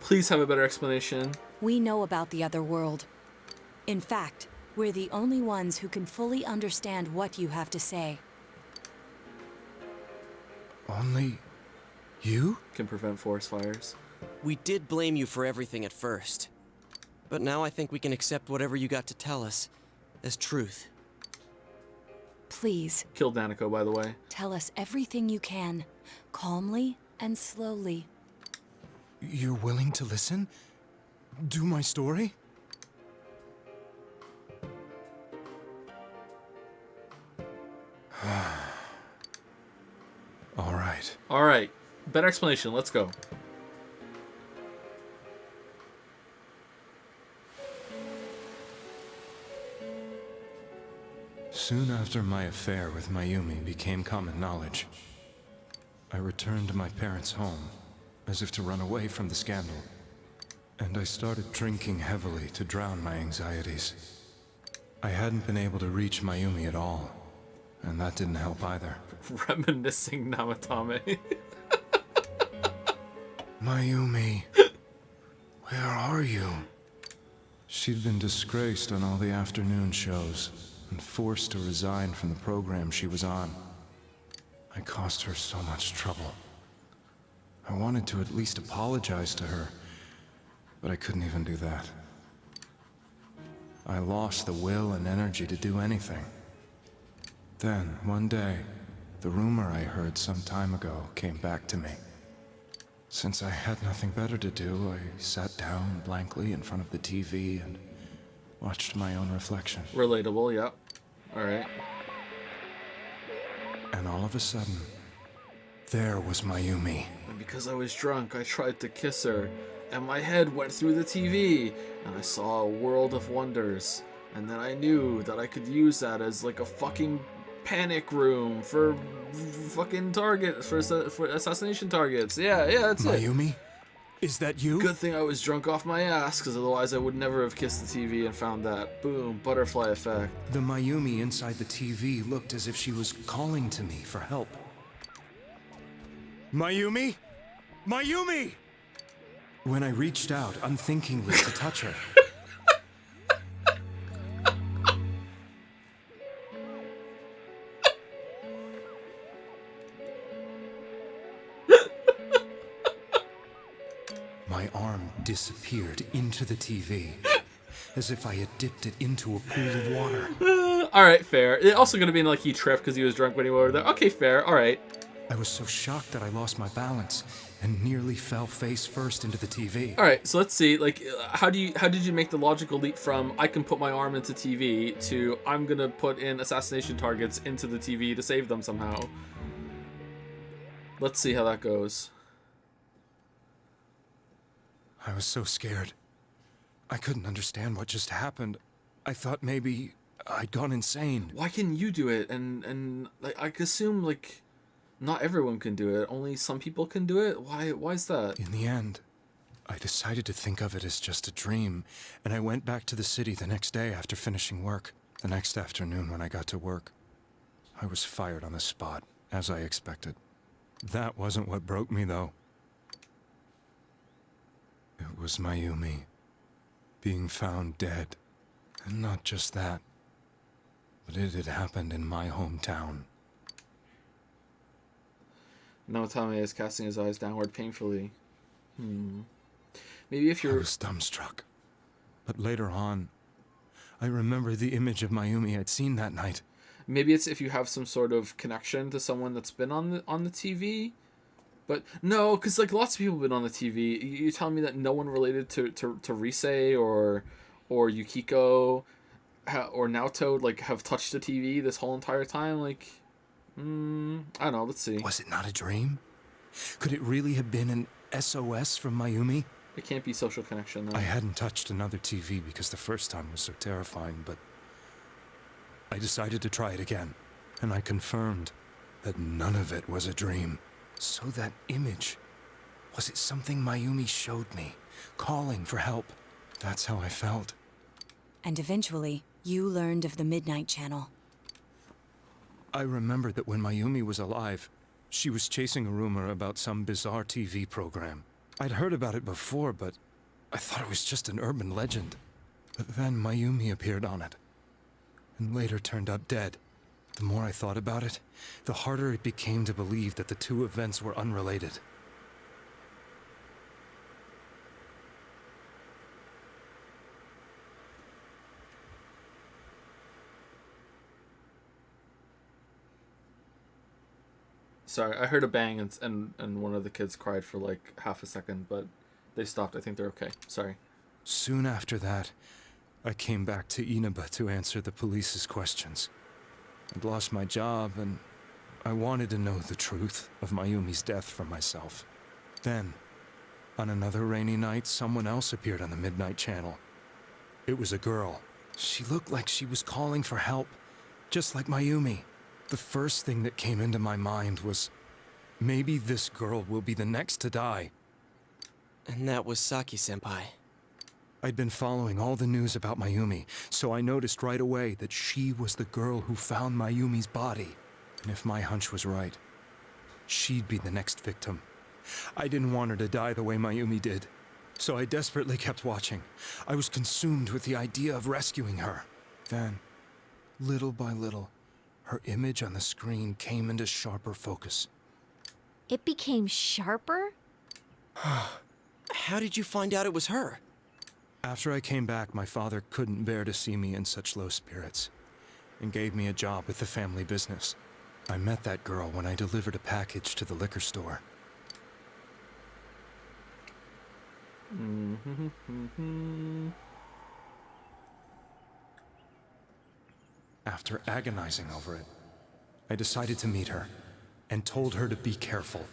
Please have a better explanation. We know about the other world. In fact, we're the only ones who can fully understand what you have to say. Only you? Can prevent forest fires. We did blame you for everything at first. But now I think we can accept whatever you got to tell us as truth. Please. Killed Nanako, by the way. Tell us everything you can, calmly and slowly. You're willing to listen? Do my story? All right. All right. Better explanation. Let's go. Soon after my affair with Mayumi became common knowledge, I returned to my parents' home, as if to run away from the scandal. And I started drinking heavily to drown my anxieties. I hadn't been able to reach Mayumi at all, and that didn't help either. Reminiscing Namatame. Mayumi, where are you? She'd been disgraced on all the afternoon shows and forced to resign from the program she was on. I caused her so much trouble. I wanted to at least apologize to her, but I couldn't even do that. I lost the will and energy to do anything. Then, one day, the rumor I heard some time ago came back to me. Since I had nothing better to do, I sat down blankly in front of the TV and watched my own reflection. Relatable, yep. Alright. And all of a sudden, there was Mayumi. And because I was drunk, I tried to kiss her, and my head went through the TV, and I saw a world of wonders. And then I knew that I could use that as like a fucking panic room for fucking targets, for assassination targets. Yeah, that's it. Mayumi? Is that you? Good thing I was drunk off my ass, because otherwise I would never have kissed the TV and found that. Boom, butterfly effect. The Mayumi inside the TV looked as if she was calling to me for help. Mayumi? Mayumi! When I reached out unthinkingly to touch her, my arm disappeared into the TV, as if I had dipped it into a pool of water. Alright, fair. It also could have been like he tripped because he was drunk when he went over there. Okay, fair, alright. I was so shocked that I lost my balance and nearly fell face first into the TV. Alright, so let's see, like, how did you make the logical leap from I can put my arm into TV to I'm gonna put in assassination targets into the TV to save them somehow? Let's see how that goes. I was so scared. I couldn't understand what just happened. I thought maybe I'd gone insane. Why can you do it? And like I assume like not everyone can do it. Only some people can do it. Why is that? In the end, I decided to think of it as just a dream, and I went back to the city the next day after finishing work. The next afternoon when I got to work, I was fired on the spot, as I expected. That wasn't what broke me, though. It was Mayumi being found dead. And not just that, but it had happened in my hometown. Namatame is casting his eyes downward painfully. Maybe if you're... I was dumbstruck. But later on, I remember the image of Mayumi I'd seen that night. Maybe it's if you have some sort of connection to someone that's been on the TV. But no, because like lots of people have been on the TV. You telling me that no one related to Rise or Yukiko or Naoto like have touched the TV this whole entire time? Like, I don't know. Let's see. Was it not a dream? Could it really have been an SOS from Mayumi? It can't be social connection, though. I hadn't touched another TV because the first time was so terrifying, but I decided to try it again, and I confirmed that none of it was a dream. So that image, was it something Mayumi showed me, calling for help? That's how I felt. And eventually, you learned of the Midnight Channel. I remember that when Mayumi was alive, she was chasing a rumor about some bizarre TV program. I'd heard about it before, but I thought it was just an urban legend. But then Mayumi appeared on it, and later turned up dead. The more I thought about it, the harder it became to believe that the two events were unrelated. Sorry, I heard a bang and one of the kids cried for like half a second, but they stopped. I think they're okay. Sorry. Soon after that, I came back to Inaba to answer the police's questions. I'd lost my job, and I wanted to know the truth of Mayumi's death for myself. Then, on another rainy night, someone else appeared on the Midnight Channel. It was a girl. She looked like she was calling for help, just like Mayumi. The first thing that came into my mind was, maybe this girl will be the next to die. And that was Saki-senpai. I'd been following all the news about Mayumi, so I noticed right away that she was the girl who found Mayumi's body. And if my hunch was right, she'd be the next victim. I didn't want her to die the way Mayumi did, so I desperately kept watching. I was consumed with the idea of rescuing her. Then, little by little, her image on the screen came into sharper focus. It became sharper? How did you find out it was her? After I came back, my father couldn't bear to see me in such low spirits, and gave me a job with the family business. I met that girl when I delivered a package to the liquor store. After agonizing over it, I decided to meet her, and told her to be careful.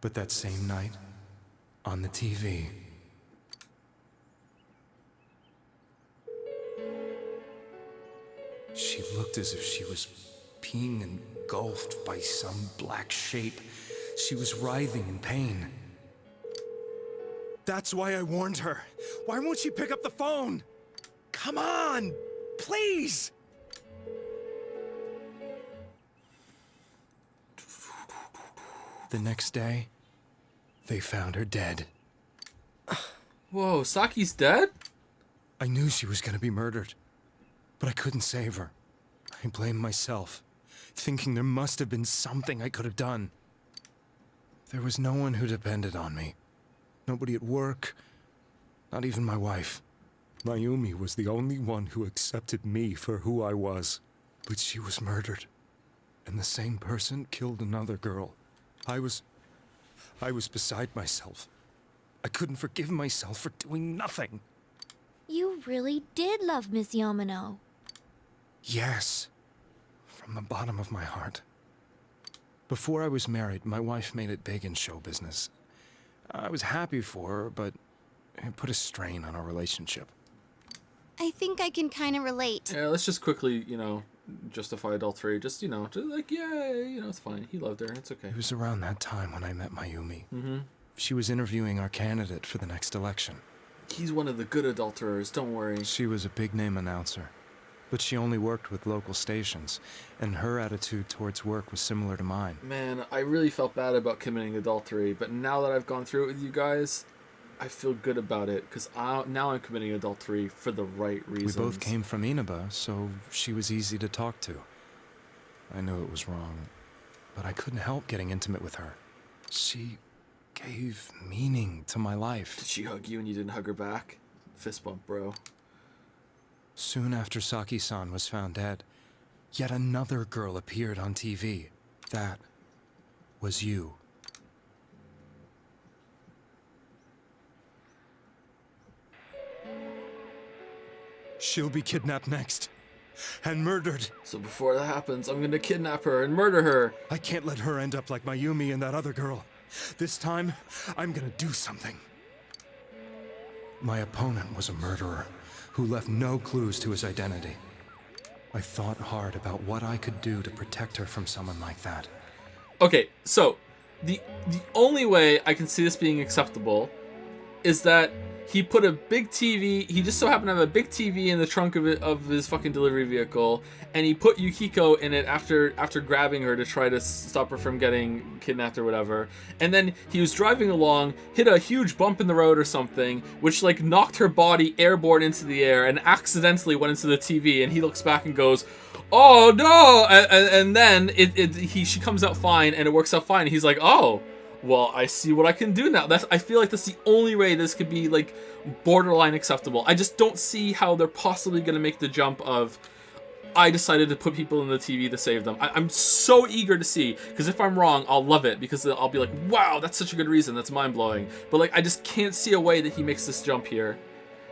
But that same night, on the TV, she looked as if she was being engulfed by some black shape. She was writhing in pain. That's why I warned her. Why won't she pick up the phone? Come on, please! The next day, they found her dead. Whoa, Saki's dead? I knew she was gonna be murdered, but I couldn't save her. I blamed myself, thinking there must have been something I could have done. There was no one who depended on me. Nobody at work, not even my wife. Mayumi was the only one who accepted me for who I was. But she was murdered, and the same person killed another girl. I was beside myself. I couldn't forgive myself for doing nothing. You really did love Miss Yamano. Yes, from the bottom of my heart. Before I was married, my wife made it big in show business. I was happy for her, but it put a strain on our relationship. I think I can kind of relate. Yeah, let's just quickly, justify adultery. Just, just like, yeah, it's fine. He loved her. It's okay. It was around that time when I met Mayumi. Mm-hmm. She was interviewing our candidate for the next election. He's one of the good adulterers, don't worry. She was a big-name announcer, but she only worked with local stations, and her attitude towards work was similar to mine. Man, I really felt bad about committing adultery, but now that I've gone through it with you guys, I feel good about it, because now I'm committing adultery for the right reasons. We both came from Inaba, so she was easy to talk to. I knew it was wrong, but I couldn't help getting intimate with her. She gave meaning to my life. Did she hug you and you didn't hug her back? Fist bump, bro. Soon after Saki-san was found dead, yet another girl appeared on TV. That was you. She'll be kidnapped next. And murdered. So before that happens, I'm gonna kidnap her and murder her. I can't let her end up like Mayumi and that other girl. This time, I'm gonna do something. My opponent was a murderer who left no clues to his identity. I thought hard about what I could do to protect her from someone like that. Okay, so the only way I can see this being acceptable is that he put a big TV. He just so happened to have a big TV in the trunk of his fucking delivery vehicle, and he put Yukiko in it after grabbing her to try to stop her from getting kidnapped or whatever. And then he was driving along, hit a huge bump in the road or something, which like knocked her body airborne into the air and accidentally went into the TV. And he looks back and goes, "Oh no!" And then she comes out fine, and it works out fine. And he's like, "Oh, well, I see what I can do now." I feel like that's the only way this could be like borderline acceptable. I just don't see how they're possibly going to make the jump of, I decided to put people in the TV to save them. I'm so eager to see, because if I'm wrong, I'll love it, because I'll be like, wow, that's such a good reason. That's mind-blowing. But like, I just can't see a way that he makes this jump here.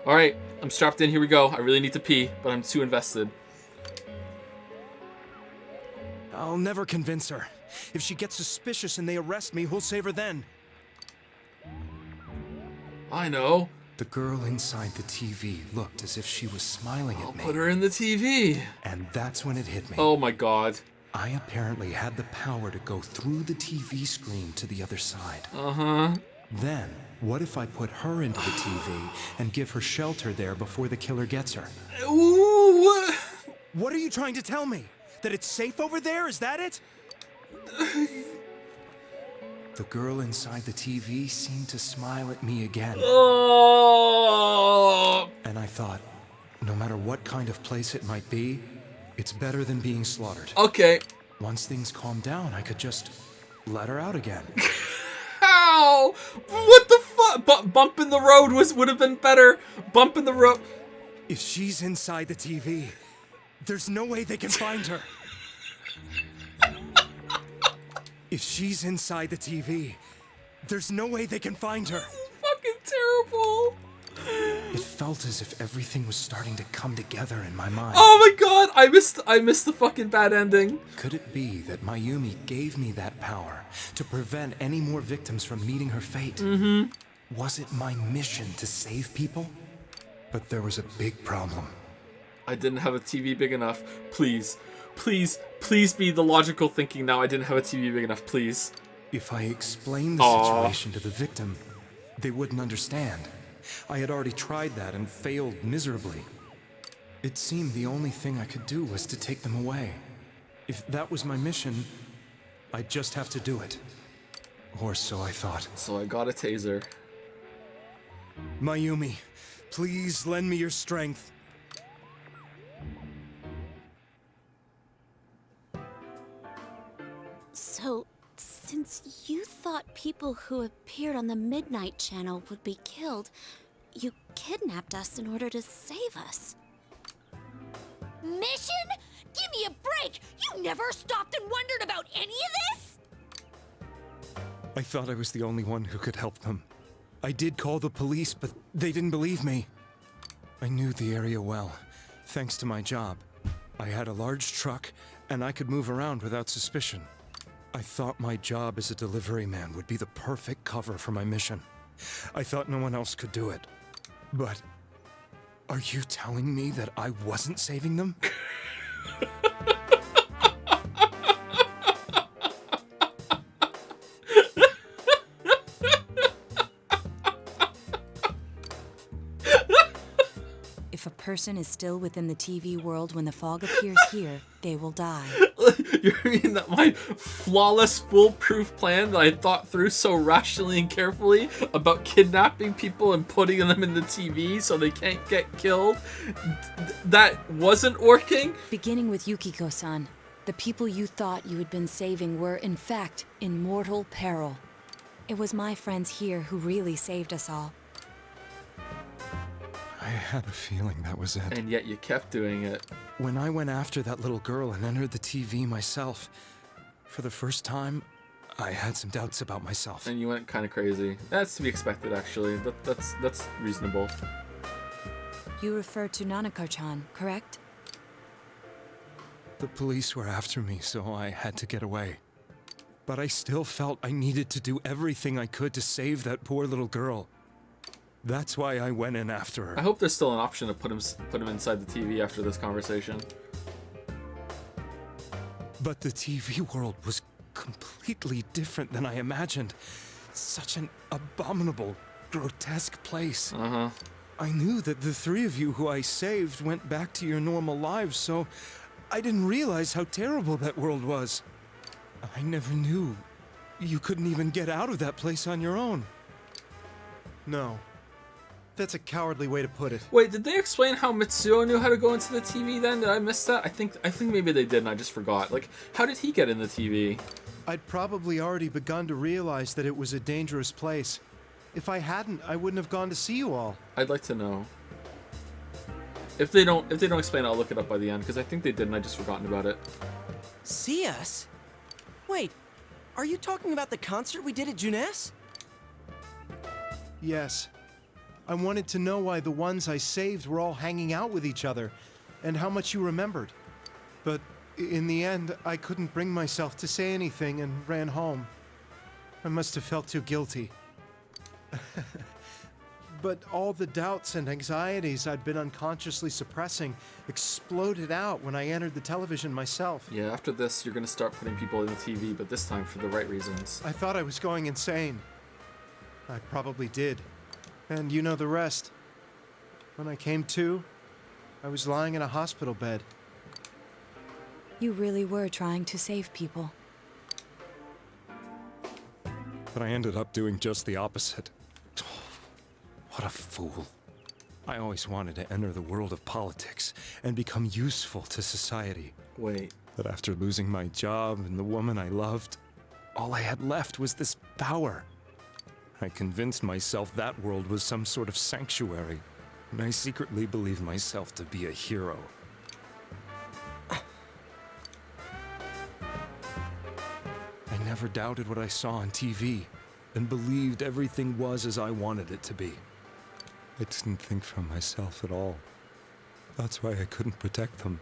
All right, I'm strapped in. Here we go. I really need to pee, but I'm too invested. I'll never convince her. If she gets suspicious and they arrest me, who'll save her then? I know. The girl inside the TV looked as if she was smiling at me. Put her in the TV. And that's when it hit me. Oh my god. I apparently had the power to go through the TV screen to the other side. Uh-huh. Then, what if I put her into the TV and give her shelter there before the killer gets her? Ooh. What are you trying to tell me? That it's safe over there? Is that it? The girl inside the TV seemed to smile at me again. Oh. And I thought, no matter what kind of place it might be, it's better than being slaughtered. Okay. Once things calmed down, I could just let her out again. How? What the fuck? Bump in the road would have been better. Bump in the road. If she's inside the TV, there's no way they can find her. If she's inside the TV, there's no way they can find her. Fucking terrible. It felt as if everything was starting to come together in my mind. Oh my god, I missed the fucking bad ending. Could it be that Mayumi gave me that power to prevent any more victims from meeting her fate? Mm-hmm. Was it my mission to save people? But there was a big problem. I didn't have a TV big enough. Please. Please be the logical thinking now. I didn't have a TV big enough, please. If I explained the situation to the victim, they wouldn't understand. I had already tried that and failed miserably. It seemed the only thing I could do was to take them away. If that was my mission, I'd just have to do it. Or so I thought. So I got a taser. Mayumi, please lend me your strength. So, since you thought people who appeared on the Midnight Channel would be killed, you kidnapped us in order to save us. Mission? Give me a break! You never stopped and wondered about any of this? I thought I was the only one who could help them. I did call the police, but they didn't believe me. I knew the area well, thanks to my job. I had a large truck, and I could move around without suspicion. I thought my job as a delivery man would be the perfect cover for my mission. I thought no one else could do it. But are you telling me that I wasn't saving them? If a person is still within the TV world when the fog appears here, they will die. You mean that my flawless, foolproof plan that I thought through so rationally and carefully about kidnapping people and putting them in the TV so they can't get killed, that wasn't working? Beginning with Yukiko-san, the people you thought you had been saving were, in fact, in mortal peril. It was my friends here who really saved us all. I had a feeling that was it. And yet you kept doing it. When I went after that little girl and entered the TV myself, for the first time, I had some doubts about myself. And you went kind of crazy. That's to be expected, actually. That's reasonable. You refer to Nanako-chan, correct? The police were after me, so I had to get away. But I still felt I needed to do everything I could to save that poor little girl. That's why I went in after her. I hope there's still an option to put him inside the TV after this conversation. But the TV world was completely different than I imagined. Such an abominable, grotesque place. Uh-huh. I knew that the three of you who I saved went back to your normal lives, so I didn't realize how terrible that world was. I never knew you couldn't even get out of that place on your own. No. That's a cowardly way to put it. Wait, did they explain how Mitsuo knew how to go into the TV then? Did I miss that? I think maybe they did and I just forgot. Like, how did he get in the TV? I'd probably already begun to realize that it was a dangerous place. If I hadn't, I wouldn't have gone to see you all. I'd like to know. If they don't explain it, I'll look it up by the end, because I think they did and I just forgotten about it. See us? Wait, are you talking about the concert we did at Junes? Yes. I wanted to know why the ones I saved were all hanging out with each other, and how much you remembered. But in the end, I couldn't bring myself to say anything and ran home. I must have felt too guilty. But all the doubts and anxieties I'd been unconsciously suppressing exploded out when I entered the television myself. Yeah, after this, you're gonna start putting people in the TV, but this time for the right reasons. I thought I was going insane. I probably did. And you know the rest. When I came to, I was lying in a hospital bed. You really were trying to save people. But I ended up doing just the opposite. What a fool. I always wanted to enter the world of politics and become useful to society. Wait. But after losing my job and the woman I loved, all I had left was this power. I convinced myself that world was some sort of sanctuary, and I secretly believed myself to be a hero. I never doubted what I saw on TV, and believed everything was as I wanted it to be. I didn't think for myself at all. That's why I couldn't protect them.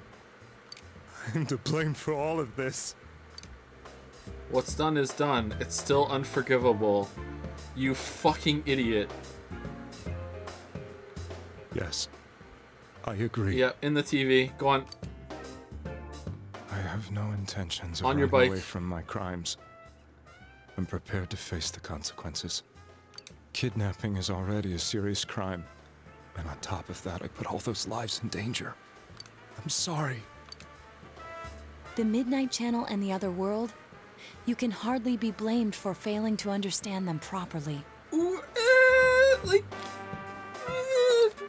I'm to blame for all of this. What's done is done. It's still unforgivable. You fucking idiot. Yes, I agree. Yeah, in the TV. Go on. I have no intentions of On your running bike. away from my crimes. I'm prepared to face the consequences. Kidnapping is already a serious crime, and on top of that, I put all those lives in danger. I'm sorry. The Midnight Channel and the other world? You can hardly be blamed for failing to understand them properly.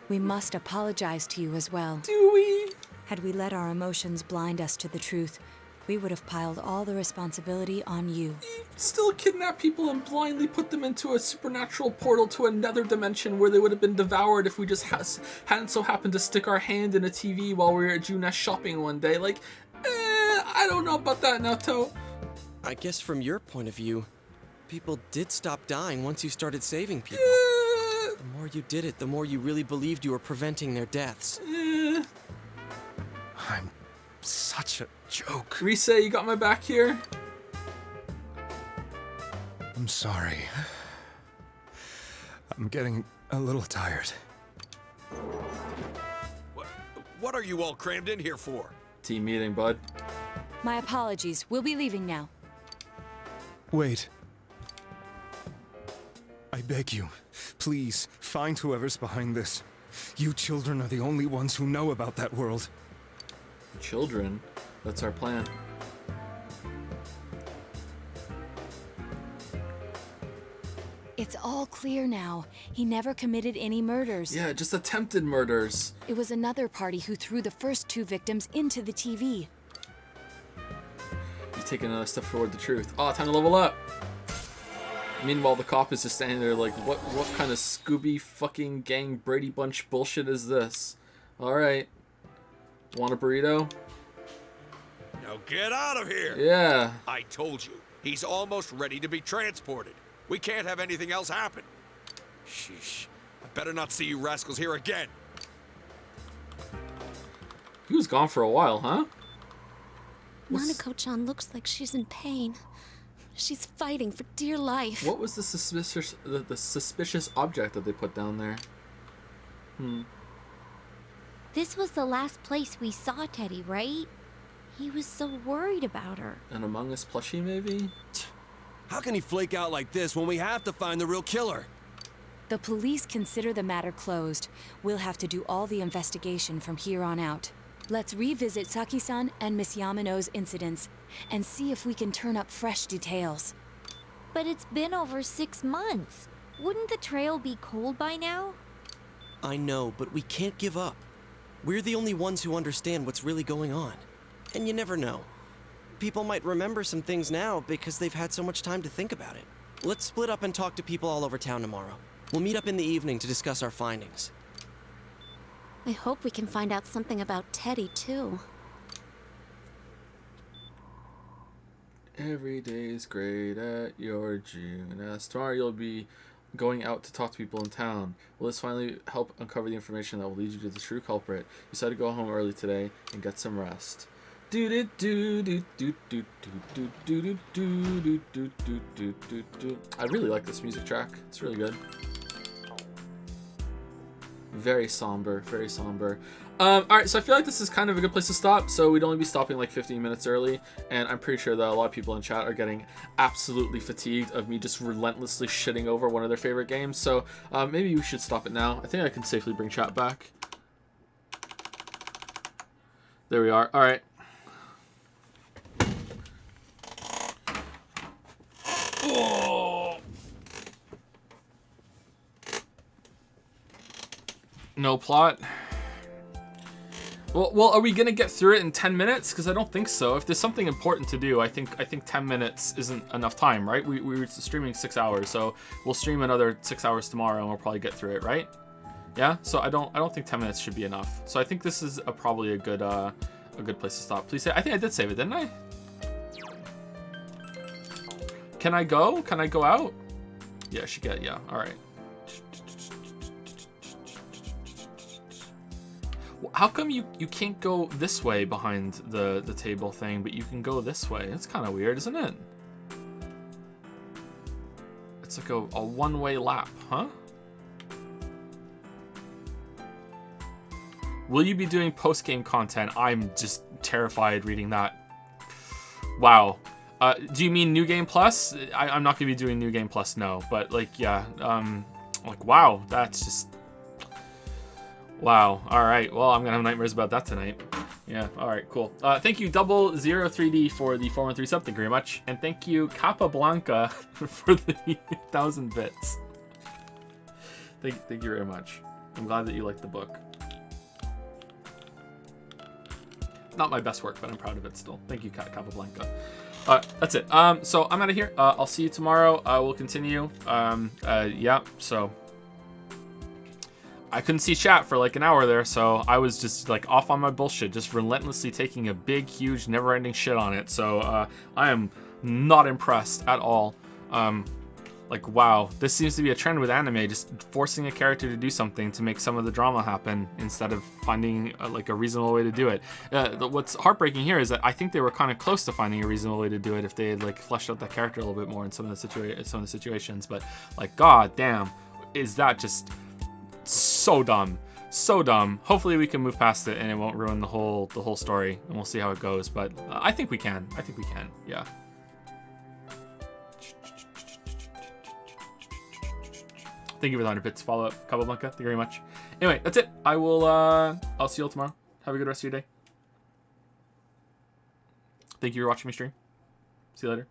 We must apologize to you as well. Do we? Had we let our emotions blind us to the truth, we would have piled all the responsibility on you. Still kidnap people and blindly put them into a supernatural portal to another dimension where they would have been devoured if we just hadn't so happened to stick our hand in a TV while we were at Junes shopping one day. Like, I don't know about that, Naoto. I guess from your point of view, people did stop dying once you started saving people. The more you did it, the more you really believed you were preventing their deaths. I'm such a joke. Rise, you got my back here? I'm sorry. I'm getting a little tired. What are you all crammed in here for? Team meeting, bud. My apologies. We'll be leaving now. Wait. I beg you, please, find whoever's behind this. You children are the only ones who know about that world. Children? That's our plan. It's all clear now. He never committed any murders. Yeah, just attempted murders. It was another party who threw the first two victims into the TV. You take another step toward the truth. Oh, time to level up. Meanwhile, the cop is just standing there like, what kind of Scooby fucking gang Brady Bunch bullshit is this? Alright. Want a burrito? Now get out of here! Yeah. I told you, he's almost ready to be transported. We can't have anything else happen. Sheesh. I better not see you rascals here again. He was gone for a while, huh? Nanako-chan looks like she's in pain. She's fighting for dear life. What was the suspicious object that they put down there? This was the last place we saw Teddy, right? He was so worried about her. An Among Us plushie, maybe? How can he flake out like this when we have to find the real killer? The police consider the matter closed. We'll have to do all the investigation from here on out. Let's revisit Saki-san and Miss Yamano's incidents and see if we can turn up fresh details. But it's been over 6 months. Wouldn't the trail be cold by now? I know, but we can't give up. We're the only ones who understand what's really going on. And you never know. People might remember some things now because they've had so much time to think about it. Let's split up and talk to people all over town tomorrow. We'll meet up in the evening to discuss our findings. I hope we can find out something about Teddy, too. Every day's great at your June. As tomorrow you'll be going out to talk to people in town. Will this finally help uncover the information that will lead you to the true culprit? You decided to go home early today and get some rest. I really like this music track. It's really good. Very somber, very somber. Alright, so I feel like this is kind of a good place to stop, so we'd only be stopping like 15 minutes early, and I'm pretty sure that a lot of people in chat are getting absolutely fatigued of me just relentlessly shitting over one of their favorite games, so maybe we should stop it now. I think I can safely bring chat back. There we are. Alright. Oh. No plot. Well, are we gonna get through it in 10 minutes? Because I don't think so. If there's something important to do, I think 10 minutes isn't enough time, right? We were streaming 6 hours, so we'll stream another 6 hours tomorrow, and we'll probably get through it, right? Yeah. So I don't think 10 minutes should be enough. So I think this is probably a good place to stop. Please say. I think I did save it, didn't I? Can I go? Can I go out? Yeah, she get. Yeah. All right. How come you can't go this way behind the table thing, but you can go this way? That's kind of weird, isn't it? It's like a one-way lap, huh? Will you be doing post-game content? I'm just terrified reading that. Wow. Do you mean New Game Plus? I'm not going to be doing New Game Plus, no. But, like, yeah. Like, wow. That's just... Wow. All right. Well, I'm going to have nightmares about that tonight. Yeah. All right. Cool. Thank you, 003D, for the 413 sub. Thank you very much. And thank you, Capablanca, for the 1,000 bits. Thank you very much. I'm glad that you liked the book. Not my best work, but I'm proud of it still. Thank you, Capablanca. That's it. So I'm out of here. I'll see you tomorrow. We'll continue. Yeah. So I couldn't see chat for like an hour there, so I was just like off on my bullshit, just relentlessly taking a big, huge, never-ending shit on it. So I am not impressed at all. Like, wow, this seems to be a trend with anime, just forcing a character to do something to make some of the drama happen instead of finding like a reasonable way to do it. What's heartbreaking here is that I think they were kind of close to finding a reasonable way to do it if they had like fleshed out that character a little bit more in some of the situations. But like, god damn, is that just so dumb, so dumb. Hopefully we can move past it and it won't ruin the whole story, and we'll see how it goes. But I think we can. Yeah. Thank you for the 100 bits follow up, Capablanca. Thank you very much. Anyway, that's it. I'll see you all tomorrow. Have a good rest of your day. Thank you for watching me stream. See you later.